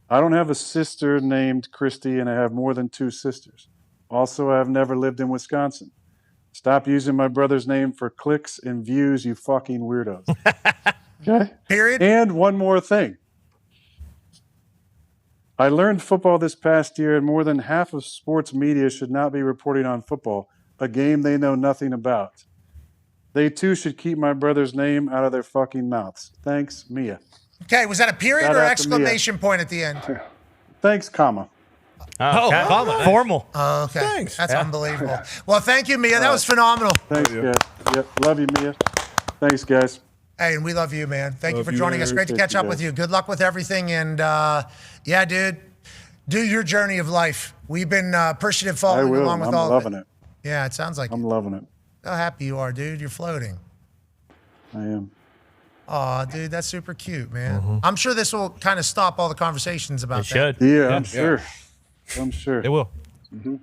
I don't have a sister named Christy, and I have more than 2 sisters. Also, I've never lived in Wisconsin. Stop using my brother's name for clicks and views, you fucking weirdos." Okay. Period. And one more thing. I learned football this past year, and more than half of sports media should not be reporting on football, a game they know nothing about. They too should keep my brother's name out of their fucking mouths. Thanks, Mia. Okay, was that a period Shout or out to exclamation point at the end? Thanks, comma. Okay. Formal. Okay. Thanks. That's unbelievable. Well, thank you, Mia. That was phenomenal. Thanks, guys. Yep. Love you, Mia. Thanks, guys. Hey, and we love you, man. Thank you Love for you, joining us. man. Great to catch up with you. Good luck with everything. And yeah, dude, do your journey of life. We've been appreciative I following will. along with I'm all loving of it. Yeah, it sounds like I'm loving it. how happy you are, dude. You're floating. I am. Aw, dude, that's super cute, man. I'm sure this will kind of stop all the conversations about It that. should. Yeah, I'm sure. I'm sure. It will.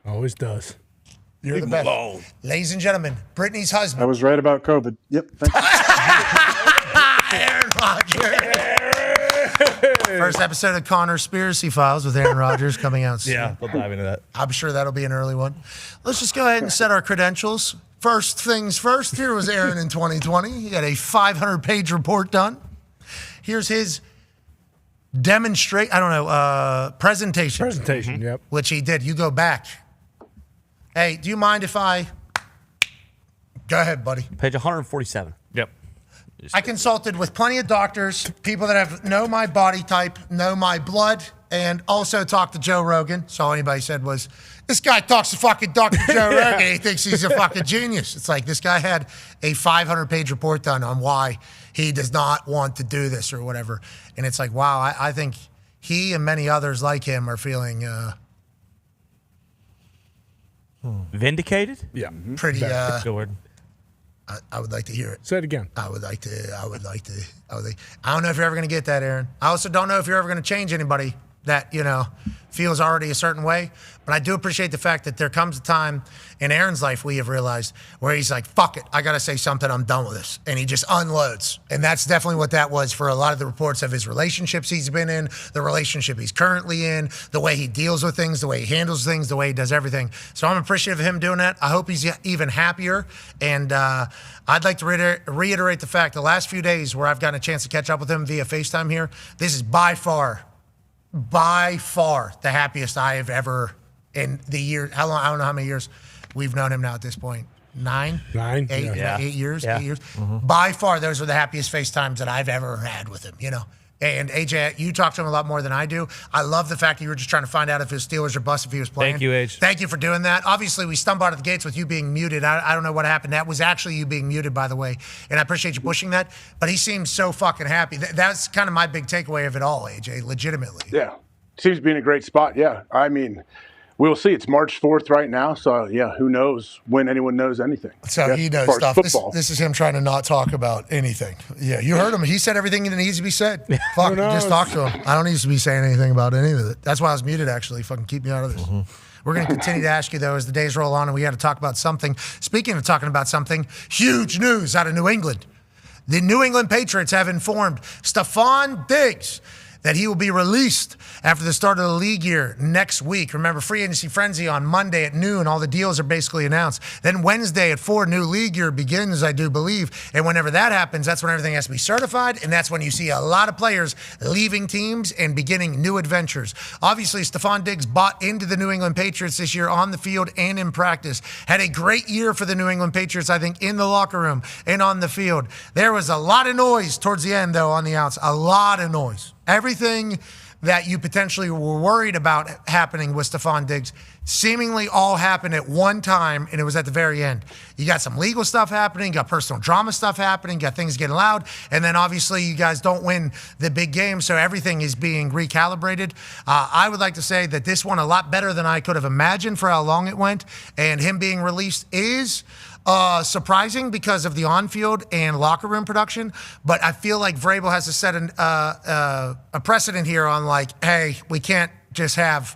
Always does. You're Leave the him best. alone. Ladies and gentlemen, Brittany's I husband. was right about COVID. Yep. Thank you. Aaron Rodgers. First episode of Conspiracy Files with Aaron Rodgers coming out soon. Yeah, we'll dive into that. I'm sure that'll be an early one. Let's just go ahead and set our credentials. First things first, here was Aaron in 2020. He had a 500-page report done. Here's his presentation. Yep. Which he did. You go back. Hey, do you mind if I... Go ahead, buddy. Page 147. Yep. I consulted with plenty of doctors, people that know my body type, know my blood, and also talked to Joe Rogan. So all anybody said was, this guy talks to fucking Dr. Joe Rogan. He thinks he's a fucking genius. It's like this guy had a 500-page report done on why he does not want to do this or whatever. And it's like, wow, I think he and many others like him are feeling vindicated? Yeah. Pretty. Good word. I would like to hear it. Say it again. I don't know if you're ever going to get that, Aaron. I also don't know if you're ever going to change anybody that, feels already a certain way. But I do appreciate the fact that there comes a time in Aaron's life, we have realized, where he's like, fuck it, I got to say something, I'm done with this. And he just unloads. And that's definitely what that was for a lot of the reports of his relationships he's been in, the relationship he's currently in, the way he deals with things, the way he handles things, the way he does everything. So I'm appreciative of him doing that. I hope he's even happier. And I'd like to reiterate the fact the last few days where I've gotten a chance to catch up with him via FaceTime here, this is by far the happiest I have ever in the year. How long? I don't know how many years we've known him now at this point. 8 years. By far, those were the happiest FaceTimes that I've ever had with him, And AJ, you talk to him a lot more than I do. I love the fact that you were just trying to find out if his Steelers or bust if he was playing. Thank you, Age. Thank you for doing that. Obviously, we stumbled out of the gates with you being muted. I don't know what happened. That was actually you being muted, by the way. And I appreciate you pushing that. But he seems so fucking happy. That's kind of my big takeaway of it all, AJ, legitimately. Yeah. Seems to be in a great spot. Yeah. I mean, we'll see. It's March 4th right now. So, yeah, who knows when anyone knows anything. So he knows stuff. This is him trying to not talk about anything. Yeah, you heard him. He said everything that needs to be said. Fuck, just talk to him. I don't need to be saying anything about any of it. That's why I was muted, actually. Fucking keep me out of this. We're going to continue to ask you, though, as the days roll on, and we got to talk about something. Speaking of talking about something, huge news out of New England. The New England Patriots have informed Stefon Diggs that he will be released after the start of the league year next week. Remember, free agency frenzy on Monday at noon. All the deals are basically announced. Then Wednesday at 4, new league year begins, I do believe. And whenever that happens, that's when everything has to be certified. And that's when you see a lot of players leaving teams and beginning new adventures. Obviously, Stefon Diggs bought into the New England Patriots this year on the field and in practice. Had a great year for the New England Patriots, I think, in the locker room and on the field. There was a lot of noise towards the end, though, on the outs. A lot of noise. Everything that you potentially were worried about happening with Stefon Diggs seemingly all happened at one time, and it was at the very end. You got some legal stuff happening, you got personal drama stuff happening, you got things getting loud, and then obviously you guys don't win the big game, so everything is being recalibrated. I would like to say that this went a lot better than I could have imagined for how long it went, and him being released is surprising because of the on-field and locker room production, but I feel like Vrabel has to set a precedent here on like, hey, we can't just have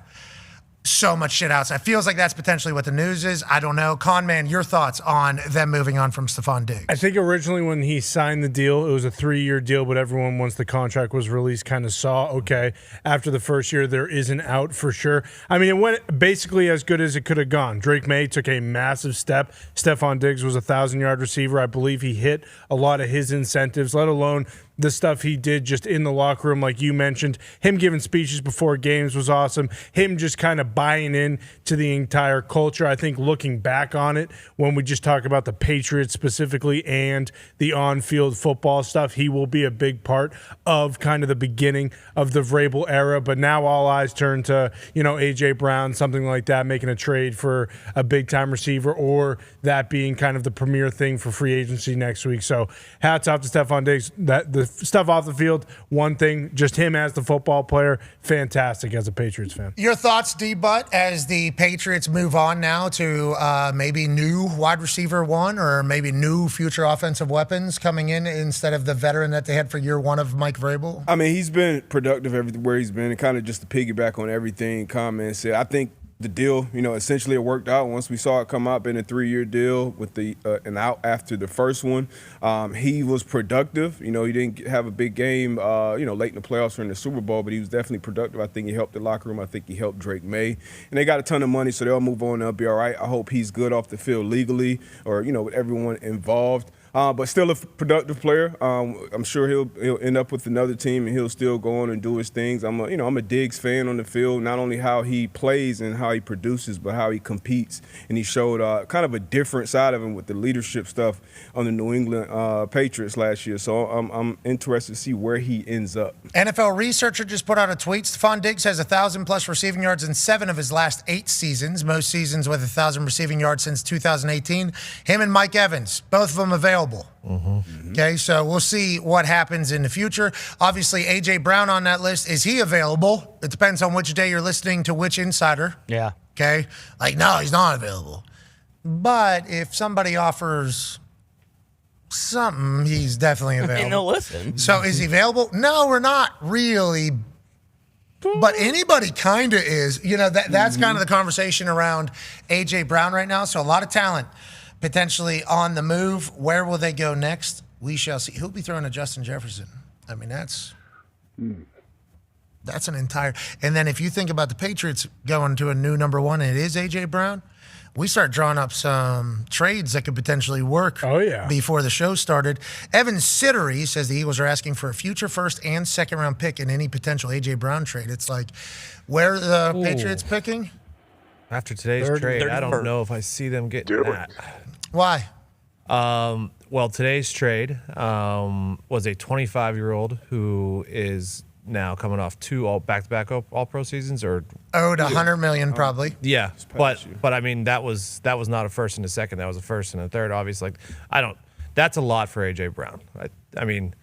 so much shit outside. Feels like that's potentially what the news is. I don't know. Con Man, your thoughts on them moving on from Stefon Diggs? I think originally when he signed the deal, it was a 3-year deal, but everyone, once the contract was released, kind of saw, okay, after the first year, there is an out for sure. I mean, it went basically as good as it could have gone. Drake May took a massive step. Stefon Diggs was a 1,000-yard receiver. I believe he hit a lot of his incentives, let alone the stuff he did just in the locker room, like you mentioned. Him giving speeches before games was awesome. Him just kind of buying in to the entire culture. I think looking back on it, when we just talk about the Patriots specifically and the on-field football stuff, he will be a big part of kind of the beginning of the Vrabel era. But now all eyes turn to, A.J. Brown, something like that, making a trade for a big-time receiver, or that being kind of the premier thing for free agency next week. So hats off to Stefon Diggs. The stuff off the field, one thing, just him as the football player, fantastic as a Patriots fan. Your thoughts, D-Butt, as the Patriots move on now to maybe new wide receiver one or maybe new future offensive weapons coming in instead of the veteran that they had for year one of Mike Vrabel? I mean, he's been productive everywhere he's been, and kind of just to piggyback on everything Conman said, I think the deal, essentially it worked out. Once we saw it come up in a 3-year deal with the an out after the first one, he was productive. He didn't have a big game, late in the playoffs or in the Super Bowl, but he was definitely productive. I think he helped the locker room. I think he helped Drake May. And they got a ton of money, so they'll move on. They'll be all right. I hope he's good off the field legally or, with everyone involved. But still a productive player. I'm sure he'll end up with another team and he'll still go on and do his things. I'm a Diggs fan on the field. Not only how he plays and how he produces, but how he competes. And he showed kind of a different side of him with the leadership stuff on the New England Patriots last year. So I'm interested to see where he ends up. NFL researcher just put out a tweet. Stephon Diggs has 1,000+ receiving yards in 7 of his last 8 seasons. Most seasons with 1,000 receiving yards since 2018. Him and Mike Evans, both of them available. Okay, so we'll see what happens in the future. Obviously, A.J. Brown on that list. Is he available? It depends on which day you're listening to which insider. Yeah. Okay? No, he's not available. But if somebody offers something, he's definitely available. And they'll listen. So is he available? No, we're not really. But anybody kind of is. That's kind of the conversation around A.J. Brown right now. So a lot of talent potentially on the move. Where will they go next? We shall see. Who'll be throwing to Justin Jefferson? I mean, that's an entire. And then if you think about the Patriots going to a new number 1, and it is A.J. Brown, we start drawing up some trades that could potentially work. Oh, yeah. Before the show started. Evan Sittery says the Eagles are asking for a future first and second round pick in any potential A.J. Brown trade. It's like, where are the Patriots picking? After today's trade, I don't know if I see them getting that. Why? Well, today's trade was a 25-year-old who is now coming off 2 back-to-back All-Pro seasons, or owed $100 million probably. Yeah, but I mean that was not a first and a second. That was a first and a third. Obviously, that's a lot for A.J. Brown. I mean,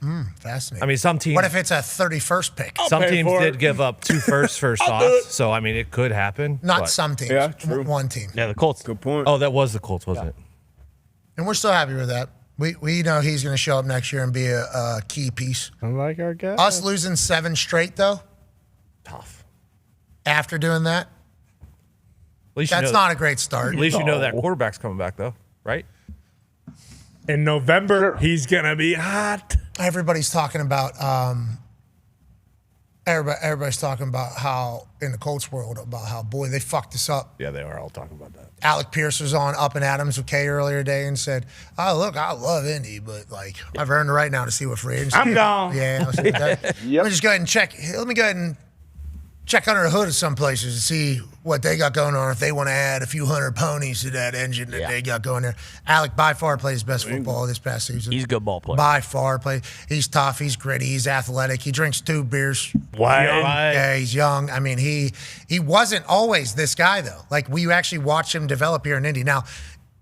fascinating. I mean, some teams. What if it's a 31st pick? Some teams did give up 2 firsts for sauce, so I mean, it could happen. Not some teams. Yeah, true. One team. Yeah, the Colts. Good point. Oh, that was the Colts, wasn't it? And we're still happy with that. We know he's going to show up next year and be a key piece. I like our guy. Us losing 7 straight, though. Tough. After doing that, At least that's not a great start. At least you know that quarterback's coming back, though, right? In November, he's going to be hot. Everybody's talking about everybody's talking about how, in the Colts world, about how, boy, they fucked us up. Yeah, they are all talking about that. Alec Pierce was on Up and Adams with Kay earlier today and said, oh, look, I love Indy, but, I've earned the right now to see what free agency. I'm gone. Yeah. Let me just go ahead and check. Let me go ahead and check under the hood of some places to see what they got going on, if they want to add a few hundred ponies to that engine that they got going there. Alec by far played his best football this past season. He's a good ball player. By far played. He's tough. He's gritty. He's athletic. He drinks 2 beers. Wow. Yeah, he's young. I mean, he wasn't always this guy, though. We actually watched him develop here in Indy. Now,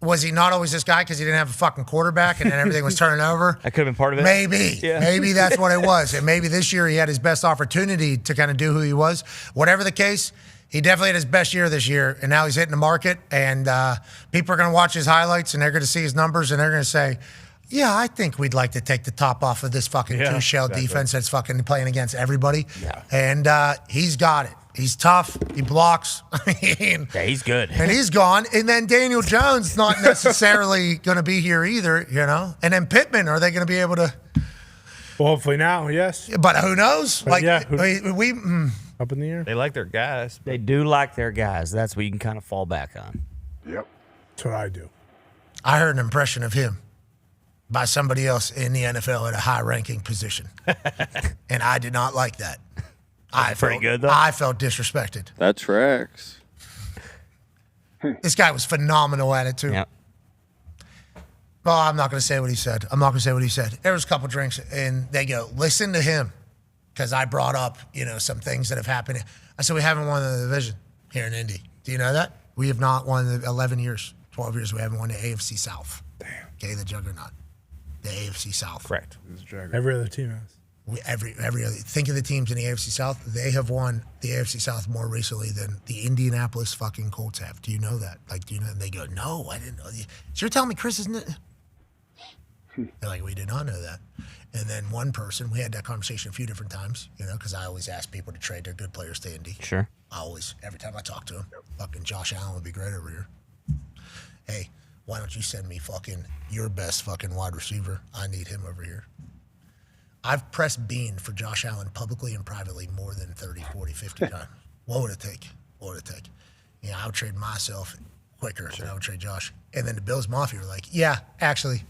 was he not always this guy because he didn't have a fucking quarterback and then everything was turning over? That could have been part of it. Maybe. Yeah. Maybe that's what it was. And maybe this year he had his best opportunity to kind of do who he was. Whatever the case, he definitely had his best year this year, and now he's hitting the market, and people are going to watch his highlights, and they're going to see his numbers, and they're going to say, yeah, I think we'd like to take the top off of this fucking two-shell defense that's fucking playing against everybody. Yeah. And he's got it. He's tough. He blocks. Yeah, he's good. And he's gone. And then Daniel Jones not necessarily going to be here either, And then Pittman, are they going to be able to? Well, hopefully now, yes. But who knows? But we up in the air. They like their guys. They do like their guys. That's what you can kind of fall back on. Yep. That's what I do. I heard an impression of him by somebody else in the NFL at a high-ranking position. And I did not like that. Pretty good, though. I felt disrespected. That tracks. This guy was phenomenal at it, too. Yep. Well, I'm not going to say what he said. There was a couple drinks, and they go, listen to him, because I brought up, some things that have happened. I said, we haven't won the division here in Indy. Do you know that? We have not won the 11 years, 12 years. We haven't won the AFC South. Damn. Okay, the juggernaut. The AFC South. Correct. Every other team has. Every other. Think of the teams in the AFC South. They have won the AFC South more recently than the Indianapolis fucking Colts have. Do you know that? Do you know? And they go, no, I didn't know. So you're telling me Chris isn't it? They're like, we did not know that. And then one person, we had that conversation a few different times, because I always ask people to trade their good players to Indy. Sure. Every time I talk to him, fucking Josh Allen would be great over here. Hey, why don't you send me fucking your best fucking wide receiver? I need him over here. I've pressed bean for Josh Allen publicly and privately more than 30, 40, 50 times. What would it take? What would it take? You know, I would trade myself quicker than I would trade Josh. And then the Bills Mafia were like, yeah, actually,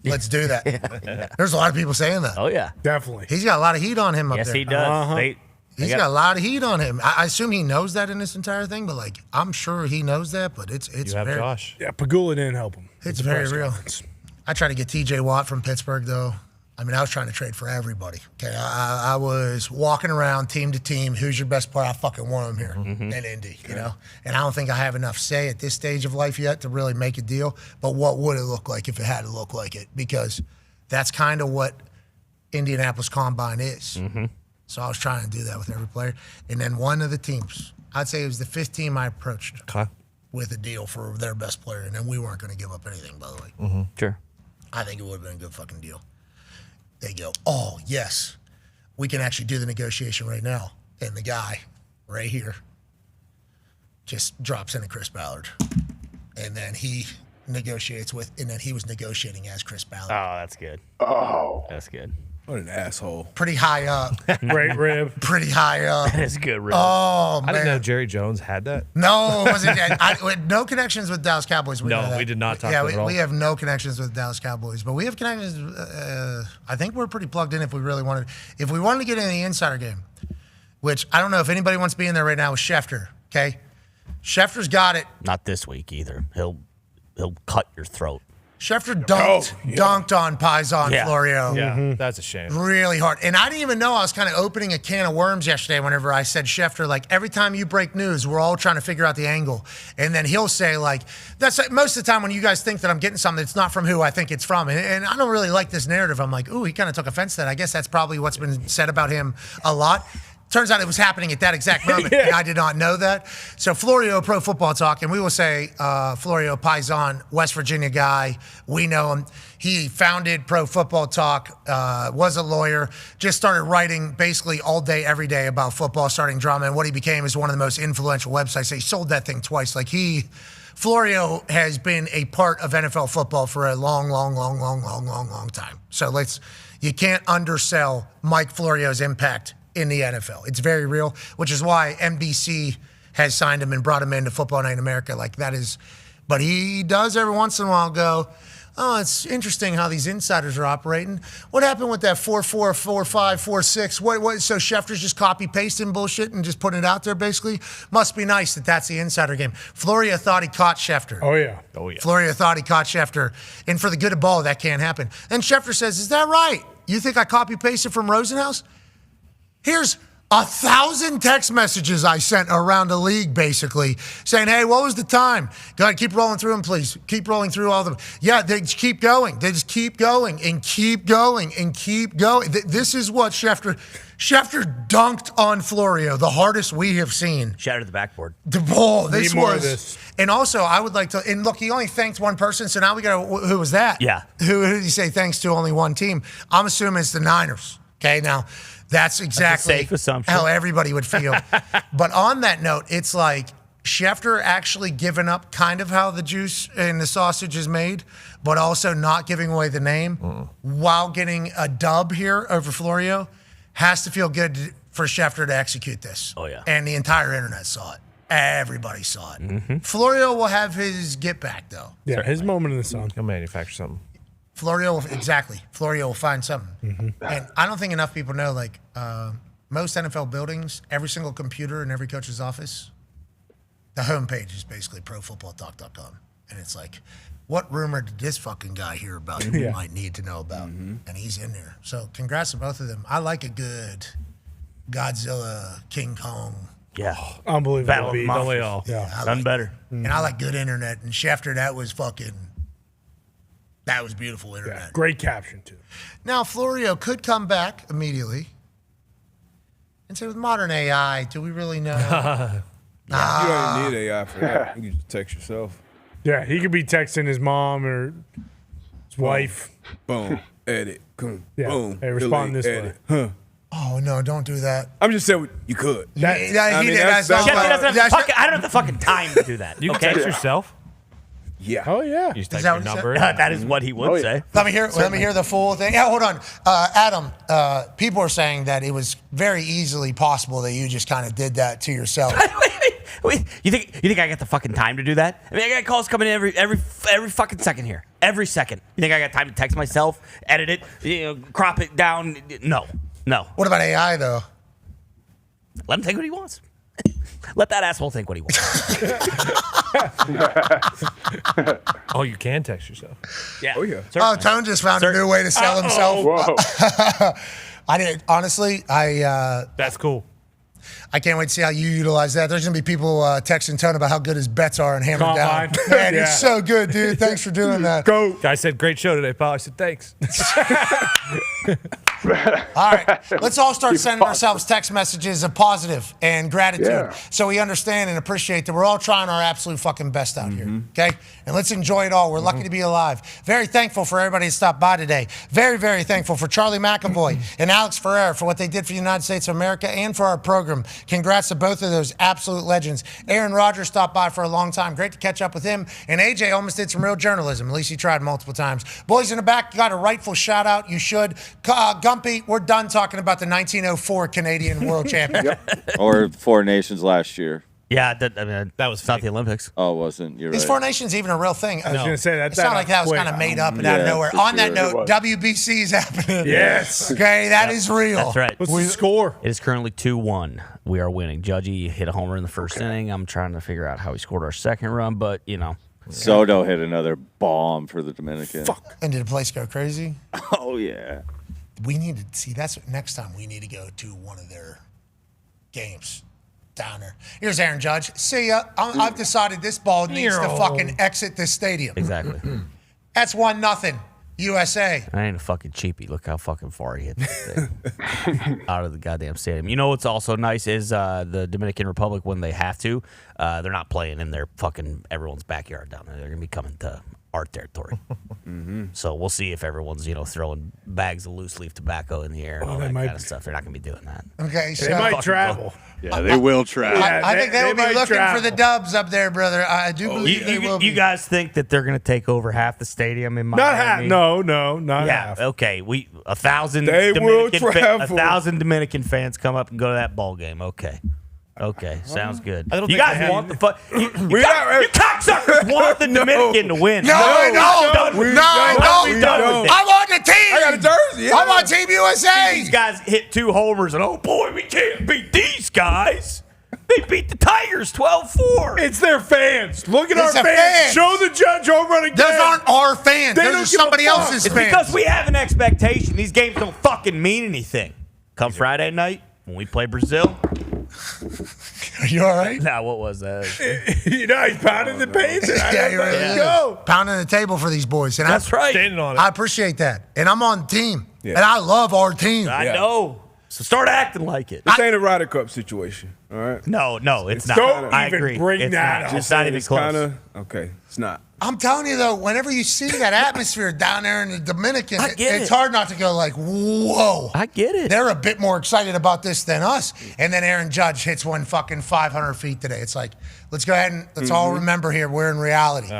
let's do that. Yeah. There's a lot of people saying that. Oh, yeah. Definitely. He's got a lot of heat on him up Yes, there. he does. He's got a lot of heat on him. I assume he knows that in this entire thing, but like I'm sure he knows that. But it's You have very, Josh. Yeah, Pagula didn't help him. It's With the very press real. conference. I tried to get T.J. Watt from Pittsburgh, though. I mean, I was trying to trade for everybody. Okay, I was walking around team to team. Who's your best player? I fucking want him here in Indy, you know. And I don't think I have enough say at this stage of life yet to really make a deal. But what would it look like if it had to look like it? Because that's kind of what Indianapolis Combine is. So I was trying to do that with every player. And then one of the teams, I'd say it was the fifth team I approached with a deal for their best player. And then we weren't going to give up anything, by the way. Sure. I think it would have been a good fucking deal. They go, oh, yes, we can actually do the negotiation right now. And the guy right here just drops into Chris Ballard. And then he negotiates with, and then he was negotiating as Chris Ballard. Oh, that's good. Oh. That's good. What an asshole. Pretty high up. Great rib. Pretty high up. That is good rib. Oh, man. I didn't know Jerry Jones had that. No, it wasn't. We had no connections with Dallas Cowboys. We know No, that. we did not talk Yeah, to them at all. we have no connections with Dallas Cowboys, but we have connections. I think we're pretty plugged in if we really wanted. If we wanted to get in the insider game, which I don't know if anybody wants to be in there right now with Schefter. Okay, Schefter's got it. Not this week either. He'll cut your throat. Schefter dunked on Paisan Florio. Yeah, that's a shame. Really hard. And I didn't even know I was kind of opening a can of worms yesterday whenever I said Schefter, like, every time you break news, we're all trying to figure out the angle. And then he'll say, like, that's most of the time when you guys think that I'm getting something, it's not from who I think it's from. And I don't really like this narrative. I'm like, ooh, he kind of took offense to that. I guess that's probably what's been said about him a lot. Turns out it was happening at that exact moment, and I did not know that. So Florio, Pro Football Talk, and we will say Florio Paisan, West Virginia guy. We know him. He founded Pro Football Talk, was a lawyer, just started writing basically all day, every day about football, starting drama, and what he became is one of the most influential websites. He sold that thing twice. Like Florio has been a part of NFL football for a long time. So you can't undersell Mike Florio's impact in the NFL. It's very real, which is why NBC has signed him and brought him into Football Night in America. Like that is, but he does every once in a while go, oh, it's interesting how these insiders are operating. What happened with that 4-4, 4-5, 4-6? What? So Schefter's just copy pasting bullshit and just putting it out there basically? Must be nice that that's the insider game. Florio thought he caught Schefter. Oh, yeah. Florio thought he caught Schefter. And for the good of ball, that can't happen. And Schefter says, is that right? You think I copy pasted from Rosenhaus? Here's 1,000 text messages I sent around the league, basically, saying, hey, what was the time? Go ahead, keep rolling through them, please. Keep rolling through all of them. Yeah, they just keep going. They just keep going and keep going and keep going. This is what Schefter dunked on Florio, the hardest we have seen. Shattered the backboard. This was. And also, I would like to, and look, he only thanked one person, so now we got to, who was that? Yeah. Who did he say thanks to? Only one team. I'm assuming it's the Niners. Okay, now, that's exactly safe assumption. how everybody would feel. But on that note, it's like Schefter actually giving up kind of how the juice and the sausage is made, but also not giving away the name while getting a dub here over Florio has to feel good for Schefter to execute this. Oh, yeah. And the entire internet saw it. Everybody saw it. Florio will have his get back, though. Yeah, his moment in the sun. He'll manufacture something. Florio will find something. And I don't think enough people know, like, most NFL buildings, every single computer in every coach's office, the homepage is basically profootballtalk.com. And it's like, what rumor did this fucking guy hear about that we might need to know about? And he's in there. So congrats to both of them. I like a good Godzilla, King Kong. Yeah. Unbelievable. Battle of beat. Mafia. Don't we all? Yeah, None better. And I like good internet. And Schefter, that was beautiful internet. Yeah, great caption, too. Now, Florio could come back immediately and say, with modern AI, do we really know? You don't even need AI for that. You can just text yourself. Yeah, he could be texting his mom or his wife. Boom. Edit. Boom. Yeah. Boom. Hey, respond delete, this edit. way. Oh no! Don't do that. I'm just saying you could. Jesse doesn't Jesse doesn't have I don't have the fucking time to do that. You can text yourself. Yeah. Oh yeah. You just type that your what he number. That is what he would say. Let me hear the full thing. Yeah, hold on, Adam. People are saying that it was very easily possible that you just kind of did that to yourself. Wait, you think I got the fucking time to do that? I mean, I got calls coming in every fucking second here. Every second. You think I got time to text myself, edit it, crop it down? No. What about AI though? Let him think what he wants. Let that asshole think what he wants. Oh, you can text yourself. Yeah. Oh yeah. Oh, Tone just found a new way to sell himself. Whoa. I did honestly. That's cool. I can't wait to see how you utilize that. There's gonna be people texting Tone about how good his bets are and hammer down. Man, you're so good, dude. Thanks for doing that. Go. Guy said, "Great show today, pal." I said, "Thanks." All right, let's all start sending ourselves text messages of positive and gratitude, so we understand and appreciate that we're all trying our absolute fucking best out here. Okay, and let's enjoy it all. We're lucky to be alive. Very thankful for everybody that stopped by today. Very, very thankful for Charlie McAvoy and Alex Ferrer for what they did for the United States of America and for our program. Congrats to both of those absolute legends. Aaron Rodgers stopped by for a long time. Great to catch up with him. And AJ almost did some real journalism. At least he tried multiple times. Boys in the back, you got a rightful shout out. You should. Gumpy, we're done talking about the 1904 Canadian World Champion. Or Four Nations last year. Yeah, that was not the Olympics. Oh, it wasn't. You're Is right. Four Nations even a real thing? I was going to say that. It's not like that was kind of made up and out of nowhere. On that note, WBC is happening. Yes. Okay, that is real. That's right. What's the score? It is currently 2-1. We are winning. Judgy hit a homer in the first inning. I'm trying to figure out how he scored our second run, but Soto hit another bomb for the Dominican. Fuck. And did the place go crazy? Oh yeah. We need to see. That's next time we need to go to one of their games down there. Here's Aaron Judge. See ya. I've decided this ball needs to fucking exit this stadium. Exactly. That's 1-0 USA. I ain't a fucking cheapie. Look how fucking far he hit this thing. Out of the goddamn stadium. You know what's also nice is the Dominican Republic, when they have to, they're not playing in their fucking everyone's backyard down there. They're going to be coming to our territory. So we'll see if everyone's, throwing bags of loose leaf tobacco in the air and all that kind of stuff. They're not going to be doing that. Okay, so They might travel. Yeah, they will travel. I think they will be might looking travel. for the dubs up there, brother. I do believe they will be. You guys think that they're going to take over half the stadium in Miami? Not half. No, not half. Okay. 1,000 They will travel. 1,000 Dominican fans come up and go to that ball game. Okay, sounz good. I don't You think guys they want have- the fun? You cocksuckers want the Dominican to win. No, we don't. I want the team. I got a jersey. I want Team USA. These guys hit 2 homers, and oh boy, we can't beat these guys. They beat the Tigers 12-4. It's their fans. Look at It's our the fans. Show the judge home run again. Those aren't our fans. They Those don't are give a somebody fuck. else's It's fans. because we have an expectation. These games don't fucking mean anything. Come Friday night, when we play Brazil. Are you all right? Nah, what was that? He's pounding the pace. Yeah, you're Let's right. go. Pounding the table for these boys. And That's right. Standing on it. I appreciate that. And I'm on team. And I love our team. I know. So start acting like it. This ain't a Ryder Cup situation, all right? No, it's not. Don't I even agree. bring It's that not. up. It's not even close. Okay, it's not. I'm telling you, though, whenever you see that atmosphere down there in the Dominican, I get it's it. hard not to go like, whoa. I get it. They're a bit more excited about this than us. And then Aaron Judge hits one fucking 500 feet today. It's like, let's go ahead and let's all remember here, we're in reality.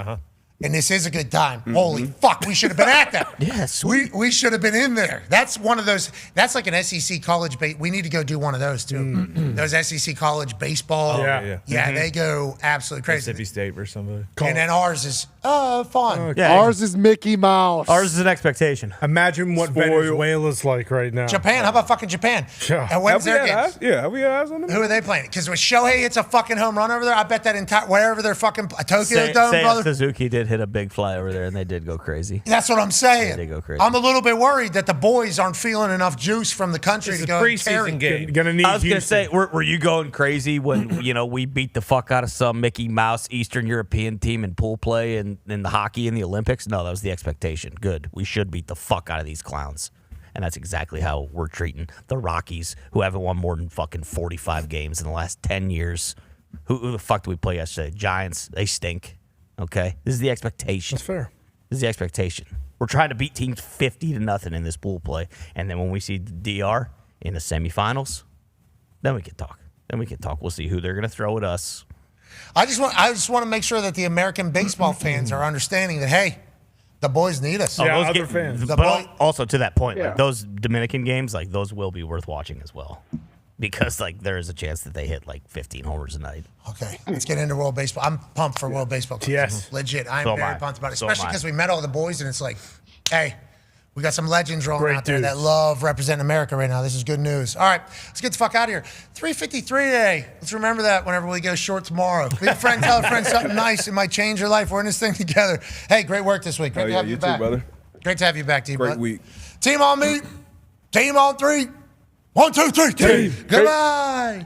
And this is a good time. Holy fuck, we should have been at that. Yes. We should have been in there. That's one of those, that's like an SEC college, we need to go do one of those too. Those SEC college baseball. Yeah. They go absolutely crazy. Mississippi State or somebody. And then ours is fun. Yeah. Ours is Mickey Mouse. Ours is an expectation. Imagine what Venezuela's like right now. Japan, how about fucking Japan? Yeah. And when's their games? Have we had eyes on them? Who are they playing? Because when Shohei hits a fucking home run over there, I bet that entire, wherever they're fucking, Tokyo Dome, brother. Suzuki did hit a big fly over there, and they did go crazy. That's what I'm saying. They go crazy. I'm a little bit worried that the boys aren't feeling enough juice from the country It's to a go and carry. preseason game. Gonna need I was going to Houston. say, were you going crazy when, we beat the fuck out of some Mickey Mouse Eastern European team in pool play and in the hockey in the Olympics? No, that was the expectation. Good. We should beat the fuck out of these clowns. And that's exactly how we're treating the Rockies, who haven't won more than fucking 45 games in the last 10 years. Who the fuck did we play yesterday? Giants. They stink. Okay? This is the expectation. That's fair. This is the expectation. We're trying to beat teams 50-0 in this pool play. And then when we see the DR, in the semifinals, then we can talk. We'll see who they're going to throw at us. I just want to make sure that the American baseball fans are understanding that, hey, the boys need us. other fans. But also to that point, like those Dominican games, like those will be worth watching as well. Because like there is a chance that they hit like 15 homers a night. Okay, let's get into World Baseball. I'm pumped for World Baseball. Yes. Legit. I'm So very am I. pumped about it, So am especially I. because we met all the boys and it's like, hey, we got some legends rolling Great out there dudes. that love representing America right now. This is good news. All right, let's get the fuck out of here. 3:53 today. Let's remember that whenever we go short tomorrow. Be a friend, tell a friend something nice. It might change your life. We're in this thing together. Hey, great work this week. Great to have you back. too, brother. Great to have you back, D. Great week. Team on me. Team on three. 1, 2, 3. Team. Goodbye.